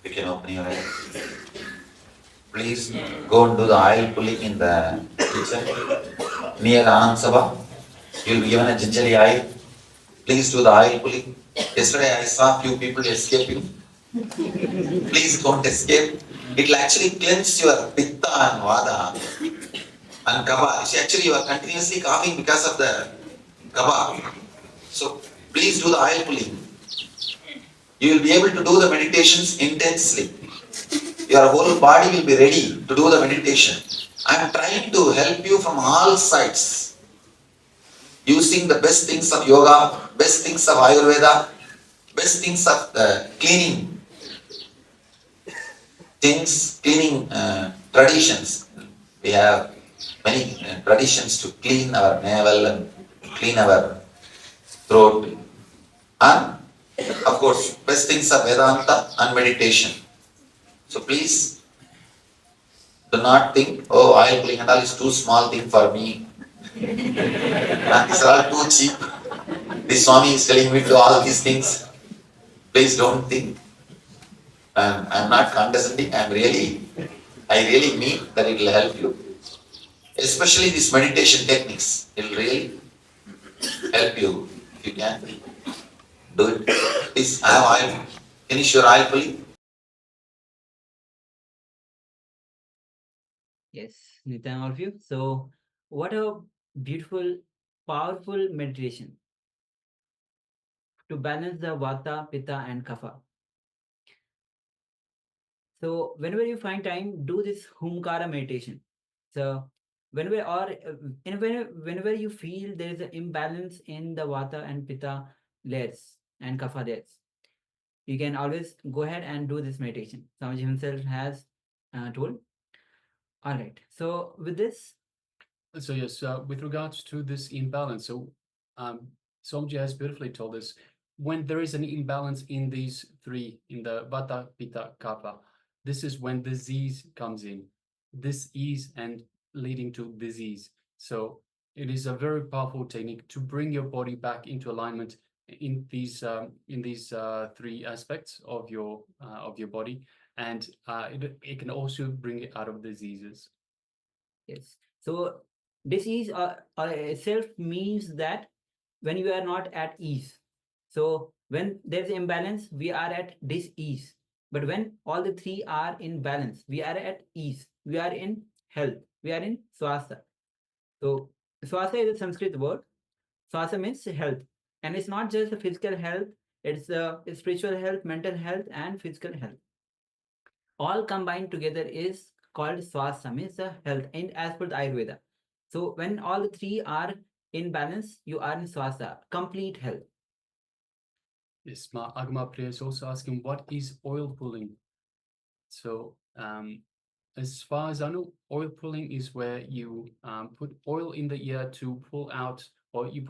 You can open your eyes. Please go and do the oil pulling in the kitchen. Near Anand Sabha, you will be given a gingerly oil. Please do the oil pulling. Yesterday I saw few people escaping. Please don't escape. It will actually cleanse your pitta and vada and kapha. See, actually you are continuously coughing because of the kapha. So please do the oil pulling. You will be able to do the meditations intensely. Your whole body will be ready to do the meditation. I am trying to help you from all sides, using the best things of yoga, best things of Ayurveda, best things of cleaning things, cleaning traditions. We have many traditions to clean our navel and clean our throat. And of course, best things of Vedanta and meditation. So please do not think, oh, oil pulling and all is too small thing for me. And these are all too cheap. This Swami is telling me to do all these things. Please don't think. I'm not condescending. I really mean that it will help you. Especially these meditation techniques. It will really help you if you can do it. Please, I have oil. Finish your oil pulling. Yes, Nithya and all of you. So, what a beautiful, powerful meditation to balance the Vata, Pitta, and Kapha. So, whenever you find time, do this Humkara meditation. So, whenever you feel there is an imbalance in the Vata and Pitta layers and Kapha layers, you can always go ahead and do this meditation. Swamiji himself has told. All right. So, with this, So yes, with regards to this imbalance, so Somji has beautifully told us when there is an imbalance in these three, in the Vata, Pitta, Kapha, this is when disease comes in. This is and leading to disease. So it is a very powerful technique to bring your body back into alignment in these three aspects of your body, and it can also bring it out of diseases. yes. So, disease itself means that when you are not at ease. So, when there's imbalance, we are at dis-ease. But when all the three are in balance, we are at ease. We are in health. We are in swastha. So, swastha is a Sanskrit word. Swastha means health. And it's not just the physical health, it's spiritual health, mental health, and physical health. All combined together is called swastha, means the health, and as per the Ayurveda. So when all the three are in balance, you are in swastha, complete health. Yes, Agama Priya is also asking, what is oil pulling? So, as far as I know, oil pulling is where you put oil in the ear to pull out, or you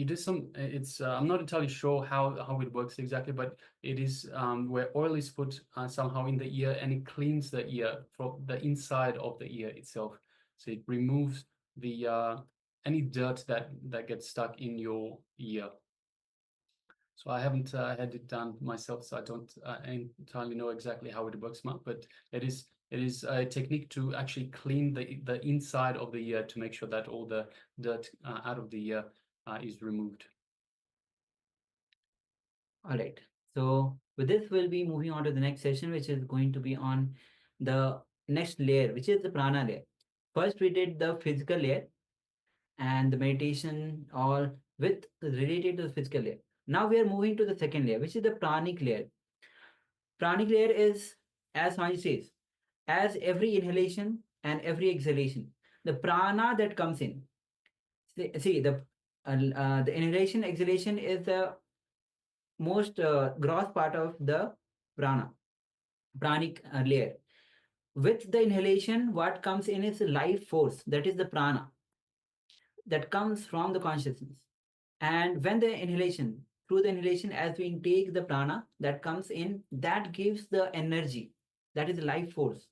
do some. It's I'm not entirely sure how it works exactly, but it is where oil is put somehow in the ear, and it cleans the ear from the inside of the ear itself. So it removes the any dirt that gets stuck in your ear. So I haven't had it done myself, so I don't entirely know exactly how it works, Mark. But it is a technique to actually clean the inside of the ear to make sure that all the dirt out of the ear is removed. All right. So with this, we'll be moving on to the next session, which is going to be on the next layer, which is the prana layer. First, we did the physical layer and the meditation all with related to the physical layer. Now we are moving to the second layer, which is the pranic layer. Pranic layer is, as Swami says, as every inhalation and every exhalation, the prana that comes in. See the inhalation exhalation is the most gross part of the prana, pranic layer. With the inhalation, what comes in is life force, that is the prana, that comes from the consciousness. And when the inhalation, through the inhalation, as we intake the prana that comes in, that gives the energy, that is life force.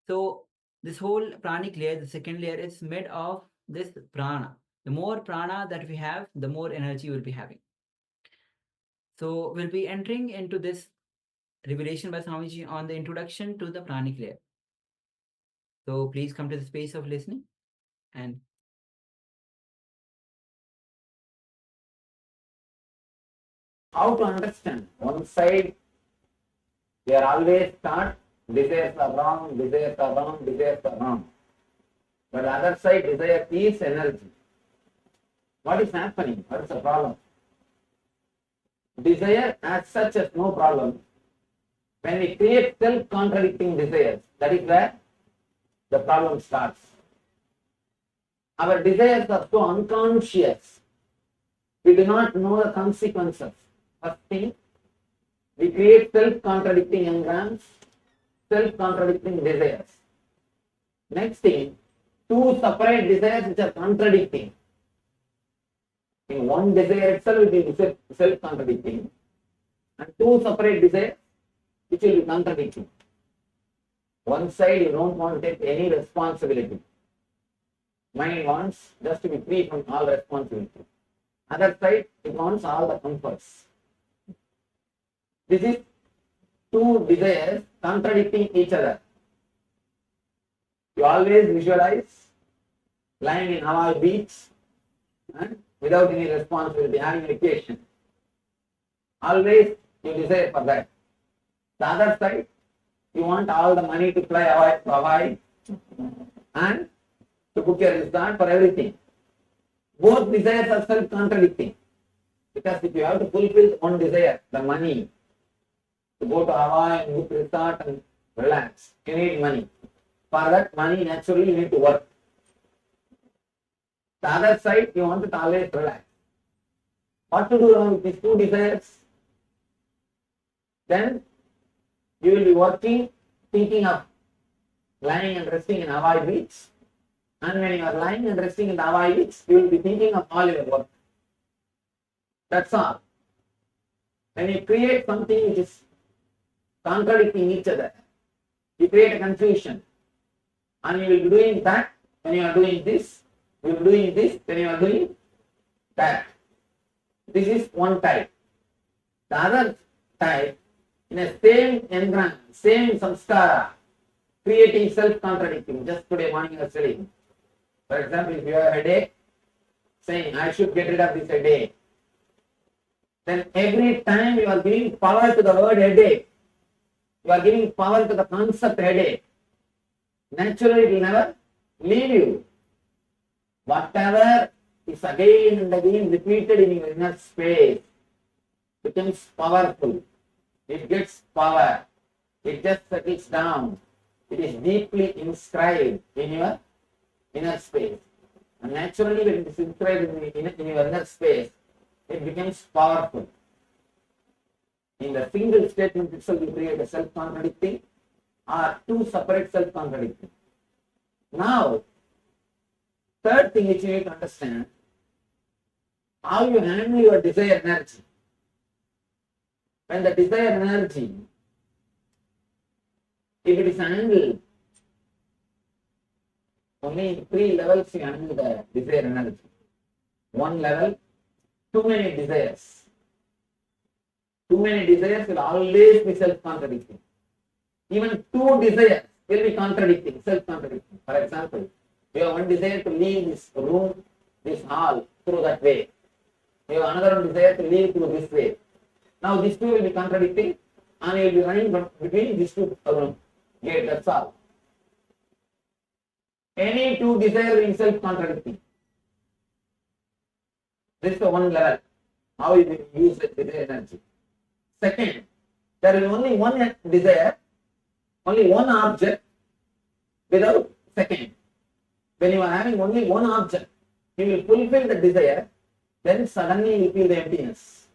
So this whole pranic layer, the second layer, is made of this prana. The more prana that we have, the more energy we'll be having. So we'll be entering into this revelation by Swamiji on the introduction to the pranic layer. So please come to the space of listening and how to understand. One side, we are always taught desires are wrong, desires are wrong, desires are wrong. But the other side, desire is energy. What is happening? What is the problem? Desire as such is no problem. When we create self-contradicting desires, that is where the problem starts. Our desires are so unconscious. We do not know the consequences. First thing, we create self-contradicting engrams, self-contradicting desires. Next thing, two separate desires which are contradicting. In one desire itself it will be self-contradicting, and two separate desires which will be contradicting. One side you don't want to take any responsibility. Mind wants just to be free from all responsibility. Other side, it wants all the comforts. This is two desires contradicting each other. You always visualize lying in Hawaii beach and without any responsibility, having vacation. Always you desire for that. The other side, you want all the money to fly to Hawaii and to book your resort for everything. Both desires are self-contradicting. Because if you have to fulfill one desire, the money, to go to Hawaii and book resort and relax, you need money. For that money, naturally you need to work. The other side, you want to always relax. What to do with these two desires? Then you will be working, thinking of lying and resting in Hawaii beach. And when you are lying and resting in the Hawaii beach, you will be thinking of all your work. That's all. When you create something which is contradicting each other, you create a confusion. And you will be doing that when you are doing this, you will be doing this when you are doing that. This is one type. The other type, in a same engram, same samskara, creating self-contradicting. Just today morning I was telling. For example, if you have a headache, saying, I should get rid of this headache. Then every time you are giving power to the word headache, you are giving power to the concept headache. Naturally, it will never leave you. Whatever is again and again repeated in your inner space becomes powerful. It gets power. It just settles down. It is deeply inscribed in your inner space. And naturally, when it is inscribed in your inner space, it becomes powerful. In the single statement itself, you create a self-contradicting or two separate self-contradicting. Now, third thing which you need to understand, how you handle your desire energy. When the desire energy, if it is handled, only in 3 levels you handle the desire energy. One level, too many desires. Too many desires will always be self-contradicting. Even two desires will be contradicting, self-contradicting. For example, you have one desire to leave this room, this hall, through that way. You have another desire to leave through this way. Now these two will be contradicting and you will be running between these two gates, that's all. Any two desires will be self-contradicting. This is the one level, how you use the desire energy. Second, there is only one desire, only one object without second. When you are having only one object, you will fulfill the desire, then suddenly you feel the emptiness.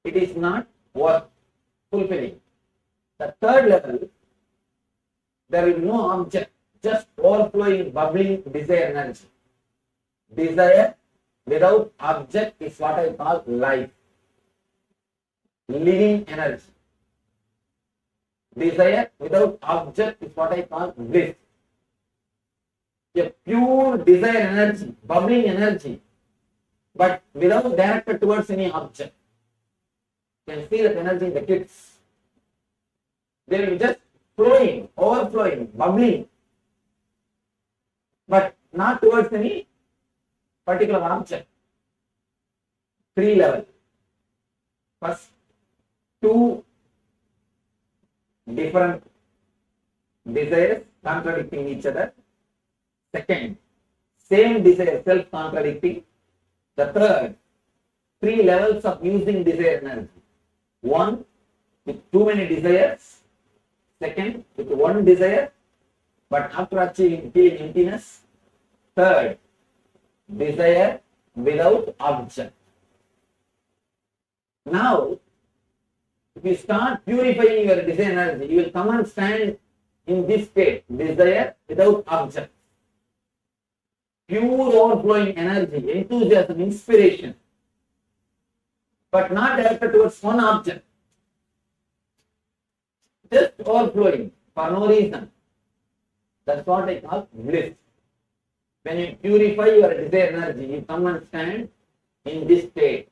It is not worth fulfilling. The third level, there is no object, just overflowing, bubbling desire energy. Desire without object is what I call life. Living energy. Desire without object is what I call bliss. A pure desire energy, bubbling energy, but without directed towards any object. You can see that energy in the kids. They will be just flowing, overflowing, bubbling, but not towards any particular object. 3 levels. First, 2 different desires contradicting each other. Second, same desire self-contradicting. The third, 3 levels of using desire energy. 1 with too many desires. Second, with 1 desire, but after achieving feeling emptiness. Third, desire without object. Now, if you start purifying your desire energy, you will come and stand in this state, desire without object. Pure overflowing energy, enthusiasm, inspiration, but not directed towards one object. Just overflowing for no reason. That's what I call bliss. When you purify your desire energy, you come and stand in this state.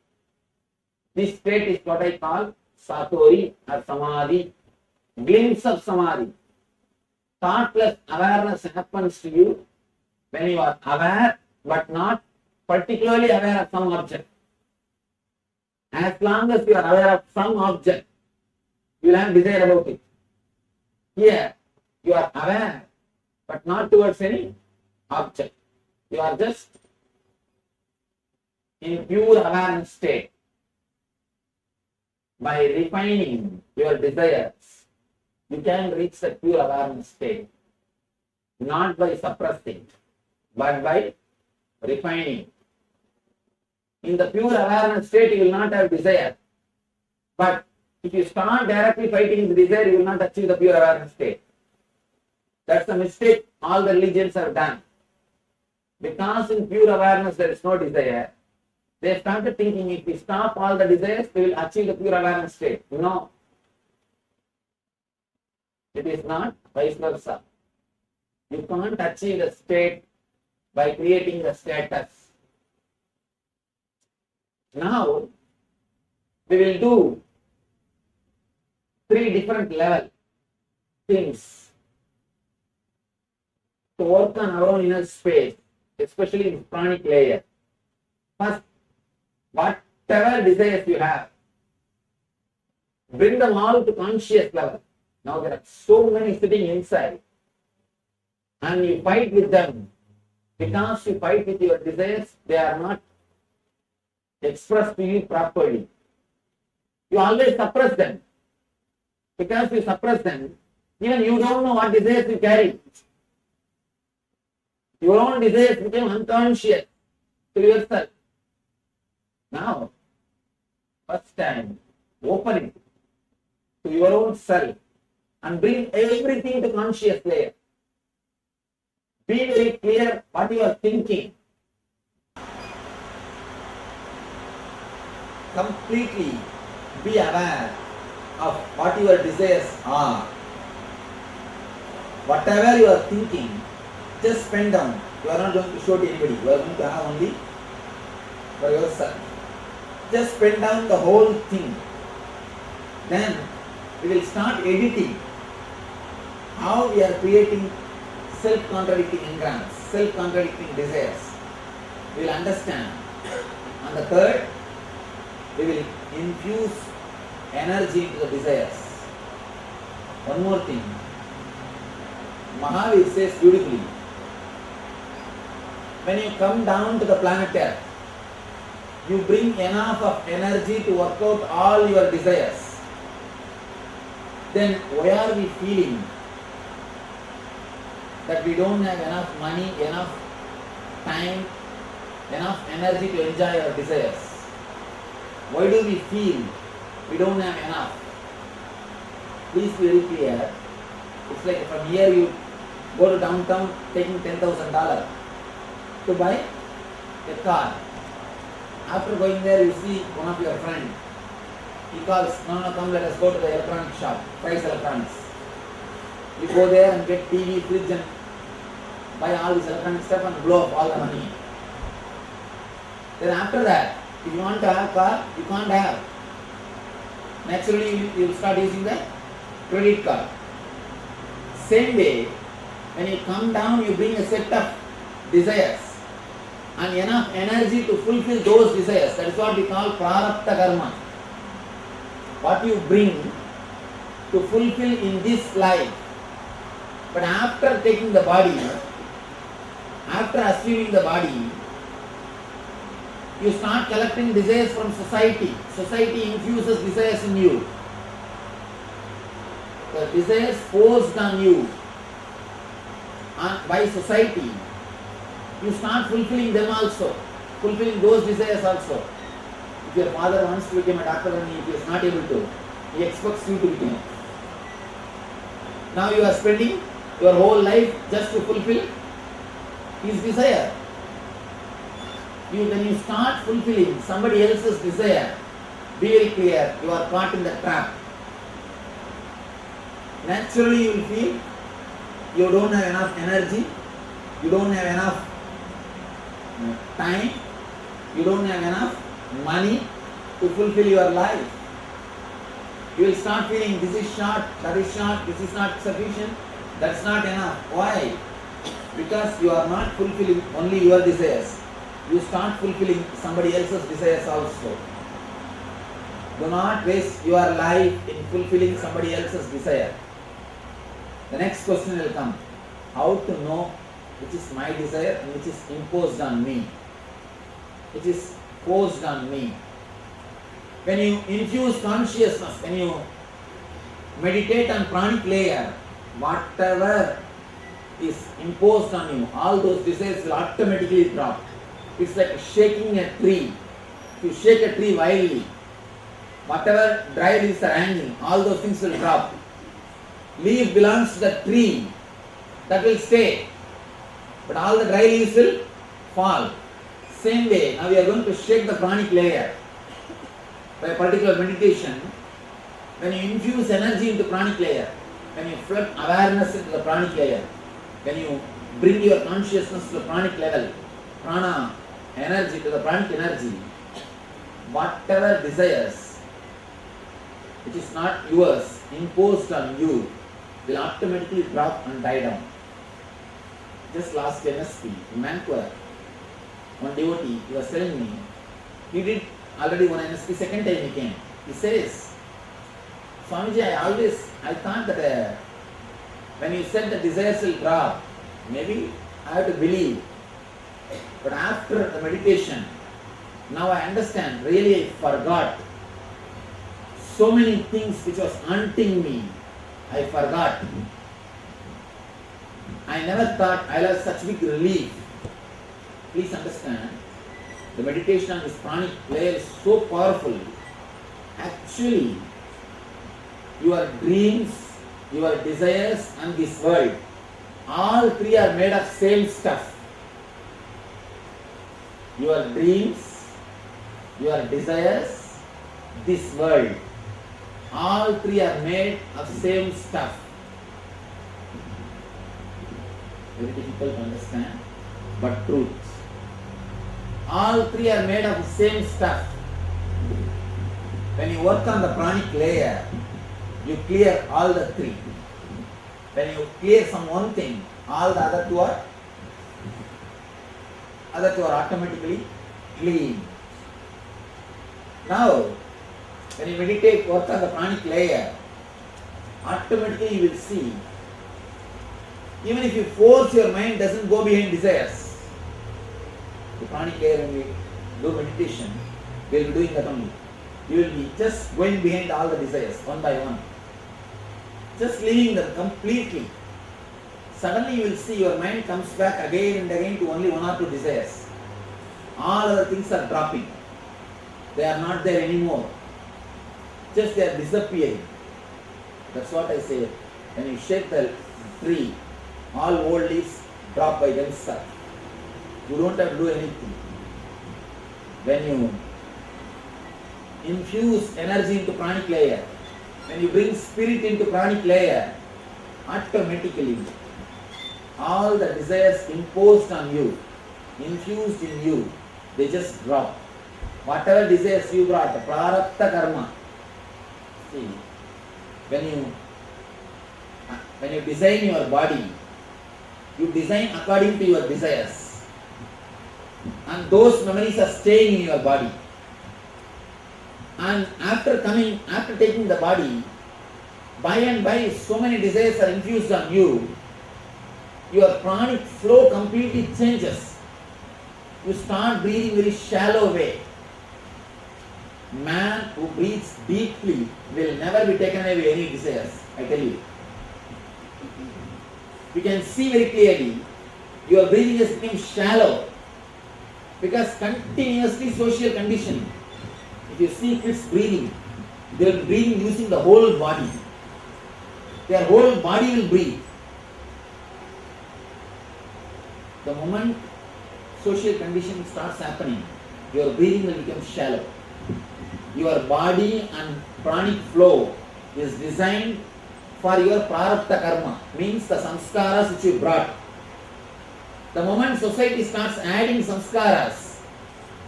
This state is what I call satori or samadhi, glimpse of samadhi. Thoughtless awareness happens to you when you are aware but not particularly aware of some object. As long as you are aware of some object, you will have desire about it. Here, you are aware but not towards any object. You are just in pure awareness state. By refining your desires, you can reach the pure awareness state. Not by suppressing, but by refining. In the pure awareness state, you will not have desire. But if you start directly fighting the desire, you will not achieve the pure awareness state. That's the mistake all the religions have done. Because in pure awareness there is no desire, they started thinking if we stop all the desires, we will achieve the pure awareness state. No. It is not vice versa. You can't achieve the state by creating the status. Now, we will do 3 different level things to work on our own inner space, especially in pranic layer. First, whatever desires you have, bring them all to conscious level. Now there are so many sitting inside, and you fight with them. Because you fight with your desires, they are not expressed to you properly. You always suppress them. Because you suppress them, even you don't know what desires you carry. Your own desires become unconscious to yourself. Now, first time, open it to your own self and bring everything to conscious layer. Be very clear what you are thinking. Completely be aware of what your desires are. Whatever you are thinking, just pen down. You are not going to show to anybody. You are going to have only for yourself. Just pen down the whole thing. Then we will start editing how we are creating self-contradicting engrams, self-contradicting desires. We will understand. And the third, we will infuse energy into the desires. One more thing. Mahavir says beautifully, when you come down to the planet Earth, you bring enough of energy to work out all your desires. Then why are we feeling that we don't have enough money, enough time, enough energy to enjoy our desires? Why do we feel we don't have enough? Please be very clear. It's like from here you go to downtown taking $10,000 to buy a car. After going there, you see one of your friends. He calls, no, come, let us go to the electronic shop, Price Electronics. You go there and get TV, fridge and buy all this electronic stuff and blow up all the money. Then after that, if you want to have car, you can't have. Naturally, you will start using the credit card. Same way, when you come down, you bring a set of desires and enough energy to fulfill those desires. That is what we call prarabdha karma. What you bring to fulfill in this life. But after taking the body, after assuming the body, you start collecting desires from society. Society infuses desires in you. The desires forced on you by society, you start fulfilling them also, fulfilling those desires also. If your father wants to become a doctor and he is not able to, he expects you to become. Now you are spending your whole life just to fulfill his desire. When you start fulfilling somebody else's desire, be very clear, you are caught in the trap. Naturally you will feel you don't have enough energy, you don't have enough time, you don't have enough money to fulfill your life. You will start feeling this is short, this is not sufficient, that's not enough. Why? Because you are not fulfilling only your desires. You start fulfilling somebody else's desires also. Do not waste your life in fulfilling somebody else's desire. The next question will come. How to know which is my desire and which is imposed on me? Which is forced on me? When you infuse consciousness, when you meditate on pranic layer, whatever is imposed on you, all those desires will automatically drop. It's like shaking a tree. If you shake a tree wildly, whatever dry leaves are hanging, all those things will drop. Leaf belongs to the tree, that will stay. But all the dry leaves will fall. Same way, now we are going to shake the pranic layer by a particular meditation. When you infuse energy into pranic layer, when you flood awareness into the pranic layer, when you bring your consciousness to the pranic level, prana energy to the pranic energy, whatever desires which is not yours, imposed on you, will automatically drop and die down. Just last MSP in Vancouver, one devotee, he was telling me, he did already one MSP, second time he came. He says, Swamiji, I thought that when you said the desires will drop, maybe I have to believe. But after the meditation, now I understand, really I forgot. So many things which was haunting me, I forgot. I never thought I'll have such big relief. Please understand, the meditation on this pranic layer is so powerful. Actually, your dreams, your desires and this world, all three are made of same stuff. Your dreams, your desires, this world, all three are made of same stuff. Very difficult to understand, but truth. All three are made of the same stuff. When you work on the pranic layer, you clear all the three. When you clear some one thing, all the other two are automatically clean. Now, when you meditate, work on the pranic layer, automatically you will see, even if you force your mind, doesn't go behind desires. The pranic layer, when we do meditation, we will be doing that only. You will be just going behind all the desires, one by one. Just leaving them completely. Suddenly you will see your mind comes back again and again to only one or two desires. All other things are dropping. They are not there anymore. Just they are disappearing. That's what I say. When you shake the tree, all old leaves drop by themselves. You don't have to do anything. When you infuse energy into pranic layer, when you bring spirit into pranic layer, automatically all the desires imposed on you, infused in you, they just drop. Whatever desires you brought, prarabdha karma. See, when you design your body, you design according to your desires. And those memories are staying in your body. And after taking the body, by and by so many desires are infused on you, your pranic flow completely changes. You start breathing very shallow way. Man who breathes deeply will never be taken away by any desires, I tell you. You can see very clearly your breathing has become shallow because continuously social conditioning. If you see kids breathing, they are breathing using the whole body. Their whole body will breathe. The moment social conditioning starts happening, your breathing will become shallow. Your body and pranic flow is designed for your prarabdha karma, means the samskaras which you brought. The moment society starts adding samskaras,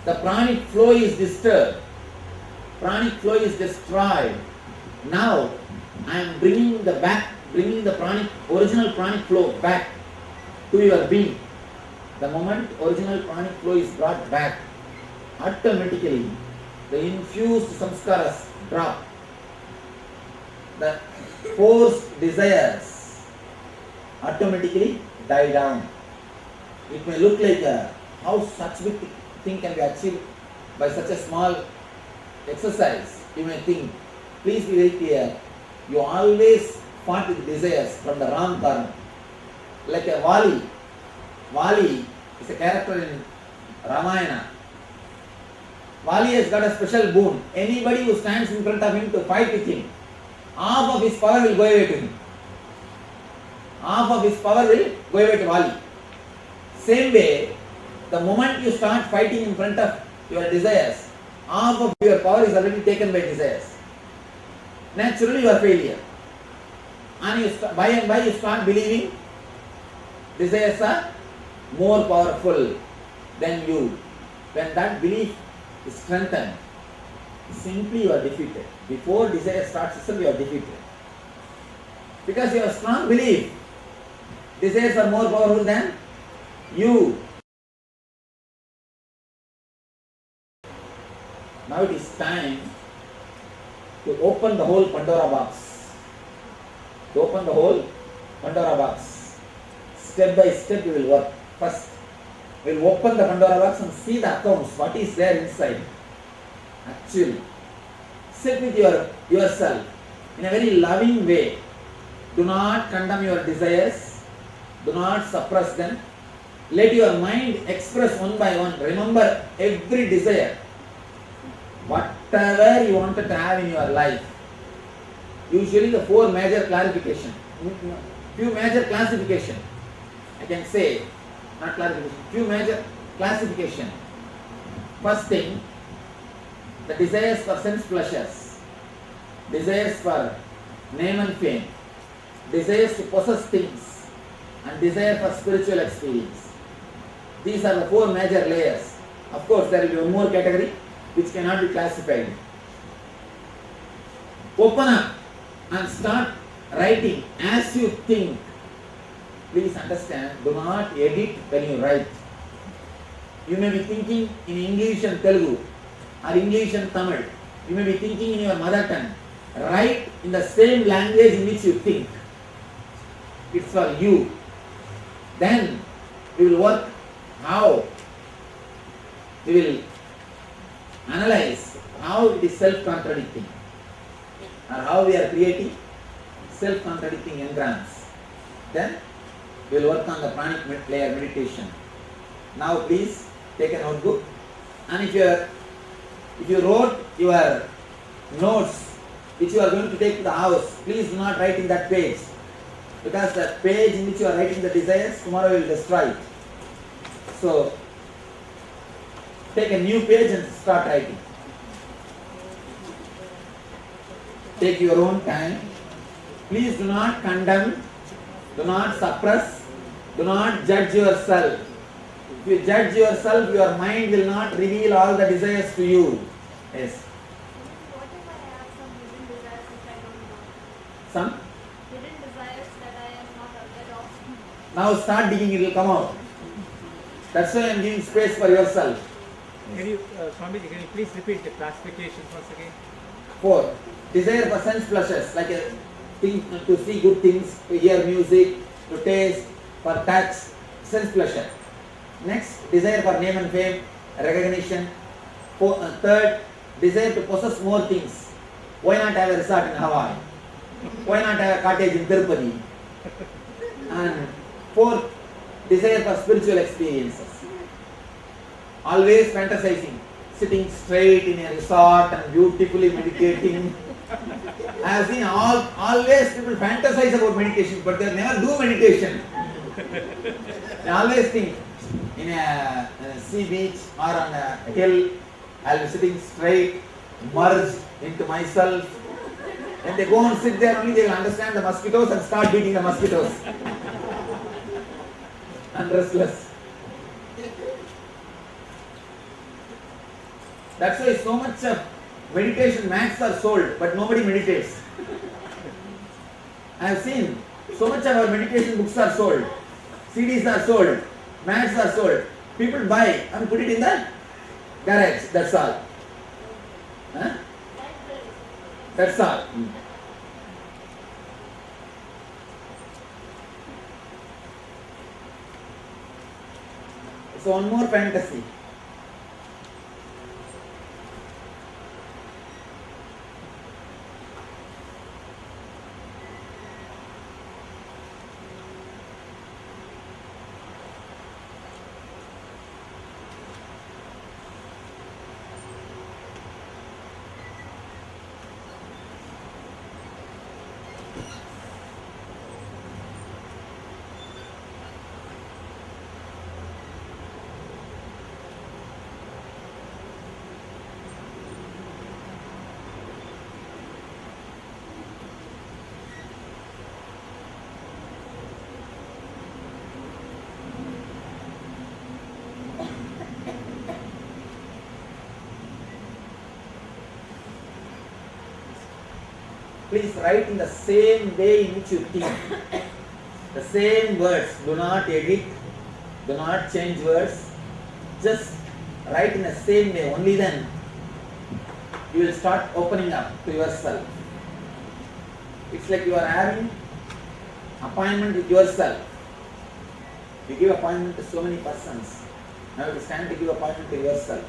the pranic flow is disturbed. Pranic flow is destroyed. Now I am bringing the original pranic flow back to your being. The moment original pranic flow is brought back, automatically the infused samskaras drop. The forced desires automatically die down. It may look like how such big thing can be achieved by such a small exercise. You may think, please be very clear, you always fought with desires from the wrong karma. Like a Vali. Vali is a character in Ramayana. Vali has got a special boon. Anybody who stands in front of him to fight with him, half of his power will go away to him. Half of his power will go away to Vali. Same way, the moment you start fighting in front of your desires, half of your power is already taken by desires. Naturally you are failure. And by and by you start believing desires are more powerful than you. When that belief is strengthened, simply you are defeated. Before desire starts itself, you are defeated. Because you have strong belief, desires are more powerful than you. Now it is time to open the whole Pandora box. To open the whole Pandora box. Step by step we will work. First, we will open the Pandora box and see the accounts, what is there inside. Actually, sit with yourself in a very loving way. Do not condemn your desires. Do not suppress them. Let your mind express one by one. Remember every desire. Whatever you wanted to have in your life. Usually the four major clarification. Few major classification. I can say, not clarification, few major classification. First thing, the desires for sense pleasures. Desires for name and fame. Desires to possess things. And desire for spiritual experience. These are the four major layers. Of course, there will be one more category which cannot be classified. Open up and start writing as you think. Please understand, do not edit when you write. You may be thinking in English and Telugu or English and Tamil. You may be thinking in your mother tongue. Write in the same language in which you think. It's for you. Then we will work how we will analyze how it is self-contradicting or how we are creating self-contradicting engrams. Then we will work on the pranic layer meditation. Now please take a notebook, and if you wrote your notes which you are going to take to the house, please do not write in that page, because the page in which you are writing the desires, tomorrow you will destroy it. So take a new page and start writing. Take your own time. Please do not condemn, do not suppress, do not judge yourself. If you judge yourself, your mind will not reveal all the desires to you. Yes. What if I have some hidden desires which I don't know? Some? Hidden desires that I am not aware of. Now start digging, it will come out. That's why I am giving space for yourself. Can you, Swamiji, can you please repeat the classifications once again? 4. Desire for sense pleasures, like a thing to see good things, to hear music, to taste, for touch, sense pleasure. Next, desire for name and fame, recognition. 3rd, desire to possess more things. Why not have a resort in Hawaii? Why not have a cottage in Tirupati? And 4th, desire for spiritual experiences. Always fantasizing, sitting straight in a resort and beautifully meditating. I have seen always people fantasize about meditation, but they never do meditation. They always think in a sea beach or on a hill, I will be sitting straight, merged into myself. When they go and sit there, only they will understand the mosquitoes and start beating the mosquitoes. And restless. That's why so much of meditation mats are sold, but nobody meditates. I have seen so much of our meditation books are sold, CDs are sold, mats are sold. People buy and put it in the garage. That's all. Huh? That's all. So one more fantasy. Please write in the same way in which you think. The same words. Do not edit. Do not change words. Just write in the same way. Only then you will start opening up to yourself. It's like you are having appointment with yourself. You give appointment to so many persons. Now it is time to give appointment to yourself.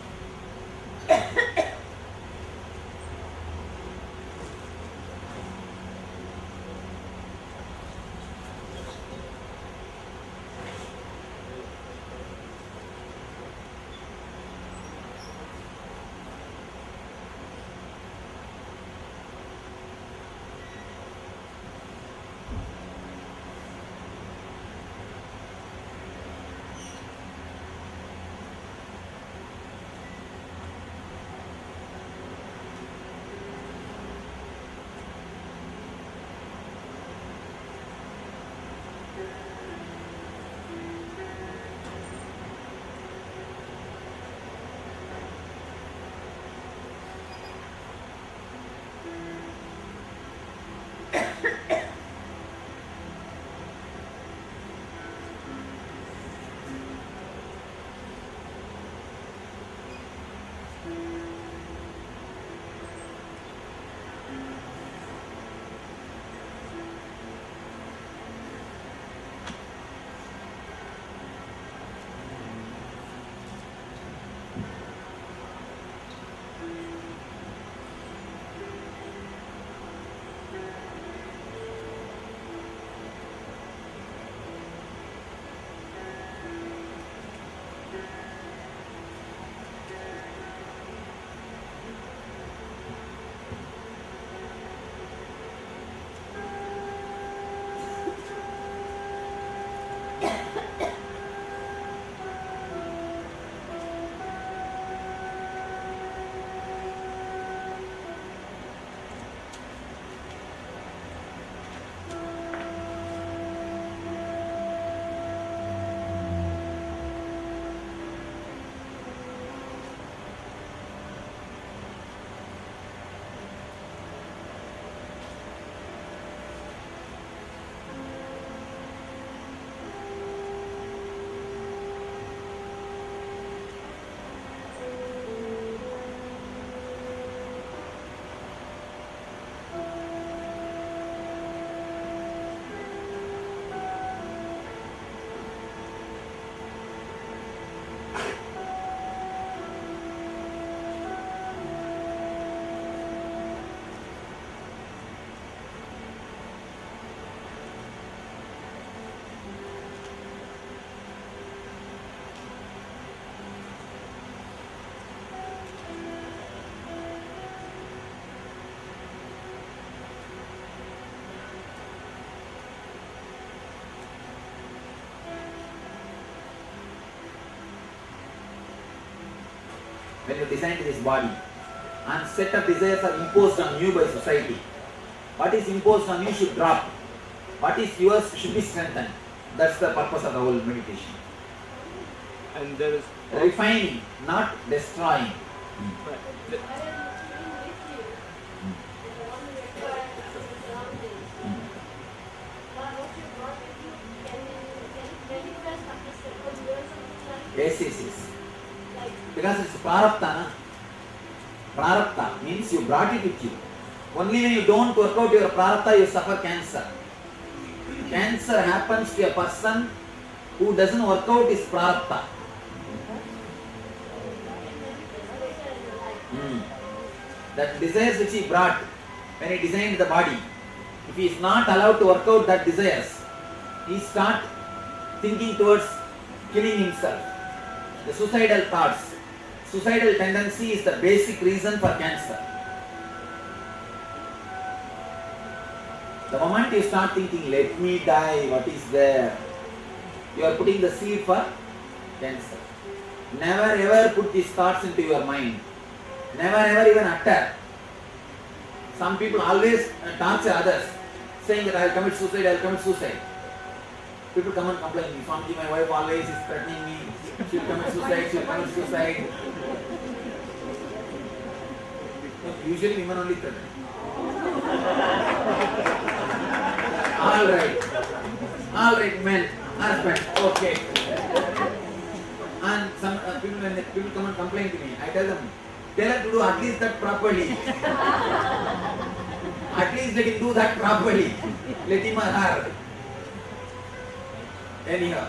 when you designed this body, and set of desires are imposed on you by society. What is imposed on you should drop. What is yours should be strengthened. That's the purpose of the whole meditation. And there is Refining, not destroying. Yes. Because it's prarabdha, na? Prarabdha means you brought it with you. Only when you don't work out your prarabdha, you suffer cancer. Cancer happens to a person who doesn't work out his prarabdha. That desires which he brought when he designed the body, if he is not allowed to work out that desires, he start thinking towards killing himself. The suicidal thoughts. Suicidal tendency is the basic reason for cancer. The moment you start thinking, let me die, what is there? You are putting the seed for cancer. Never ever put these thoughts into your mind. Never ever even utter. Some people always torture others, saying that I will commit suicide. People come and complain, Swamiji, my wife always is threatening me. She will commit suicide. Usually women only threaten. Alright, men, husband, okay. And some people, when people come and complain to me, I tell them, tell her to do at least that properly. At least let him do that properly. Let him or her. Anyhow.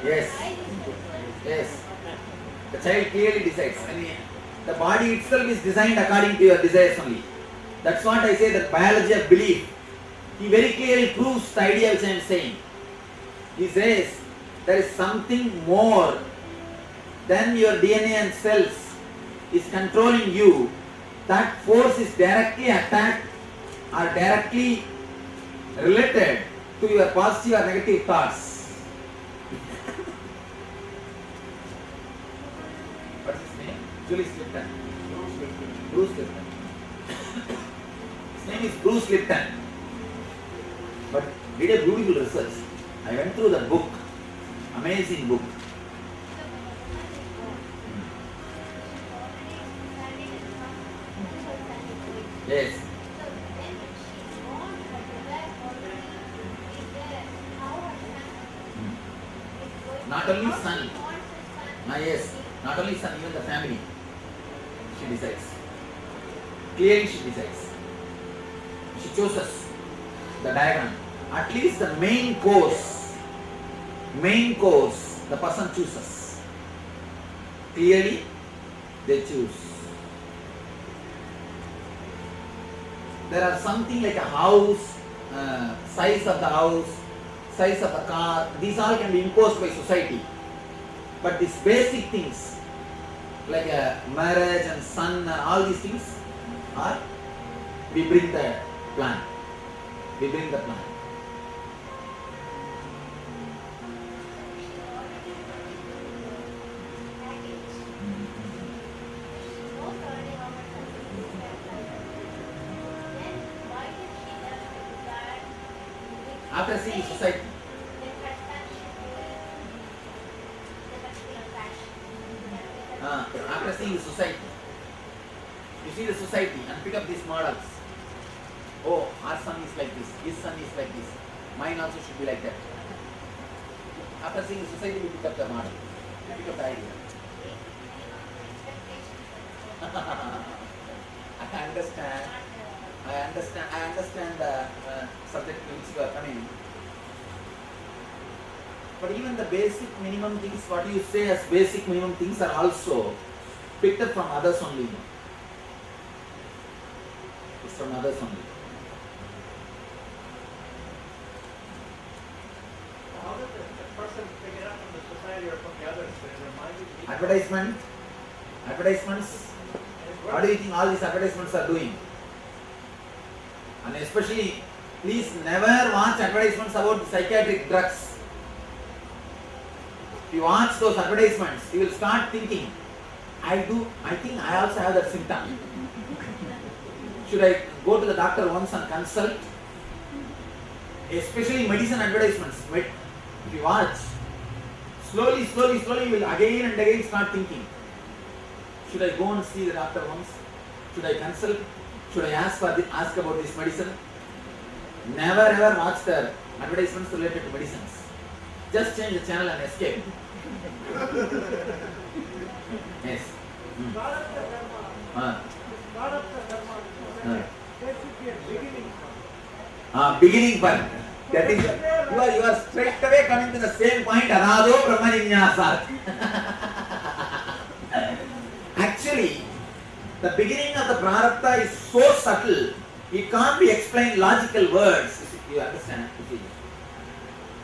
Yes. The child clearly decides. I mean, the body itself is designed according to your desires only. That's what I say, that biology of belief. He very clearly proves the idea which I am saying. He says there is something more than your DNA and cells is controlling you. That force is directly attacked or directly related to your positive or negative thoughts. What's his name? Julius Lipton. Bruce Lipton. His name is Bruce Lipton. But did a beautiful research. I went through the book. Amazing book. Yes. Not only son. Yes. Not only son, even the family. She decides. Clearly she decides. She chooses the diagram. At least the main course, the person chooses. Clearly, they choose. There are something like a house, size of the house, size of the car, these all can be imposed by society. But these basic things, like a marriage and son and all these things, are, we bring the plan. We bring the plan. After seeing society, after seeing the society, you see the society and pick up these models. Oh, our son is like this, his son is like this, mine also should be like that. After seeing the society, we pick up the model, we pick up the idea. I understand the subject to which you are coming. But even the basic minimum things, what you say as basic minimum things, are also picked up from others only. It's from others only. How does the person figure out from the Advertisements. What do you think all these advertisements are doing? And especially, please never watch advertisements about psychiatric drugs. If you watch those advertisements, you will start thinking, I think I also have that symptom. Should I go to the doctor once and consult? Especially medicine advertisements. If you watch, slowly you will again and again start thinking, should I go and see the doctor once? Should I consult? Should I ask about this medicine? Never ever watch the advertisements related to medicines. Just change the channel and escape. Yes. Beginning point. That is, you are straight away coming to the same point. Anado Brahmaninyasat. Actually, the beginning of the prarabdha is so subtle, it can't be explained logical words. You understand?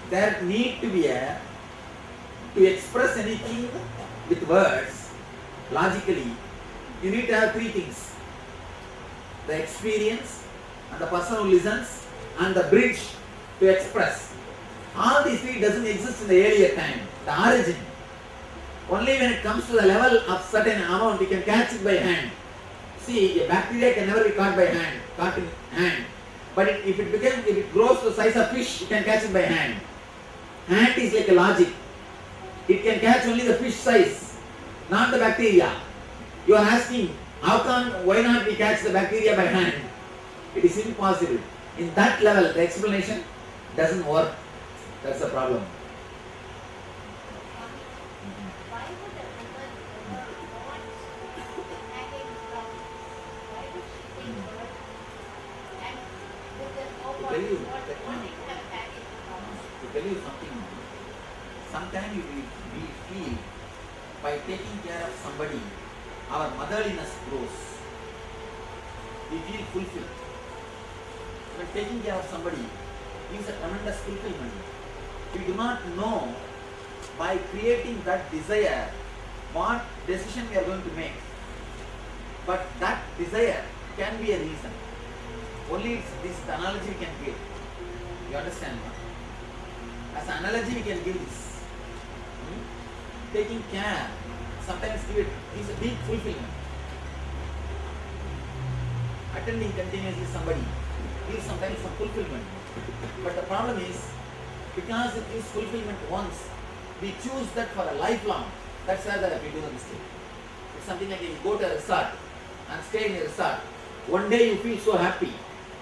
There need to be to express anything with words, logically, you need to have three things. The experience, and the person who listens, and the bridge to express. All these three doesn't exist in the earlier time, the origin. Only when it comes to the level of certain amount, you can catch it by hand. See, a bacteria can never be caught in hand. But if it grows to the size of fish, you can catch it by hand. Hand is like a logic. It can catch only the fish size, not the bacteria. You are asking, why not we catch the bacteria by hand? It is impossible. In that level, the explanation doesn't work. That's the problem. Why would a woman want hanging from? Why would she take birth? And with the whole To tell you, wanting to have hanging from? to tell you something, sometimes we feel by taking care of somebody, our motherliness grows. We feel fulfilled. When taking care of somebody gives a tremendous fulfillment. We do not know by creating that desire what decision we are going to make. But that desire can be a reason. Only this analogy we can give. You understand? As an analogy we can give this. Taking care sometimes gives a deep fulfillment. Attending continuously somebody gives sometimes some fulfillment. But the problem is, because it gives fulfillment once, we choose that for a lifelong. That's where we do the mistake. It's something like if you go to a resort and stay in a resort, one day you feel so happy,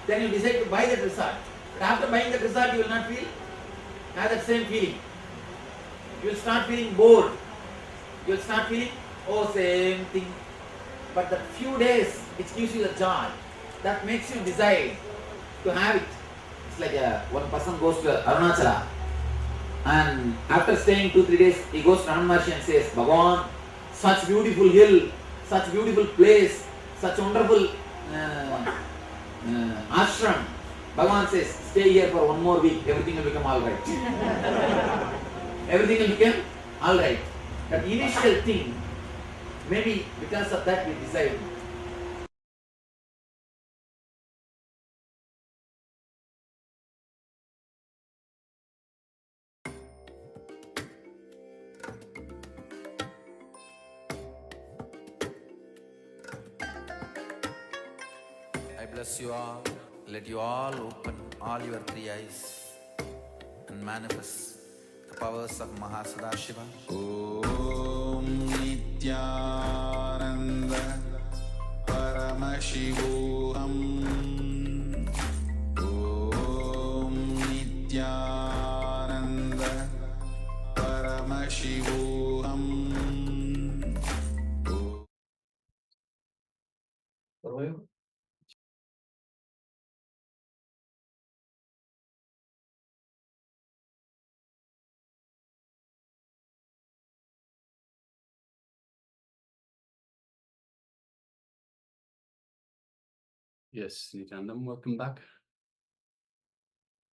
then you decide to buy that resort. But after buying that resort, you will not have that same feeling. You will start feeling bored. You will start feeling, same thing. But the few days which gives you the joy, that makes you decide to have it. It's like one person goes to Arunachala, and after staying 2-3 days, he goes to Ramana Maharshi and says, Bhagavan, such beautiful hill, such beautiful place, such wonderful ashram. Bhagavan says, stay here for 1 more week, everything will become alright. Everything will become alright. That initial thing, maybe because of that we decide. I bless you all. Let you all open all your 3 eyes and manifest the powers of Mahasada Om Nithyananda Paramashivoham Om Nithyananda Paramashivoham. Yes, Nithyananda, welcome back.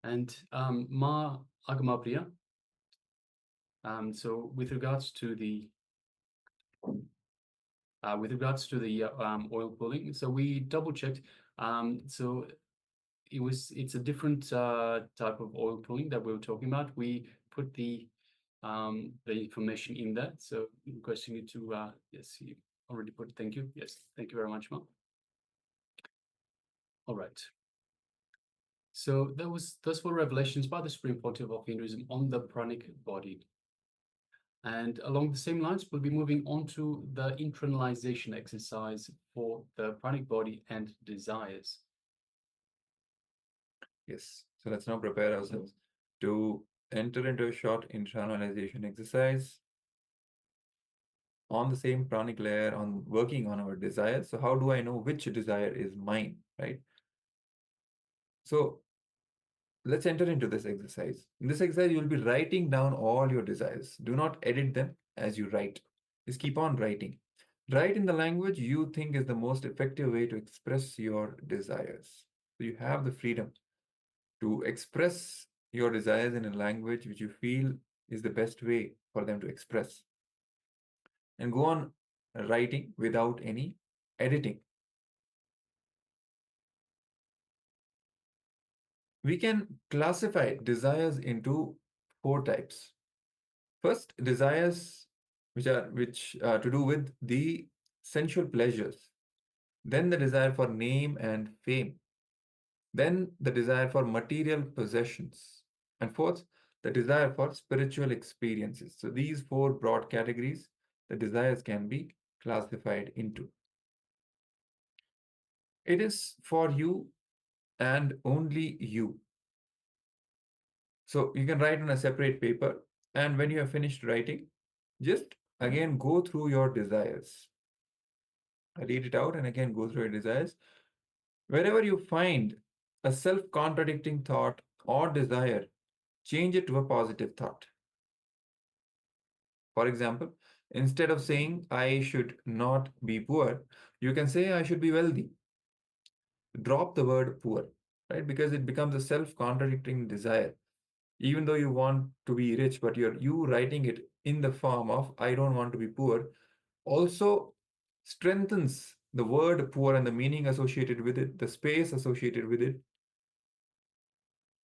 And Ma Agamapriya, So with regards to the oil pulling, so we double checked. So it's a different type of oil pulling that we were talking about. We put the information in there. So requesting you to yes, you already put. Thank you. Yes, thank you very much, Mark. All right. So those were revelations by the Supreme Pontiff of Hinduism on the pranic body. And along the same lines, we'll be moving on to the internalization exercise for the pranic body and desires. Yes. So let's now prepare ourselves to enter into a short internalization exercise on the same pranic layer, on working on our desires. So how do I know which desire is mine, right? So let's enter into this exercise. In this exercise, you'll be writing down all your desires. Do not edit them as you write. Just keep on writing. Write in the language you think is the most effective way to express your desires. So you have the freedom to express your desires in a language which you feel is the best way for them to express. And go on writing without any editing. We can classify desires into 4 types. First, desires which to do with the sensual pleasures. Then the desire for name and fame. Then the desire for material possessions. And fourth, the desire for spiritual experiences. So these 4 broad categories, the desires can be classified into. It is for you and only you. So you can write on a separate paper, and when you have finished writing, just again go through your desires. Read it out and again go through your desires. Wherever you find a self-contradicting thought or desire, change it to a positive thought. For example, instead of saying I should not be poor, you can say I should be wealthy. Drop the word poor, right? Because it becomes a self-contradicting desire. Even though you want to be rich, but you writing it in the form of I don't want to be poor also strengthens the word poor and the meaning associated with it, the space associated with it.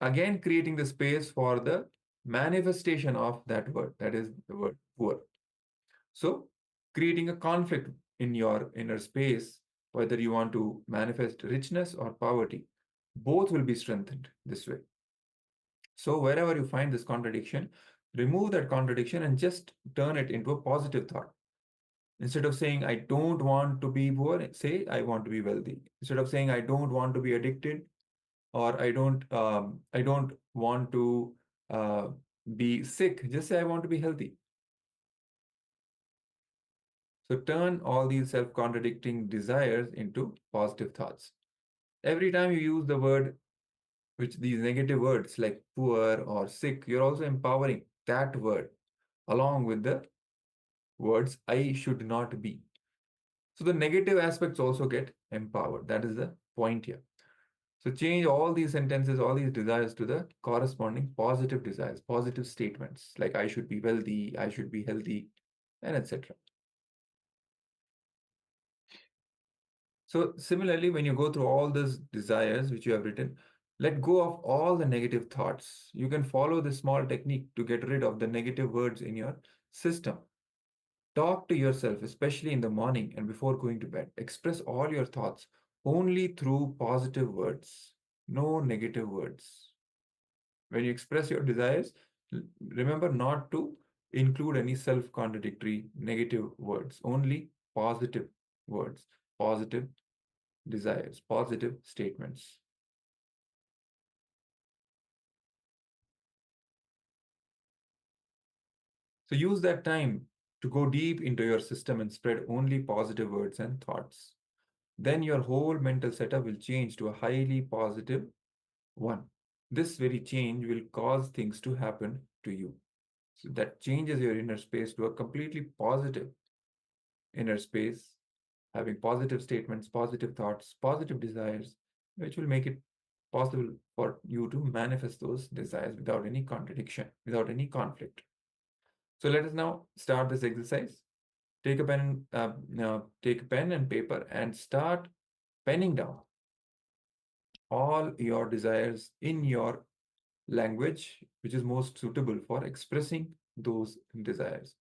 Again, creating the space for the manifestation of that word, that is the word poor. So, creating a conflict in your inner space, whether you want to manifest richness or poverty, both will be strengthened this way. So, wherever you find this contradiction, remove that contradiction and just turn it into a positive thought. Instead of saying, I don't want to be poor, say, I want to be wealthy. Instead of saying, I don't want to be addicted, or I don't want to be sick, just say, I want to be healthy. So turn all these self-contradicting desires into positive thoughts. Every time you use the word, these negative words like poor or sick, you're also empowering that word along with the words I should not be. So the negative aspects also get empowered. That is the point here. So change all these sentences, all these desires to the corresponding positive desires, positive statements like I should be wealthy, I should be healthy, and etc. So similarly, when you go through all these desires which you have written, let go of all the negative thoughts. You can follow this small technique to get rid of the negative words in your system. Talk to yourself, especially in the morning and before going to bed. Express all your thoughts only through positive words, no negative words. When you express your desires, remember not to include any self-contradictory negative words, only positive words, positive desires, positive statements. So use that time to go deep into your system and spread only positive words and thoughts. Then your whole mental setup will change to a highly positive one. This very change will cause things to happen to you. So that changes your inner space to a completely positive inner space, having positive statements, positive thoughts, positive desires, which will make it possible for you to manifest those desires without any contradiction, without any conflict. So let us now start this exercise. Take a pen, take a pen and paper and start penning down all your desires in your language, which is most suitable for expressing those desires.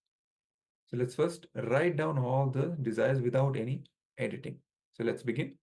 So let's first write down all the desires without any editing. So let's begin.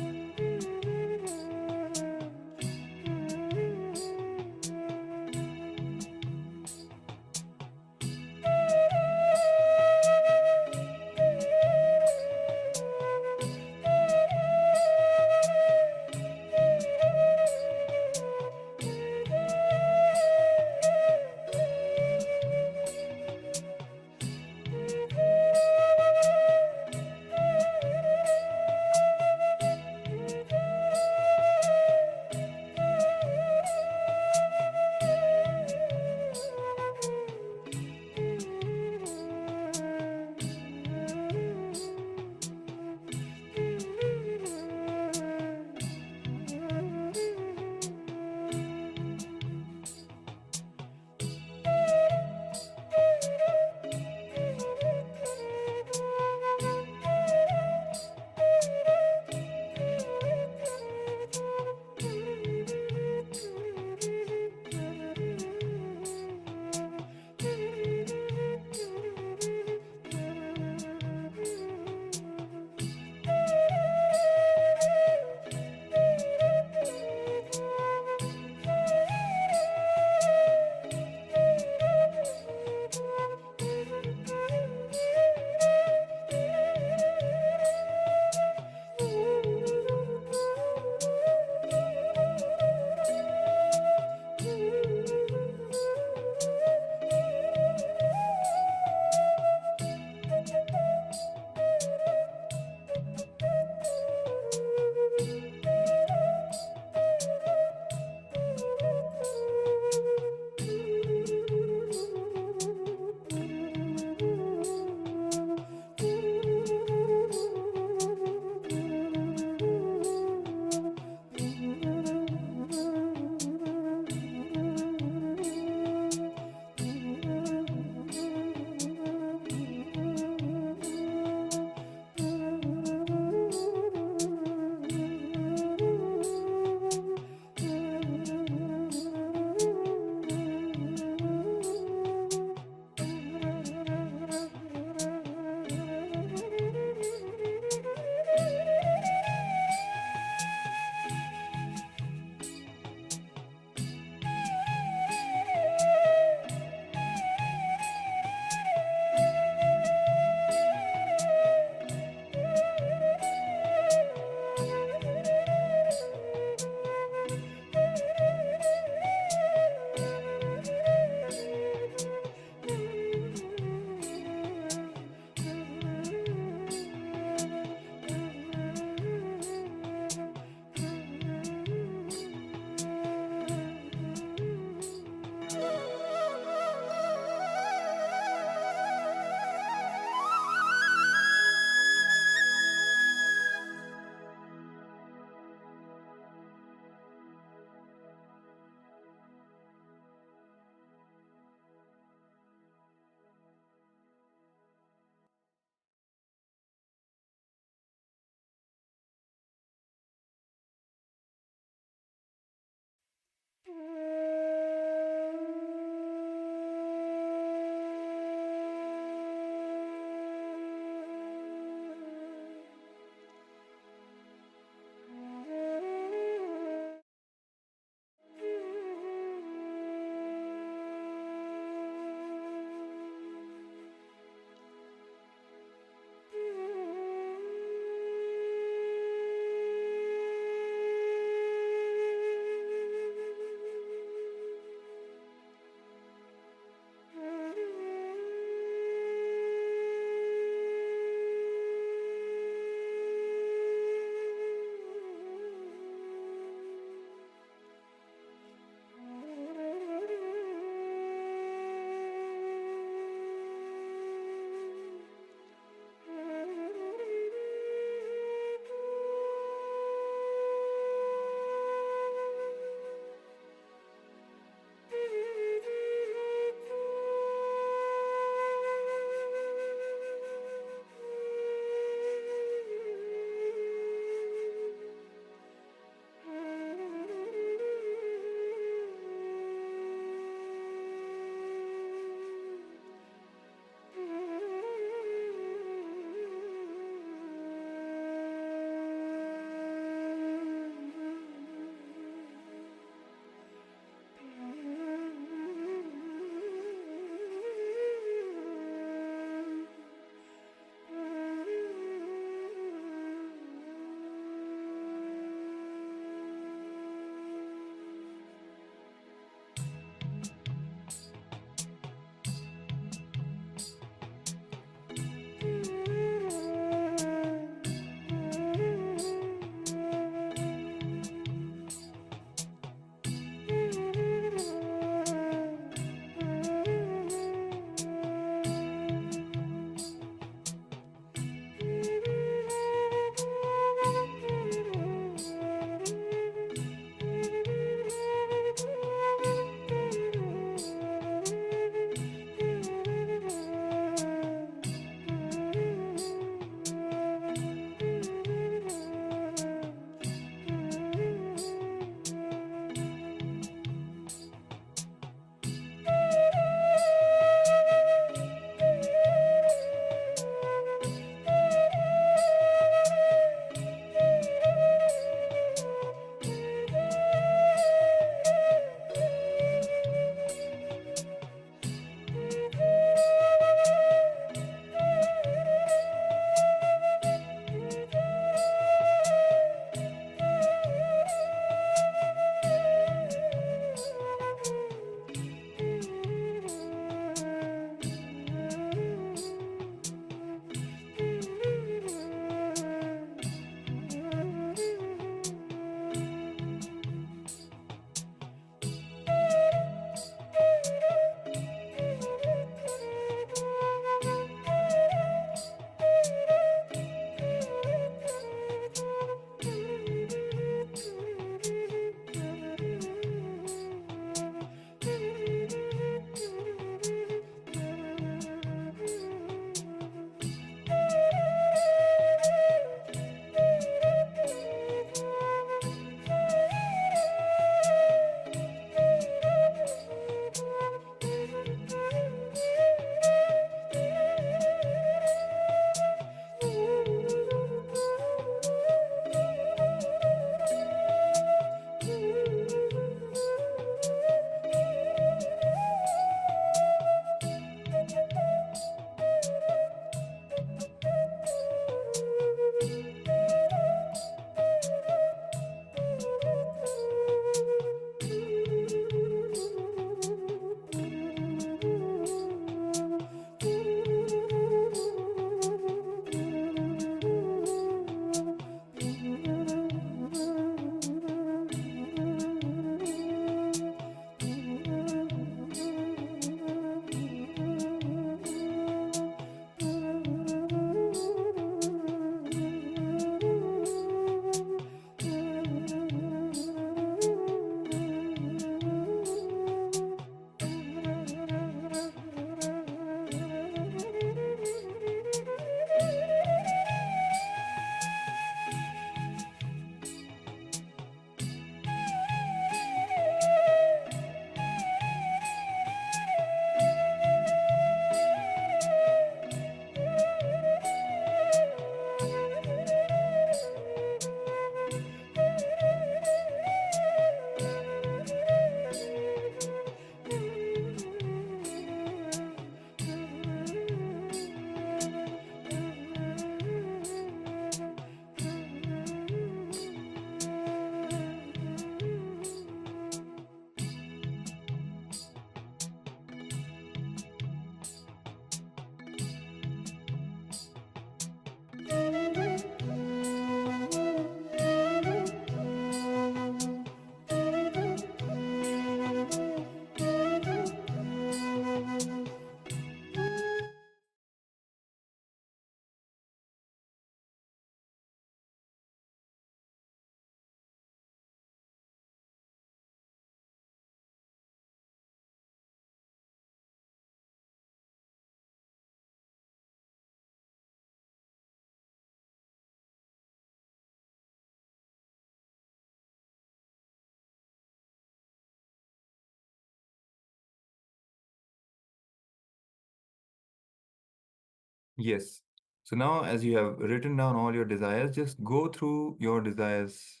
Yes. So now, as you have written down all your desires, just go through your desires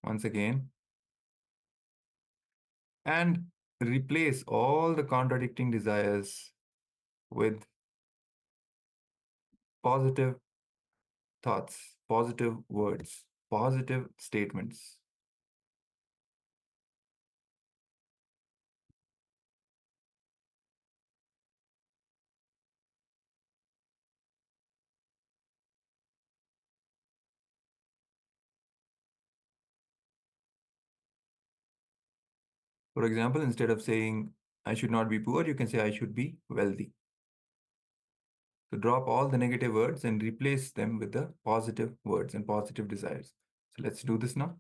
once again and replace all the contradicting desires with positive thoughts, positive words, positive statements. For example, instead of saying, I should not be poor, you can say, I should be wealthy. So drop all the negative words and replace them with the positive words and positive desires. So let's do this now.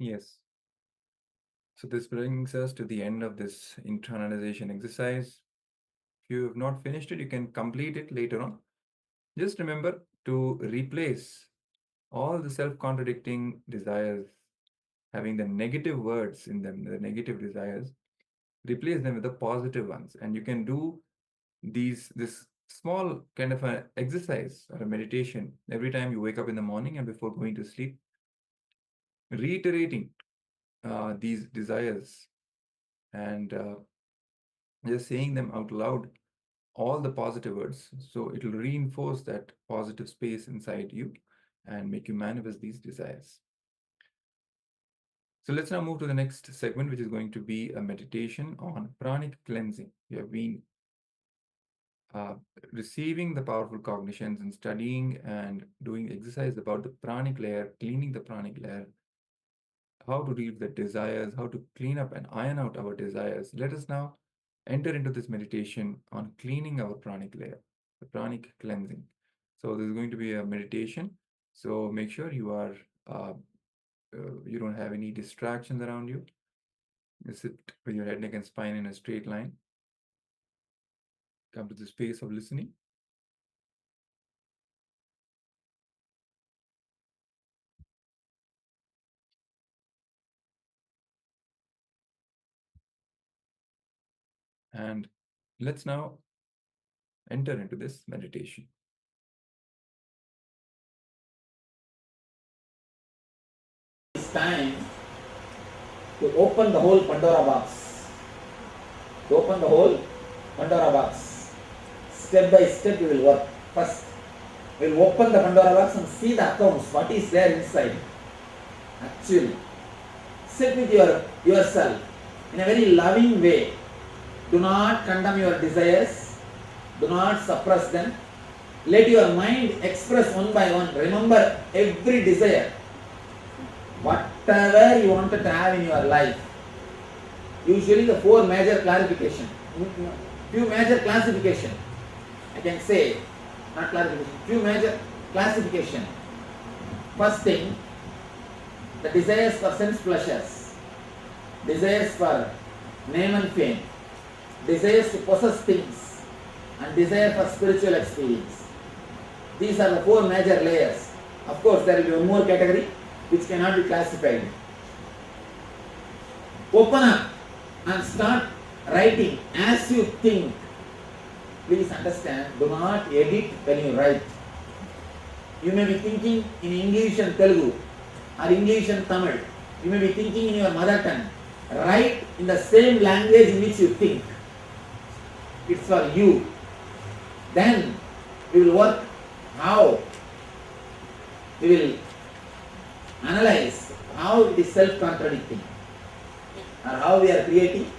Yes. So this brings us to the end of this internalization exercise. If you have not finished it, you can complete it later on. Just remember to replace all the self-contradicting desires, having the negative words in them, the negative desires, replace them with the positive ones. And you can do this small kind of an exercise or a meditation every time you wake up in the morning and before going to sleep, reiterating these desires and just saying them out loud, all the positive words. So it'll reinforce that positive space inside you and make you manifest these desires. So let's now move to the next segment, which is going to be a meditation on pranic cleansing. We have been receiving the powerful cognitions and studying and doing exercise about the pranic layer, cleaning the pranic layer, how to deal with the desires, how to clean up and iron out our desires. Let us now enter into this meditation on cleaning our pranic layer, the pranic cleansing. So this is going to be a meditation. So make sure you are you don't have any distractions around you. You sit with your head, neck, and spine in a straight line. Come to the space of listening. And let's now enter into this meditation. It's time to open the whole Pandora box. To open the whole Pandora box. Step by step we will work. First, we will open the Pandora box and see the accounts, what is there inside. Actually, sit with yourself in a very loving way. Do not condemn your desires. Do not suppress them. Let your mind express one by one. Remember every desire. Whatever you wanted to have in your life. Usually the four major clarification. Few major classification. I can say, not clarification, few major classification. First thing, the desires for sense pleasures. Desires for name and fame. Desires to possess things. And desire for spiritual experience. These are the four major layers. Of course, there will be one more category which cannot be classified. Open up and start writing as you think. Please understand, do not edit when you write. You may be thinking in English and Telugu or English and Tamil. You may be thinking in your mother tongue. Write in the same language in which you think. It's for you. Then we will work how we will analyze how it is self-contradicting or how we are creating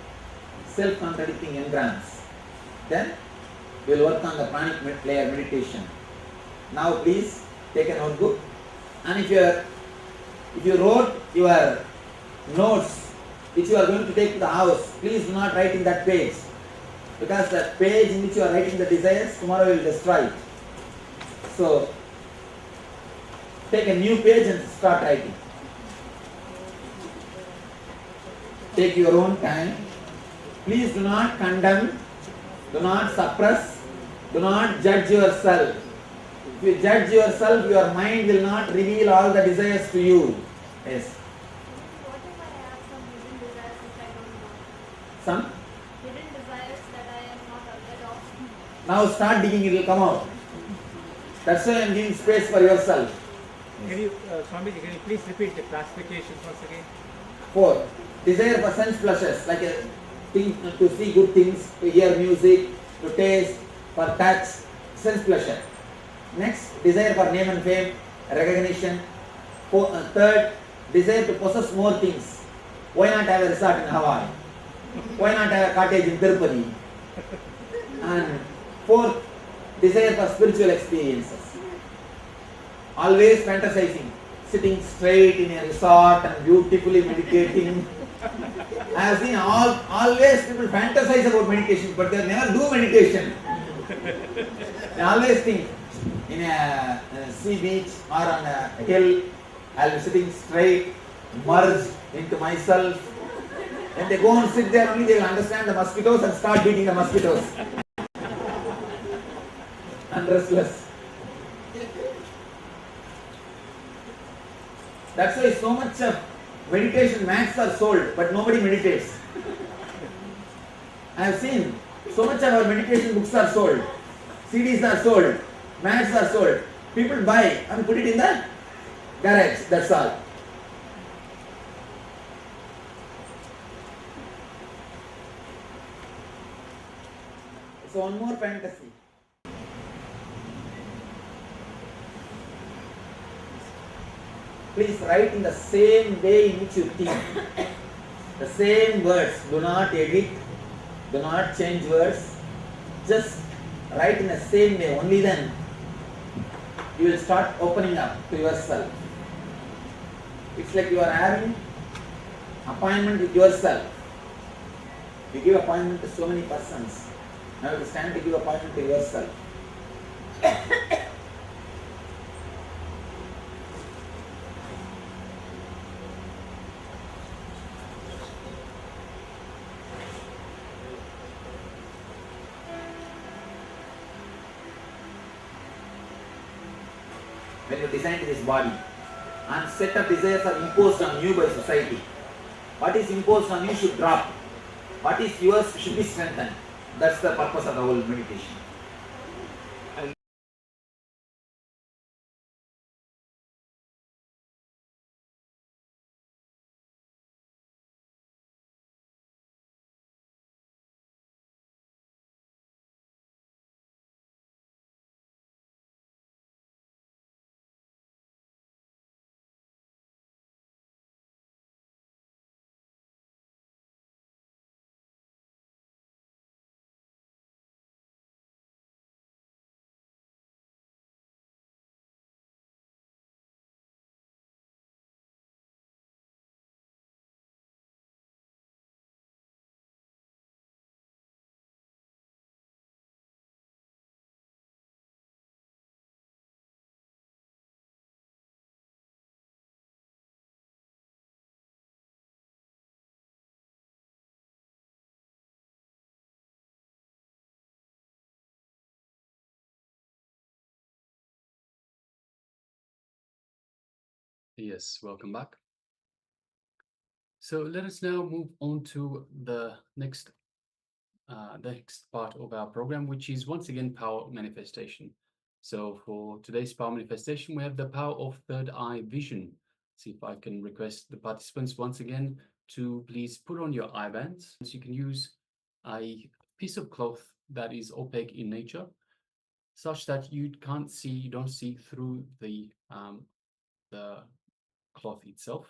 self-contradicting engrams. Then we will work on the pranic layer meditation. Now please take a notebook, and if you wrote your notes which you are going to take to the house, please do not write in that page, because the page in which you are writing the desires, tomorrow you will destroy it. So take a new page and start writing. Take your own time. Please do not condemn, do not suppress, do not judge yourself. If you judge yourself, your mind will not reveal all the desires to you. Yes. What if I have some hidden desires which I don't know? Some? Hidden desires that I am not aware of. Now start digging, it will come out. That's why I am giving space for yourself. Can you, Swamiji, can you please repeat the classifications once again? 4. Desire for sense pleasures, like a thing to see good things, to hear music, to taste, for touch, sense pleasure. Next, desire for name and fame, recognition. Third, desire to possess more things. Why not have a resort in Hawaii? Why not have a cottage in Tirupati? And fourth, desire for spiritual experiences. Always fantasizing, sitting straight in a resort and beautifully meditating. I have seen always people fantasize about meditation, but they never do meditation. They always think in a sea beach or on a hill, I'll be sitting straight, merge into myself. When they go and sit there only, they will understand the mosquitoes and start beating the mosquitoes. And restless. That's why so much of meditation mats are sold, but nobody meditates. I have seen so much of our meditation books are sold, CDs are sold, mats are sold. People buy and put it in the garage, that's all. So one more fantasy. Please write in the same way in which you think. The same words. Do not edit. Do not change words. Just write in the same way. Only then you will start opening up to yourself. It's like you are having appointment with yourself. You give appointment to so many persons. Now it is time to give appointment to yourself. When you designed this body, and set of desires are imposed on you by society. What is imposed on you should drop. What is yours should be strengthened. That's the purpose of the whole meditation. Yes, welcome back. So let us now move on to the next part of our program, which is once again power manifestation. So for today's power manifestation, we have the power of third eye vision. See if I can request the participants once again to please put on your eye bands. So you can use a piece of cloth that is opaque in nature, such that you don't see through the cloth itself.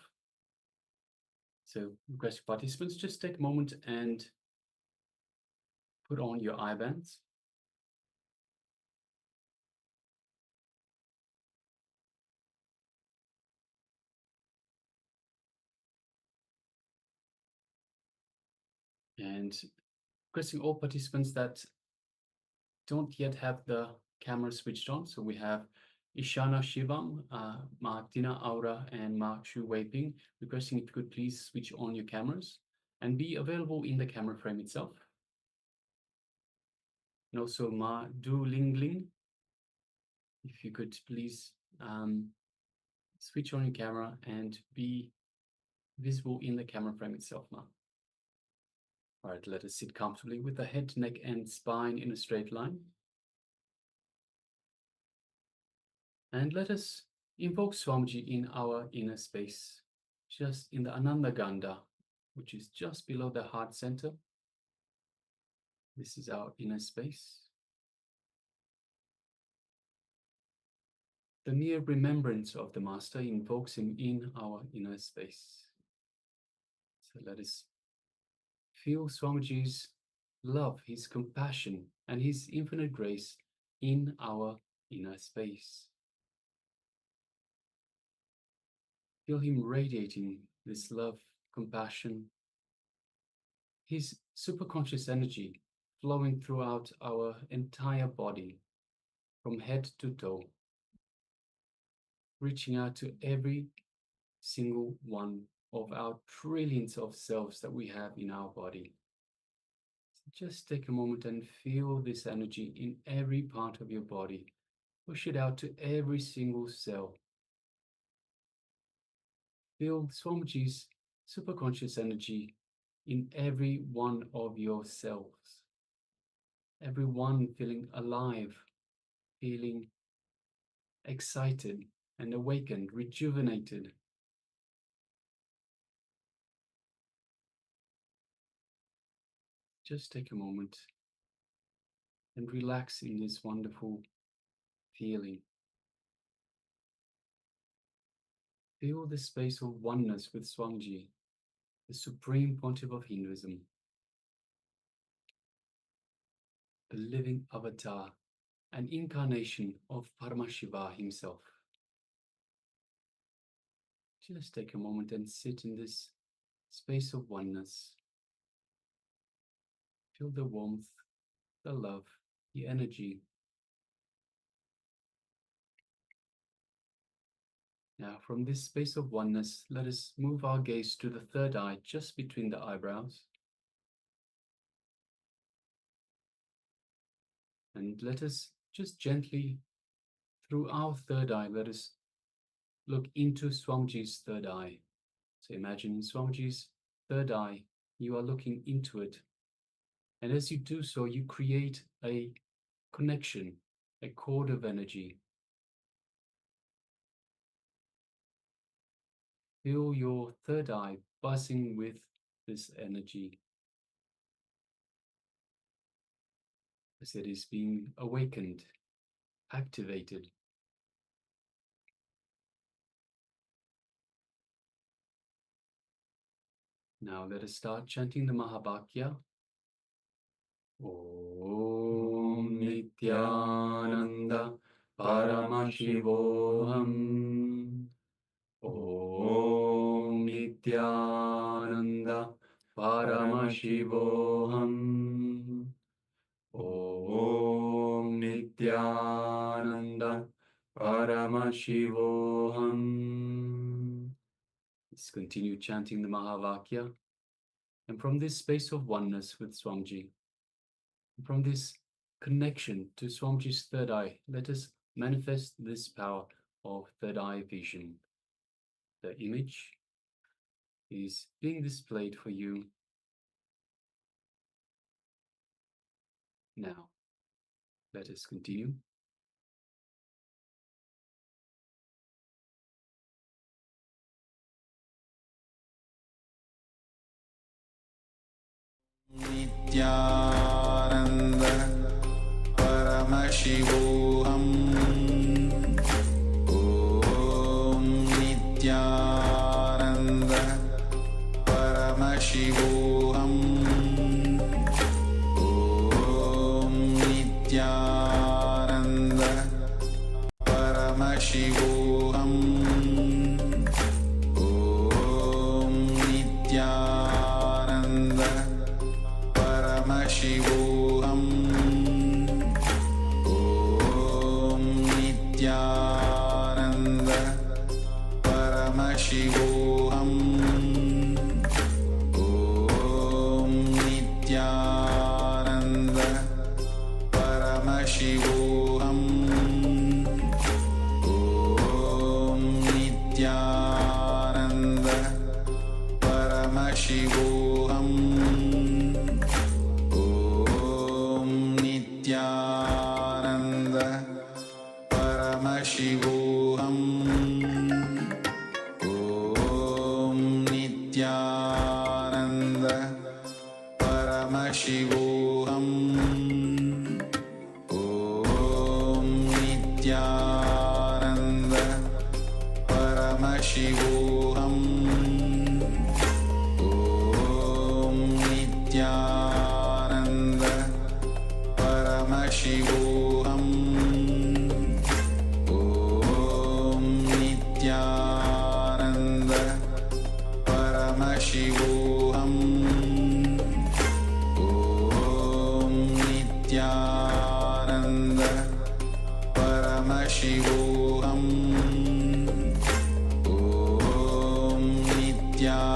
So request participants, just take a moment and put on your eye bands. And requesting all participants that don't yet have the camera switched on. So we have Ishana Shivam, Martina Aura, and Ma Shu Weiping, requesting if you could please switch on your cameras and be available in the camera frame itself. And also Ma Du Ling Ling, if you could please switch on your camera and be visible in the camera frame itself, Ma. All right, let us sit comfortably with the head, neck, and spine in a straight line. And let us invoke Swamiji in our inner space, just in the Ananda Ganda, which is just below the heart center. This is our inner space. The mere remembrance of the Master invokes him in our inner space. So let us feel Swamiji's love, his compassion, and his infinite grace in our inner space. Feel him radiating this love, compassion, his superconscious energy flowing throughout our entire body, from head to toe, reaching out to every single one of our trillions of cells that we have in our body. So just take a moment and feel this energy in every part of your body. Push it out to every single cell. Feel Swamiji's superconscious energy in every one of your cells. Every one feeling alive, feeling excited and awakened, rejuvenated. Just take a moment and relax in this wonderful feeling. Feel the space of oneness with Swamiji, the supreme pontiff of Hinduism, the living avatar, an incarnation of Paramashiva himself. Just take a moment and sit in this space of oneness. Feel the warmth, the love, the energy. Now, from this space of oneness, let us move our gaze to the third eye, just between the eyebrows. And let us just gently, through our third eye, let us look into Swamiji's third eye. So imagine Swamiji's third eye, you are looking into it. And as you do so, you create a connection, a cord of energy. Feel your third eye buzzing with this energy as it is being awakened, activated. Now let us start chanting the Mahabhakya. Om Nithyananda Paramashivoham. Om Nithyananda Paramashivoham. Om Nithyananda Paramashivoham. Let's continue chanting the Mahavakya. And from this space of oneness with Swamiji, from this connection to Swamiji's third eye, let us manifest this power of third eye vision. The image is being displayed for you now. Let us continue. Nithyananda Paramashivoham. Om Nithyananda Paramashivoham. Om Nithyananda Paramashivoham. Om Nithyananda Paramashivoham. Om Nithyananda Paramashivoham. Om Nithyananda Paramashivoham. Om Nithyananda Paramashivoham. Om Nithyananda Paramashivoham. Om Nithyananda Paramashivoham. Om Nithyananda Paramashivoham. Om Nithyananda Paramashivoham. Om Nithyananda Paramashivoham. Om Nithyananda Paramashivoham. Om Nithyananda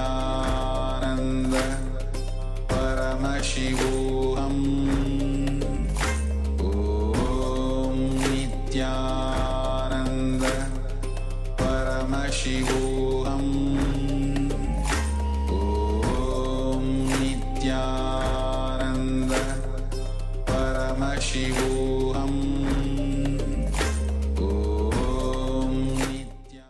Nithyananda Paramashivoham Om Nithyananda Paramashivoham Om Nithyananda Paramashivoham Om Nithya.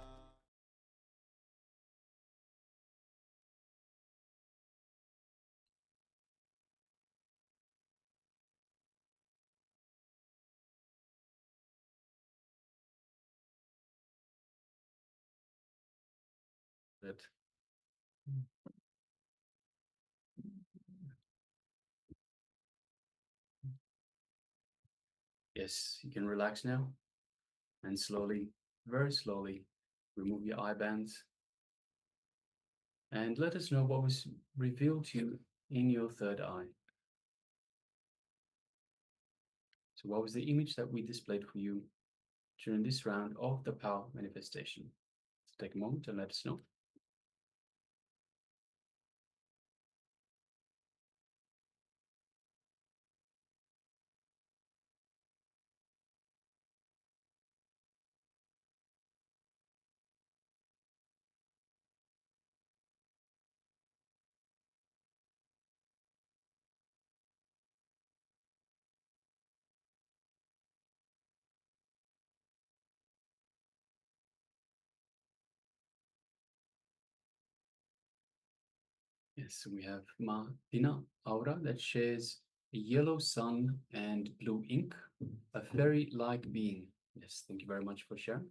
That yes, you can relax now and slowly, very slowly, remove your eye bands and let us know what was revealed to you in your third eye. So, what was the image that we displayed for you during this round of the power manifestation? So, take a moment and let us know. Yes, we have Ma Pina Aura that shares a yellow sun and blue ink, a fairy-like being. Yes, thank you very much for sharing.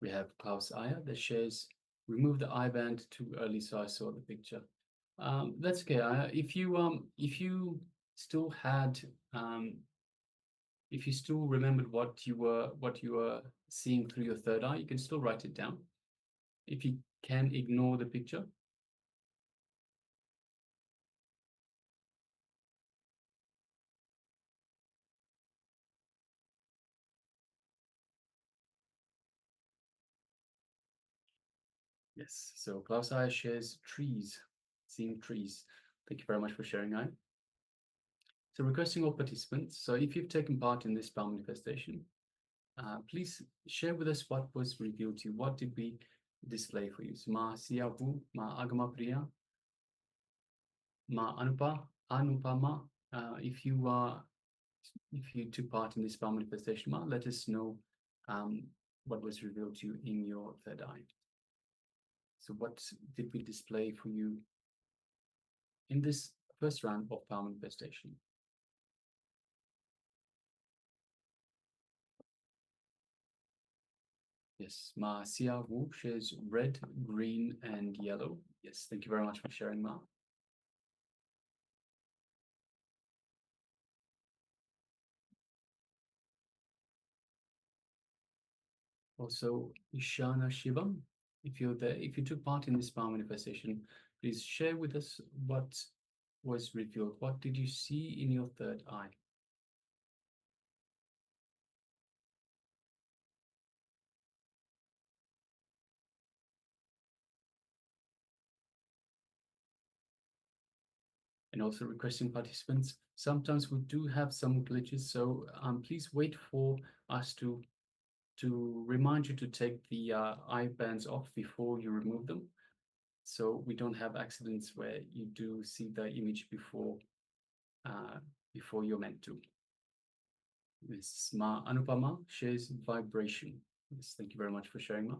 We have Klaus Aya that shares, remove the eye band too early, so I saw the picture. That's okay. If you still had if you still remembered what you were seeing through your third eye, you can still write it down. If you can ignore the picture, yes. So Klaus Aya shares trees, seeing trees. Thank you very much for sharing, Aya. So requesting all participants. So if you've taken part in this power manifestation, please share with us what was revealed to you. What did we display for you? So Ma Siyavu, Ma Agama Priya, Ma Anupama. If you took part in this power manifestation, Ma, let us know what was revealed to you in your third eye. So what did we display for you in this first round of power manifestation? Yes, Ma Xia Wu shares red, green, and yellow. Yes, thank you very much for sharing, Ma. Also, Ishana Shivam, if you're there, if you took part in this power manifestation, please share with us what was revealed. What did you see in your third eye? And also requesting participants. Sometimes we do have some glitches, so please wait for us to remind you to take the eye bands off before you remove them, so we don't have accidents where you do see the image before you're meant to. Miss Ma Anupama shares vibration. Yes, thank you very much for sharing, Ma.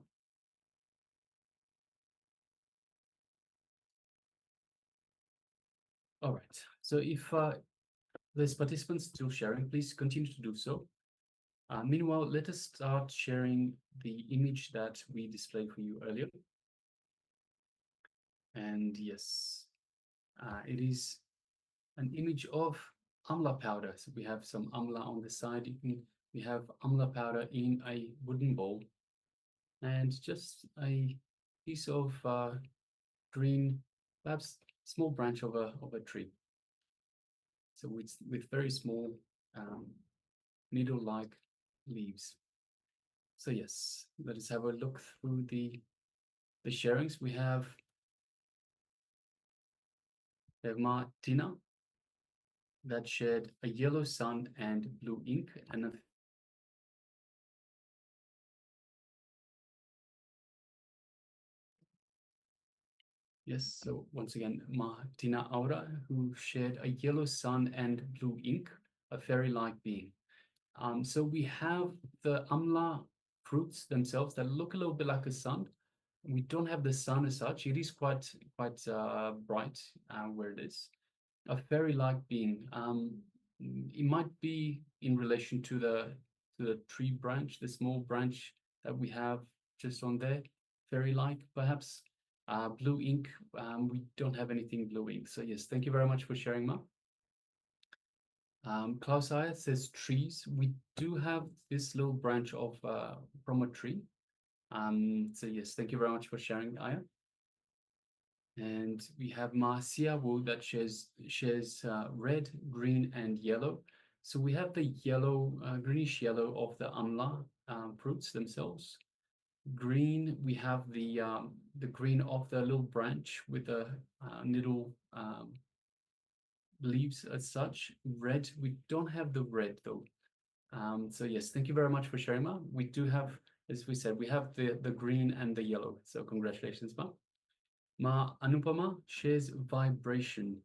All right, so if there's participants still sharing, please continue to do so. Meanwhile, let us start sharing the image that we displayed for you earlier. And yes, it is an image of amla powder. So we have some amla on the side. We have amla powder in a wooden bowl, and just a piece of green, perhaps small branch of a tree. So with very small needle-like leaves. So yes, let us have a look through the the sharings. We have Tina that shared a yellow sun and blue ink, and a yes, so once again, Tina Aura, who shared a yellow sun and blue ink, a fairy-like being. So we have the Amla fruits themselves that look a little bit like a sun. We don't have the sun as such. It is quite bright where it is. A fairy-like being. It might be in relation to the tree branch, the small branch that we have just on there. Fairy-like, perhaps. Blue ink. We don't have anything blue ink. So yes, thank you very much for sharing, Ma. Klaus Ayer says trees. We do have this little branch of from a tree. So yes, thank you very much for sharing, Aya. And we have Marcia Wu that shares red, green, and yellow. So we have the yellow, greenish yellow of the amla fruits themselves. Green, we have the green of the little branch with the little leaves as such. Red, we don't have the red though. So yes, thank you very much for sharing, Ma. We do have, as we said, we have the green and the yellow. So congratulations, Ma. Ma Anupama shares vibration.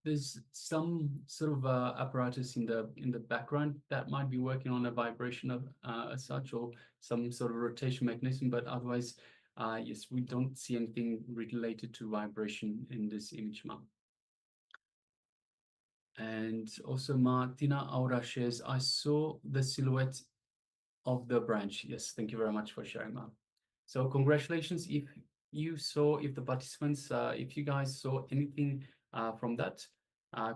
There's some sort of apparatus in the background that might be working on a vibration of as such, or some sort of rotation mechanism, but otherwise, yes, we don't see anything related to vibration in this image, Ma. And also Martina Aura shares, I saw the silhouette of the branch. Yes, thank you very much for sharing, Ma. So congratulations if the participants, if you guys saw anything from that,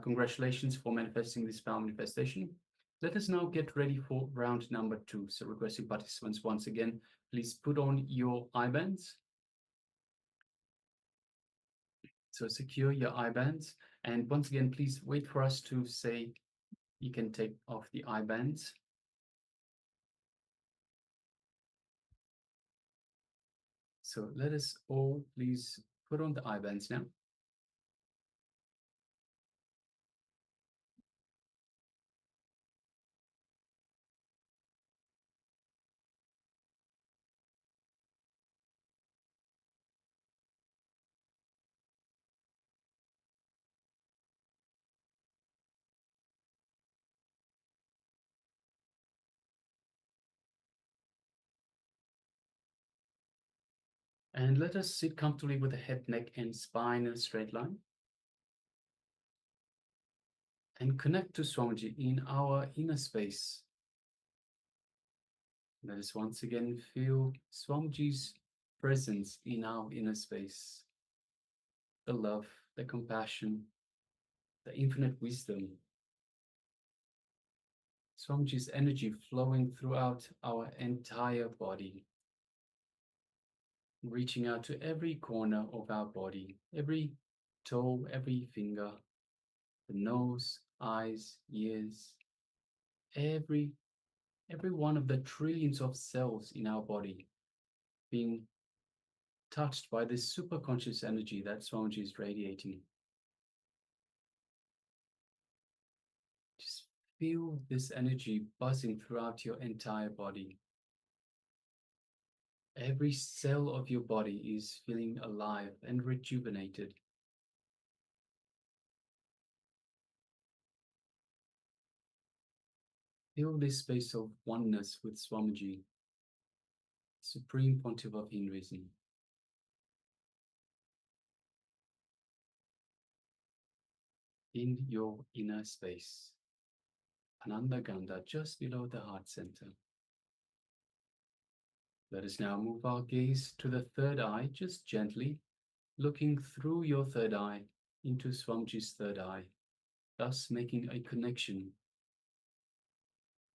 congratulations for manifesting this power manifestation. Let us now get ready for round number 2. So requesting participants once again, please put on your eye bands. So secure your eye bands. And once again, please wait for us to say you can take off the eye bands. So let us all please put on the eye bands now. And let us sit comfortably with the head, neck, and spine in a straight line. And connect to Swamiji in our inner space. Let us once again feel Swamiji's presence in our inner space. The love, the compassion, the infinite wisdom. Swamiji's energy flowing throughout our entire body. Reaching out to every corner of our body, every toe, every finger, the nose, eyes, ears, every one of the trillions of cells in our body being touched by this super conscious energy that Swamiji is radiating. Just feel this energy buzzing throughout your entire body. Every cell of your body is feeling alive and rejuvenated. Feel this space of oneness with Swamiji, Supreme Pontiff of Hinduism. In your inner space, Ananda Gandha, just below the heart center. Let us now move our gaze to the third eye, just gently, looking through your third eye into Swamiji's third eye, thus making a connection.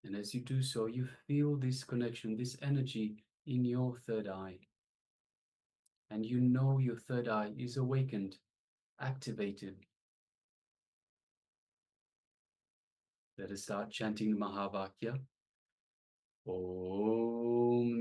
And as you do so, you feel this connection, this energy in your third eye. And you know your third eye is awakened, activated. Let us start chanting the Mahavakya. Om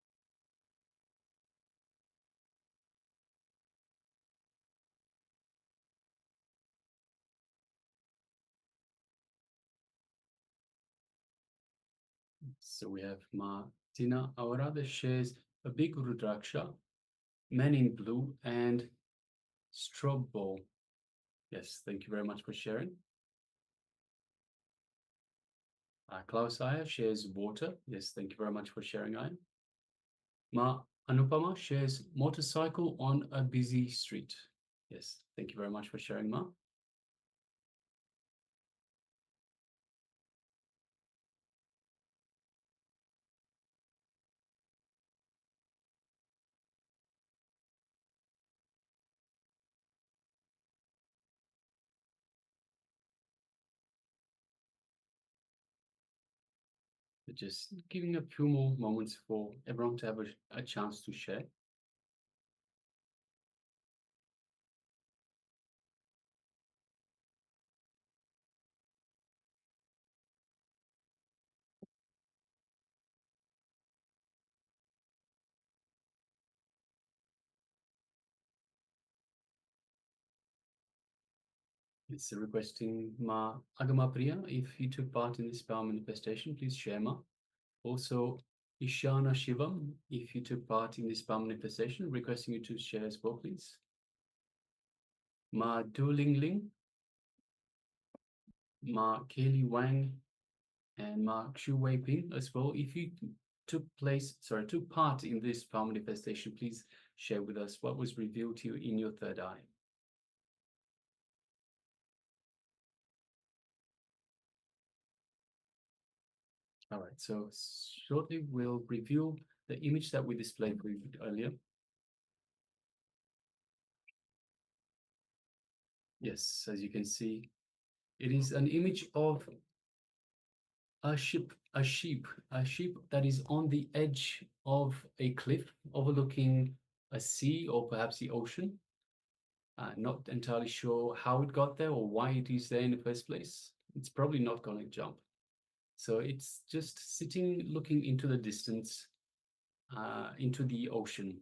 So we have Ma Tina Aura that shares a big Rudraksha, man in blue, and strobe ball. Yes, thank you very much for sharing. Klaus Iyer shares water. Yes, thank you very much for sharing, Iyer. Ma Anupama shares motorcycle on a busy street. Yes, thank you very much for sharing, Ma. Just giving a few more moments for everyone to have a chance to share. It's requesting Ma Agama Priya, if you took part in this power manifestation, please share, Ma. Also, Ishana Shivam, if you took part in this power manifestation, requesting you to share as well, please. Ma Du Ling Ling, Ma Kaylee Wang, and Ma Xu Wei Ping as well. If you took part in this power manifestation, please share with us what was revealed to you in your third eye. All right, so shortly we'll review the image that we displayed earlier. Yes, as you can see, it is an image of a sheep that is on the edge of a cliff overlooking a sea or perhaps the ocean. Not entirely sure how it got there or why it is there in the first place. It's probably not going to jump. So it's just sitting, looking into the distance, into the ocean.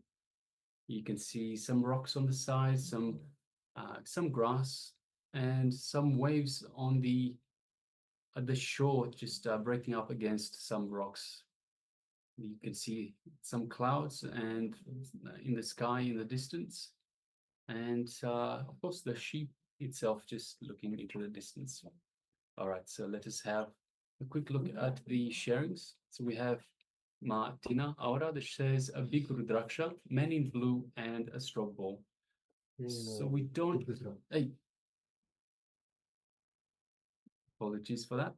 You can see some rocks on the side, some grass, and some waves on the shore, just breaking up against some rocks. You can see some clouds and in the sky in the distance, and of course the sheep itself just looking into the distance. All right, so let us have a quick look at the sharings. So we have Ma Tina Aura that shares a big Rudraksha, man in blue, and a strobe ball. So we don't. Hey, apologies for that.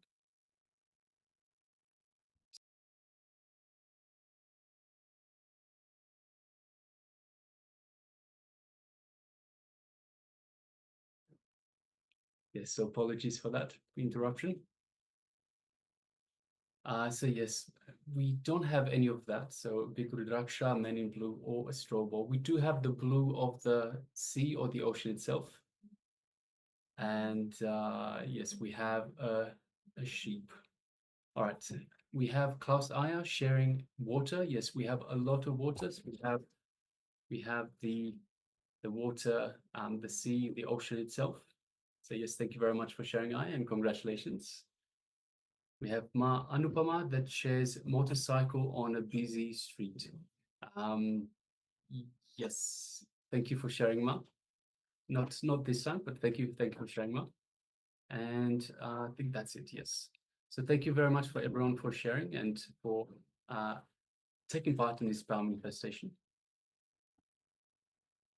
Yes, so apologies for that interruption. So yes, we don't have any of that. So big Rudraksha, man in blue, or a strobe ball. We do have the blue of the sea or the ocean itself. And yes, we have a sheep. All right, so we have Klaus Iyer sharing water. Yes, we have a lot of waters. We have the water, the sea, the ocean itself. So yes, thank you very much for sharing, Iyer, and congratulations. We have Ma Anupama that shares motorcycle on a busy street. Yes, thank you for sharing, Ma. Not this time, but thank you for sharing, Ma. And I think that's it. Yes. So thank you very much for everyone for sharing and for taking part in this power manifestation.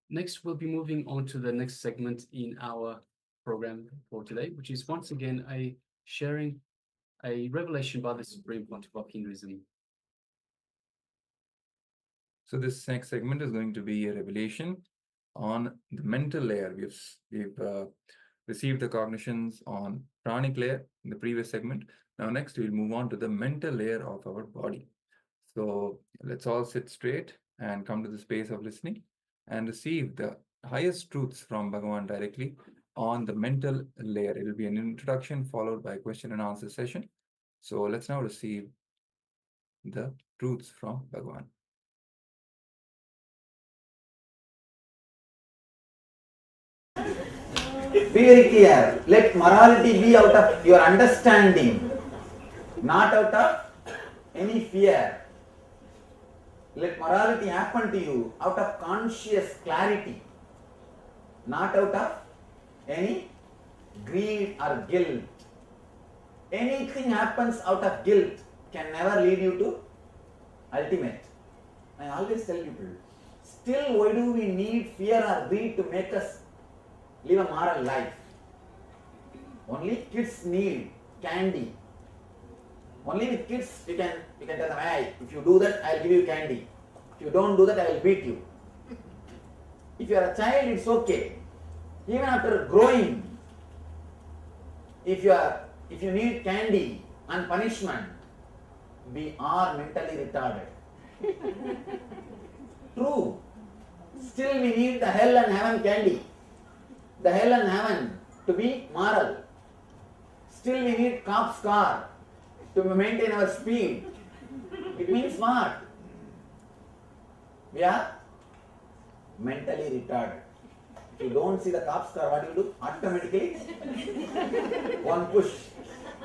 Next, we'll be moving on to the next segment in our program for today, which is once again a revelation by the Supreme Pontiff of Hinduism. So this next segment is going to be a revelation on the mental layer. We've received the cognitions on pranic layer in the previous segment. Now next we'll move on to the mental layer of our body. So let's all sit straight and come to the space of listening and receive the highest truths from Bhagavan directly on the mental layer. It will be an introduction followed by a question and answer session. So let's now receive the truths from Bhagavan. Be very clear. Let morality be out of your understanding, not out of any fear. Let morality happen to you out of conscious clarity, not out of any greed or guilt. Anything happens out of guilt can never lead you to ultimate. I always tell people, still why do we need fear or greed to make us live a moral life? Only kids need candy. Only with kids you can tell them, hey, if you do that, I'll give you candy. If you don't do that, I will beat you. If you are a child, it's okay. Even after growing, if you need candy and punishment, we are mentally retarded. True. Still we need the hell and heaven candy. The hell and heaven to be moral. Still we need cop's car to maintain our speed. It means what? We are mentally retarded. If you don't see the cop's car, what do you do? Automatically one push.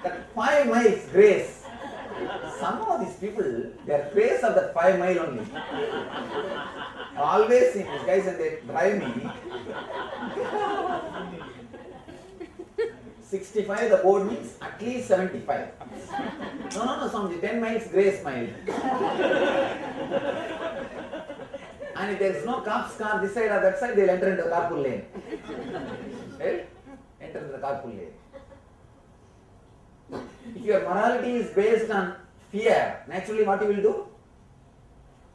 That 5 miles grace. Some of these people, they are grace of that 5 mile only. I always see these guys and they drive me. 65, the board means at least 75. No, Swamiji, 10 miles grace mile. And if there is no cop's car this side or that side, they will enter into the carpool lane. Right? Enter into the carpool lane. If your morality is based on fear, naturally what you will do?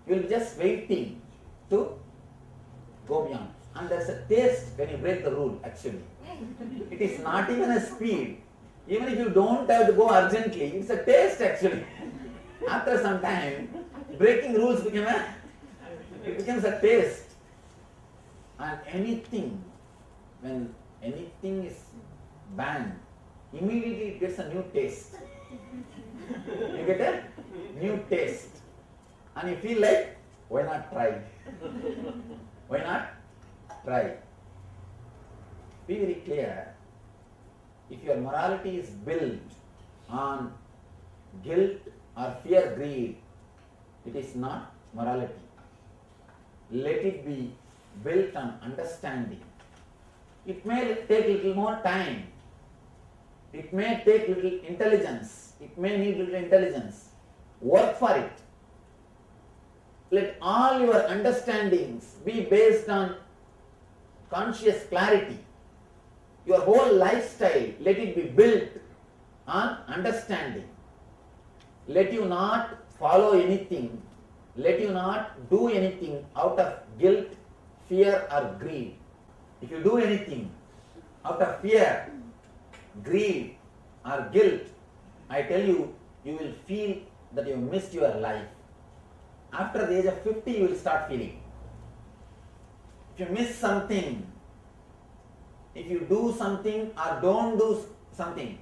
You will be just waiting to go beyond. And there is a taste when you break the rule actually. It is not even a speed. Even if you don't have to go urgently, it's a taste actually. After some time, breaking rules becomes a taste. And anything, when anything is banned, immediately it gets a new taste. You get a new taste. And you feel like, why not try? Why not try? Be very clear. If your morality is built on guilt or fear, greed, it is not morality. Let it be built on understanding. It may take a little more time. It may take little intelligence. It may need little intelligence. Work for it. Let all your understandings be based on conscious clarity. Your whole lifestyle, let it be built on understanding. Let you not follow anything. Let you not do anything out of guilt, fear or greed. If you do anything out of fear, greed or guilt, I tell you, you will feel that you missed your life. After the age of 50, you will start feeling. If you miss something, if you do something or don't do something,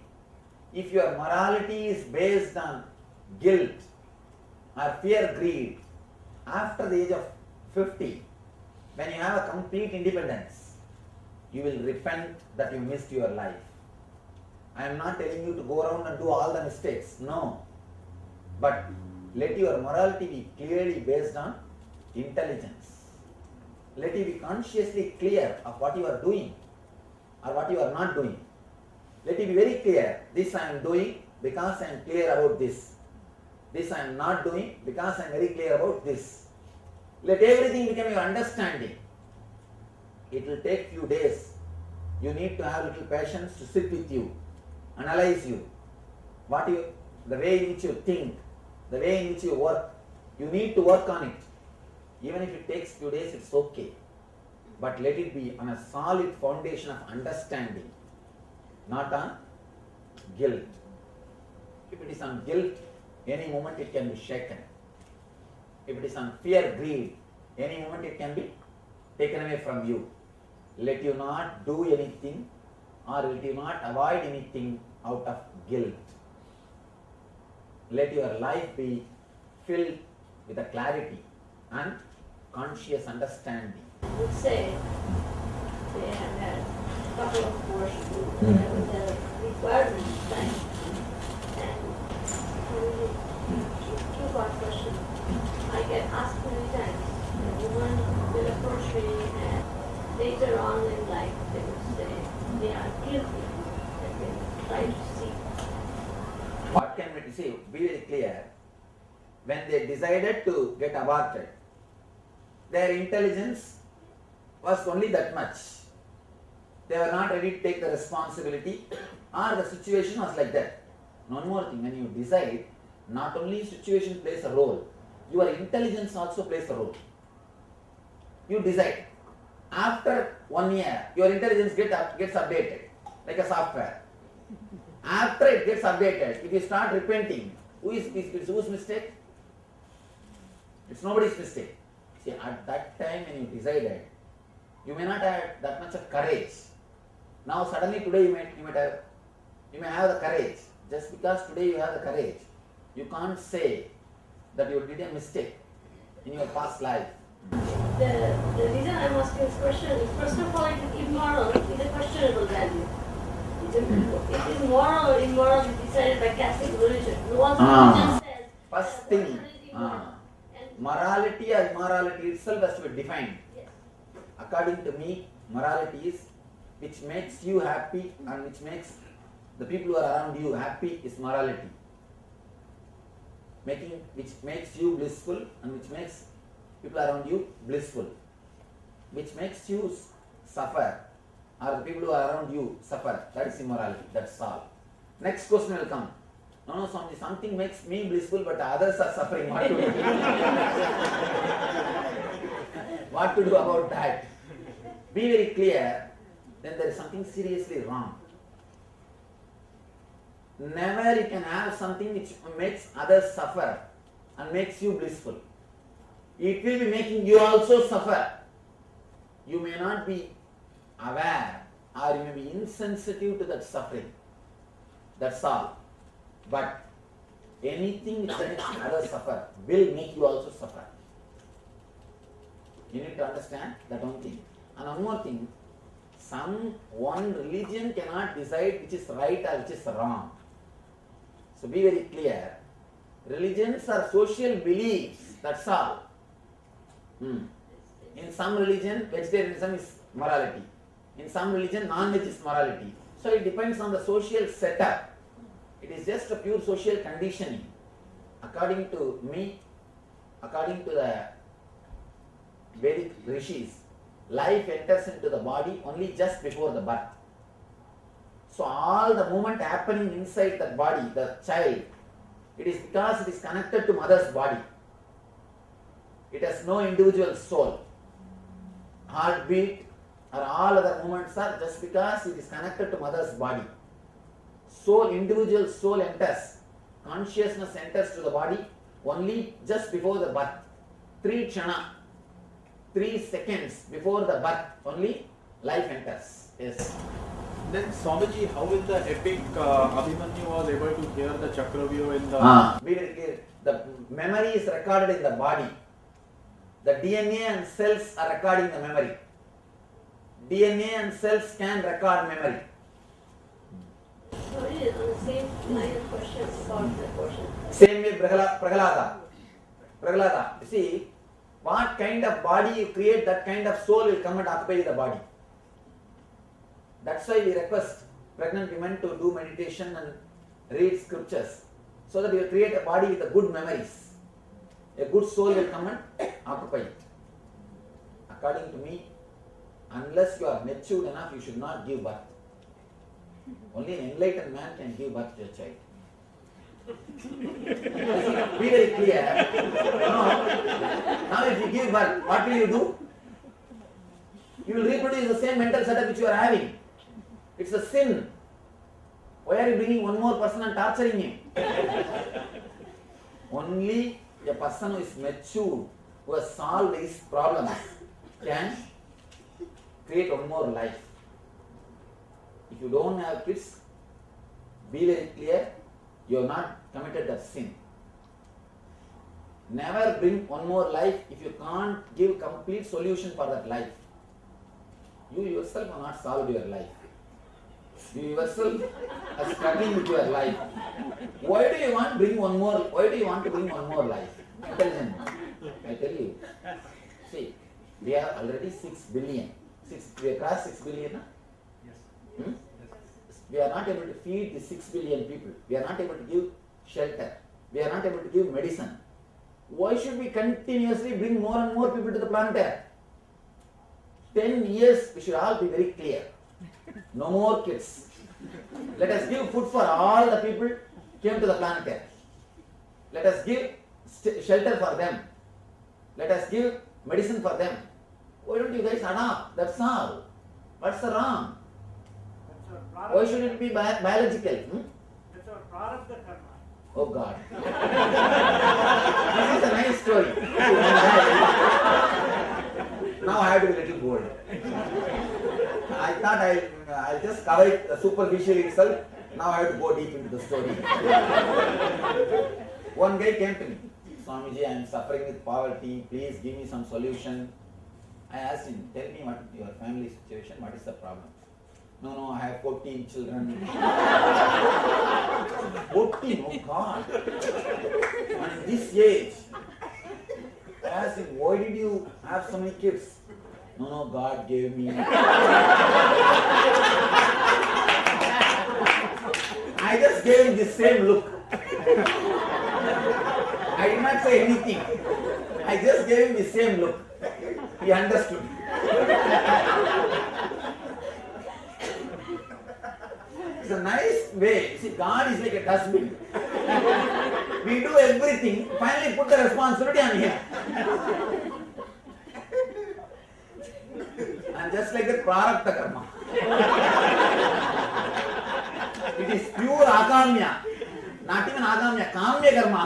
if your morality is based on guilt or fear, greed, after the age of 50, when you have a complete independence, you will repent that you missed your life. I am not telling you to go around and do all the mistakes, no. But let your morality be clearly based on intelligence. Let you be consciously clear of what you are doing or what you are not doing. Let it be very clear, this I am doing because I am clear about this. This I am not doing because I am very clear about this. Let everything become your understanding. It will take few days. You need to have little patience to sit with you, analyze you, the way in which you think, the way in which you work. You need to work on it. Even if it takes few days, it's okay. But let it be on a solid foundation of understanding, not on guilt. If it is on guilt, any moment it can be shaken. If it is on fear, greed, any moment it can be taken away from you. Let you not do anything or let you not avoid anything out of guilt. Let your life be filled with a clarity and conscious understanding. Would say they had a couple of courses with the requirements thing, and question. I get asked many times. A woman will approach me and later on in life they will say they are guilty and they will try to see. What can we say? Be very clear. When they decided to get aborted, their intelligence was only that much. They were not ready to take the responsibility, or the situation was like that. One more thing, when you decide, not only situation plays a role, your intelligence also plays a role. You decide. After 1 year, your intelligence gets updated, like a software. After it gets updated, if you start repenting, whose mistake? It's nobody's mistake. See, at that time when you decided, you may not have that much of courage. Now suddenly today you may have the courage. Just because today you have the courage, you can't say that you did a mistake in your past life. The reason I'm asking this question is, first of all, it is immoral, it is a questionable value. It is moral or immoral is decided by Catholic religion. Once religion says, first thing, morality or immorality itself has to be defined. Yes. According to me, morality is which makes you happy and which makes the people who are around you happy is morality. Which makes you blissful and which makes people around you blissful. Which makes you suffer or the people who are around you suffer. That is immorality. That's all. Next question will come. No, something makes me blissful but others are suffering. What to do? What to do about that? Be very clear. Then there is something seriously wrong. Never you can have something which makes others suffer and makes you blissful. It will be making you also suffer. You may not be aware or you may be insensitive to that suffering. That's all. But anything which makes others suffer will make you also suffer. You need to understand that one thing. And one more thing, one religion cannot decide which is right or which is wrong. So be very clear. Religions are social beliefs, that's all. In some religion, vegetarianism is morality. In some religion, non-veg is morality. So it depends on the social setup. It is just a pure social conditioning. According to me, according to the Vedic rishis, life enters into the body only just before the birth. So all the movement happening inside that body, the child, it is because it is connected to mother's body. It has no individual soul. Heartbeat or all other movements are just because it is connected to mother's body. Soul, individual soul enters, consciousness enters to the body only just before the birth. 3 seconds before the birth, only life enters. Yes. Then Swamiji, how is the epic Abhimanyu was able to hear the Chakravyuh in the... The memory is recorded in the body. The DNA and cells are recording the memory. DNA and cells can record memory. Sorry, on the same line of questions about the portion. Same way Prahlada. You see, what kind of body you create, that kind of soul will come and occupy the body. That's why we request pregnant women to do meditation and read scriptures, so that you create a body with the good memories. A good soul will come and occupy it. According to me, unless you are matured enough, you should not give birth. Only an enlightened man can give birth to a child. Be very clear. Now if you give birth, what will you do? You will reproduce the same mental setup which you are having. It's a sin. Why are you bringing one more person and torturing him? Only a person who is mature, who has solved his problems, can create one more life. If you don't have kids, be very clear, you have not committed that sin. Never bring one more life if you can't give complete solution for that life. You yourself have not solved your life. You yourself are struggling with your life. Why do you want to bring one more? Why do you want to bring one more life? Intelligent. I tell you. See, we are already 6 billion. We have crossed 6 billion. Huh? Yes. Hmm? We are not able to feed the 6 billion people. We are not able to give shelter. We are not able to give medicine. Why should we continuously bring more and more people to the planet Earth? 10 years, we should all be very clear. No more kids. Let us give food for all the people who came to the planet Earth. Let us give shelter for them. Let us give medicine for them. Why don't you guys adopt? That's all. What's the wrong? Why should it be biological? That's our prarabdha karma. Oh God. This is a nice story. Now I have to be a little bold. I thought I'll just cover it superficially itself. Now I have to go deep into the story. One guy came to me. Swamiji, I am suffering with poverty. Please give me some solution. I asked him, tell me what your family situation, what is the problem? No, I have 14 children. 14, oh God. And in this age, I asked him, why did you have so many kids? No, God gave me. I just gave him the same look. I did not say anything. I just gave him the same look. He understood. It's a nice way. See, God is like a dustbin. We do everything, finally put the responsibility on him. And just like the prarabdha karma. It is pure akamya. Not even akamya, kamya karma.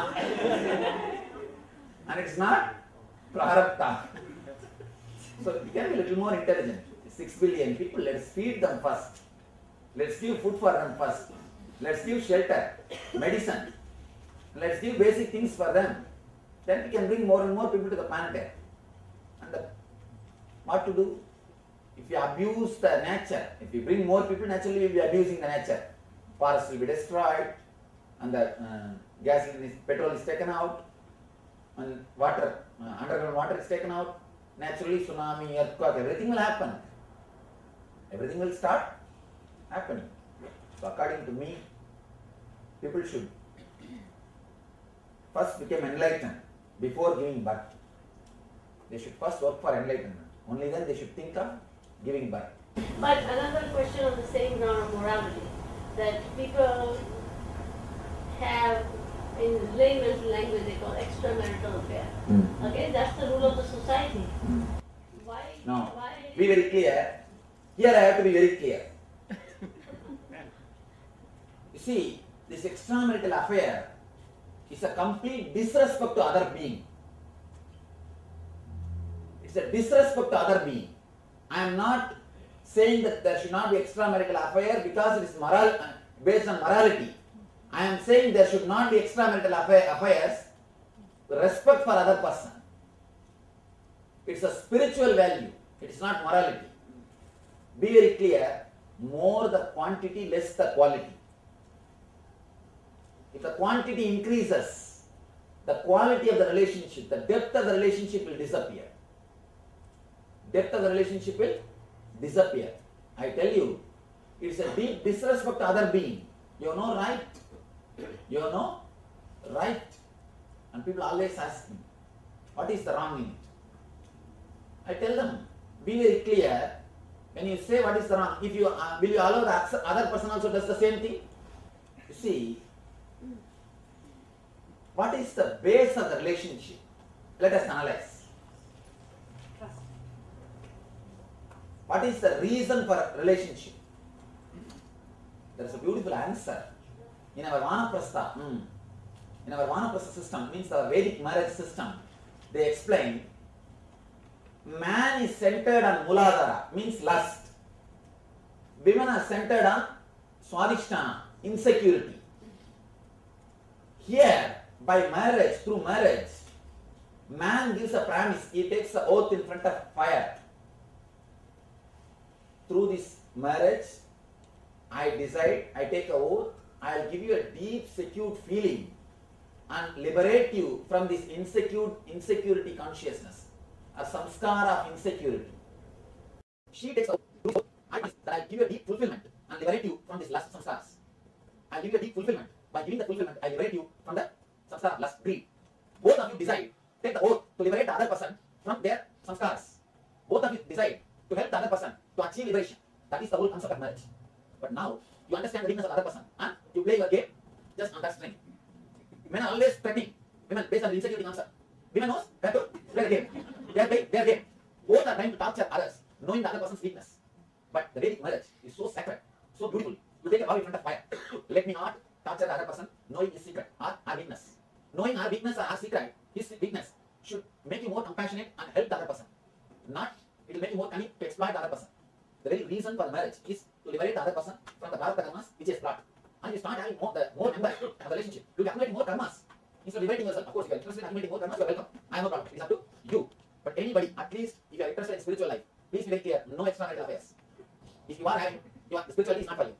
And it's not prarabdha. So we can be a little more intelligent. 6 billion people, let's feed them first. Let's give food for them first. Let's give shelter, medicine. Let's give basic things for them. Then we can bring more and more people to the planet. And what to do? If you abuse the nature, if you bring more people, naturally we will be abusing the nature. Forests will be destroyed, and the petrol is taken out, and water, underground water is taken out. Naturally, tsunami, earthquake, everything will happen. Everything will start happening. So according to me, people should first become enlightened before giving birth. They should first work for enlightenment. Only then they should think of giving birth. But another question on the same ground of morality, that people have, in layman's language, they call extramarital affair. Okay, that's the rule of the society. Why? No, Why? be very clear. Here I have to be very clear. You see, this extramarital affair is a complete disrespect to other being. It's a disrespect to other being. I am not saying that there should not be extramarital affair because it is based on morality. I am saying there should not be extramarital affairs with respect for other person. It's a spiritual value. It is not morality. Be very clear. More the quantity, less the quality. If the quantity increases, the quality of the relationship, the depth of the relationship will disappear. Depth of the relationship will disappear. I tell you, it's a deep disrespect to other being. You have no right. You have no right. And people always ask me, what is the wrong in it? I tell them, be very clear. When you say what is the wrong, if you will you allow the other person also does the same thing? You see, what is the base of the relationship? Let us analyze. What is the reason for a relationship? There is a beautiful answer. In our Vanaprastha, in our Vanaprastha system, means our Vedic marriage system, they explain, man is centered on Muladhara, means lust. Women are centered on Swadhisthana, insecurity. Here, by marriage, through marriage, man gives a promise, he takes the oath in front of fire. Through this marriage, I decide, I take a oath, I'll give you a deep, secure feeling and liberate you from this insecurity consciousness, a samskara of insecurity. She takes a oath, I that I'll give you a deep fulfillment and liberate you from this lust samskaras. I'll give you a deep fulfillment. By giving the fulfillment, I liberate you from the samskara, lust, greed. Both of you decide, take the oath to liberate the other person from their samskaras. Both of you decide to help the other person to achieve liberation. That is the whole concept of marriage. But now, you understand the weakness of the other person and you play your game just on that string. Men are always threatening women based on the insecurity concept. Women knows where to play the game. They are playing their game. Both are trying to torture others, knowing the other person's weakness. But the Vedic marriage is so sacred, so beautiful. You take a vow in front of fire. Let me not torture the other person, knowing his secret or our weakness. Knowing our weakness or our secret, his weakness should make you more compassionate and help the other person. Not, it will make you more cunning to exploit the other person. The very reason for the marriage is to liberate the other person from the prarabdha karmas which is plot. And you start having more members of the relationship. You will be accumulating more karmas. Instead of liberating yourself, of course, if you are interested in accumulating more karmas, you are welcome. I have no problem. It's up to you. But anybody, at least if you are interested in spiritual life, please be very clear, no extramarital affairs. If you are having, the spirituality is not for you.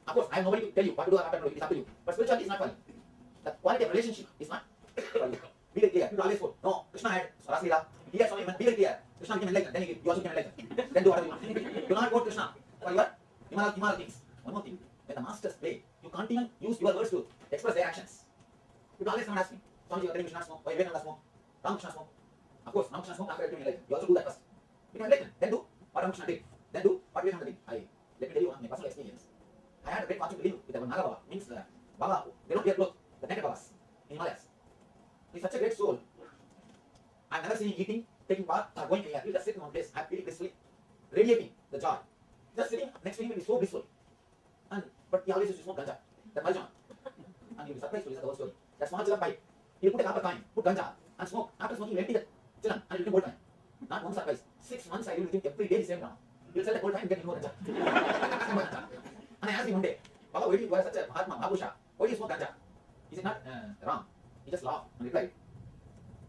Of course, I have nobody to tell you what to do or not to do. It is up to you. But spirituality is not for you. The quality of relationship is not for you. Be very clear. People always quote, no, Krishna had Rasila. He had so many, be very clear. Krishna became enlightened, then you also became enlightened. Then do whatever you want. Do not quote Krishna for your immoral things. One more thing. When the masters play, you can't even use your words to express their actions. People always come and ask me, Swamiji, you are telling me Krishna smoke, why Vivekananda smoke, Ramakrishna smoke. Of course, Ramakrishna smoke after becoming enlightened. You also do that first. Become enlightened, then do what Ramakrishna did. Then do what Vivekananda did. Let me tell you one of my personal experience. I had a great fortune to live with a Naga Baba, means the Baba, they don't wear clothes, the naked Babas in Himalayas. He's such a great soul. I've never seen him eating, taking bath, or going anywhere. He'll just sit in one place, happily, blissfully, radiating the joy. Just sitting next to him will be so blissful. But he always used to smoke ganja, that marijuana. And you'll be surprised to listen to the whole story. That small chilla pipe, he'll put a copper coin, put ganja, and smoke. After smoking, he'll empty the chilla and he'll drink gold coin. Not once or twice. 6 months I will drink every day the same ground. He'll sell the gold coin and get more ganja. And I asked him one day, Baba, why do you are such a Mahatma, Mahabusha? Why do you smoke ganja? He said, not wrong. He just laughed and replied,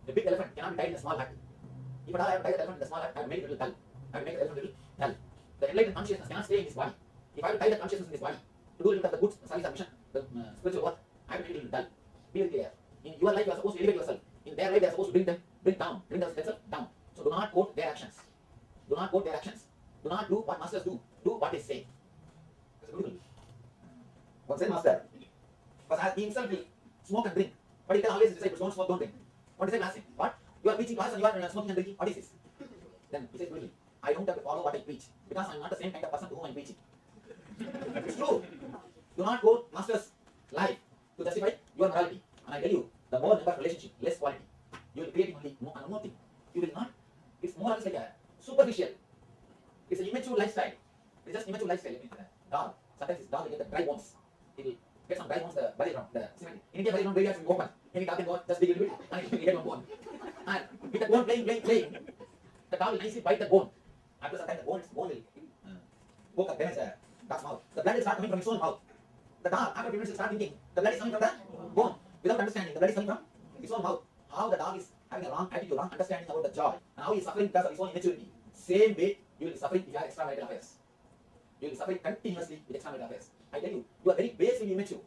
a big elephant cannot be tied in a small hut. If at all I have to tie the elephant in a small hut, I have to make it a little dull. I have to make the elephant a little dull. The enlightened consciousness cannot stay in this body. If I have to tie the consciousness in this body, to do a little of the good service of mission, the spiritual work, I have to make it a little dull. Be very clear. In your life, you are supposed to elevate yourself. In their life, they are supposed to bring themselves down. So do not quote their actions. Do not quote their actions. Do not do what masters do. Do what they say. That's beautiful. One said master, because he himself will smoke and drink, but he can always disciples, don't smoke, don't drink. One disciple asked him, what? You are preaching to us and you are smoking and drinking. What is this? Then he says, beautifully, I don't have to follow what I preach because I am not the same kind of person to whom I am preaching. It's true. Do not quote master's life to justify your morality. And I tell you, the more number of relationship, less quality. You will create only more and one more thing. You will not. It's more or less like a superficial. It's an immature lifestyle. It's just immature lifestyle. Dog. Sometimes it's dog will get the dry bones. It will get some dry bones, the burial ground, the cement. In India, burial ground graveyards will be open. Maybe dog can go just dig a little bit and it will get one bone. And with the bone playing, the dog will nicely bite the bone. After some time, the bone will poke up the dog's mouth. The blood will start coming from its own mouth. The dog, after a few minutes, will start thinking the blood is coming from the bone. Without understanding, the blood is coming from its own mouth. How the dog is having a wrong attitude, wrong understanding about the joy, and how he is suffering because of his own immaturity. Same way, you will be suffering if you have extramarital affairs. You will be suffering continuously with extramarital affairs. I tell you, you are very basically immature.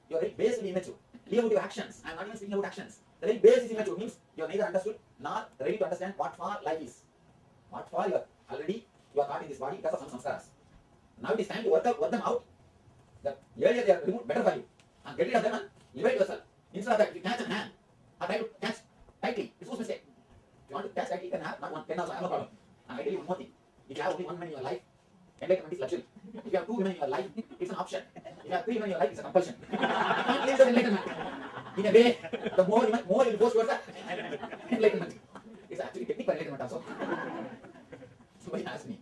You are very basically immature. Leave out your actions. I am not even speaking about actions. The very base is immature means you are neither understood nor ready to understand what for life is. What for you are already you are caught in this body because of some samskaras. Now it is time to work them out. The earlier they are removed, better for you. And get rid of them and liberate yourself. Instead of that, if you catch a hand or try to catch tightly, it's whose mistake. If you want to catch tightly, you can have not one, 10 also, I have no problem. And I tell you one more thing. If you have only one woman in your life, enlightenment is luxury. If you have 2 women in your life, it's an option. If you have 3 women in your life, it's a compulsion. You can't live as enlightenment. In a way, the more you will go towards that enlightenment. It's actually technique for enlightenment also. Somebody asked me,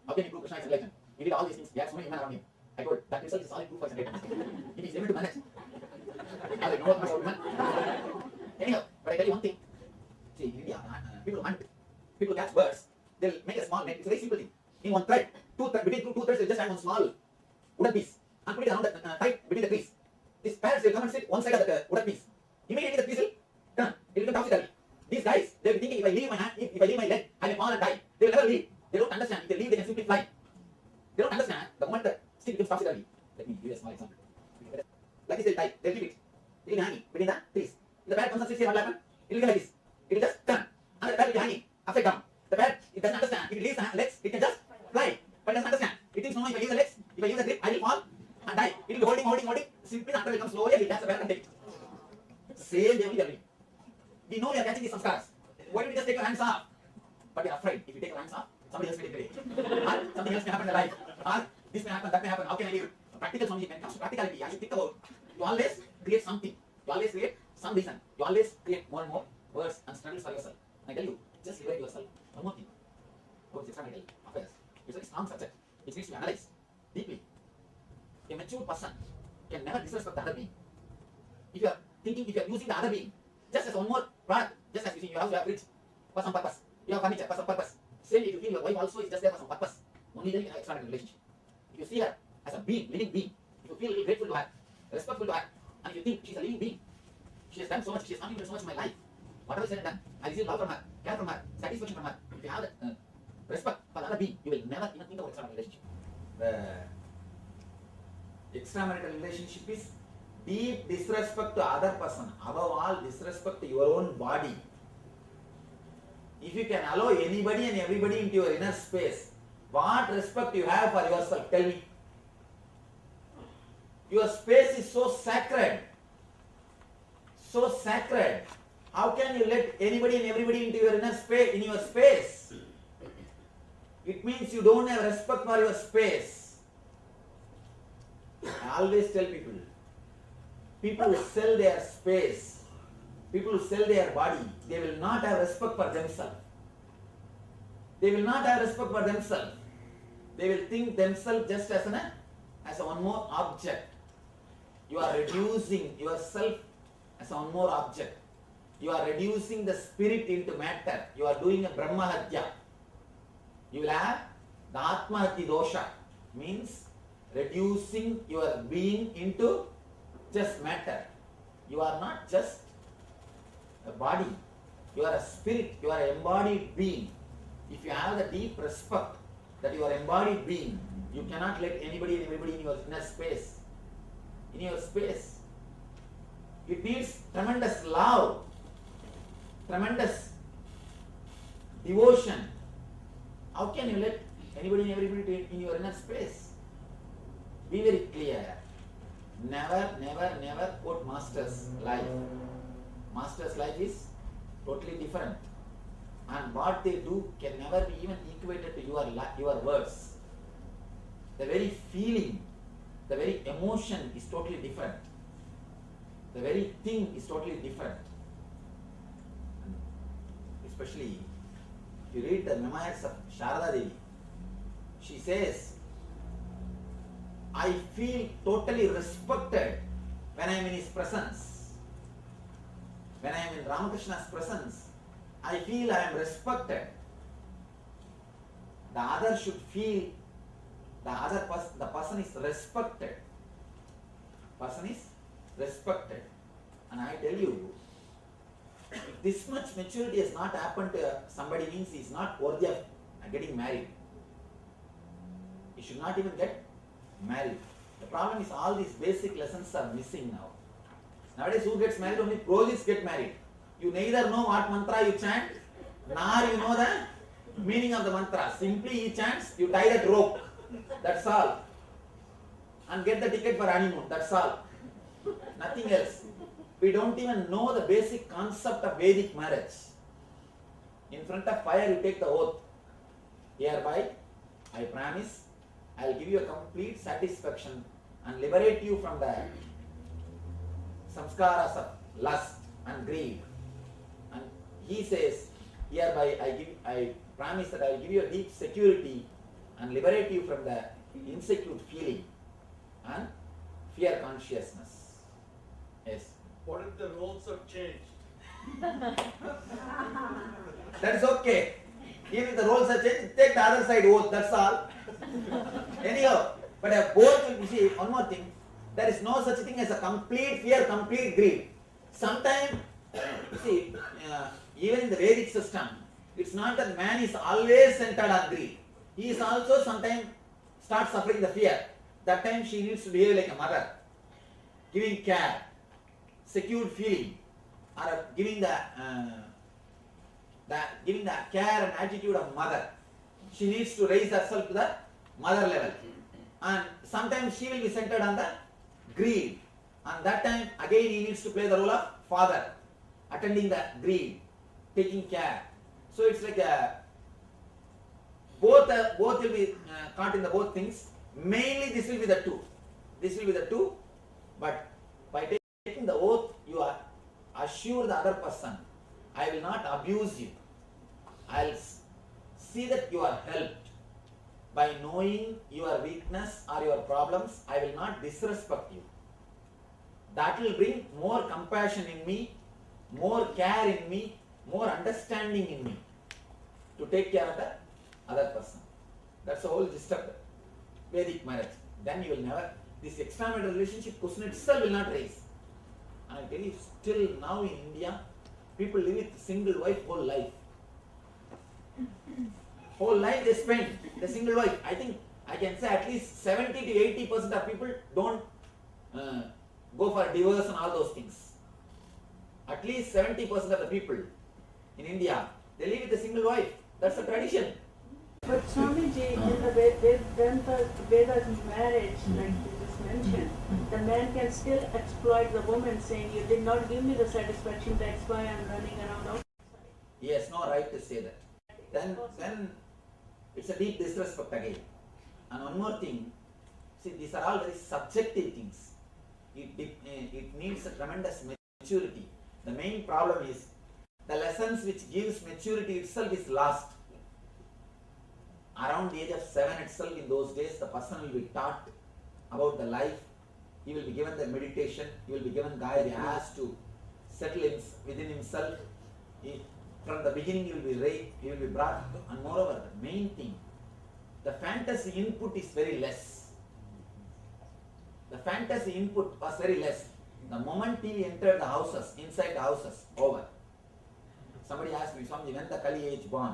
how can you prove Krishna is enlightened? He did all these things. He had so many women around him. I told that itself is solid proof for his enlightenment. If he is able to manage. I was like, no, not women. Anyhow, but I tell you one thing. See, in India, people hunt. People catch birds. They'll make a small net. It's a very simple thing. In one thread, between two threads, they'll just have one small wooden piece and put it around the tight between the trees. These parrots will come and sit one side of the wooden piece. Immediately the piece will turn. It will become topsy-turvy. These guys, they'll be thinking, if I leave my hand, if I leave my leg, I may fall and die. They will never leave. They don't understand. If they leave, they can simply fly. They don't understand. The moment the stick It will be hanging between the trees. If the parrot comes and sits here, what will happen? It will be like this. It will just turn. And the parrot will be hanging upside down. The parrot, it doesn't understand. If it leaves the legs, it can just fly. But it doesn't understand. It thinks, no, if I use the legs, if I use the grip, I will fall and die. It will be holding. Simply the hunter will come slowly and he will catch the parrot and take it. Same way we are doing. We know we are catching these samskaras. Why don't we just take our hands off? But we are afraid. If we take our hands off, somebody else will take it. Or something else may happen in life. Or this may happen, that may happen. How can I live? Practical Swami, when it comes to practicality, as you think about, you always create something. You always create some reason. You always create more and more words and struggles for yourself. I tell you, just liberate yourself. One more thing. What is extramarital affairs? It's a very strong subject. It needs to be analyzed deeply. A mature person can never disrespect the other being. If you are thinking, if you are using the other being just as one more product, just as you see, you have fridge for some purpose, you have furniture for some purpose. Same if you feel your wife also is just there for some purpose. Only then you can have extramarital relationship. If you see her as a being, living being, if you feel grateful to her, respectful to her, and if you think she is a living being, she has done so much, she has contributed so much in my life. Whatever said and done, I receive love from her, care from her, satisfaction from her. If you have that respect for the other being, you will never even think about extramarital relationship. The extramarital relationship is deep disrespect to other person. Above all, disrespect to your own body. If you can allow anybody and everybody into your inner space, what respect you have for yourself? Tell me. Your space is so sacred. So sacred. How can you let anybody and everybody into your inner space, in your space? It means you don't have respect for your space. I always tell people, people who sell their space, people who sell their body, they will not have respect for themselves. They will not have respect for themselves. They will think themselves just as a one more object. You are reducing yourself as one more object. You are reducing the spirit into matter. You are doing a Brahmahatya. You will have the Atmahati dosha, means reducing your being into just matter. You are not just a body. You are a spirit. You are an embodied being. If you have the deep respect that you are embodied being, you cannot let anybody and everybody in your inner space. In your space. It needs tremendous love, tremendous devotion. How can you let anybody and everybody in your inner space? Be very clear. Never quote master's life. Master's life is totally different. And what they do can never be even equated to your words. The very feeling, the very emotion is totally different. The very thing is totally different. Especially if you read the memoirs of Sharada Devi, she says, I feel totally respected when I am in his presence. When I am in Ramakrishna's presence, I feel I am respected. The other should feel the person is respected. Person is respected. And I tell you, if this much maturity has not happened to somebody, means he is not worthy of getting married. He should not even get married. The problem is all these basic lessons are missing now. Nowadays who gets married? Only projects get married. You neither know what mantra you chant, nor you know the meaning of the mantra. Simply he chants, you tie that rope. That's all. And get the ticket for honeymoon. That's all. Nothing else. We don't even know the basic concept of Vedic marriage. In front of fire you take the oath. Hereby, I promise, I will give you a complete satisfaction and liberate you from the samskaras of lust and greed. And he says, hereby I promise that I will give you a deep security and liberate you from the insecure feeling and fear consciousness. Yes. What if the roles have changed? That's okay. Even if the roles are changed, take the other side oath, that's all. Anyhow, but both, you see, one more thing, there is no such thing as a complete fear, complete greed. Sometimes, you see, even in the Vedic system, it's not that man is always centered on greed. He is also sometimes starts suffering the fear. That time she needs to behave like a mother, giving care, secured feeling, or giving the care and attitude of mother. She needs to raise herself to the mother level, and sometimes she will be centered on the greed, and that time again he needs to play the role of father, attending the greed, taking care. So it's like both will be caught in the both things. Mainly this will be the two. This will be the two, but by taking the oath, you are assure the other person, I will not abuse you. I'll see that you are helped. By knowing your weakness or your problems, I will not disrespect you. That will bring more compassion in me, more care in me, more understanding in me to take care of the other person. That's the whole gist of the Vedic marriage. Then you will never, this extramarital relationship question itself will not raise. And I tell you, still now in India, people live with single wife whole life. Whole life they spend the single wife. I think I can say at least 70 to 80% of people don't go for divorce and all those things. At least 70% of the people in India, they live with a single wife. That's the tradition. But Swamiji, in the Vedas marriage, like you just mentioned, the man can still exploit the woman, saying, you did not give me the satisfaction, that's why I'm running around outside. He has no right to say that. Then it's a deep disrespect again. And one more thing, see, these are all very subjective things. It needs a tremendous maturity. The main problem is the lessons which gives maturity itself is lost. Around the age of 7 itself, in those days, the person will be taught about the life. He will be given the meditation. He will be given guide. He has to settle within himself. From the beginning, he will be raised. He will be brought. And moreover, the main thing, the fantasy input is very less. The fantasy input was very less. The moment he entered the houses, inside the houses, over. Somebody asked me, Swamiji, when the Kali age born?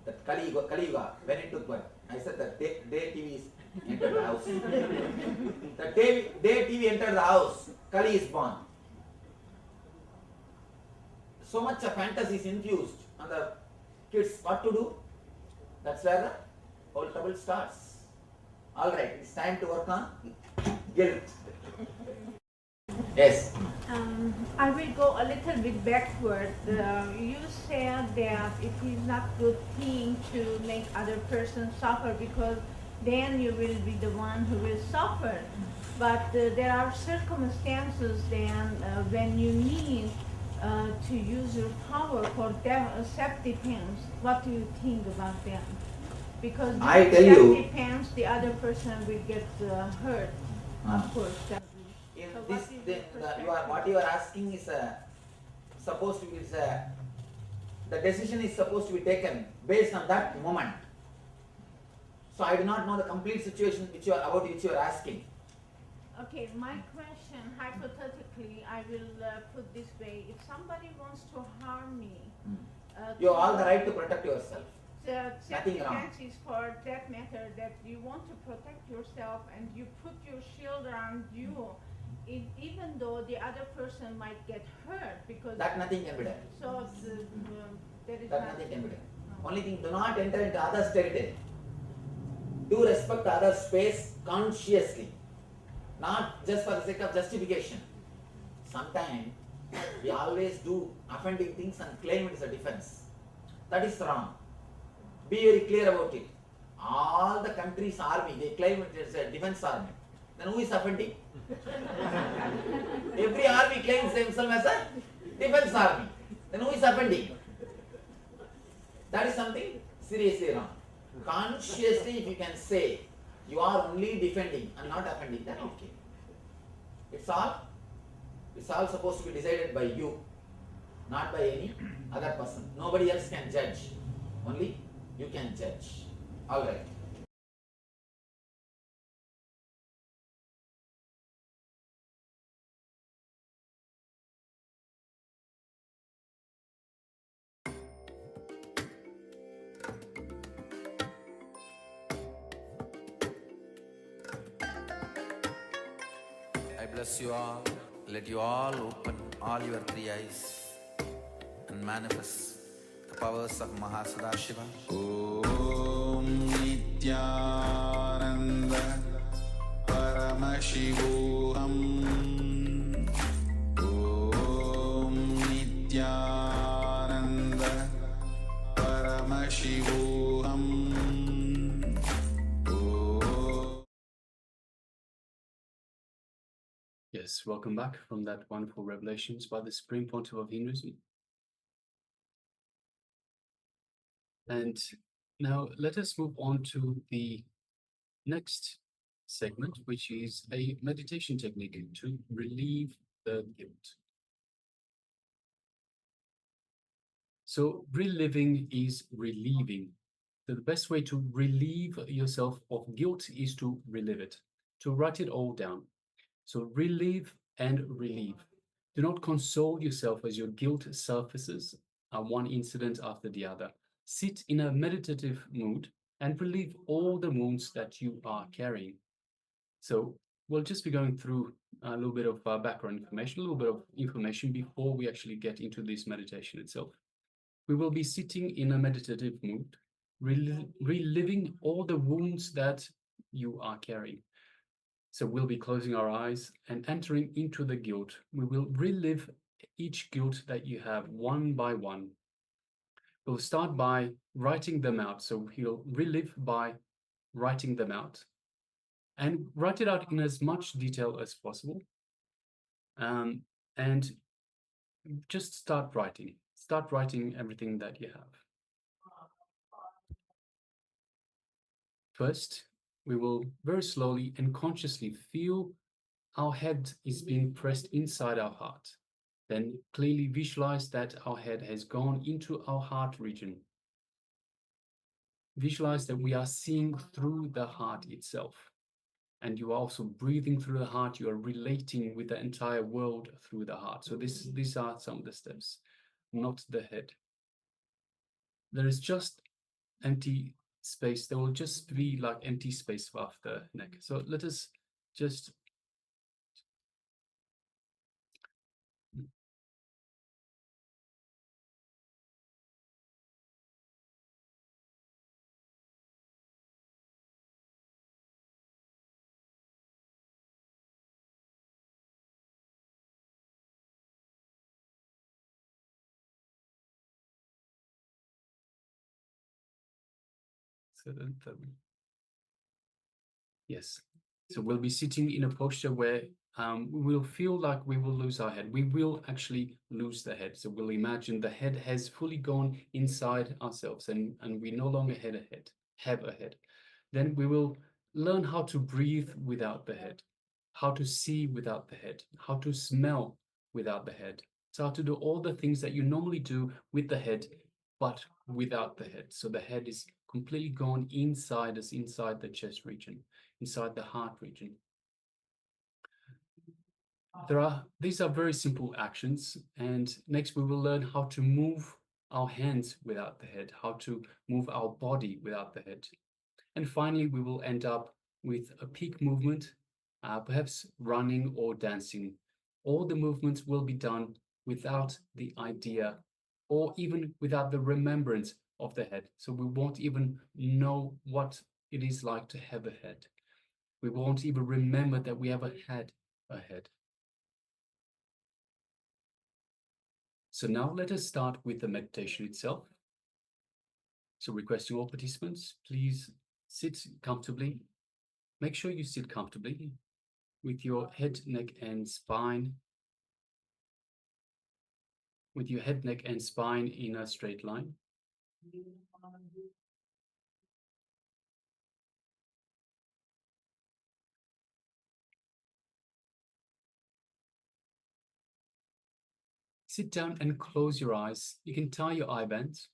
That Kali Yuga, when it took birth? I said that day TV entered the house. The day TV entered the house, Kali is born. So much of fantasy is infused on the kids. What to do? That's where the whole trouble starts. Alright, it's time to work on guilt. Yes. I will go a little bit backward. You said that it is not good thing to make other person suffer, because then you will be the one who will suffer. But there are circumstances then when you need to use your power for self-defense. What do you think about them? Because I tell you, self-defense, the other person will get hurt. Of course. What you are asking is supposed to be the decision is supposed to be taken based on that moment. So I do not know the complete situation which you are asking. Okay, my question, hypothetically, I will put this way: if somebody wants to harm me, you have all the right to protect yourself. The Nothing wrong. self-defense is for that matter that you want to protect yourself and you put your shield around you. Even though the other person might get hurt, because that nothing can be done. So there is nothing can be done. Only thing, do not enter into others' territory. Do respect others' space consciously, not just for the sake of justification. Sometimes we always do offending things and claim it as a defense. That is wrong. Be very clear about it. All the country's army, they claim it as a defense army. Then who is offending? Every army claims themselves as a defense army. Then who is offending? That is something seriously wrong. Consciously, if you can say you are only defending and not offending, then okay. It's all supposed to be decided by you, not by any other person. Nobody else can judge. Only you can judge. All right. I bless you all. let you all open all your three eyes and manifest the powers of Mahasada Om Nithyananda Paramashivoham Om Nithyananda Paramashivoham Yes, welcome back from that wonderful revelations by the Supreme Pontiff of Hinduism. And now let us move on to the next segment, which is a meditation technique to relieve the guilt. So reliving is relieving. The best way to relieve yourself of guilt is to relive it, to write it all down. So relive and relieve. Do not console yourself as your guilt surfaces, one incident after the other. Sit in a meditative mood and relieve all the wounds that you are carrying. So we'll just be going through a little bit of background information, a little bit of information before we actually get into this meditation itself. We will be sitting in a meditative mood, reliving all the wounds that you are carrying. So we'll be closing our eyes and entering into the guilt. We will relive each guilt that you have one by one. We'll start by writing them out. So he'll relive by writing them out. And write it out in as much detail as possible. And just start writing. Start writing everything that you have. First, we will very slowly and consciously feel our head is being pressed inside our heart. Then clearly visualize that our head has gone into our heart region. Visualize that we are seeing through the heart itself. And you are also breathing through the heart. You are relating with the entire world through the heart. So these are some of the steps, not the head. There is just empty space. There will just be like empty space above the neck. So let us just yes. So we'll be sitting in a posture where we will feel like we will lose our head. We will actually lose the head. So we'll imagine the head has fully gone inside ourselves and we no longer have a head. Then we will learn how to breathe without the head, how to see without the head, how to smell without the head. So how to do all the things that you normally do with the head, but without the head. So the head is completely gone inside us, inside the chest region, inside the heart region. These are very simple actions. And next we will learn how to move our hands without the head, how to move our body without the head. And finally, we will end up with a peak movement, perhaps running or dancing. All the movements will be done without the idea or even without the remembrance of the head. So we won't even know what it is like to have a head. We won't even remember that we ever had a head. So now let us start with the meditation itself. So requesting all participants, please sit comfortably. Make sure you sit comfortably with your head, neck, and spine. With your head, neck, and spine in a straight line. Sit down and close your eyes. You can tie your eye bands,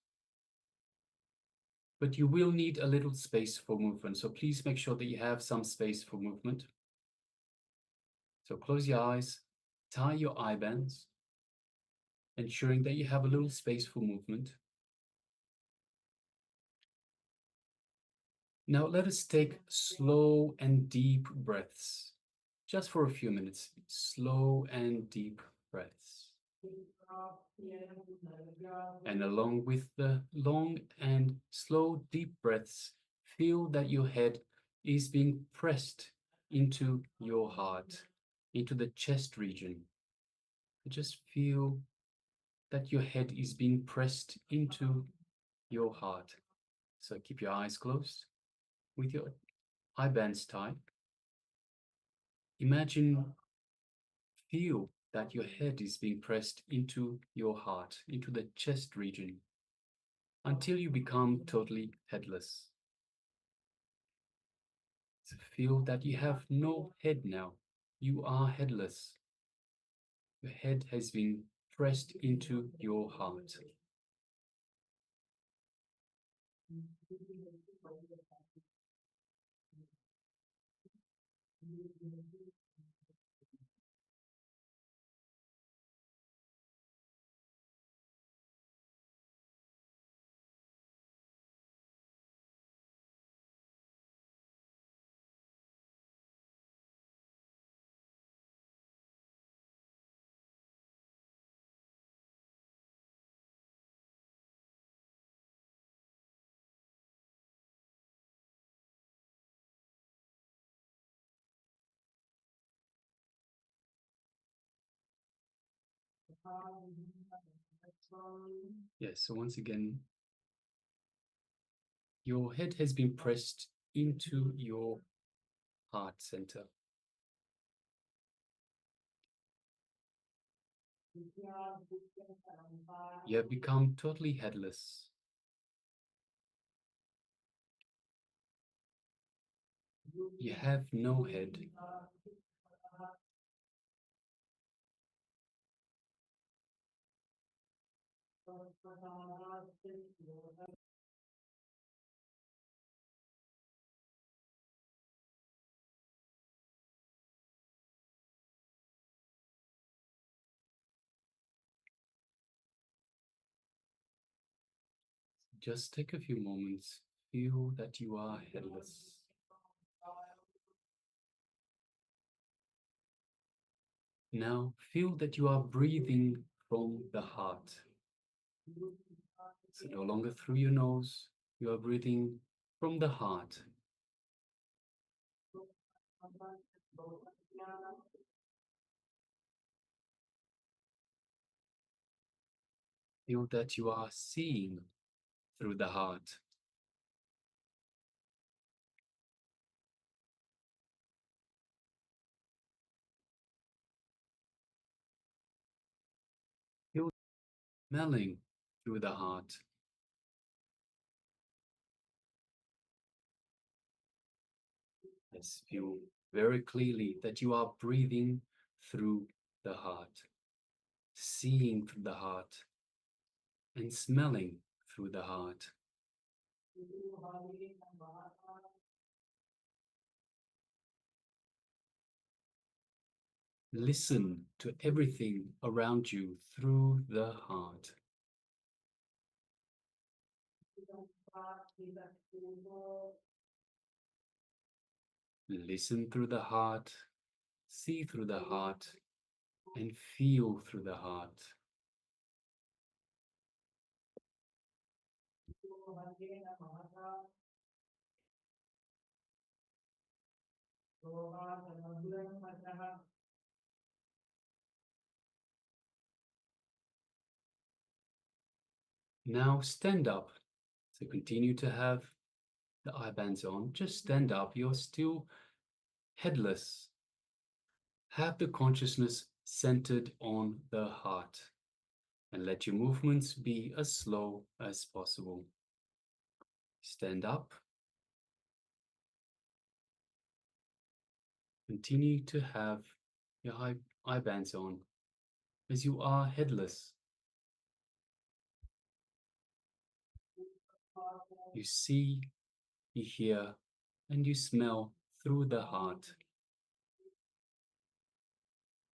but you will need a little space for movement. So please make sure that you have some space for movement. So close your eyes, tie your eye bands, ensuring that you have a little space for movement. Now let us take slow and deep breaths. just for a few minutes, slow and deep breaths. And along with the long and slow deep breaths, feel that your head is being pressed into your heart, into the chest region. Just feel that your head is being pressed into your heart. So keep your eyes closed with your eye bands tied. Imagine, feel that your head is being pressed into your heart, into the chest region, until you become totally headless. So feel that you have no head now. You are headless. Your head has been pressed into your heart. Yes, so once again, your head has been pressed into your heart center. You have become totally headless. You have no head. Just take a few moments, feel that you are headless. Now feel that you are breathing from the heart. So no longer through your nose, you are breathing from the heart. Feel that you are seeing through the heart. Feel smelling through the heart. Yes, feel very clearly that you are breathing through the heart, seeing through the heart, and smelling through the heart. Listen to everything around you through the heart. Listen through the heart, see through the heart, and feel through the heart. Now stand up. So continue to have the eye bands on. Just stand up. You're still headless. Have the consciousness centered on the heart, and let your movements be as slow as possible. Stand up. Continue to have your eye bands on as you are headless. You see, you hear, and you smell through the heart.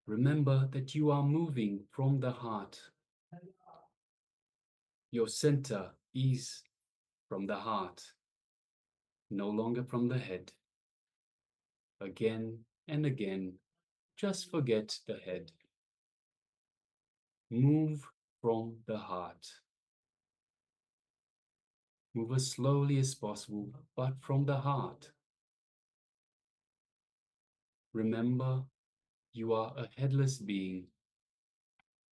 Remember that you are moving from the heart. Your center is from the heart, no longer from the head. Again and again, Just forget the head. Move from the heart. Move as slowly as possible, but from the heart. Remember, you are a headless being,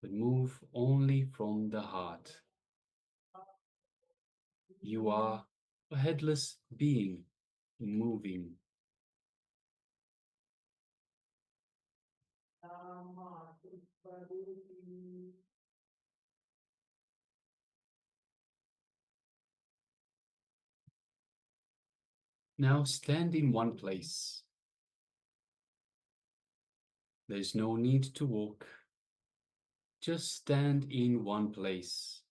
but move only from the heart. You are a headless being, moving. Now stand in one place. There's no need to walk. Just stand in one place.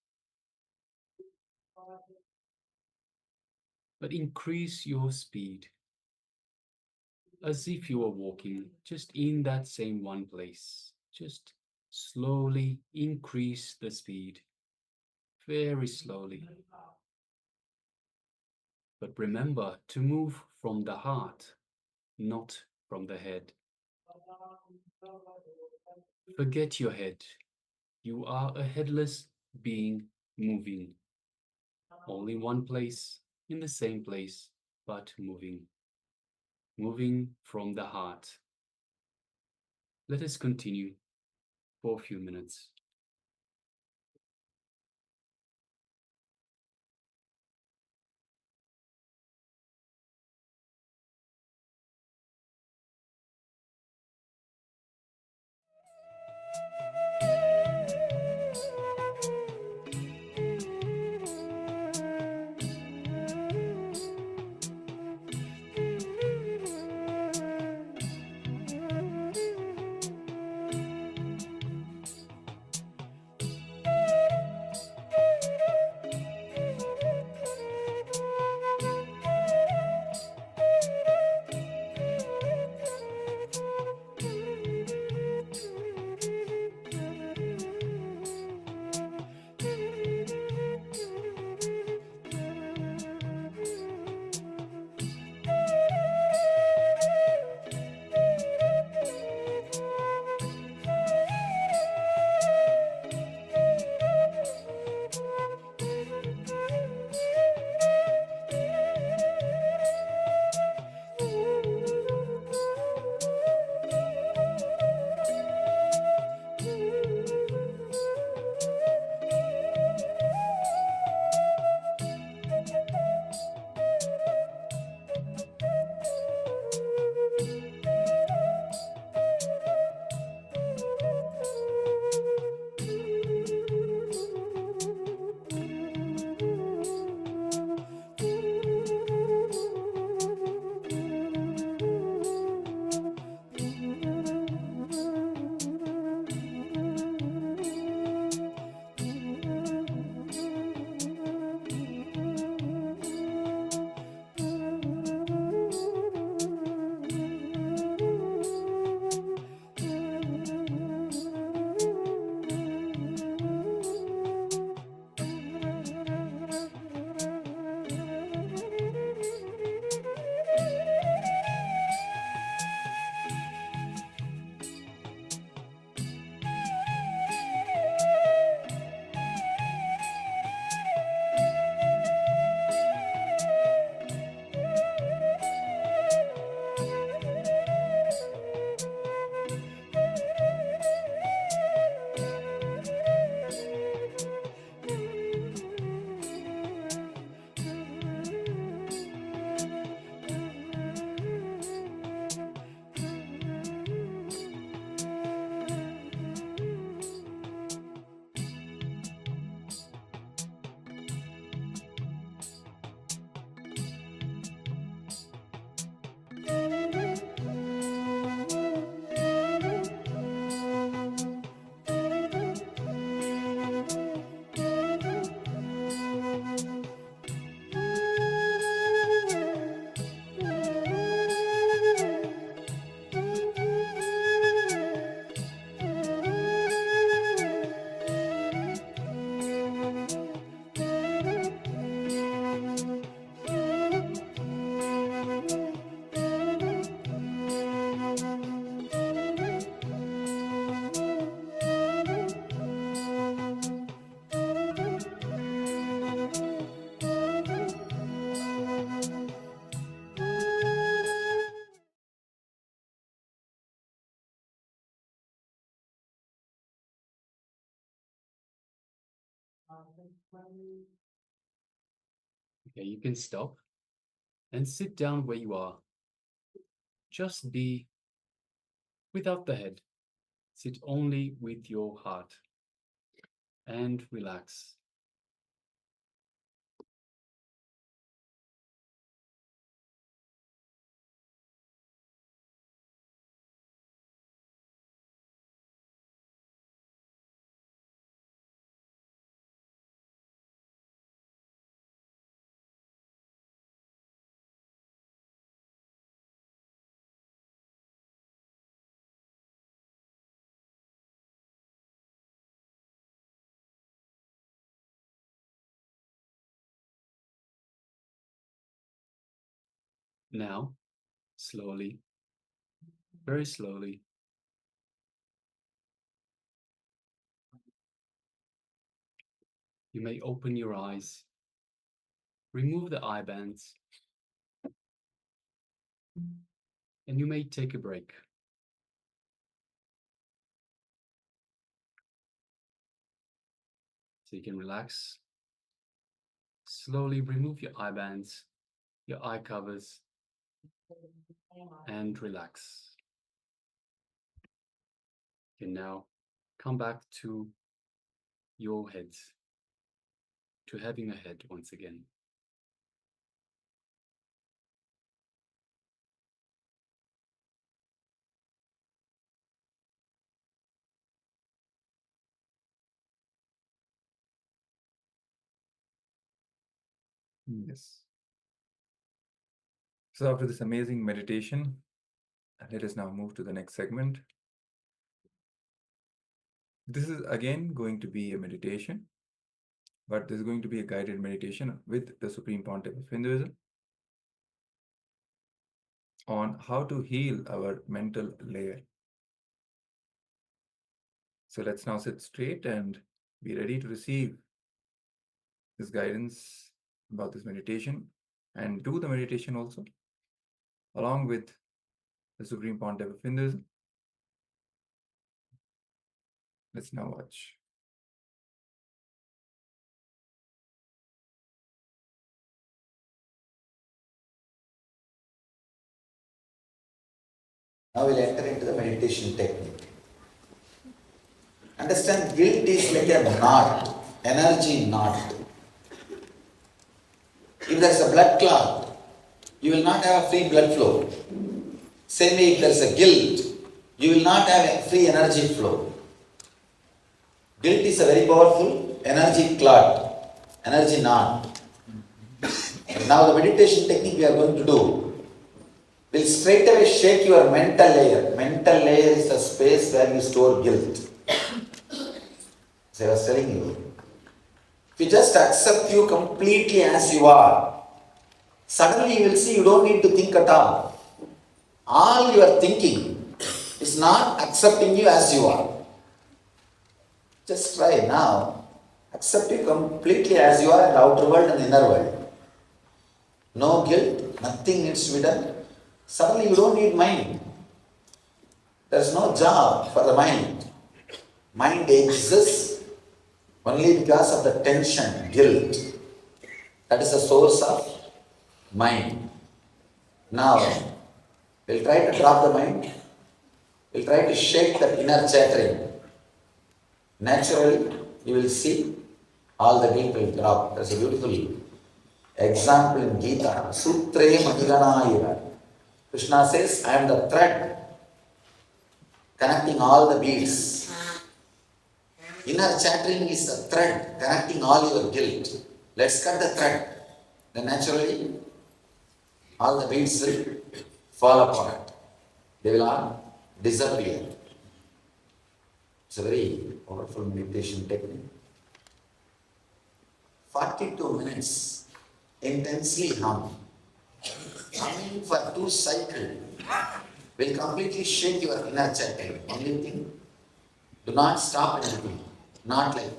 But increase your speed, as if you were walking just in that same one place. Just slowly increase the speed, very slowly. But remember to move from the heart, not from the head. Forget your head. You are a headless being moving. Only one place, in the same place, but moving. Moving from the heart. Let us continue for a few minutes. Okay, you can stop and sit down where you are. Just be without the head. Sit only with your heart and relax. Now, slowly, very slowly, you may open your eyes, remove the eye bands, and you may take a break. So you can relax. Slowly remove your eye bands, your eye covers, and relax. You can now come back to your heads, to having a head once again. Yes. So after this amazing meditation, let us now move to the next segment. This is again going to be a meditation, but this is going to be a guided meditation with the Supreme Pontiff of Hinduism on how to heal our mental layer. So let's now sit straight and be ready to receive this guidance about this meditation and do the meditation also along with the Supreme Pontiff of Hinduism. Let's now watch. Now we'll enter into the meditation technique. Understand, guilt is like a knot, energy knot. If there is a blood clot, you will not have a free blood flow. Same way, if there is a guilt, you will not have a free energy flow. Guilt is a very powerful energy clot, energy knot. Now the meditation technique we are going to do will straight away shake your mental layer. Mental layer is the space where you store guilt. As I was telling you, if you just accept you completely as you are, suddenly you will see you don't need to think at all. All your thinking is not accepting you as you are. Just try now. Accept you completely as you are in the outer world and the inner world. No guilt, nothing needs to be done. Suddenly you don't need mind. There is no job for the mind. Mind exists only because of the tension, guilt. That is the source of mind. Now, we'll try to drop the mind. We'll try to shake that inner chattering. Naturally, you will see all the guilt will drop. There's a beautiful example in Gita. Sutre Madhiganayira. Krishna says, I am the thread connecting all the beads. Inner chattering is the thread connecting all your guilt. Let's cut the thread. Then naturally, all the beads will fall apart. They will all disappear. It's a very powerful meditation technique. 42 minutes, intensely hum. Humming for 2 cycles will completely shake your inner chattering. Only thing, do not stop anything. Not like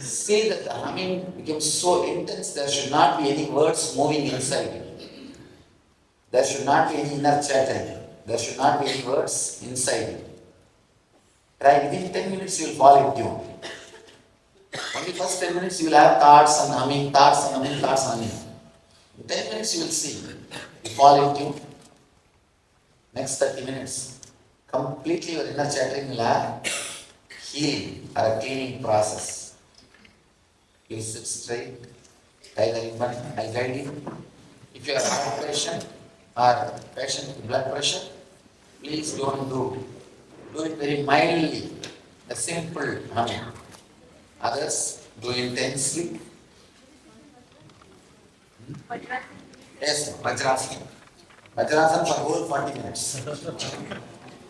See that the humming becomes so intense, there should not be any words moving inside you. There should not be any inner chanting. There should not be any words inside you. Try within 10 minutes you will fall in tune. Only first 10 minutes you will have thoughts and humming, thoughts and humming, thoughts and humming. In 10 minutes you will see. You fall in tune. Next 30 minutes, completely your inner chattering will have healing or a cleaning process. You sit straight, tie the ribbon, I'll guide you. If you are heart patient or patient with blood pressure, please don't do. Do it very mildly, a simple humming. Others do intensely. Yes, Vajrasana. Vajrasana for whole 40 minutes.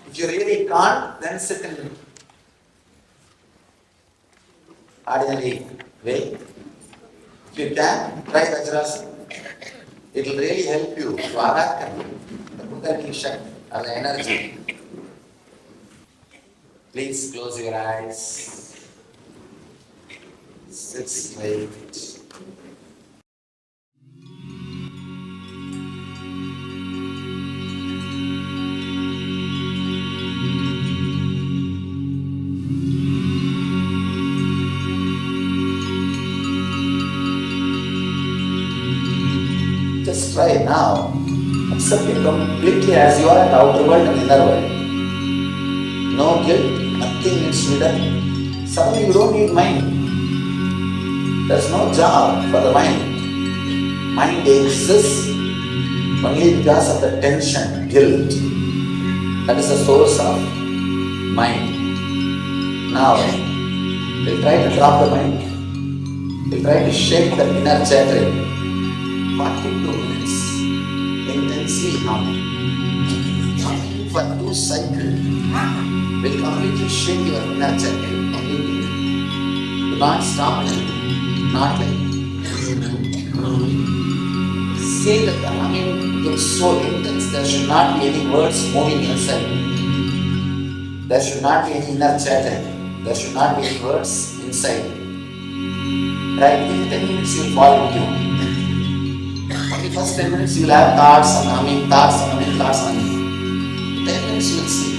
If you really can't, then sit in ordinary way. If you can, try Vajrasana. It will really help you to awaken the Kundalini Shakti or the energy. Please close your eyes. Sit straight. Just try now. Accept it completely as you are in the outer world and inner world. No guilt, nothing needs to be done. Suddenly you don't need mind. There's no job for the mind. Mind exists only because of the tension, guilt. That is the source of mind. Now, we'll try to drop the mind. We'll try to shake the inner chattering. 42 minutes, intensely humming. Humming for 2 cycles will completely shake your inner chattering. Do not stop it. Not like. See that the humming becomes so intense, there should not be any words moving inside. There should not be any inner chanting. There should not be any words inside. Right within 10 minutes you will fall in tune. Only first 10 minutes you will have thoughts and humming, thoughts and humming, thoughts and humming. 10 minutes you will see.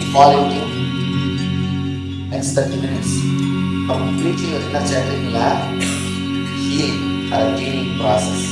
You fall in tune. Next 30 minutes, completely your inner chanting will have healing or a cleaning process.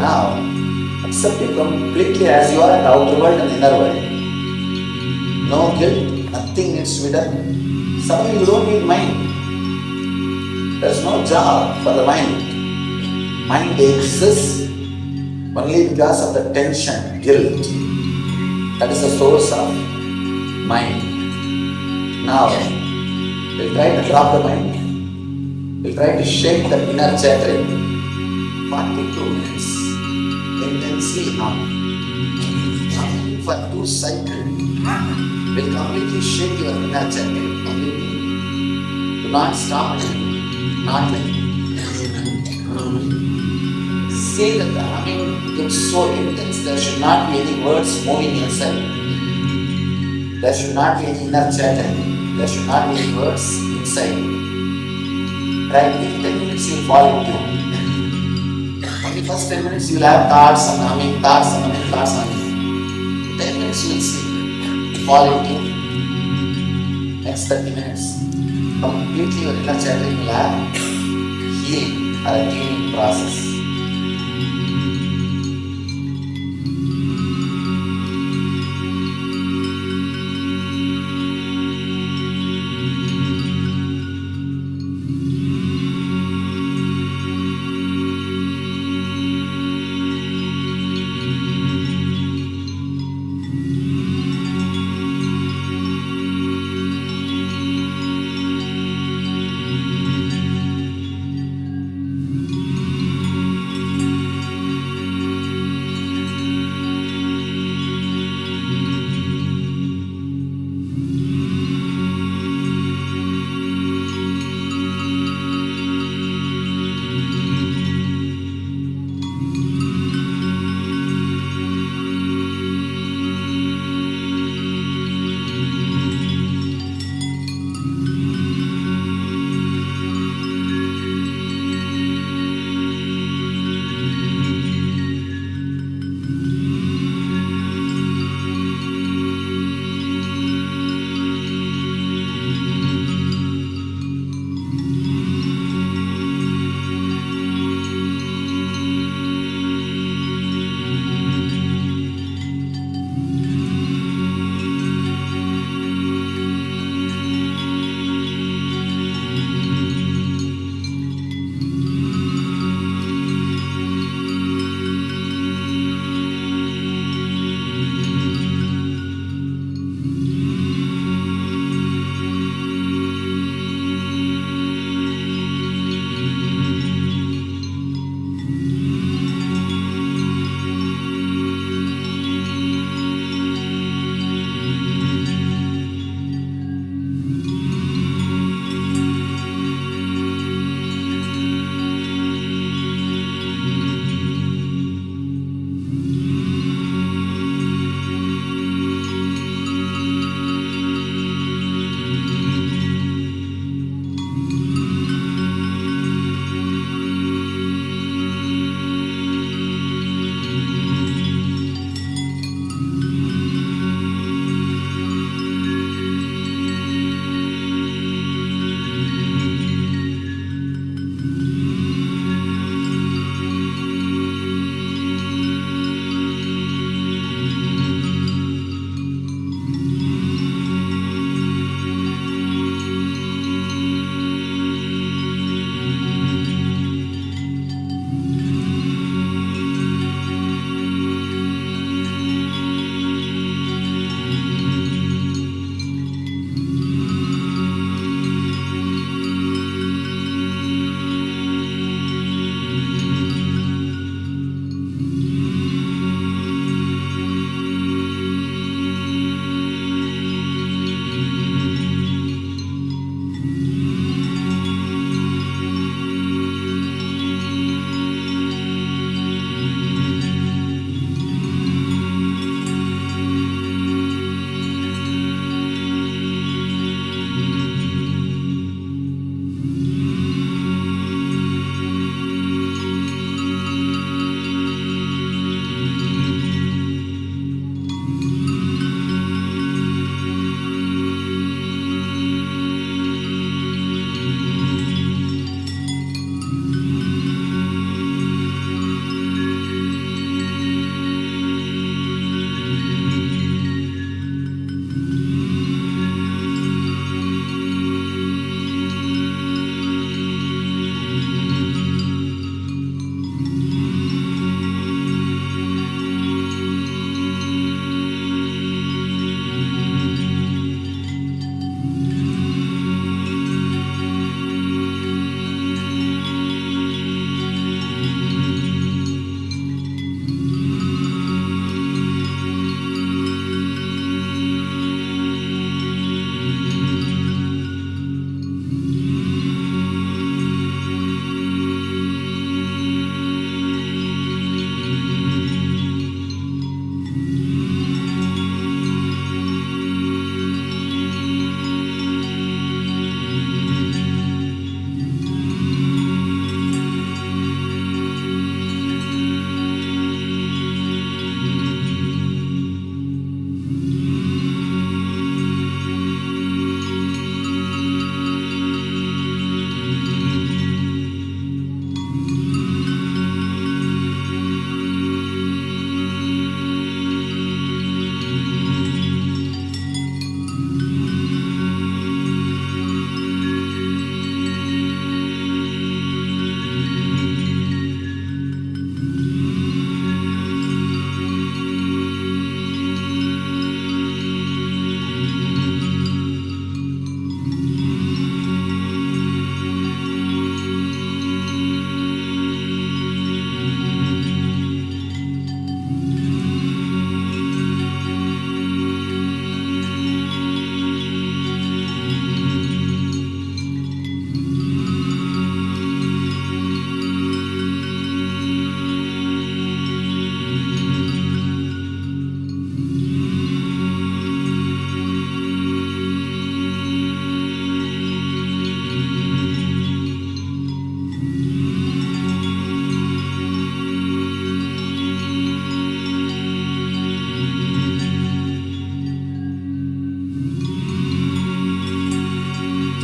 Now, accept you completely as you are in the outer world and inner world. No guilt, nothing needs to be done. Suddenly you don't need mind. There's no job for the mind. Mind exists only because of the tension, guilt. That is the source of mind. Now, we'll try to drop the mind. We'll try to shake the inner chattering. 42 minutes. Intensely hum. Humming for 2 cycles. Will completely shake your inner chattering. Do not stop it. Not like say that the humming becomes so intense, there should not be any words moving inside. There should not be any inner chattering. There should not be any words inside. Right? In 10 minutes you will fall into. Only first 10 minutes you will have thoughts and humming, thoughts and humming, thoughts and humming. 10 minutes you will see. Fall into. Next 30 minutes. Completely your inner chattering will have healing or a cleaning process.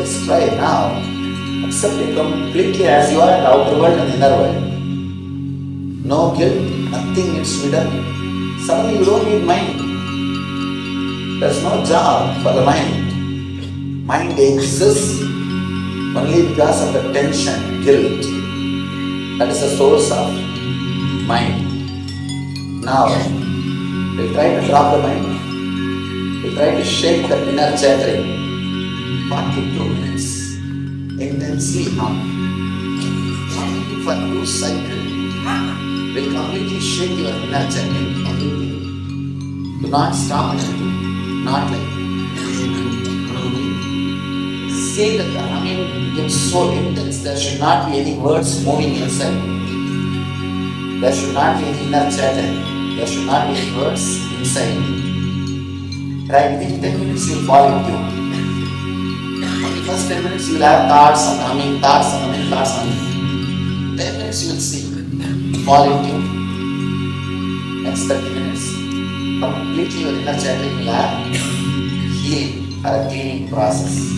Just try now. Accept it completely as you are in the outer world and inner world. No guilt, nothing needs to be done. Suddenly you don't need mind. There's no job for the mind. Mind exists only because of the tension, guilt. That is the source of mind. Now, we'll try to drop the mind. We'll try to shake the inner chattering. 42 minutes. Intensely hum. Humming for 2 cycles. Will completely shake your inner chattering. Do not stop it. Not like. Say that the humming becomes so intense, there should not be any words moving inside. There should not be any inner chatter. There should not be any words inside. Right, within 10 minutes you will fall into. For the first 10 minutes you will have thoughts and humming, thoughts and humming, thoughts and humming. 10 minutes you will see, fall into. Next 30 minutes, completely your inner chattering will have healing or a cleaning process.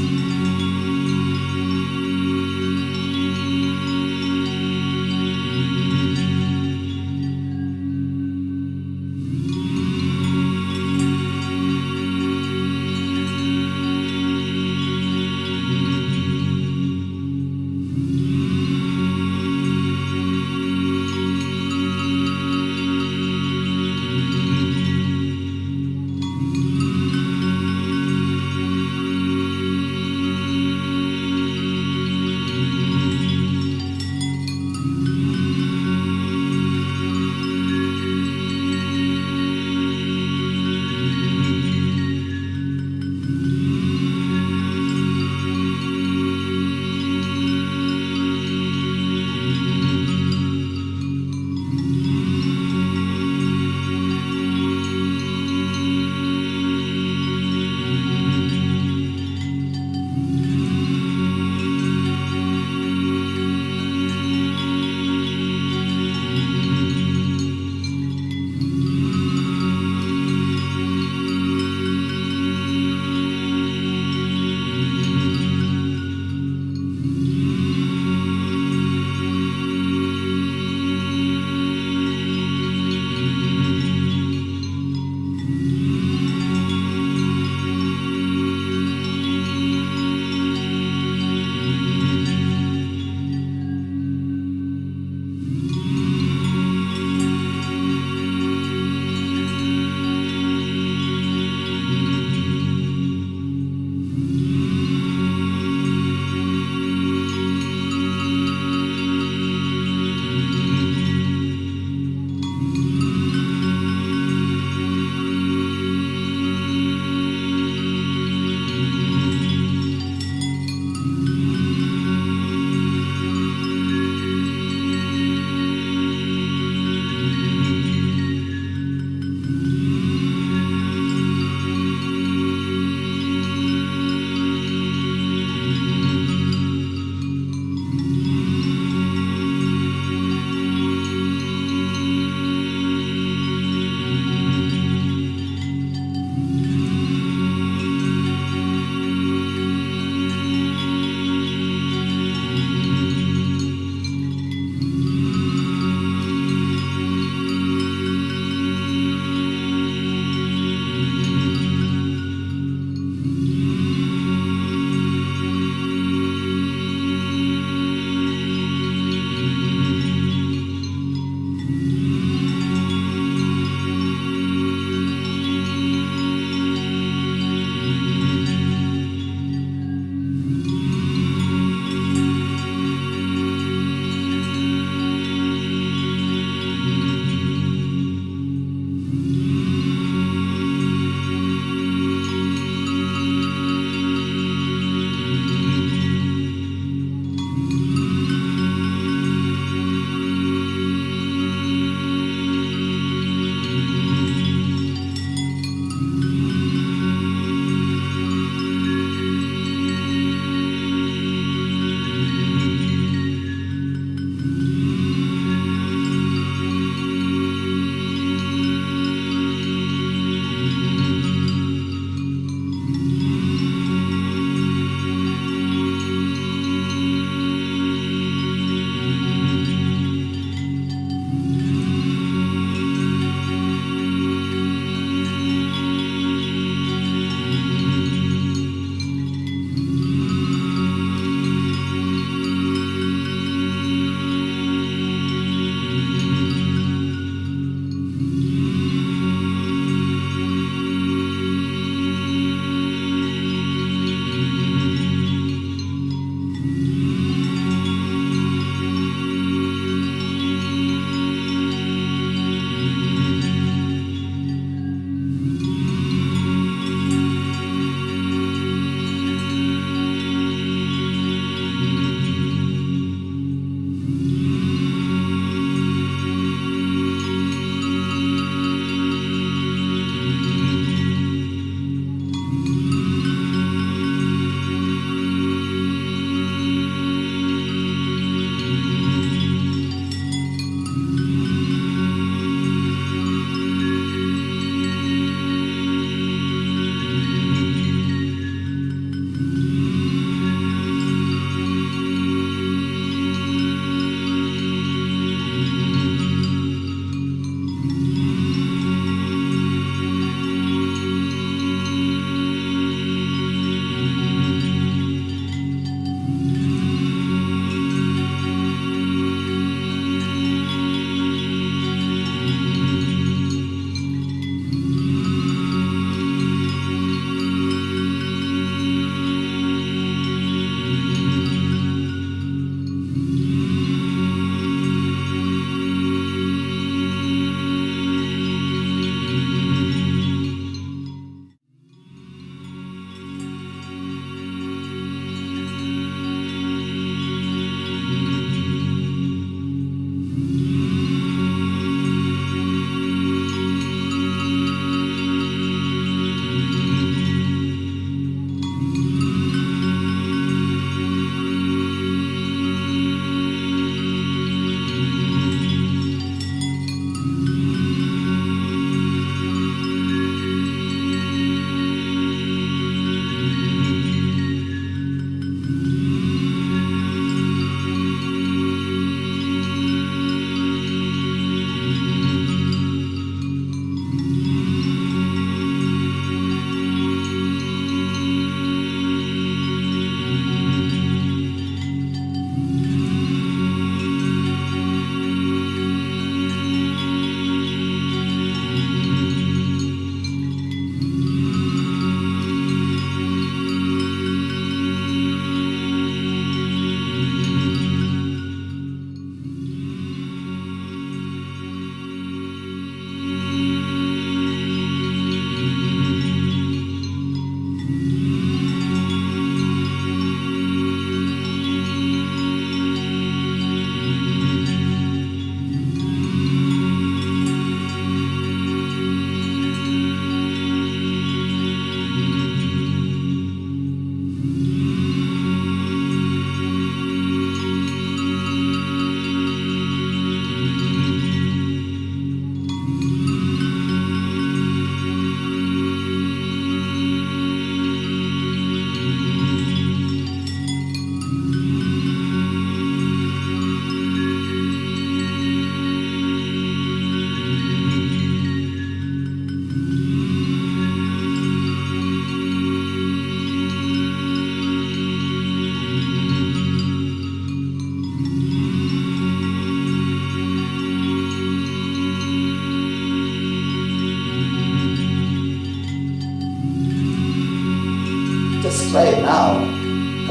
Just try now.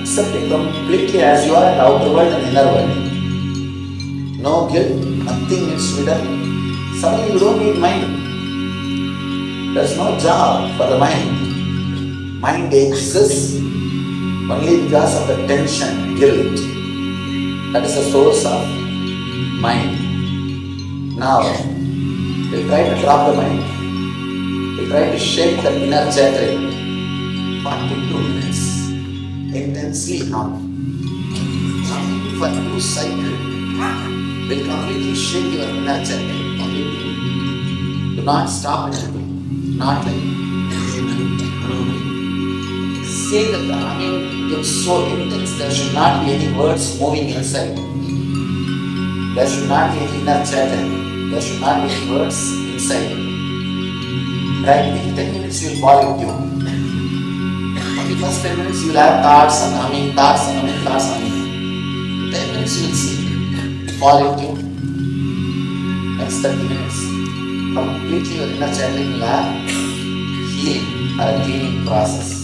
Accepting completely as you are in the outer world and inner world. No guilt, nothing needs to be done. Suddenly you don't need mind. There's no job for the mind. Mind exists only because of the tension, guilt. That is the source of mind. Now, we'll try to drop the mind. We'll try to shake the inner chattering. 42 minutes. Intensely hum. Humming for 2 cycles. Will completely shake your inner chattering. Do not stop it. Not like say that the humming becomes so intense, there should not be any words moving inside. There should not be any inner chatter. There should not be any words inside. Right? In 10 minutes you will fall into you. In the first 10 minutes you will have thoughts and humming, thoughts and humming, thoughts and humming. 10 minutes you will see. Fall into you. Next 30 minutes. Completely your inner chattering will have healing or a cleaning process.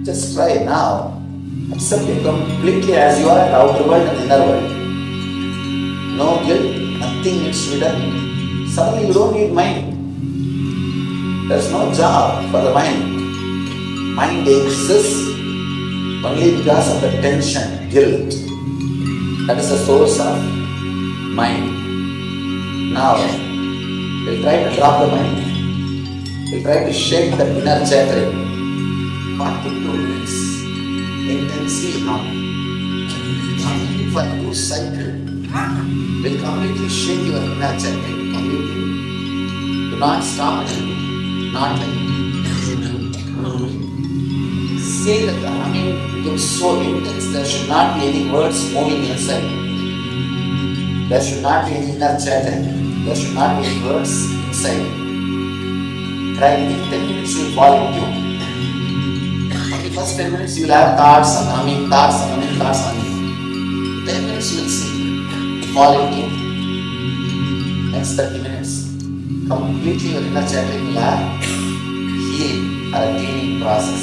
Just try now. Accept it completely as you are in the outer world and inner world. No guilt, nothing needs to be done. Suddenly you don't need mind. There's no job for the mind. Mind exists only because of the tension, guilt. That is the source of mind. Now, we'll try to drop the mind. We'll try to shake the inner chattering. 42 minutes. Intensely hum. Humming for 2 cycles. Will completely shake your inner chattering. Do not stop it. Not like say that the humming becomes so intense, there should not be any words moving inside. There should not be any inner chatter. There should not be any words inside. Try it. In 10 minutes you will fall into you. In the first 10 minutes you will have thoughts and humming, thoughts and humming, thoughts and humming. 10 minutes you will see. Fall into you. Next 30 minutes. Completely your inner chattering will have healing or a cleaning process.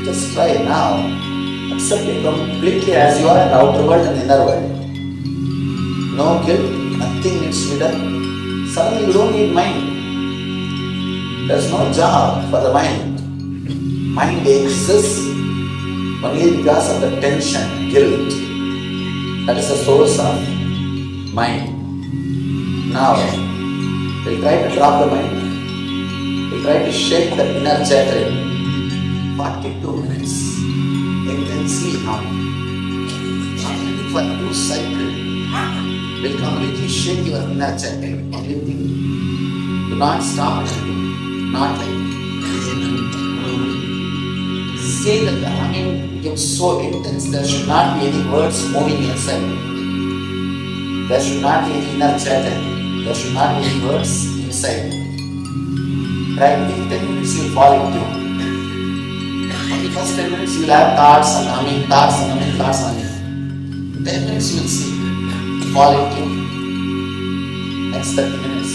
Just try now. Accept it completely as you are in the outer world and inner world. No guilt, nothing needs to be done. Suddenly you don't need mind. There's no job for the mind. Mind exists only because of the tension, guilt. That is the source of mind. Now, we'll try to drop the mind. We'll try to shake the inner chattering. 42 minutes. Intensely hum. Only for 2 cycles. Will completely shake your inner chattering. Everything. Do not stop it. Not like. Say that the humming becomes so intense, there should not be any words moving inside. There should not be any inner chatter. There should not be any words inside. Right? Within 10 minutes you will fall into. Only first 10 minutes you will have thoughts and humming, thoughts and humming, thoughts and humming. 10 minutes you will see. Fall into. Next 30 minutes.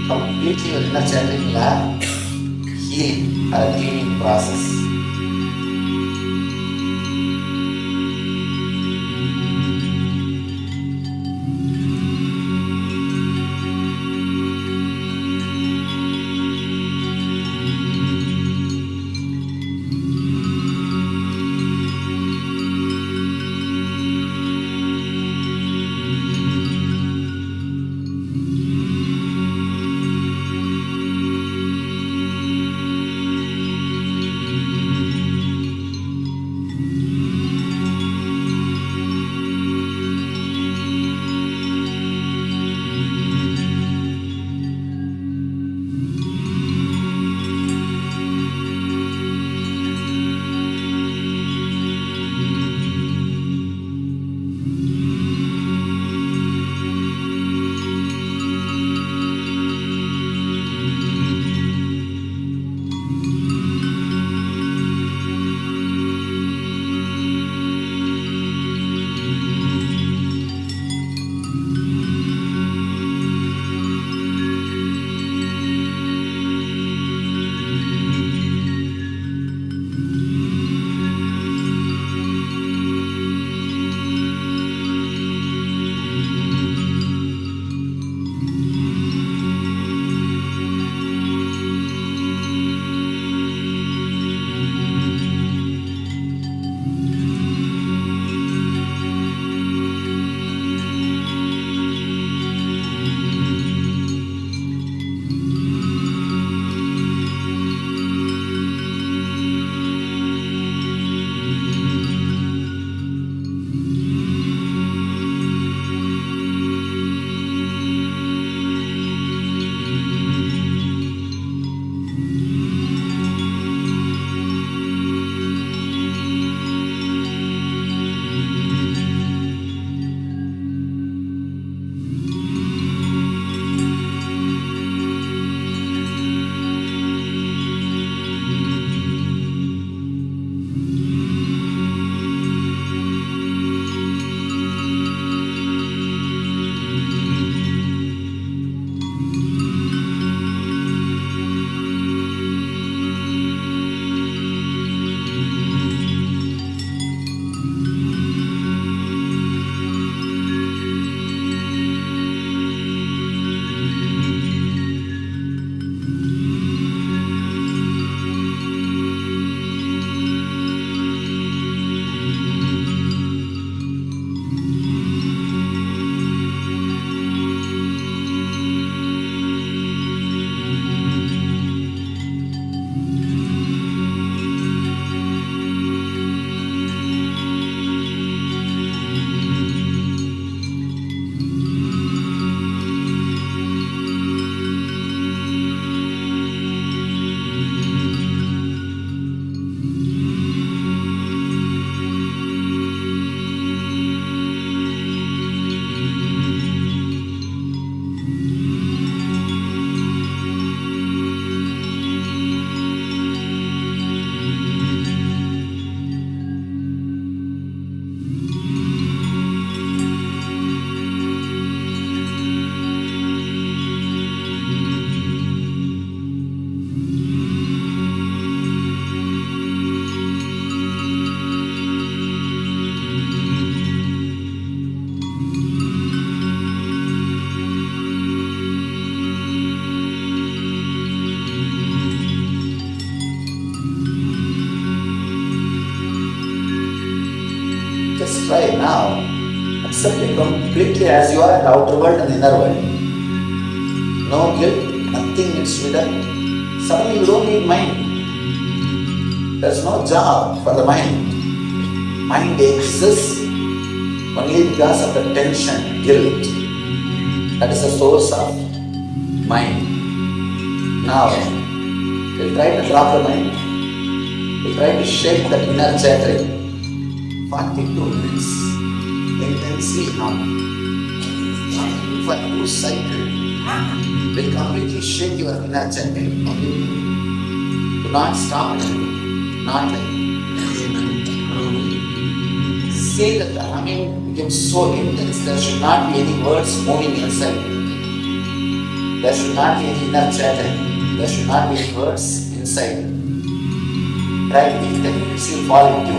Completely your inner chattering will have healing or a cleaning process. now. Accept it completely as you are in the outer world and inner world. No guilt, nothing needs to be done. Suddenly you don't need mind. There's no job for the mind. Mind exists only because of the tension, guilt. That is the source of mind. Now, we'll try to drop the mind. We'll try to shake that inner chanting. 42 minutes. Intensely hum. For 2 cycles. Will completely shake your inner chanting. Do not stop it. Not like. Say that the humming becomes so intense, there should not be any words moving inside. There should not be any inner chanting. There should not be any words inside. Try within 10 minutes you will fall into.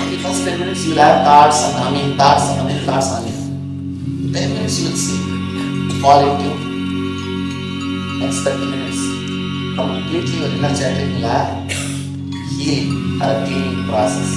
Only first 10 minutes you will have thoughts and humming, thoughts and humming, thoughts and humming. 10 minutes you will see. Fall into. Next 30 minutes. Completely your inner chanting will have healing or a cleaning process.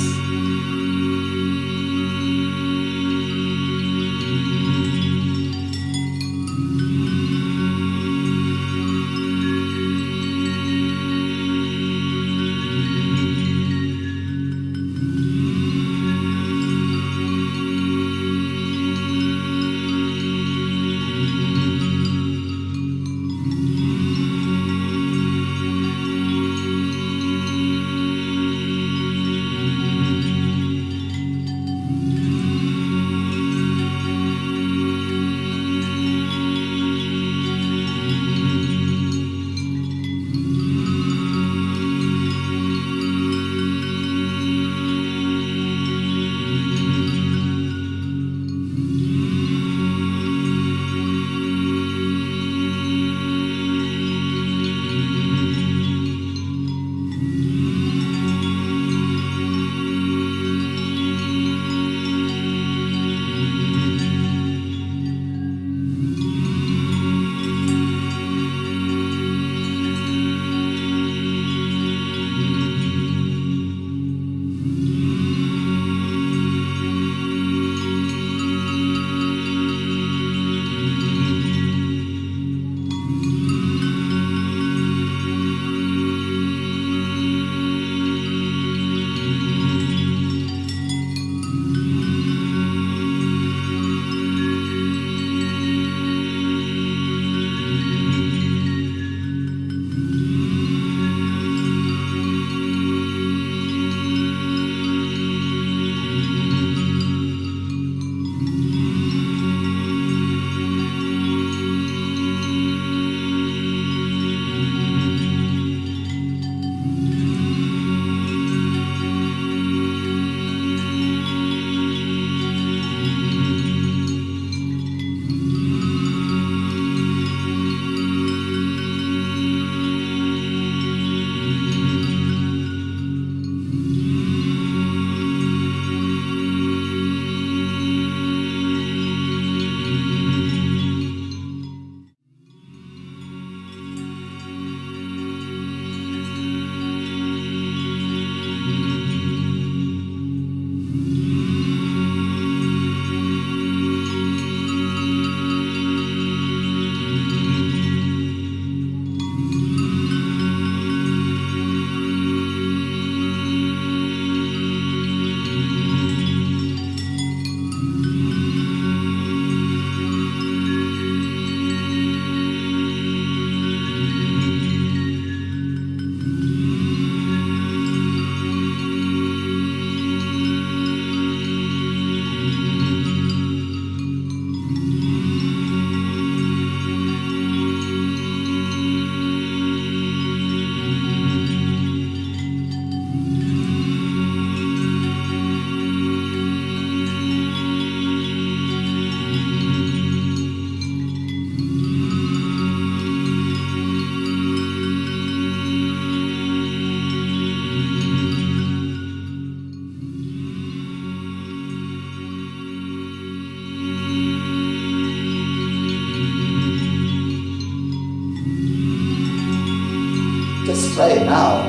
Just try now.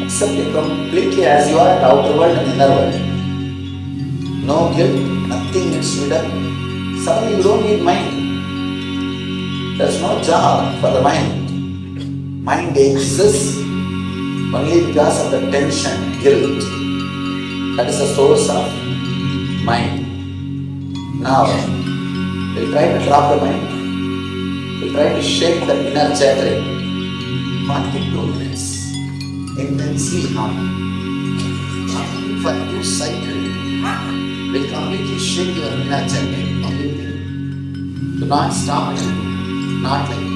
Accept it completely as you are in the outer world and inner world. no guilt, nothing needs to be done. Suddenly you don't need mind. There's no job for the mind. Mind exists only because of the tension, guilt. That is the source of mind. Now, we'll try to drop the mind. We'll try to shake the inner chattering. 42 minutes. Intensely hum. For 2 cycles, will completely shake your inner chattering. Completely. Do not stop it. Not like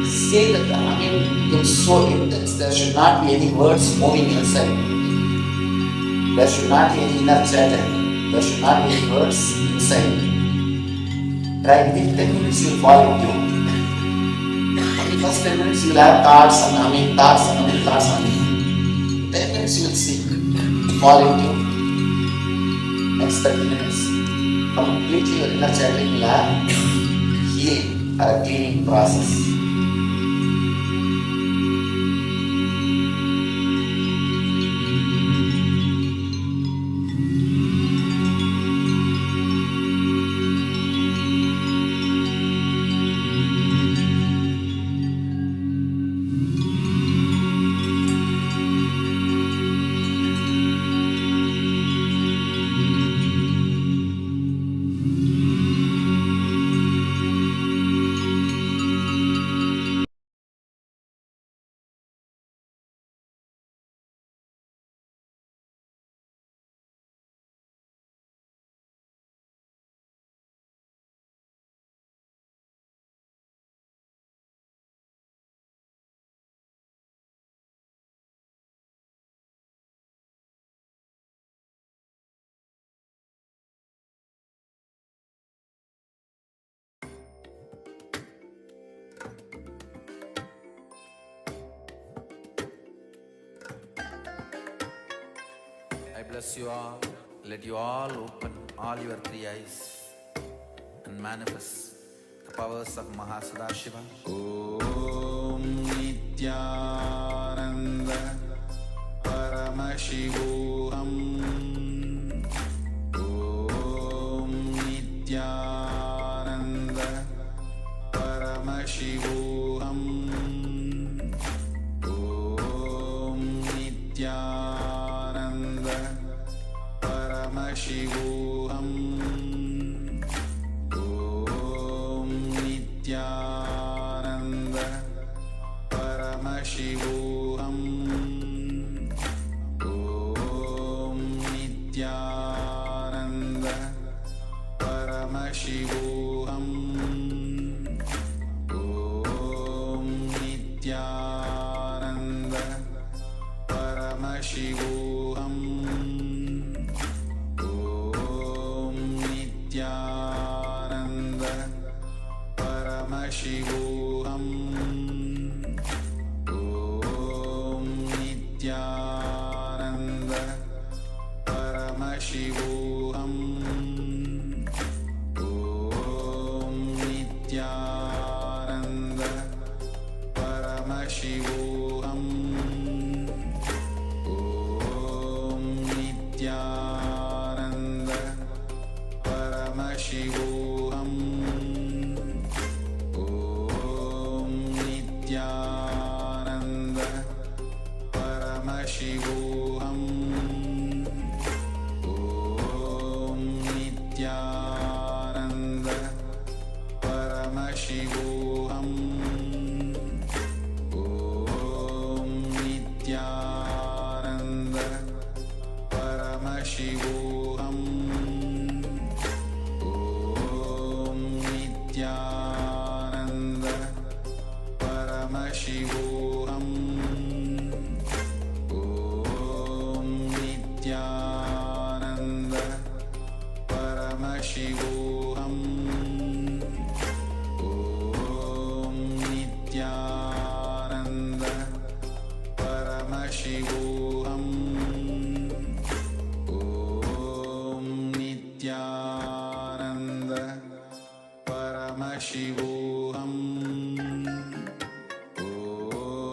say that the humming becomes so intense, there should not be any words moving inside. There should not be any inner chatter. There should not be any words inside. Try within 10 minutes you will fall into. In the first 10 minutes you will have thoughts and humming, thoughts and humming, thoughts and humming. 10 minutes you will see, fall into. Next 30 minutes, completely your inner chattering will have healing or a cleaning process. I bless you all. Let you all open all your 3 eyes and manifest the powers of Shiva. Om Nithyananda Paramashivoham. Om Nithyananda Paramashivoham. Om Nithyananda Paramashivoham. Om Nithyananda Paramashivoham. Om Nithyananda Paramashivoham. Om Nithyananda Paramashivoham. Om Nithyananda Paramashivoham. Om Nithyananda Paramashivoham. Om Nithyananda Paramashivoham. Om Nithyananda Paramashivoham. Om Nithyananda Paramashivoham. Om Nithyananda Paramashivoham. Om Nithyananda Paramashivoham. Om Nithyananda Paramashivoham. Om Nithyananda Paramashivoham. Om Nithyananda Paramashivoham. Om Nithyananda Paramashivoham. Om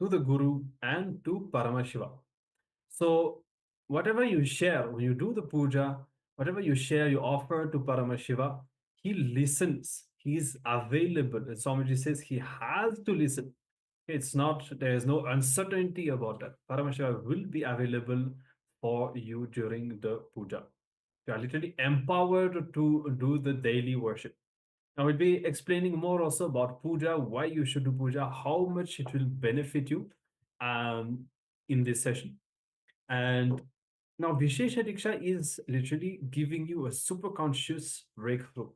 to the Guru, and to Paramashiva. So, whatever you share, when you do the puja, whatever you share, you offer to Paramashiva, he listens, he is available. And Swamiji says he has to listen. It's not, there is no uncertainty about that. Paramashiva will be available for you during the puja. You are literally empowered to do the daily worship. Now we'll be explaining more also about puja, why you should do puja, how much it will benefit you in this session. And now Vishesha Diksha is literally giving you a super conscious breakthrough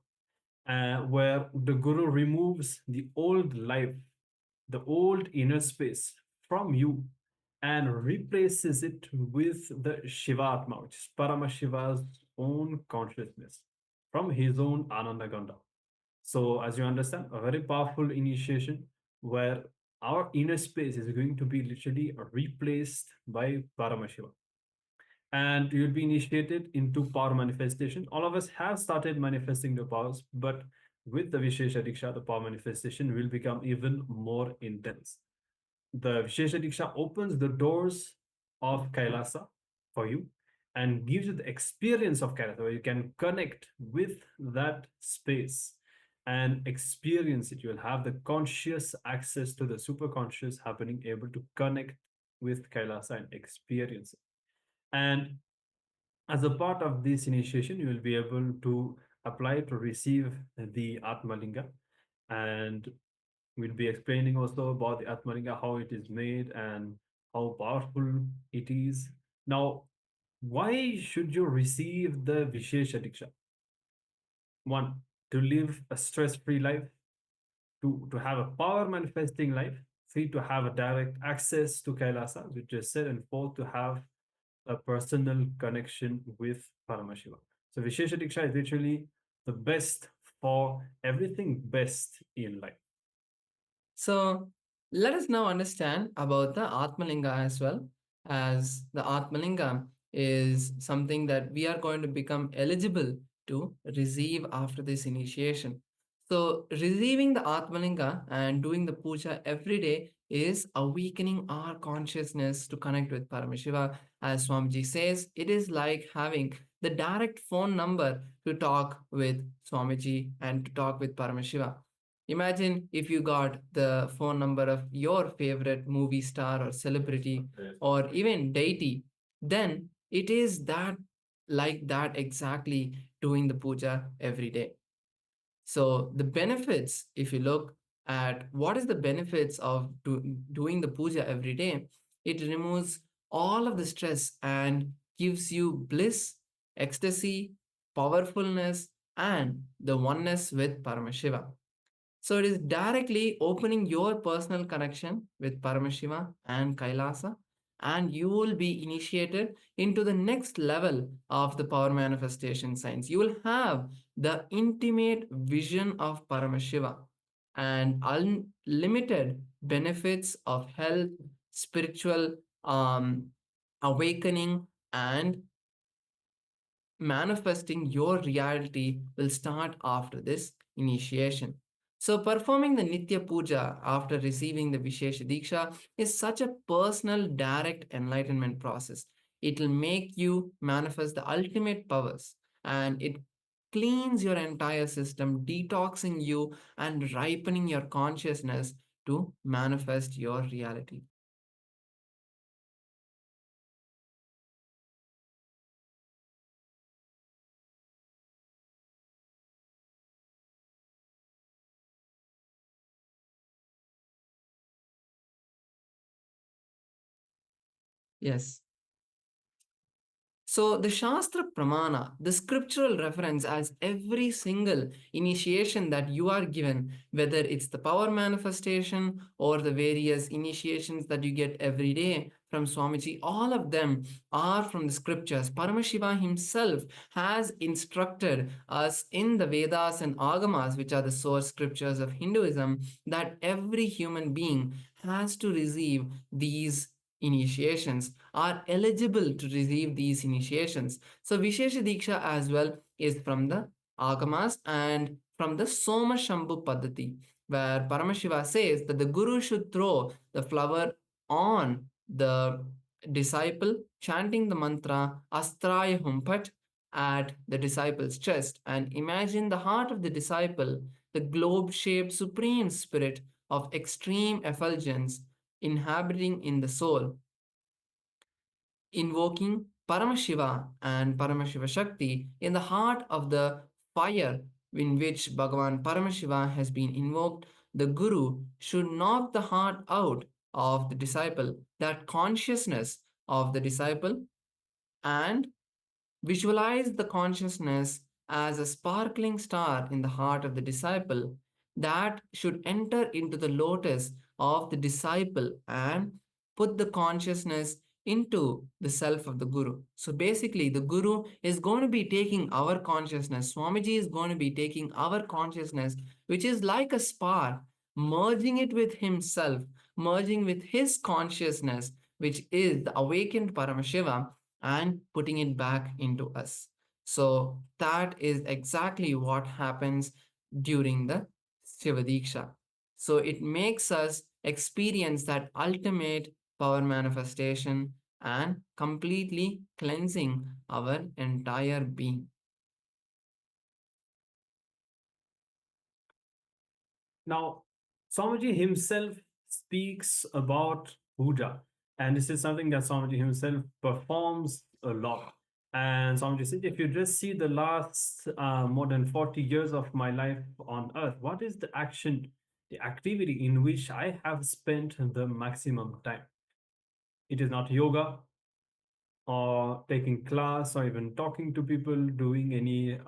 where the Guru removes the old life, the old inner space from you and replaces it with the Shivatma, which is Paramashiva's own consciousness from his own Ananda Ganda. So, as you understand, a very powerful initiation where our inner space is going to be literally replaced by Paramashiva. And you'll be initiated into power manifestation. All of us have started manifesting the powers, but with the Vishesha Diksha, the power manifestation will become even more intense. The Vishesha Diksha opens the doors of Kailasa for you and gives you the experience of Kailasa, where you can connect with that space and experience it. You will have the conscious access to the superconscious happening, able to connect with Kailasa and experience it. And as a part of this initiation, you will be able to apply to receive the Atmalinga. And we'll be explaining also about the Atmalinga, how it is made and how powerful it is. Now, why should you receive the Vishesha Diksha? One, to live a stress-free life. Two, to have a power manifesting life. Three, to have a direct access to Kailasa, which is said. And four, to have a personal connection with Paramashiva. So Vishesha Diksha is literally the best for everything best in life. So let us now understand about the Atmalinga as well, as the Atmalinga is something that we are going to become eligible to receive after this initiation. So receiving the Atmalinga and doing the puja every day is awakening our consciousness to connect with Paramashiva. As Swamiji says, it is like having the direct phone number to talk with Swamiji and to talk with Paramashiva. Imagine if you got the phone number of your favorite movie star or celebrity or even deity, then it is that like that exactly doing the puja every day. So the benefits, if you look at what is the benefits of doing the puja every day, it removes all of the stress and gives you bliss, ecstasy, powerfulness, and the oneness with Paramashiva. So it is directly opening your personal connection with Paramashiva and Kailasa, and you will be initiated into the next level of the power manifestation science. You will have the intimate vision of Paramashiva and unlimited benefits of health, spiritual awakening, and manifesting your reality will start after this initiation. So performing the Nithya Puja after receiving the Vishesha Diksha is such a personal, direct enlightenment process. It will make you manifest the ultimate powers, and it cleans your entire system, detoxing you and ripening your consciousness to manifest your reality. Yes. So the Shastra Pramana, the scriptural reference as every single initiation that you are given, whether it's the power manifestation or the various initiations that you get every day from Swamiji, all of them are from the scriptures. Paramashiva himself has instructed us in the Vedas and Agamas, which are the source scriptures of Hinduism, that every human being has to receive these initiations, are eligible to receive these initiations. So Vishesha Diksha as well is from the Agamas and from the Soma Shambhu Paddhati, where Paramashiva says that the Guru should throw the flower on the disciple, chanting the mantra Astraya Humpat at the disciple's chest, and imagine the heart of the disciple, the globe-shaped supreme spirit of extreme effulgence inhabiting in the soul, invoking Paramashiva and Paramashiva Shakti in the heart of the fire in which Bhagavan Paramashiva has been invoked. The Guru should knock the heart out of the disciple, that consciousness of the disciple, and visualize the consciousness as a sparkling star in the heart of the disciple that should enter into the lotus of the disciple and put the consciousness into the self of the Guru. So basically, the Guru is going to be taking our consciousness, Swamiji is going to be taking our consciousness, which is like a spark, merging it with himself, merging with his consciousness, which is the awakened Paramashiva, and putting it back into us. So that is exactly what happens during the Shiva Diksha. So it makes us experience that ultimate power manifestation and completely cleansing our entire being. Now, Swamiji himself speaks about puja, and this is something that Swamiji himself performs a lot. And Swamiji said, if you just see the last more than 40 years of my life on earth, what is the action, the activity in which I have spent the maximum time? It is not yoga or taking class or even talking to people, doing any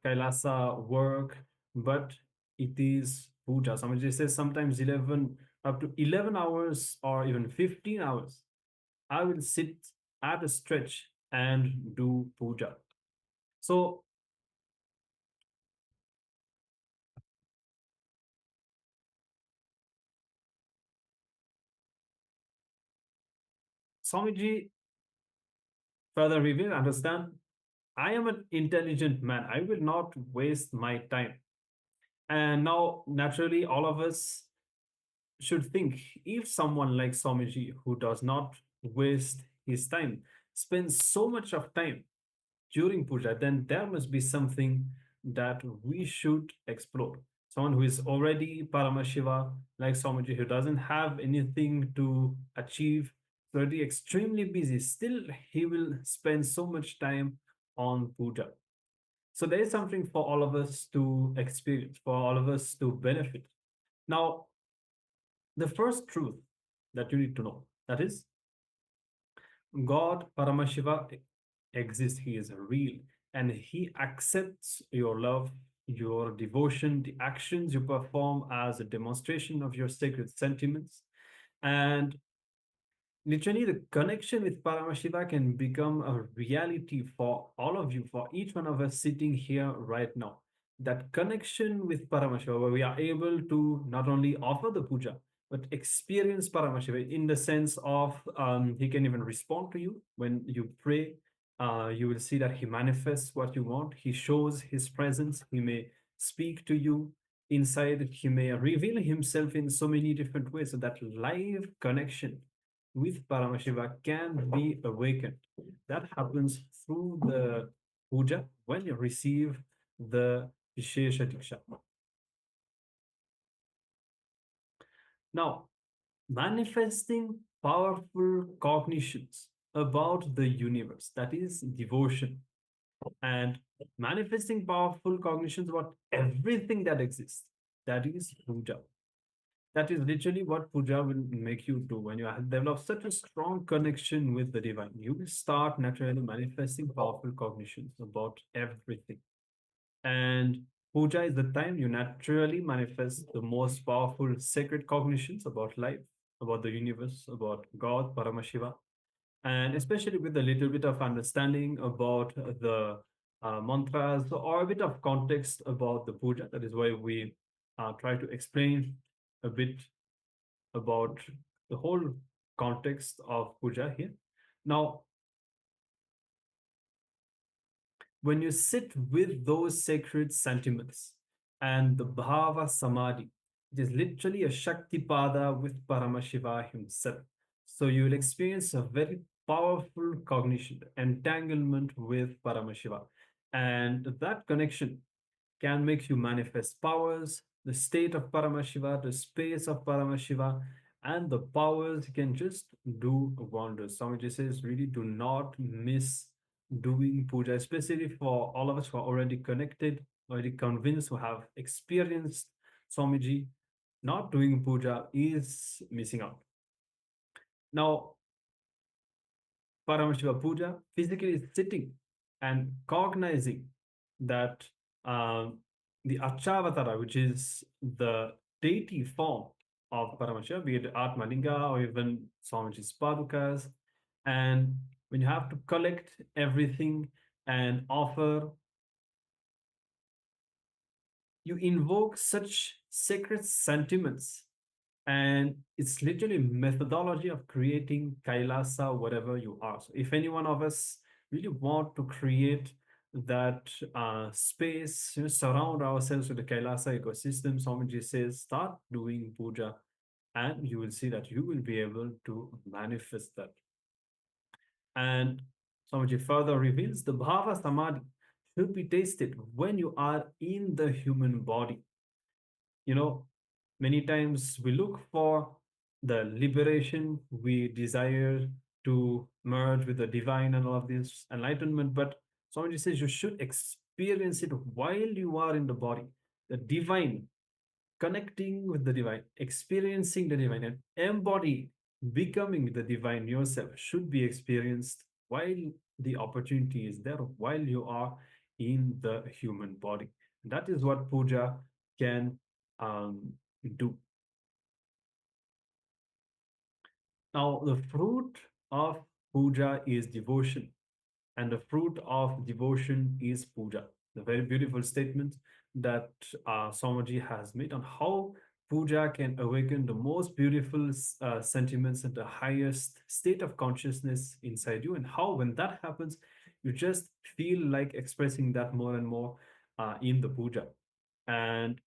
Kailasa work, but it is puja. Swamiji says sometimes 11 up to 11 hours or even 15 hours. I will sit at a stretch and do puja. So Swamiji further reveal, understand, I am an intelligent man. I will not waste my time. And now, naturally, all of us should think, if someone like Swamiji, who does not waste his time, spends so much of time during puja, then there must be something that we should explore. Someone who is already Paramashiva, like Swamiji, who doesn't have anything to achieve, already extremely busy, still he will spend so much time on puja. So there is something for all of us to experience, for all of us to benefit. Now, the first truth that you need to know, that is, God Paramashiva exists. He is real, and he accepts your love, your devotion, the actions you perform as a demonstration of your sacred sentiments. And literally, the connection with Paramashiva can become a reality for all of you, for each one of us sitting here right now. That connection with Paramashiva, where we are able to not only offer the puja, but experience Paramashiva in the sense of he can even respond to you when you pray. You will see that he manifests what you want. He shows his presence. He may speak to you inside. He may reveal himself in so many different ways. So that live connection with Paramashiva can be awakened. That happens through the puja when you receive the Vishesha Diksha. Now, manifesting powerful cognitions about the universe, that is devotion, and manifesting powerful cognitions about everything that exists, that is puja. That is literally what puja will make you do. When you develop such a strong connection with the divine, you will start naturally manifesting powerful cognitions about everything. And puja is the time you naturally manifest the most powerful sacred cognitions about life, about the universe, about God, Paramashiva, and especially with a little bit of understanding about the mantras or a bit of context about the puja. That is why we try to explain a bit about the whole context of puja here. Now, when you sit with those sacred sentiments and the bhava samadhi, It is literally a Shaktipada with Paramashiva himself. So you will experience a very powerful cognition, entanglement with Paramashiva. And that connection can make you manifest powers, the state of Paramashiva, the space of Paramashiva, and the powers can just do wonders. Swamiji says, really do not miss doing puja, especially for all of us who are already connected, already convinced, who have experienced Swamiji. Not doing puja is missing out. Now, Paramashiva puja physically is sitting and cognizing that the Archavatara, which is the deity form of Paramashiva, be it Atmalinga or even Swamiji's Padukas, and when you have to collect everything and offer, you invoke such sacred sentiments, and it's literally methodology of creating Kailasa, whatever you are. So if any one of us really want to create that space, surround ourselves with the Kailasa ecosystem, Swamiji says, start doing puja, and you will see that you will be able to manifest that. And Swamiji further reveals the Bhava Samadhi should be tasted when you are in the human body. Many times we look for the liberation, we desire to merge with the divine and all of this enlightenment, but Swamiji says you should experience it while you are in the body. The divine, connecting with the divine, experiencing the divine, and embody becoming the divine yourself should be experienced while the opportunity is there, while you are in the human body. That is what puja can do. Now, the fruit of puja is devotion, and the fruit of devotion is puja. The very beautiful statement that Swamiji has made on how puja can awaken the most beautiful sentiments and the highest state of consciousness inside you, and how, when that happens, you just feel like expressing that more and more in the puja. And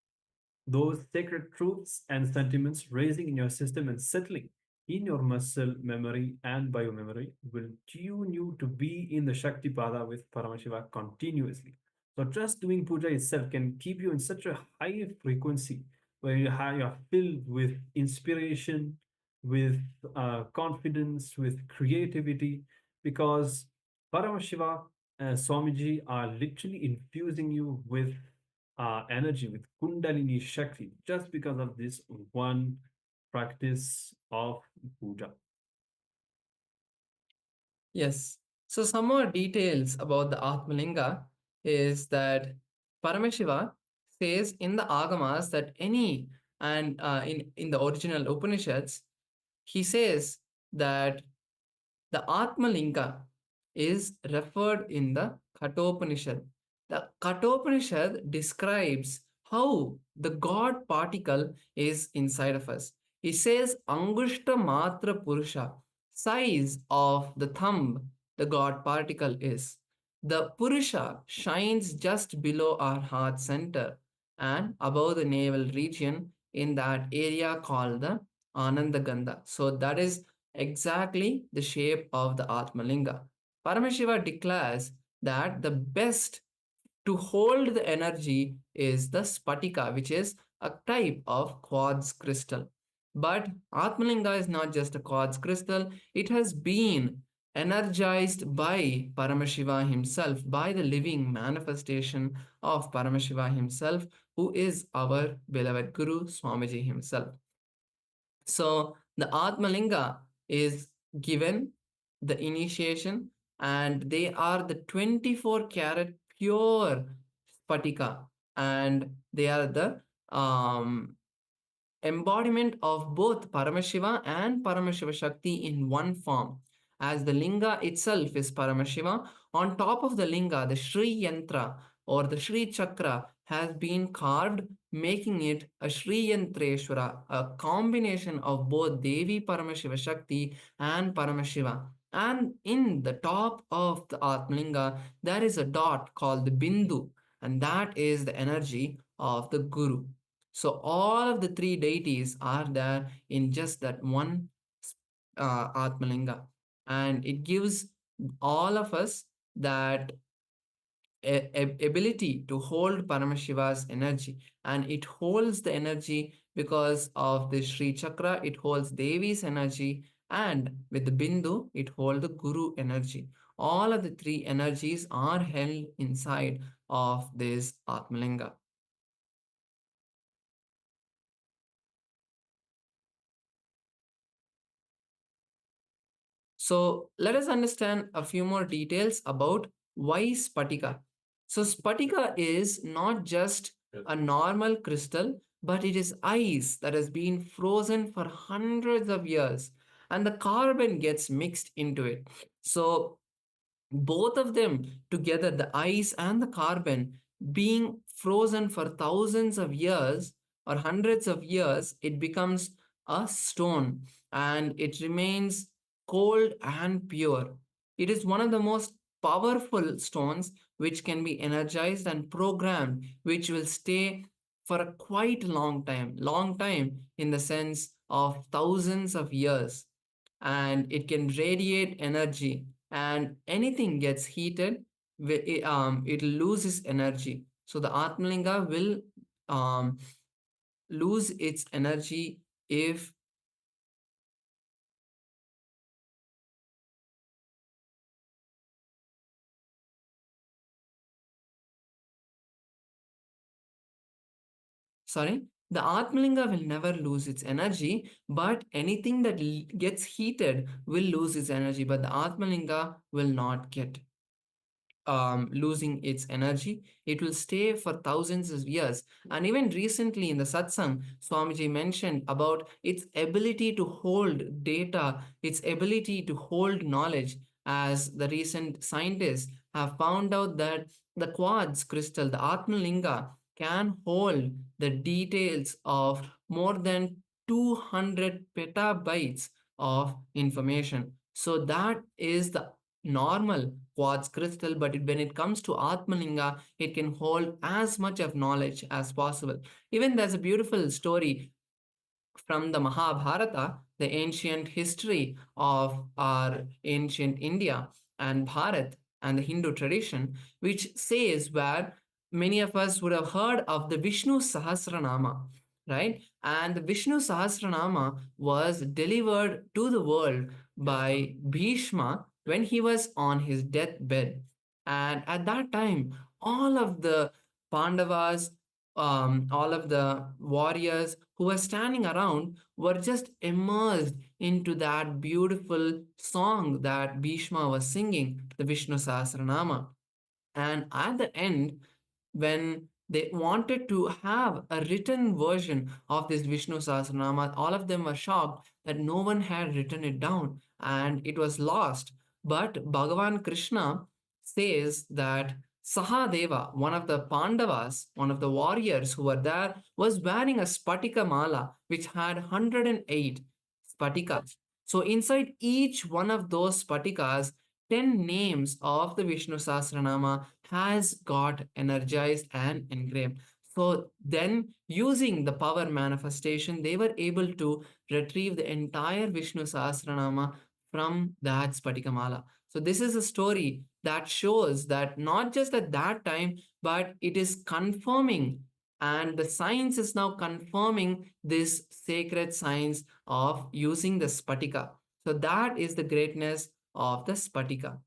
those sacred truths and sentiments raising in your system and settling in your muscle memory and biomemory will tune you to be in the Shakti Pada with Paramashiva continuously. So just doing puja itself can keep you in such a high frequency where you are filled with inspiration, with confidence, with creativity, because Paramashiva and Swamiji are literally infusing you with energy, with Kundalini Shakti, just because of this one practice of puja. Yes. So some more details about the Atmalinga is that Paramashiva says in the Agamas that in the original Upanishads, he says that the Atmalinga is referred in the Kathopanishad. The Kathopanishad describes how the God particle is inside of us. It says Angushta Matra Purusha, size of the thumb, the God particle is. The Purusha shines just below our heart center and above the navel region in that area called the Ananda Gandha. So that is exactly the shape of the Atmalinga. Paramashiva declares that the best to hold the energy is the Spatika, which is a type of quartz crystal. But Atmalinga is not just a quartz crystal, it has been energized by Paramashiva himself, by the living manifestation of Paramashiva himself, who is our beloved Guru Swamiji himself. So the Atmalinga is given the initiation, and they are the 24 karat pure Spatika, and they are the embodiment of both Paramashiva and Paramashiva Shakti in one form. As the Linga itself is Paramashiva, on top of the Linga, the Shri Yantra or the Shri Chakra has been carved, making it a Shri Yantreshwara, a combination of both Devi Paramashiva Shakti and Paramashiva. And in the top of the Atmalinga, there is a dot called the Bindu, and that is the energy of the Guru. So all of the three deities are there in just that one Atmalinga. And it gives all of us that ability to hold Paramashiva's energy. And it holds the energy because of the Sri Chakra, it holds Devi's energy, and with the Bindu, it holds the Guru energy. All of the three energies are held inside of this Atmalinga. So let us understand a few more details about why Spatika. So Spatika is not just a normal crystal, but it is ice that has been frozen for hundreds of years, and the carbon gets mixed into it. So both of them together, the ice and the carbon, being frozen for thousands of years or hundreds of years, it becomes a stone and it remains cold and pure. It is one of the most powerful stones which can be energized and programmed, which will stay for a quite long time in the sense of thousands of years, and it can radiate energy, and anything gets heated, it loses energy. So the Atmalinga will um, lose its energy if sorry, the Atmalinga will never lose its energy, but anything that gets heated will lose its energy, but the Atmalinga will not get losing its energy. It will stay for thousands of years. And even recently in the satsang, Swamiji mentioned about its ability to hold data, its ability to hold knowledge, as the recent scientists have found out that the quartz crystal, the Atmalinga, can hold the details of more than 200 petabytes of information. So that is the normal quartz crystal, but when it comes to Atmalinga, it can hold as much of knowledge as possible. Even there's a beautiful story from the Mahabharata, the ancient history of our ancient India and Bharat and the Hindu tradition, which says where many of us would have heard of the Vishnu Sahasranama, right? And the Vishnu Sahasranama was delivered to the world by Bhishma when he was on his deathbed. And at that time, all of the Pandavas, all of the warriors who were standing around were just immersed into that beautiful song that Bhishma was singing, the Vishnu Sahasranama. And at the end, when they wanted to have a written version of this Vishnu Sahasranama, all of them were shocked that no one had written it down and it was lost. But Bhagavan Krishna says that Sahadeva, one of the Pandavas, one of the warriors who were there, was wearing a Spatika Mala which had 108 Spatikas. So inside each one of those Spatikas, 10 names of the Vishnu Sahasranama has got energized and engraved. So then, using the power manifestation, they were able to retrieve the entire Vishnu Sahasranama from that Spatikamala. So this is a story that shows that not just at that time, but it is confirming, and the science is now confirming this sacred science of using the Spatika. So that is the greatness of the Spatika.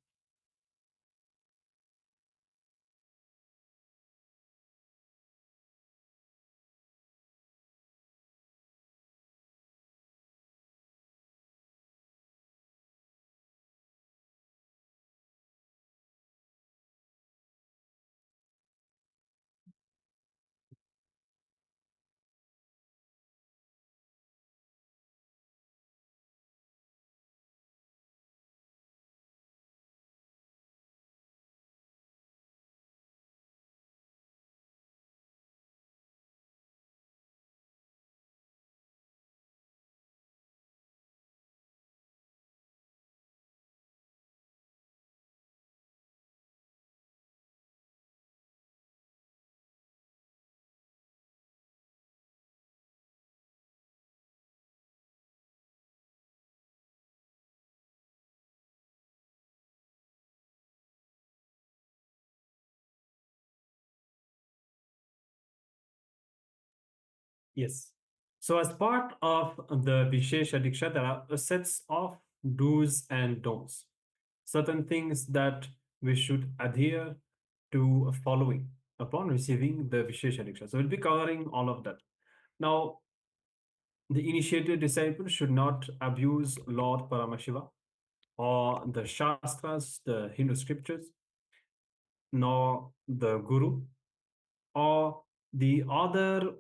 Yes. So as part of the Vishesha Diksha, there are sets of do's and don'ts. Certain things that we should adhere to following upon receiving the Vishesha Diksha. So we'll be covering all of that. Now, the initiated disciple should not abuse Lord Paramashiva or the Shastras, the Hindu scriptures, nor the Guru, or the other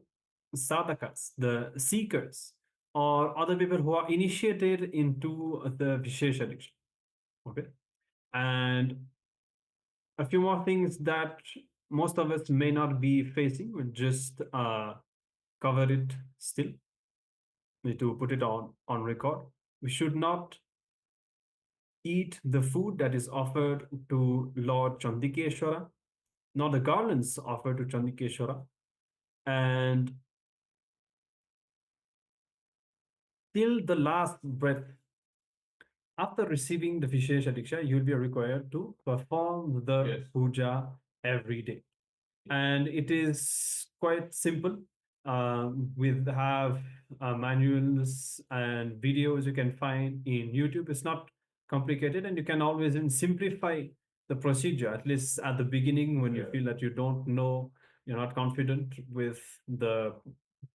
sadhakas, the seekers, or other people who are initiated into the Vishesha Diksha. Okay. And a few more things that most of us may not be facing, we'll just cover it still. We need to put it on record. We should not eat the food that is offered to Lord Chandikeshwara, nor the garlands offered to Chandikeshwara. And till the last breath, after receiving the Vishesha Diksha, you'll be required to perform the puja every day. And it is quite simple. We have manuals and videos you can find in YouTube. It's not complicated, and you can always simplify the procedure, at least at the beginning when you feel that you don't know, you're not confident with the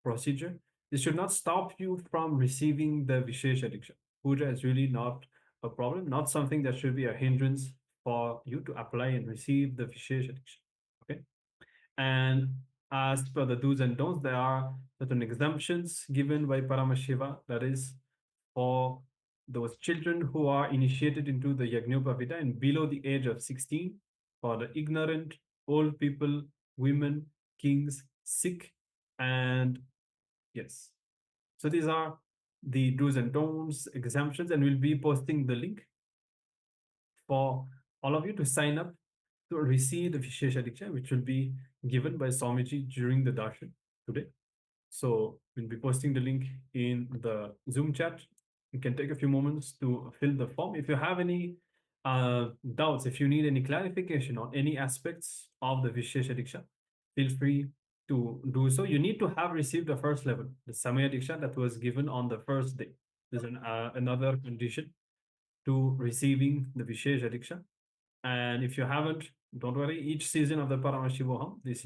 procedure. This should not stop you from receiving the Vishesha Diksha. Puja is really not a problem, not something that should be a hindrance for you to apply and receive the Vishesha Diksha. Okay. And as per the do's and don'ts, there are certain exemptions given by Paramashiva, that is, for those children who are initiated into the Yajnopavita and below the age of 16, for the ignorant, old people, women, kings, sick, and yes. So these are the do's and don'ts, exemptions, and we'll be posting the link for all of you to sign up to receive the Vishesha Diksha, which will be given by Swamiji during the darshan today. So we'll be posting the link in the Zoom chat. You can take a few moments to fill the form. If you have any doubts, if you need any clarification on any aspects of the Vishesha Diksha, feel free to do so. You need to have received the first level, the Samaya Diksha that was given on the first day. There's another condition to receiving the Vishesha Diksha. And if you haven't, don't worry, each season of the Paramashivoham, these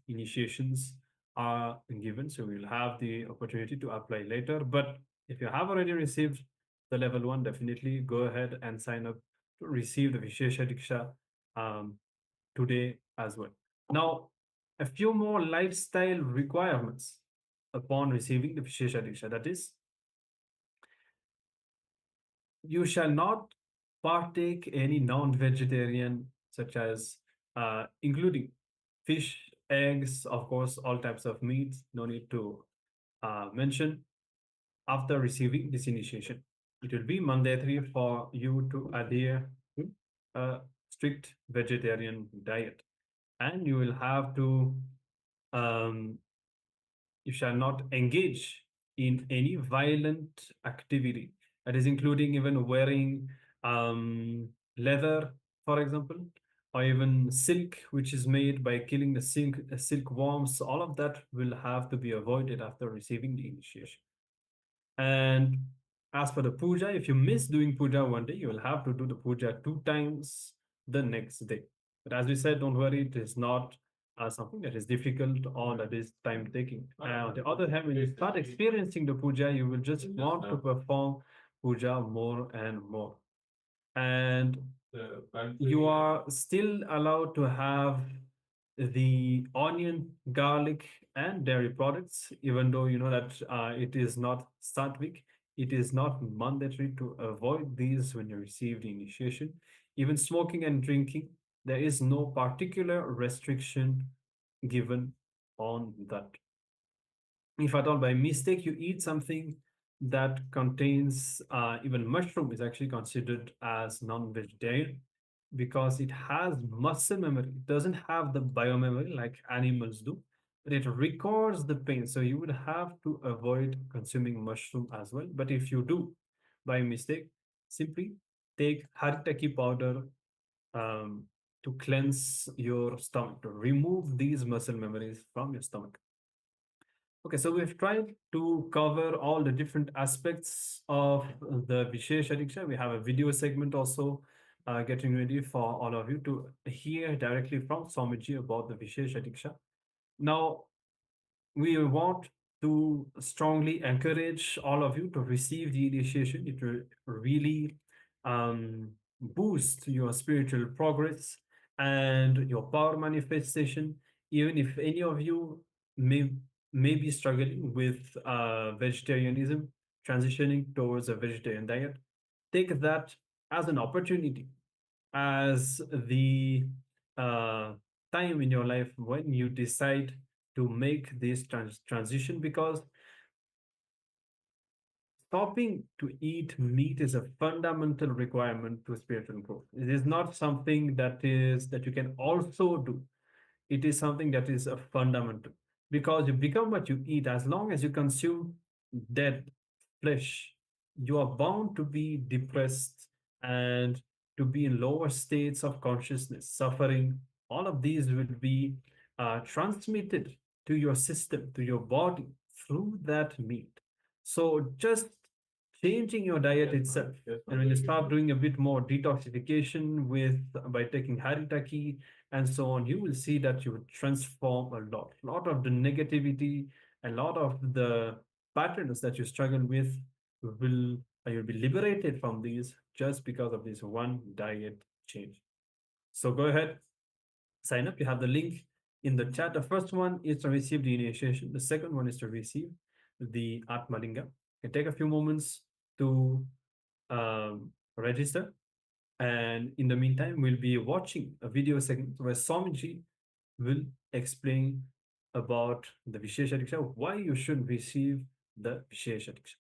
initiations are given. So we'll have the opportunity to apply later. But if you have already received the level 1, definitely go ahead and sign up to receive the Vishesha Diksha today as well. Now, a few more lifestyle requirements upon receiving the Vishesha Diksha. That is, you shall not partake any non-vegetarian, such as including fish, eggs, of course, all types of meats, no need to mention. After receiving this initiation, it will be mandatory for you to adhere to a strict vegetarian diet, and you will have to you shall not engage in any violent activity, that is including even wearing leather, for example, or even silk, which is made by killing the silkworms. All of that will have to be avoided after receiving the initiation. And as for the puja, if you miss doing puja one day, you will have to do the puja 2 times the next day. But as we said, don't worry, it is not something that is difficult or that is time taking. On the other hand, when you start experiencing the puja, you will just want to perform puja more and more. And you are still allowed to have the onion, garlic, and dairy products, even though you know that it is not sattvic. It is not mandatory to avoid these when you receive the initiation. Even smoking and drinking, there is no particular restriction given on that. If at all by mistake you eat something that contains even mushroom, is actually considered as non-vegetarian because it has muscle memory. It doesn't have the biomemory like animals do, but it records the pain. So you would have to avoid consuming mushroom as well. But if you do by mistake, simply take haritaki powder to cleanse your stomach, to remove these muscle memories from your stomach. Okay, so we've tried to cover all the different aspects of the Vishesha Diksha. We have a video segment also getting ready for all of you to hear directly from Swamiji about the Vishesha Diksha. Now, we want to strongly encourage all of you to receive the initiation. It will really boost your spiritual progress and your power manifestation. Even if any of you may be struggling with vegetarianism, transitioning towards a vegetarian diet, take that as an opportunity, as the time in your life when you decide to make this transition, because stopping to eat meat is a fundamental requirement to spiritual growth. It is not something that you can also do. It is something that is a fundamental, because you become what you eat. As long as you consume dead flesh, you are bound to be depressed and to be in lower states of consciousness, suffering. All of these will be transmitted to your system, to your body through that meat. So just changing your diet itself, and when you start doing a bit more detoxification by taking haritaki and so on, you will see that you will transform a lot of the negativity, a lot of the patterns that you struggle with will you'll be liberated from these just because of this one diet change. So go ahead, sign up. You have the link in the chat. The first one is to receive the initiation. The second one is to receive the Atmalinga. You can take a few moments to register. And in the meantime, we'll be watching a video segment where Swamiji will explain about the Vishesha Diksha, why you should receive the Vishesha Diksha.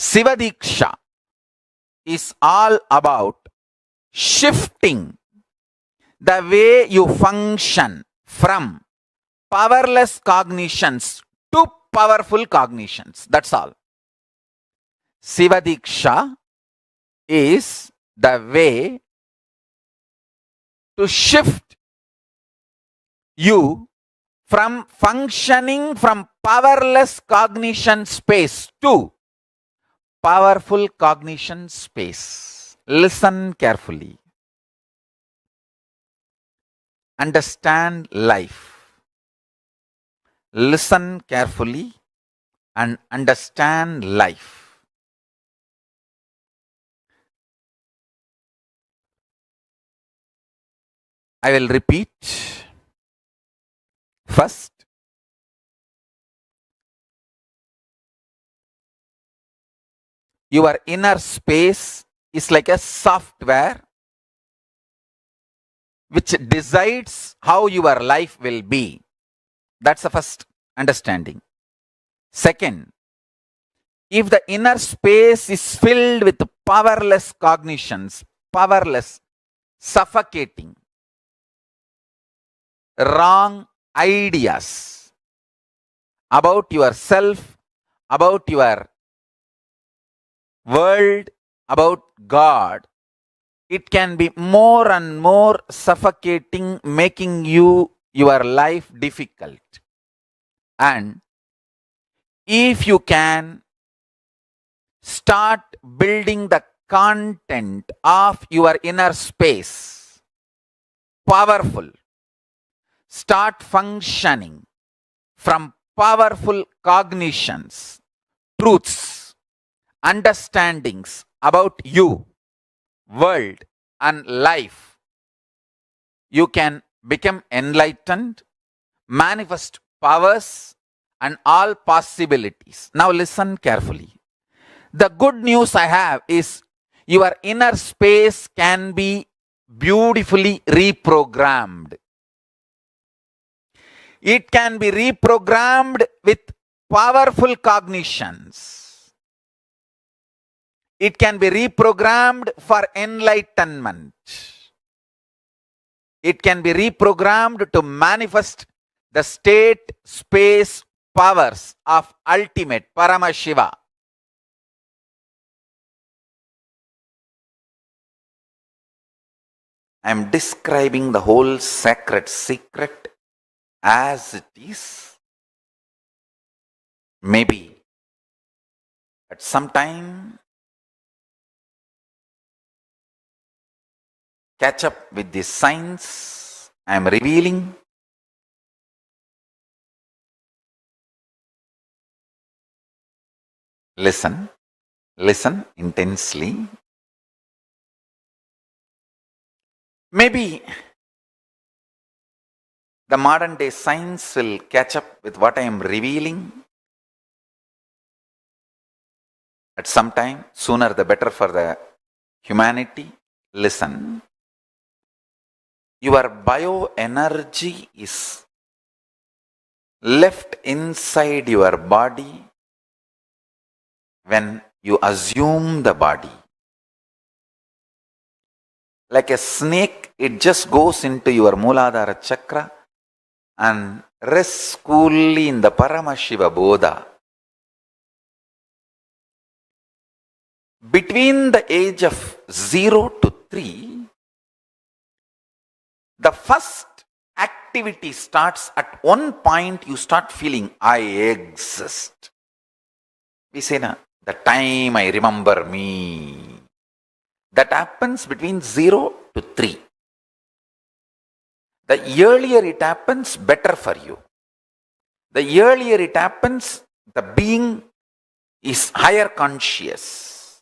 Shiva Diksha is all about shifting the way you function from powerless cognitions to powerful cognitions. That's all. Shiva Diksha is the way to shift you from functioning from powerless cognition space to powerful cognition space. Listen carefully. Understand life. Listen carefully and understand life. I will repeat. First, your inner space is like a software which decides how your life will be. That's the first understanding. Second, if the inner space is filled with powerless cognitions, powerless, suffocating, wrong ideas about yourself, about your world, about God, it can be more and more suffocating, making your life difficult. And if you can start building the content of your inner space, powerful, start functioning from powerful cognitions, truths, understandings about you, world and life, you can become enlightened, manifest powers and all possibilities. Now listen carefully. The good news I have is your inner space can be beautifully reprogrammed. It can be reprogrammed with powerful cognitions. It can be reprogrammed for enlightenment. It can be reprogrammed to manifest the state space powers of ultimate Paramashiva. I am describing the whole sacred secret as it is. Maybe at some time catch up with the signs I am revealing. Listen, listen intensely. Maybe the modern day science will catch up with what I am revealing at some time, sooner the better for the humanity. Listen, your bioenergy is left inside your body when you assume the body. Like a snake, it just goes into your Mooladhara chakra and rests coolly in the Paramashiva Bodha. Between the age of 0 to 3, the first activity starts at one point. You start feeling, I exist. We say, na, the time I remember me. That happens between 0 to 3. The earlier it happens, better for you. The earlier it happens, the being is higher conscious.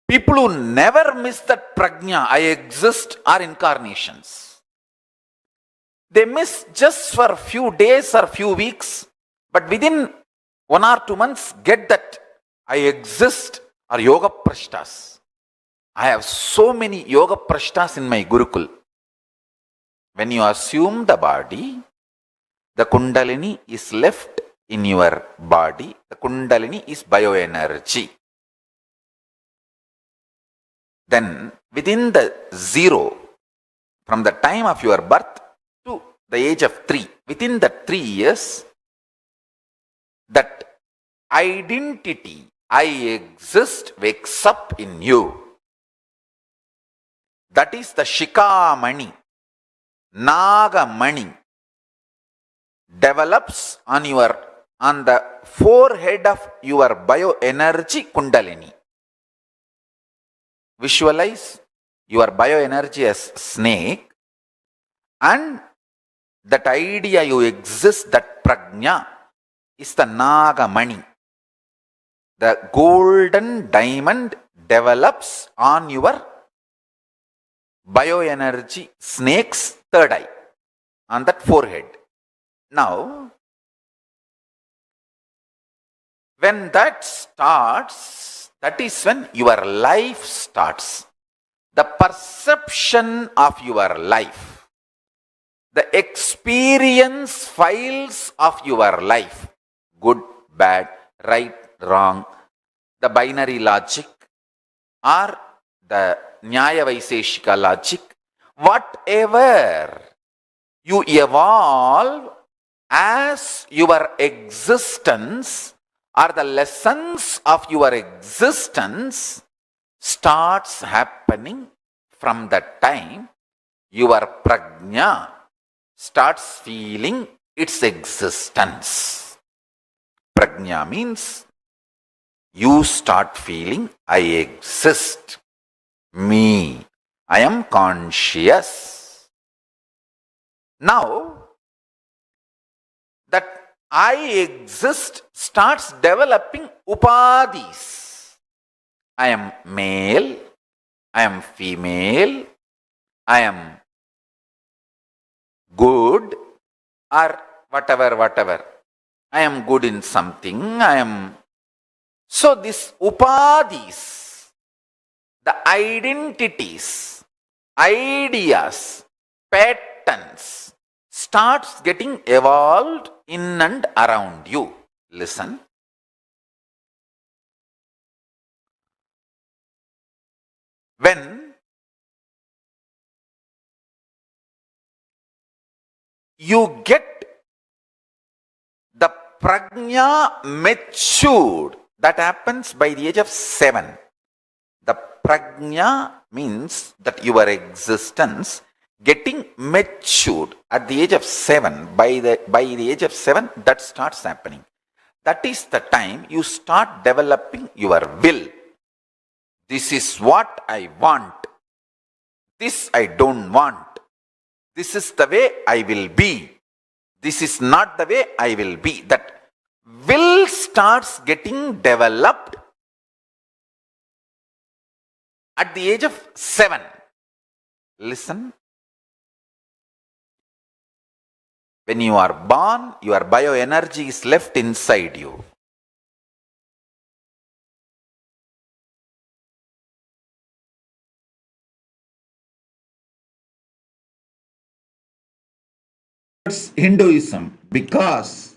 People who never miss that prajna, I exist, are incarnations. They miss just for a few days or few weeks, but within 1 or 2 months, get that I exist, are yoga prashtas. I have so many yoga prashtas in my Gurukul. When you assume the body, the Kundalini is left in your body. The Kundalini is bioenergy. Then within the 0, from the time of your birth to the age of 3, within the 3 years, that identity, I exist, wakes up in you. That is the Shikamani, Nagamani, develops on the forehead of your bioenergy Kundalini. Visualize your bioenergy as snake, and that idea you exist, that prajna, is the Nagamani. The golden diamond develops on your bioenergy snake's third eye, on that forehead. Now, when that starts, that is when your life starts. The perception of your life, the experience files of your life, good, bad, right, wrong, the binary logic or the Nyaya Vaiseshika logic, whatever you evolve as your existence or the lessons of your existence starts happening from that time your prajna starts feeling its existence. Prajna means you start feeling I exist, me, I am conscious. Now, that I exist starts developing upadhis. I am male, I am female, I am good, or whatever. I am good in something, I am. So this upadhis, the identities, ideas, patterns starts getting evolved in and around you. Listen. When you get the prajna matured. That happens by the age of 7. The prajna means that your existence getting matured at the age of 7. By the age of 7, that starts happening. That is the time you start developing your will. This is what I want. This I don't want. This is the way I will be. This is not the way I will be. That will starts getting developed at the age of 7. Listen. When you are born, your bioenergy is left inside you. Hinduism, because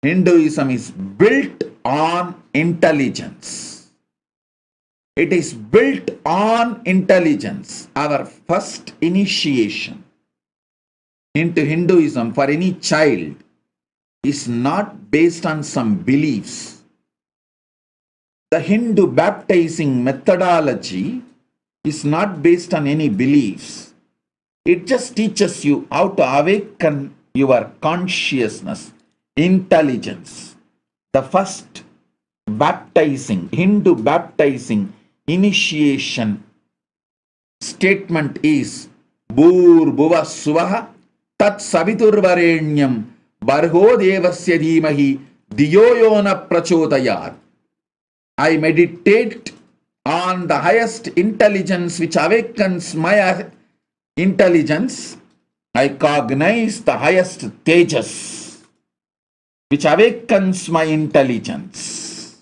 Hinduism is built on intelligence. It is built on intelligence. Our first initiation into Hinduism for any child is not based on some beliefs. The Hindu baptizing methodology is not based on any beliefs. It just teaches you how to awaken your consciousness, intelligence. The first baptizing, Hindu baptizing initiation statement is Bhur Bhuva Suvaha Tat Saviturvarenyam Barho Devasya Dhimahi Diyoyona Prachodayat. I meditate on the highest intelligence which awakens my intelligence. I cognize the highest tejas which awakens my intelligence.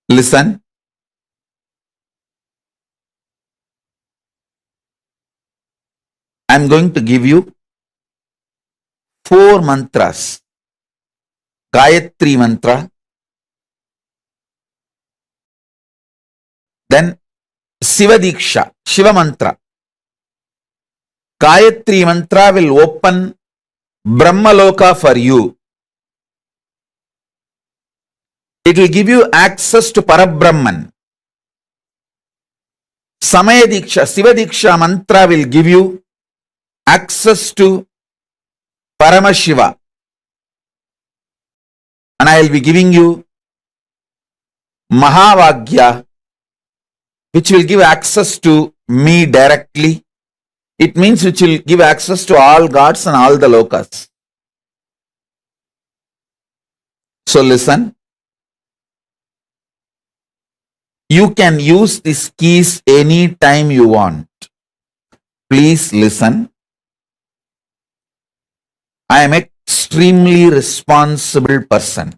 Listen. I am going to give you 4 mantras. Gayatri mantra, then Shiva Diksha, Shiva Mantra. Gayatri Mantra will open Brahmaloka for you. It will give you access to Parabrahman. Samaya Diksha, Shiva Diksha Mantra will give you access to Paramashiva. And I will be giving you Mahavagya, which will give access to me directly. It means which will give access to all gods and all the lokas. So listen. You can use these keys any time you want. Please listen. I am an extremely responsible person.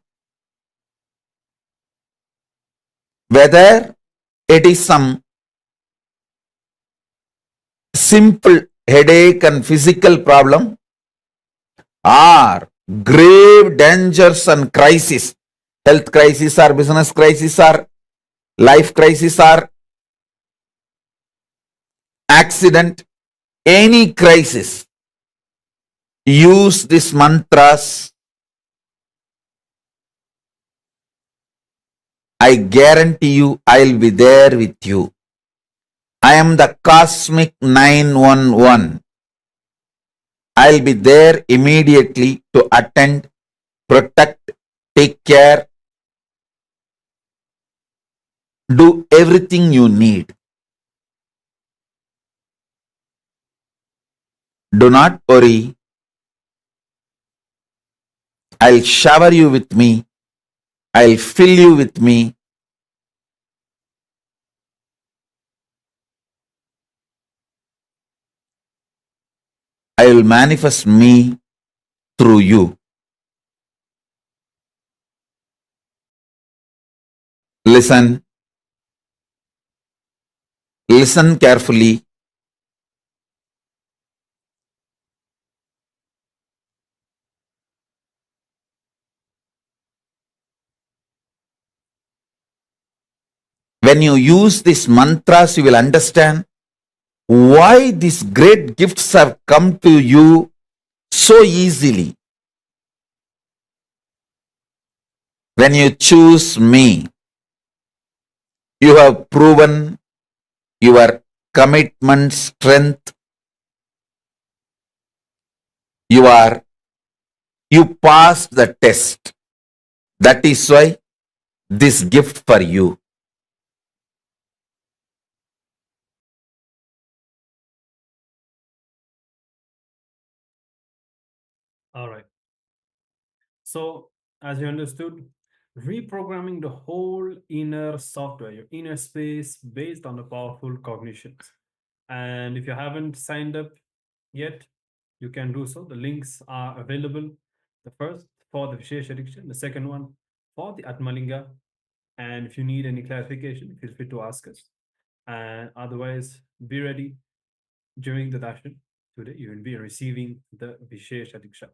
Whether it is some simple headache and physical problem, or grave dangers and crisis, health crisis or business crisis or life crisis or accident, any crisis, use these mantras. I guarantee you I'll be there with you. I am the cosmic 911. I'll be there immediately to attend, protect, take care, do everything you need. Do not worry. I'll shower you with me. I'll fill you with me. I will manifest me through you. Listen. Listen carefully. When you use these mantras, you will understand why these great gifts have come to you so easily. When you choose me, you have proven your commitment strength. You passed the test. That is why this gift for you. All right. So, as you understood, reprogramming the whole inner software, your inner space, based on the powerful cognitions. And if you haven't signed up yet, you can do so. The links are available. The first for the Vishesh addiction, the second one for the Atmalinga. And if you need any clarification, feel free to ask us. And otherwise, be ready during the darshan today. You will be receiving the Vishesh addiction.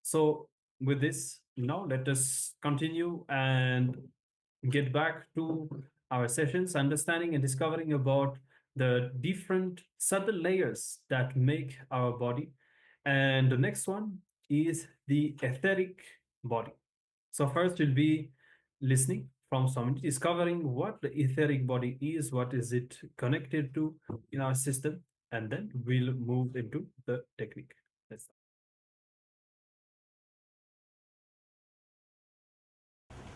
So with this, now let us continue and get back to our sessions, understanding and discovering about the different subtle layers that make our body. And the next one is the etheric body. So first we'll be listening from Swami, discovering what the etheric body is, what is it connected to in our system, and then we'll move into the technique. Let's start.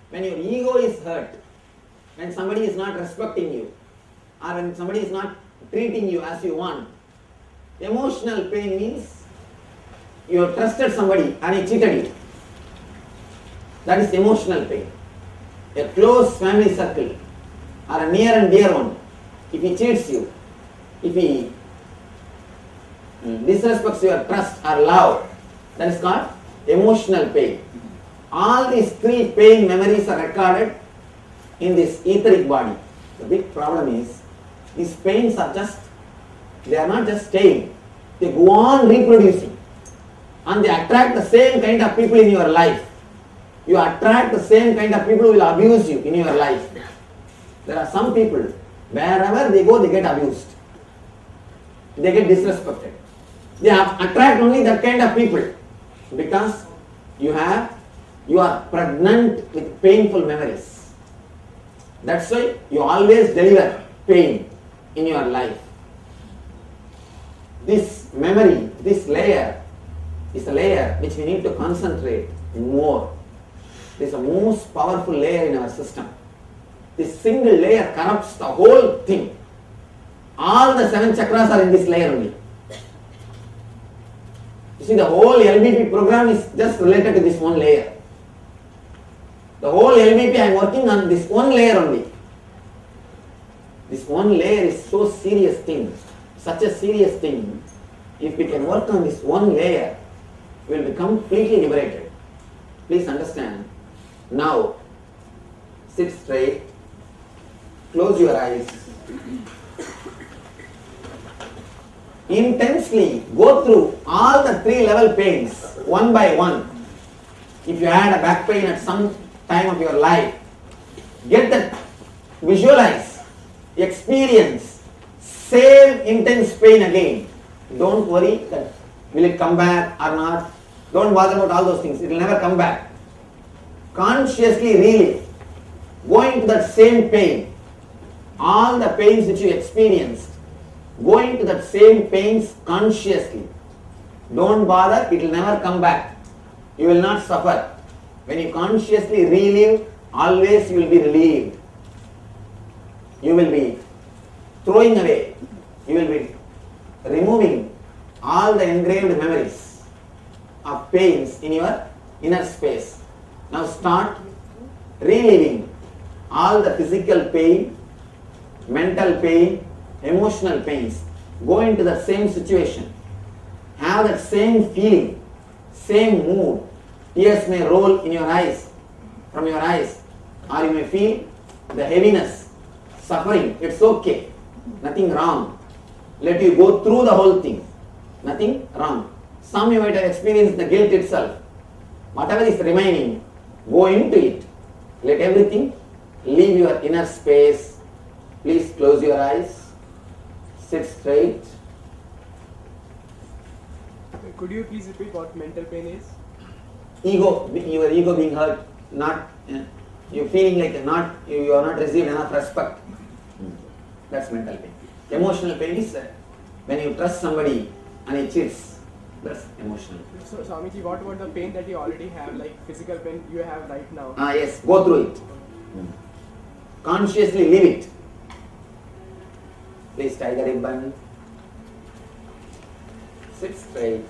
When your ego is hurt, when somebody is not respecting you, or when somebody is not treating you as you want, emotional pain means you have trusted somebody and he cheated you. That is emotional pain. A close family circle or a near and dear one, if he cheats you, if he disrespects your trust or love, that is called emotional pain. All these three pain memories are recorded in this etheric body. The big problem is, these pains are they are not just staying, they go on reproducing. And they attract the same kind of people in your life. You attract the same kind of people who will abuse you in your life. There are some people, wherever they go, they get abused. They get disrespected. They attract only that kind of people because you are pregnant with painful memories. That's why you always deliver pain in your life. This memory, this layer, is a layer which we need to concentrate more. This is the most powerful layer in our system. This single layer corrupts the whole thing. All the 7 chakras are in this layer only. You see, the whole LBP program is just related to this one layer. The whole LBP I am working on this one layer only. This one layer is so serious thing, such a serious thing. If we can work on this one layer, we will be completely liberated. Please understand. Now, sit straight, close your eyes. Intensely go through all the 3 level pains one by one. If you had a back pain at some time of your life, get that, visualize, experience, same intense pain again. Don't worry that will it come back or not. Don't bother about all those things. It will never come back. Consciously relive, going to that same pain, all the pains which you experienced, going to that same pains consciously. Don't bother, it will never come back. You will not suffer. When you consciously relive, always you will be relieved. You will be throwing away, you will be removing all the engraved memories of pains in your inner space. Now start reliving all the physical pain, mental pain, emotional pains. Go into the same situation. Have that same feeling, same mood. Tears may roll in your eyes, from your eyes, or you may feel the heaviness, suffering. It's okay. Nothing wrong. Let you go through the whole thing. Nothing wrong. Some you might have experienced the guilt itself. Whatever is remaining, go into it. Let everything leave your inner space. Please close your eyes. Sit straight. Could you please repeat what mental pain is? Ego, your ego being hurt, not you feeling like you are not received enough respect. That's mental pain. Emotional pain is when you trust somebody and it cheats. That's emotional. So Swamiji, what about the pain that you already have, like physical pain you have right now? Yes, go through it. Consciously live it. Please tie the ribbon. Sit straight.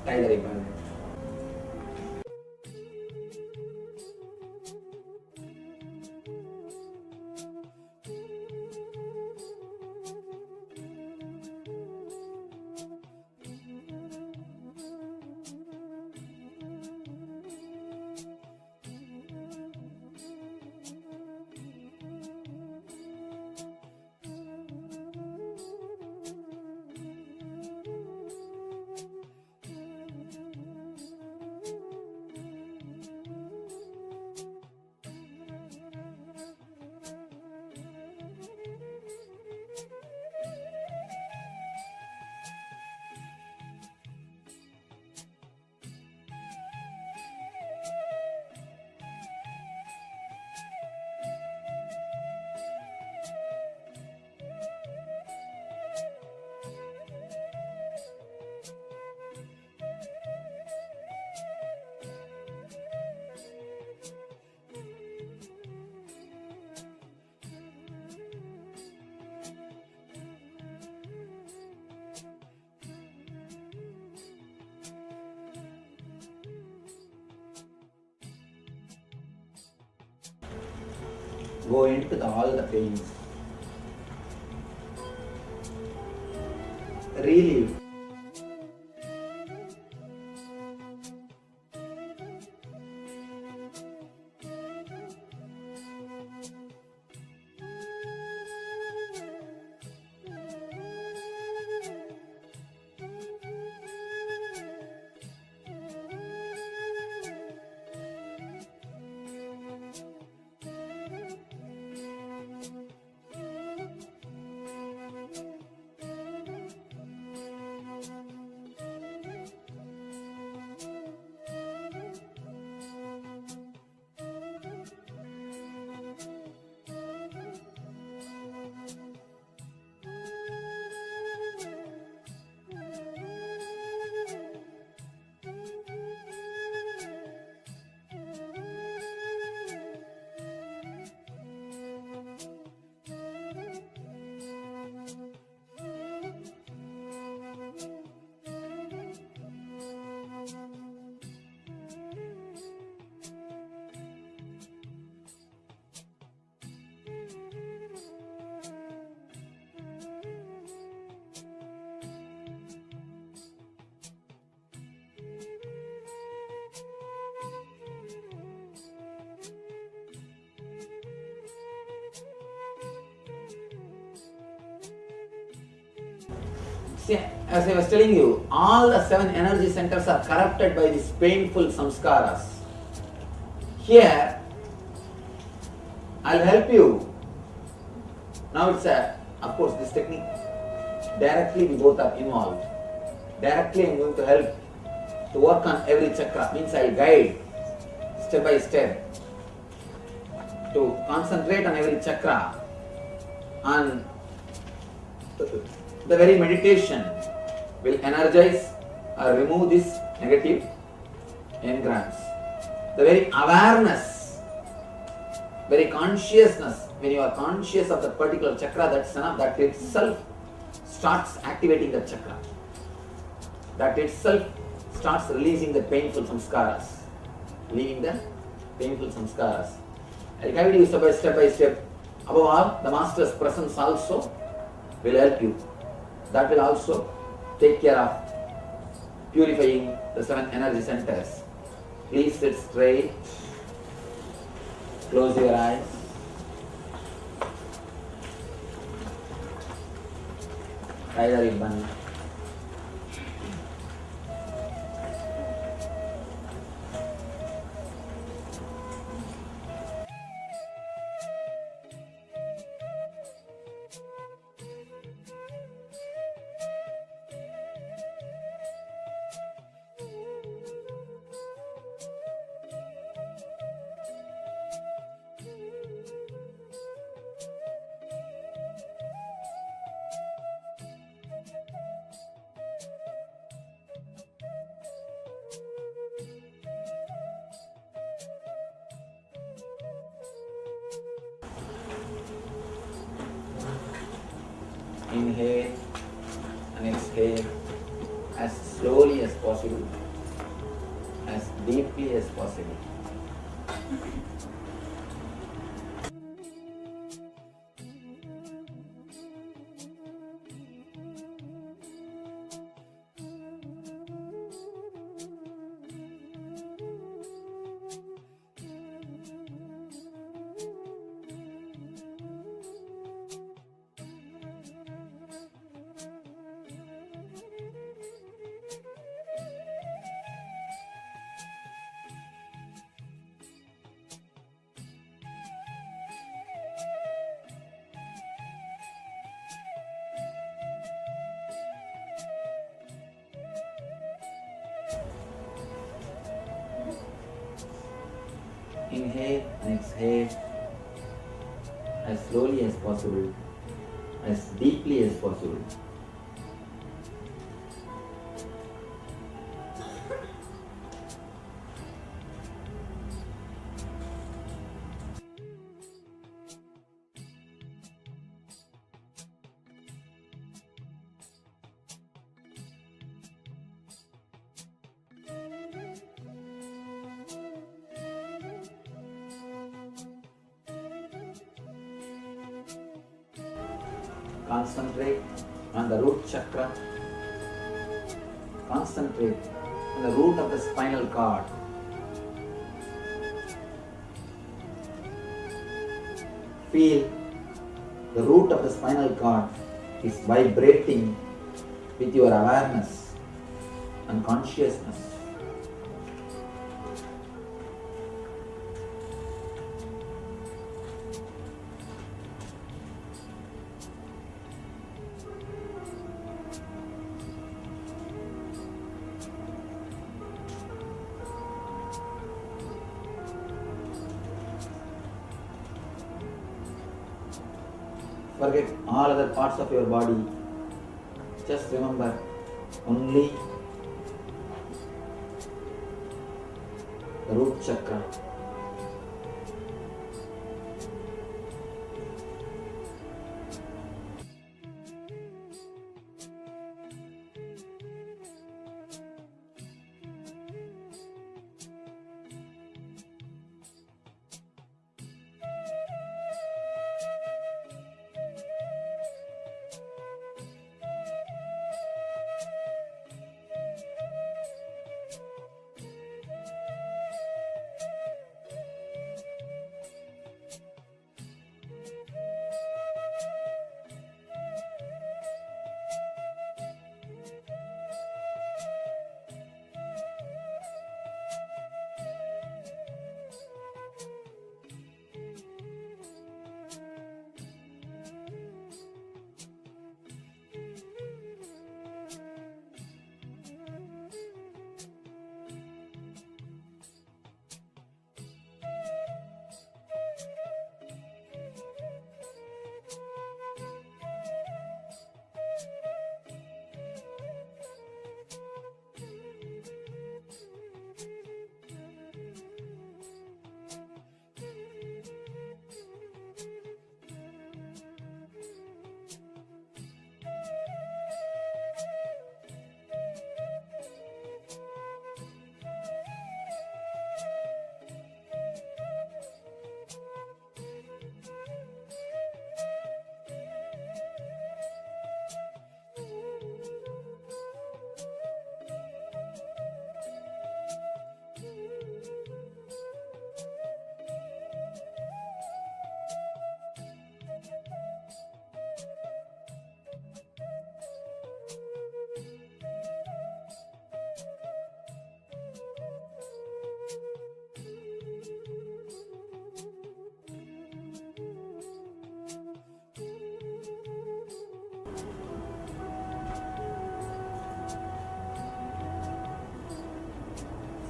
Tie the ribbon. Go into all the pains. Relieve. See, as I was telling you, all the 7 energy centers are corrupted by these painful samskaras. Here, I'll help you. Now it's of course this technique, directly we both are involved. Directly I'm going to help to work on every chakra, means I'll guide step by step to concentrate on every chakra, and the very meditation will energize or remove this negative engrams. The very awareness, very consciousness, when you are conscious of that particular chakra, that's enough, that itself starts activating the chakra. That itself starts releasing the painful samskaras, leaving the painful samskaras. I'll guide you step by step. Above all, the Master's presence also will help you. That will also take care of purifying the 7 energy centers. Please sit straight. Close your eyes. Rider ribbon. Inhale and exhale as slowly as possible, as deeply as possible. Inhale and exhale as slowly as possible, as deeply as possible. Concentrate on the root chakra. Concentrate on the root of the spinal cord. Feel the root of the spinal cord is vibrating with your awareness and consciousness. Forget all other parts of your body. Just remember only the root chakra.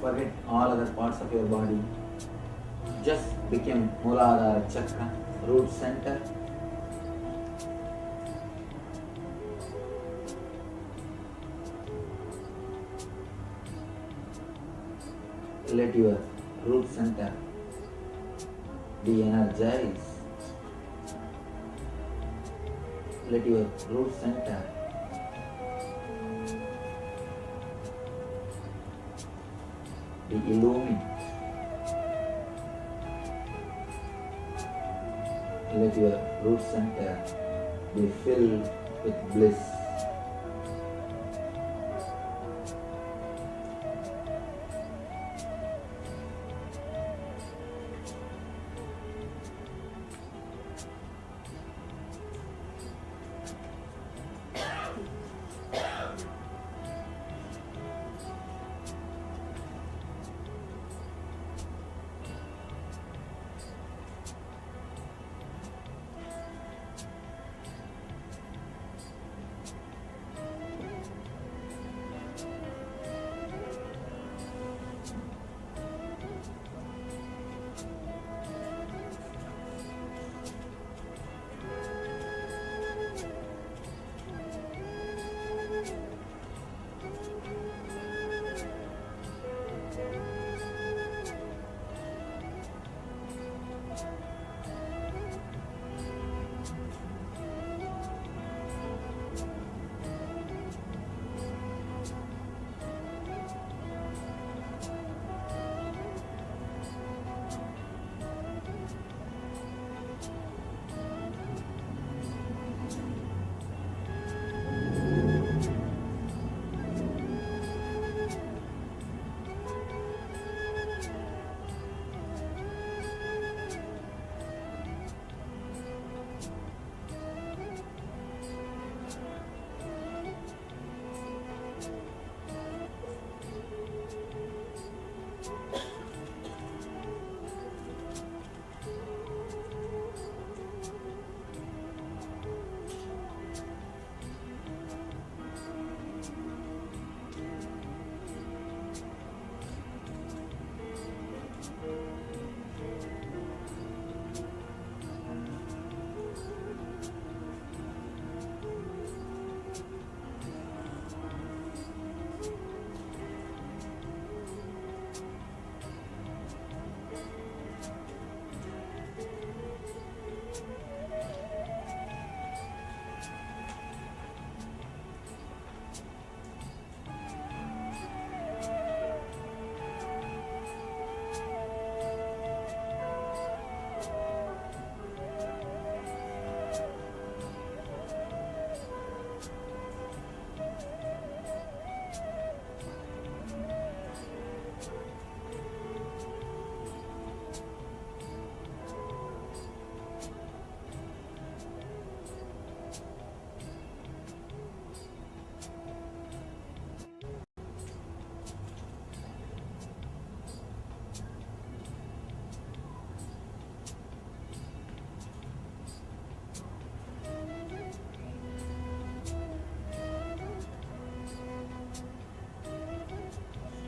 Forget all other parts of your body. Just become Muladhara Chakra, root center. Let your root center be energized. Let your root center be illumined. Let your root center be filled with bliss.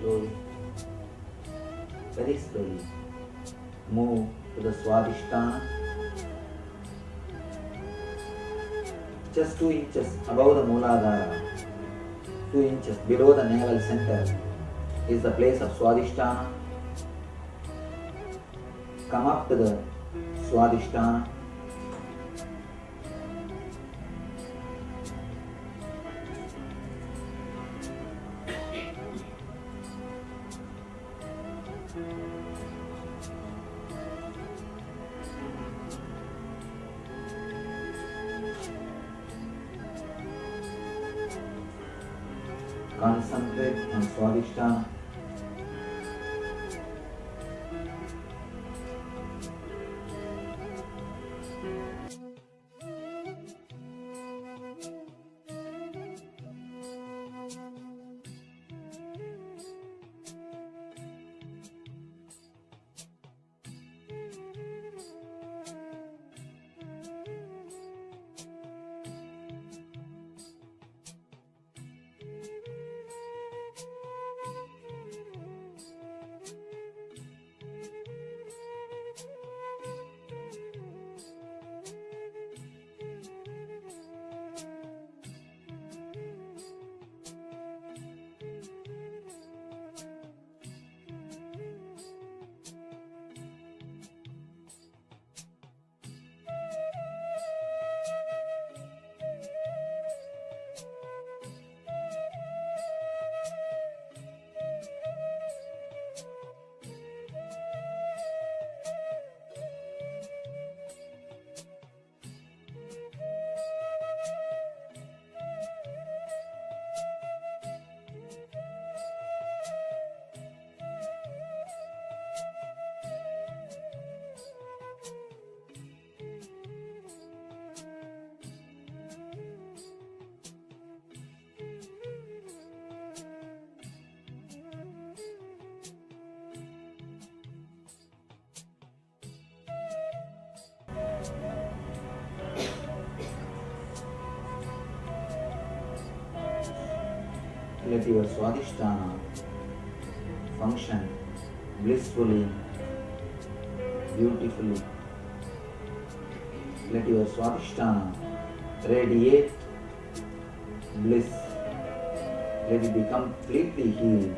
Slowly, very slowly, move to the Swadhisthana, just 2 inches above the Mooladhara, 2 inches below the navel center is the place of Swadhisthana. Come up to the Swadhisthana. Concentrate on Swadhisthana. Let your Swadhisthana function blissfully, beautifully. Let your Swadhisthana radiate bliss. Let it be completely healed.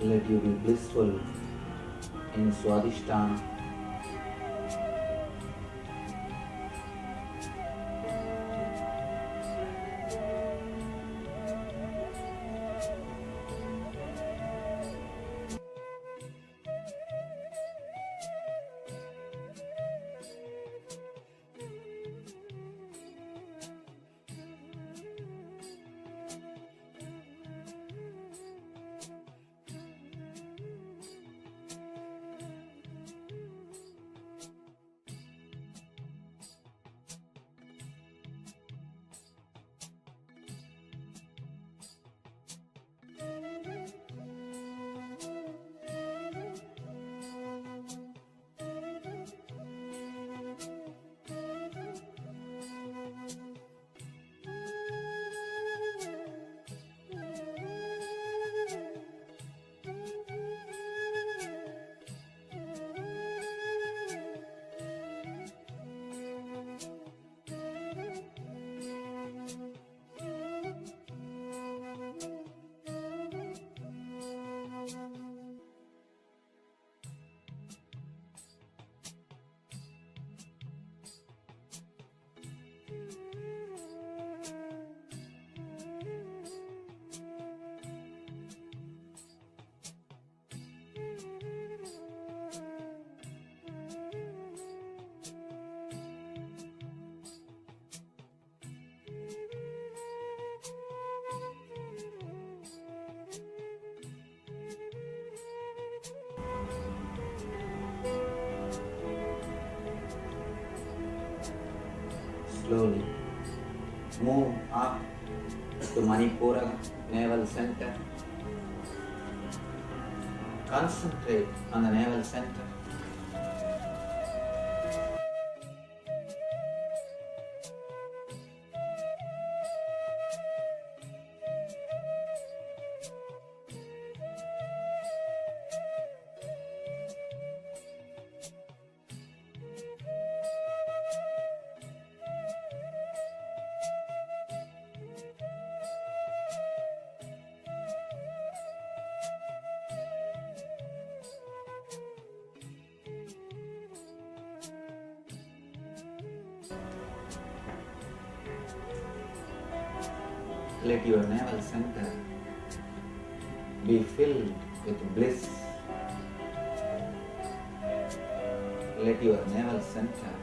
Let you be blissful in Swadhisthana. Slowly move up to Manipura navel center. Concentrate on the navel center. Let your navel center be filled with bliss. Let your navel center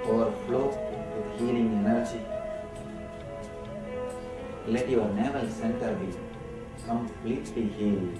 overflow with healing energy. Let your navel center be completely healed.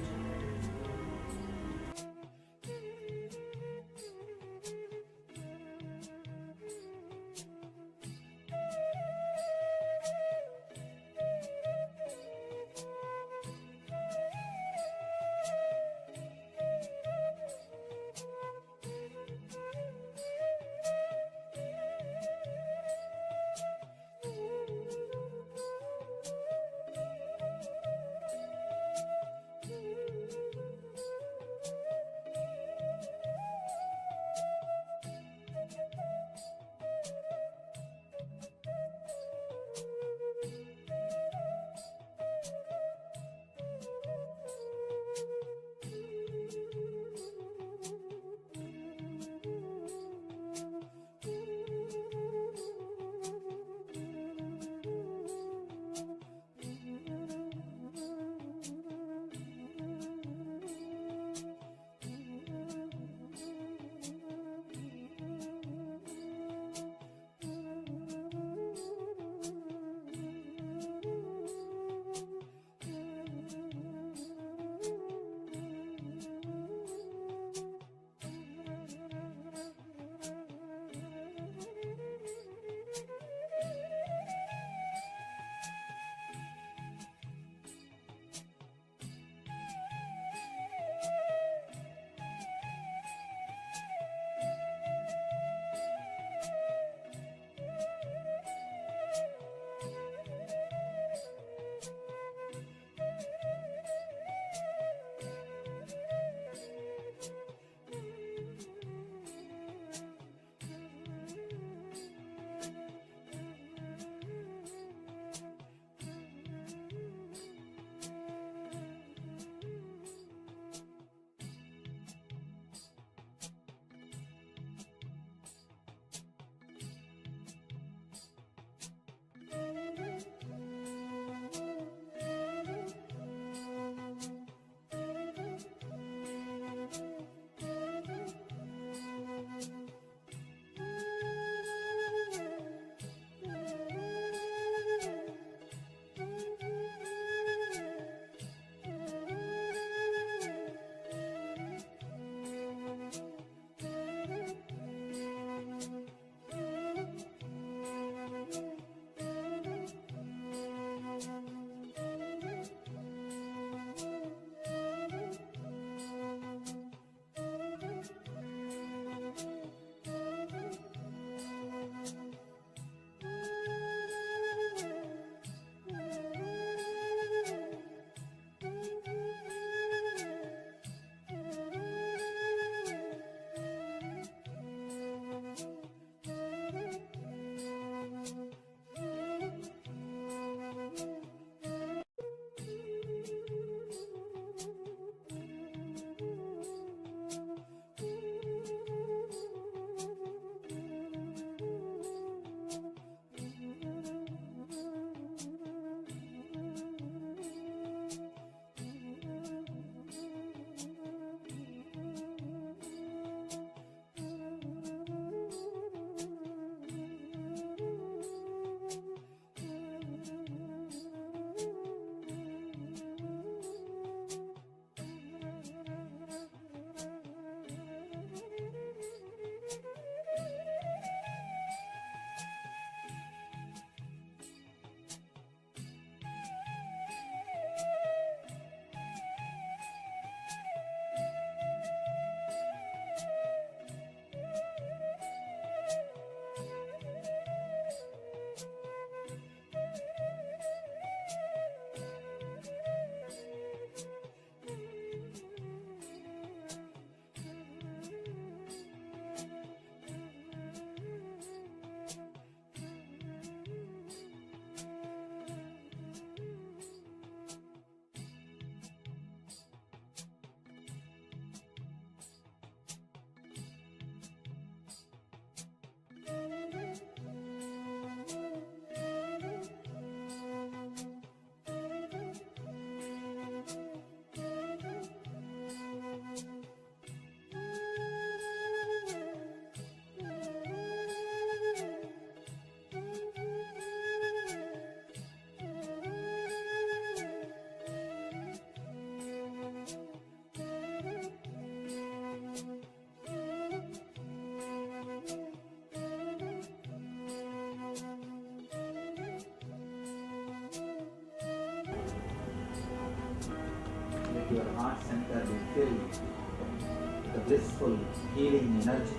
Let your heart center be filled with the blissful healing energy.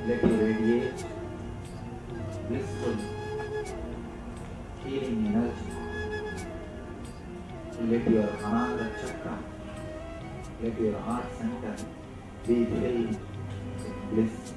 Let you radiate blissful healing energy. Let your Ananda chakra, let your heart center be filled with bliss.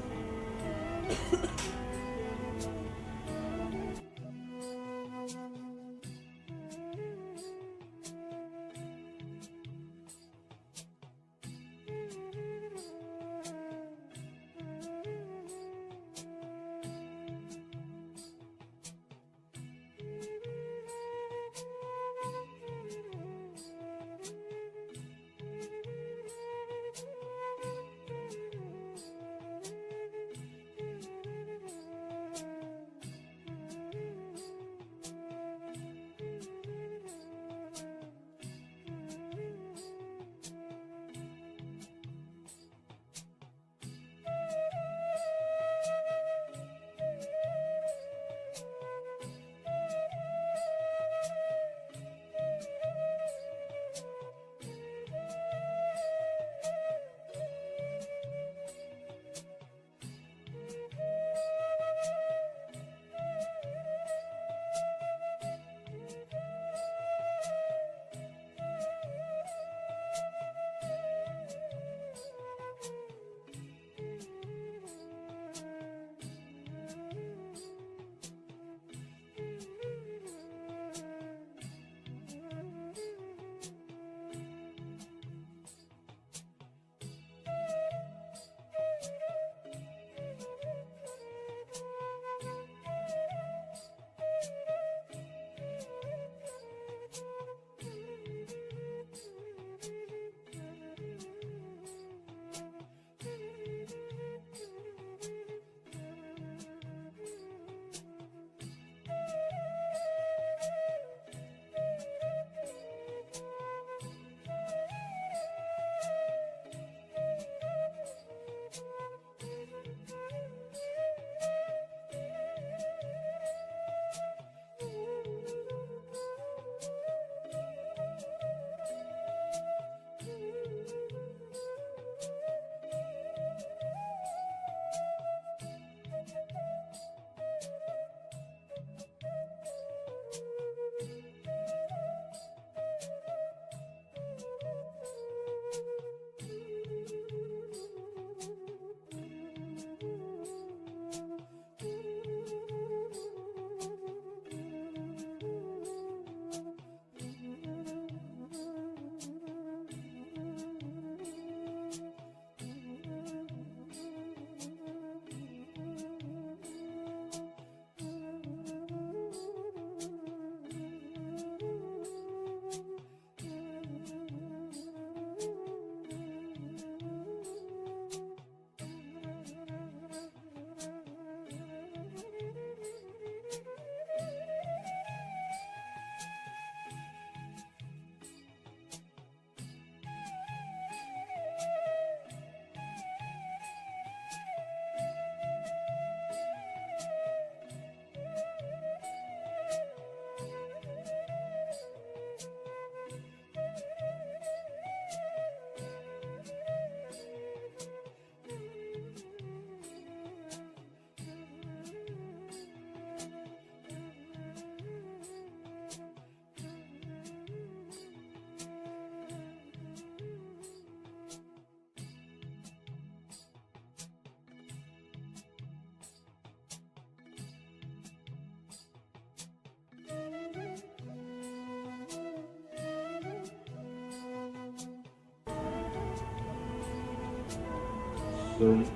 slowly,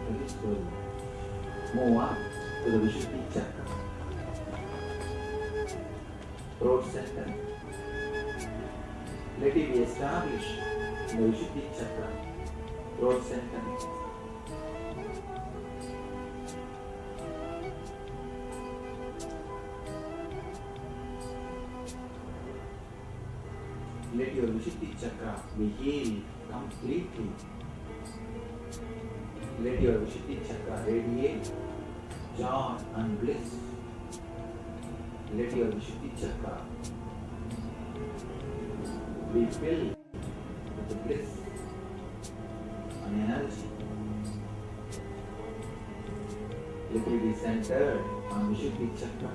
very slowly, move up to the Vishuddhi chakra, throat center. Let it be established in the Vishuddhi chakra, throat center. Let your Vishuddhi chakra be healed completely. Let your Vishuddhi chakra radiate joy and bliss. Let your Vishuddhi chakra be filled with the bliss and energy. It will be centered on Vishuddhi Chakra.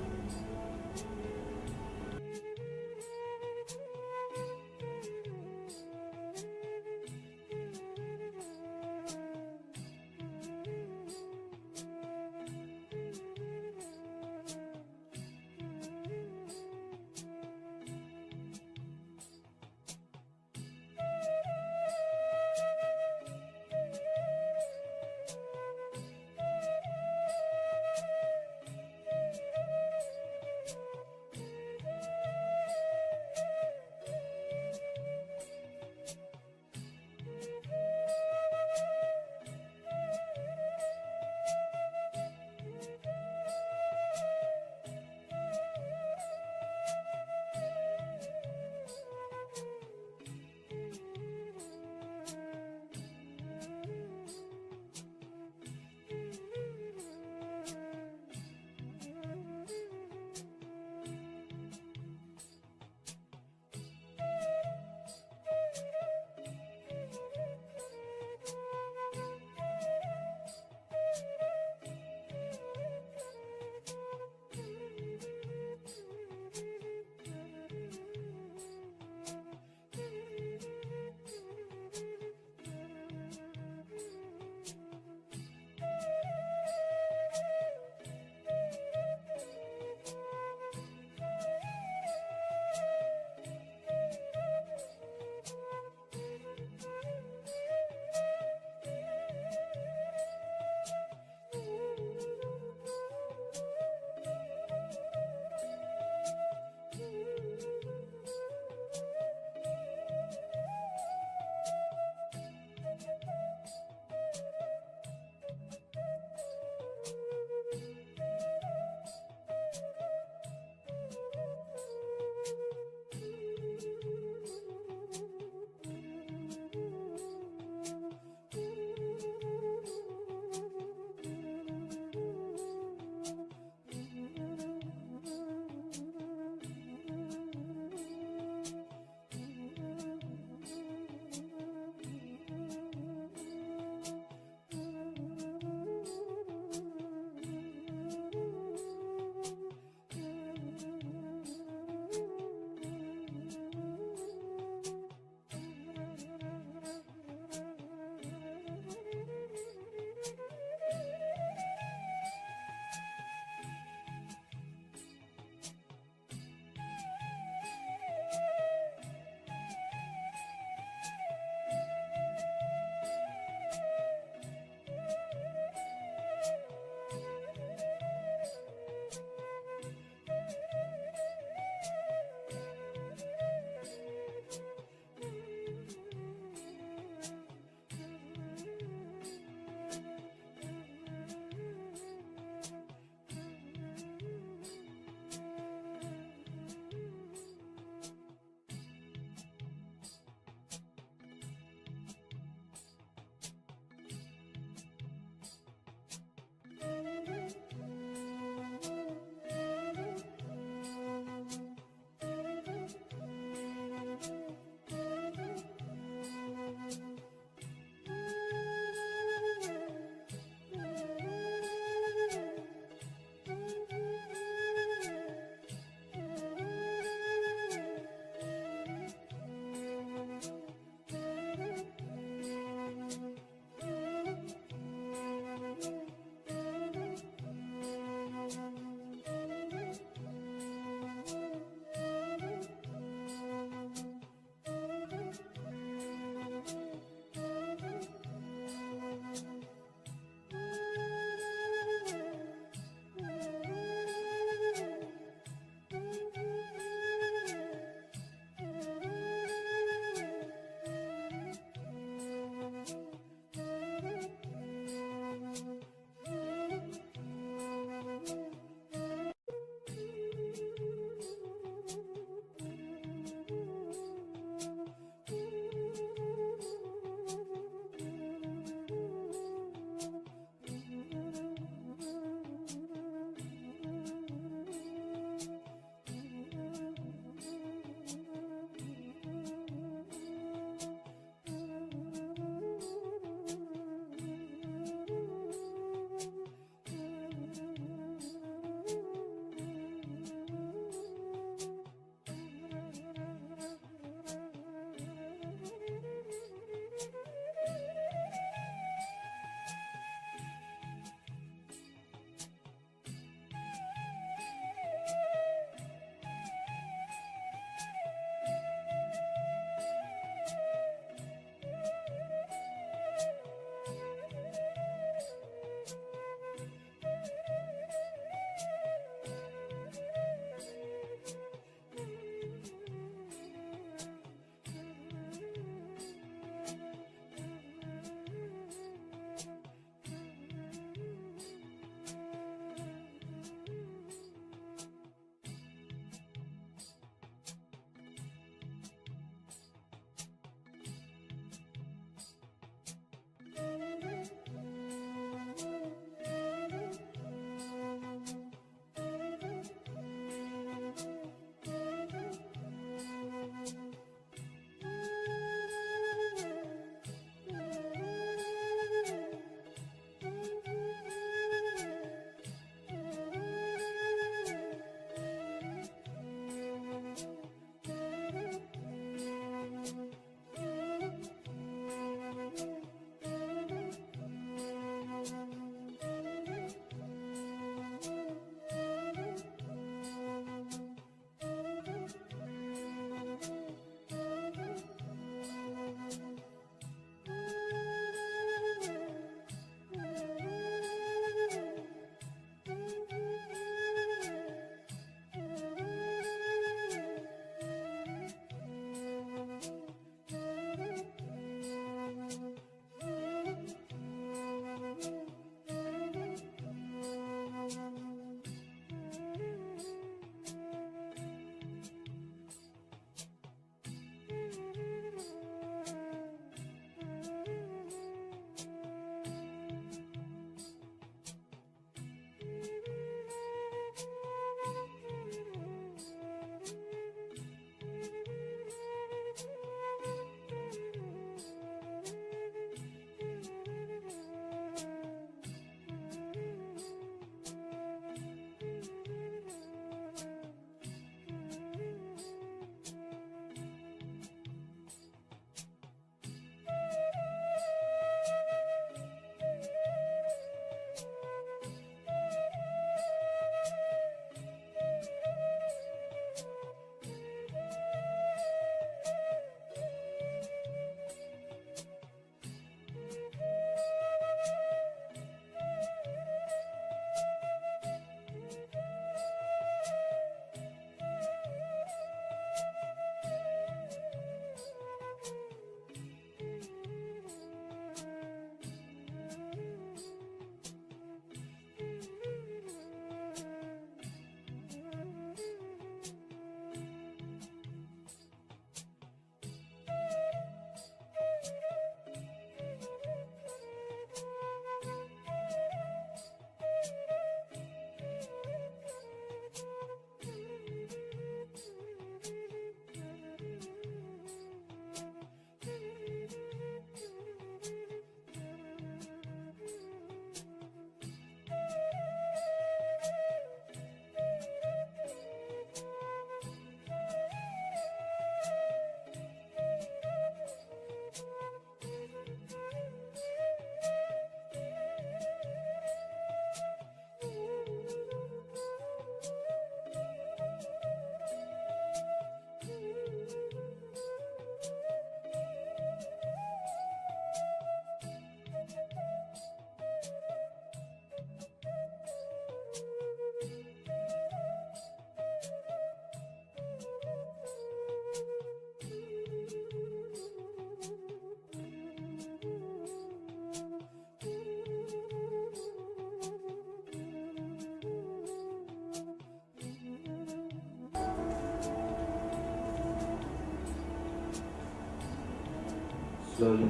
Slowly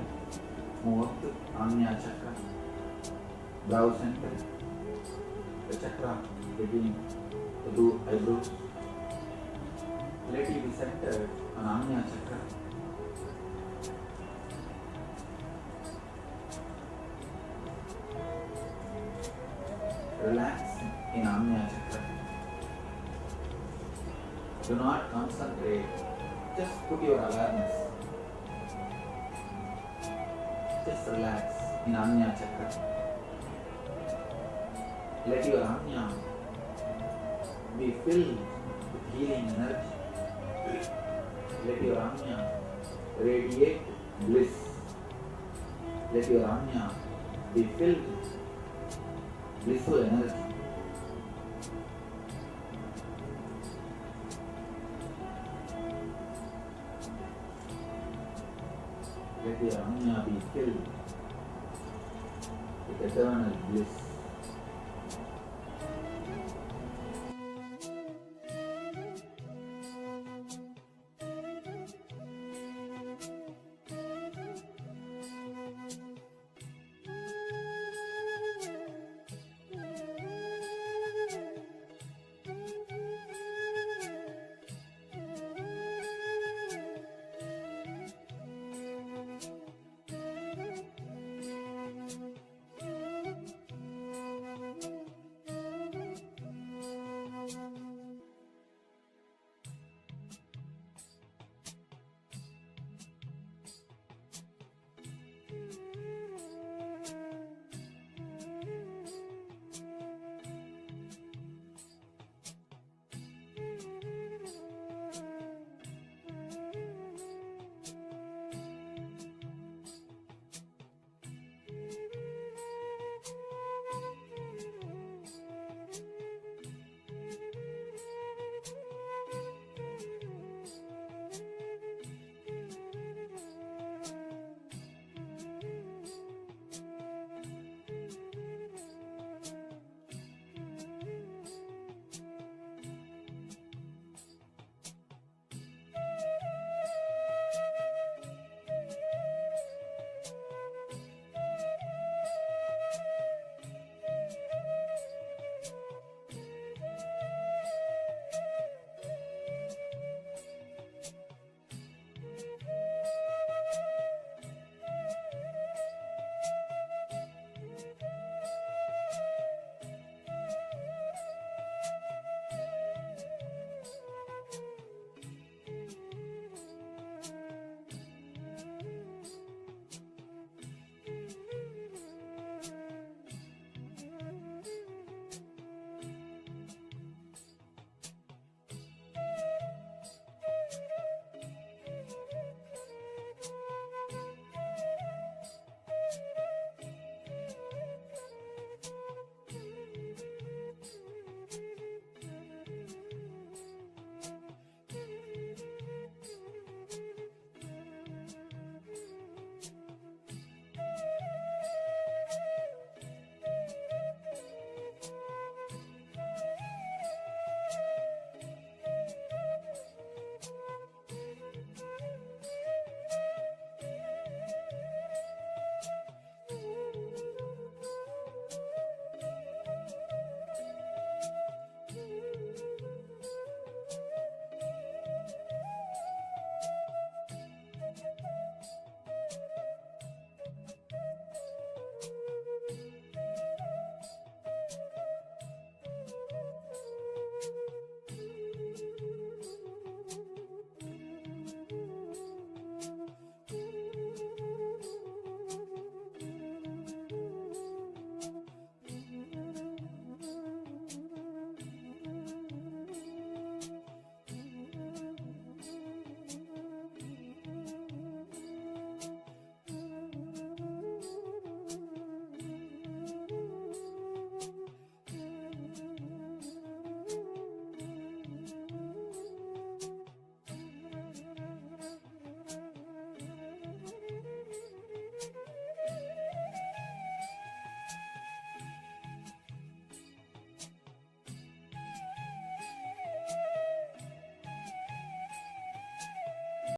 move to Anya Chakra, brow center, the chakra between the two eyebrows. Let it be centered on Anya Chakra. Relax in Anya Chakra. Do not concentrate, just put your awareness. Just relax in Anya Chakra. Let your Anya be filled with healing energy. Let your Anya radiate bliss. Let your Anya be filled with blissful energy. Let your Anya be filled with eternal bliss.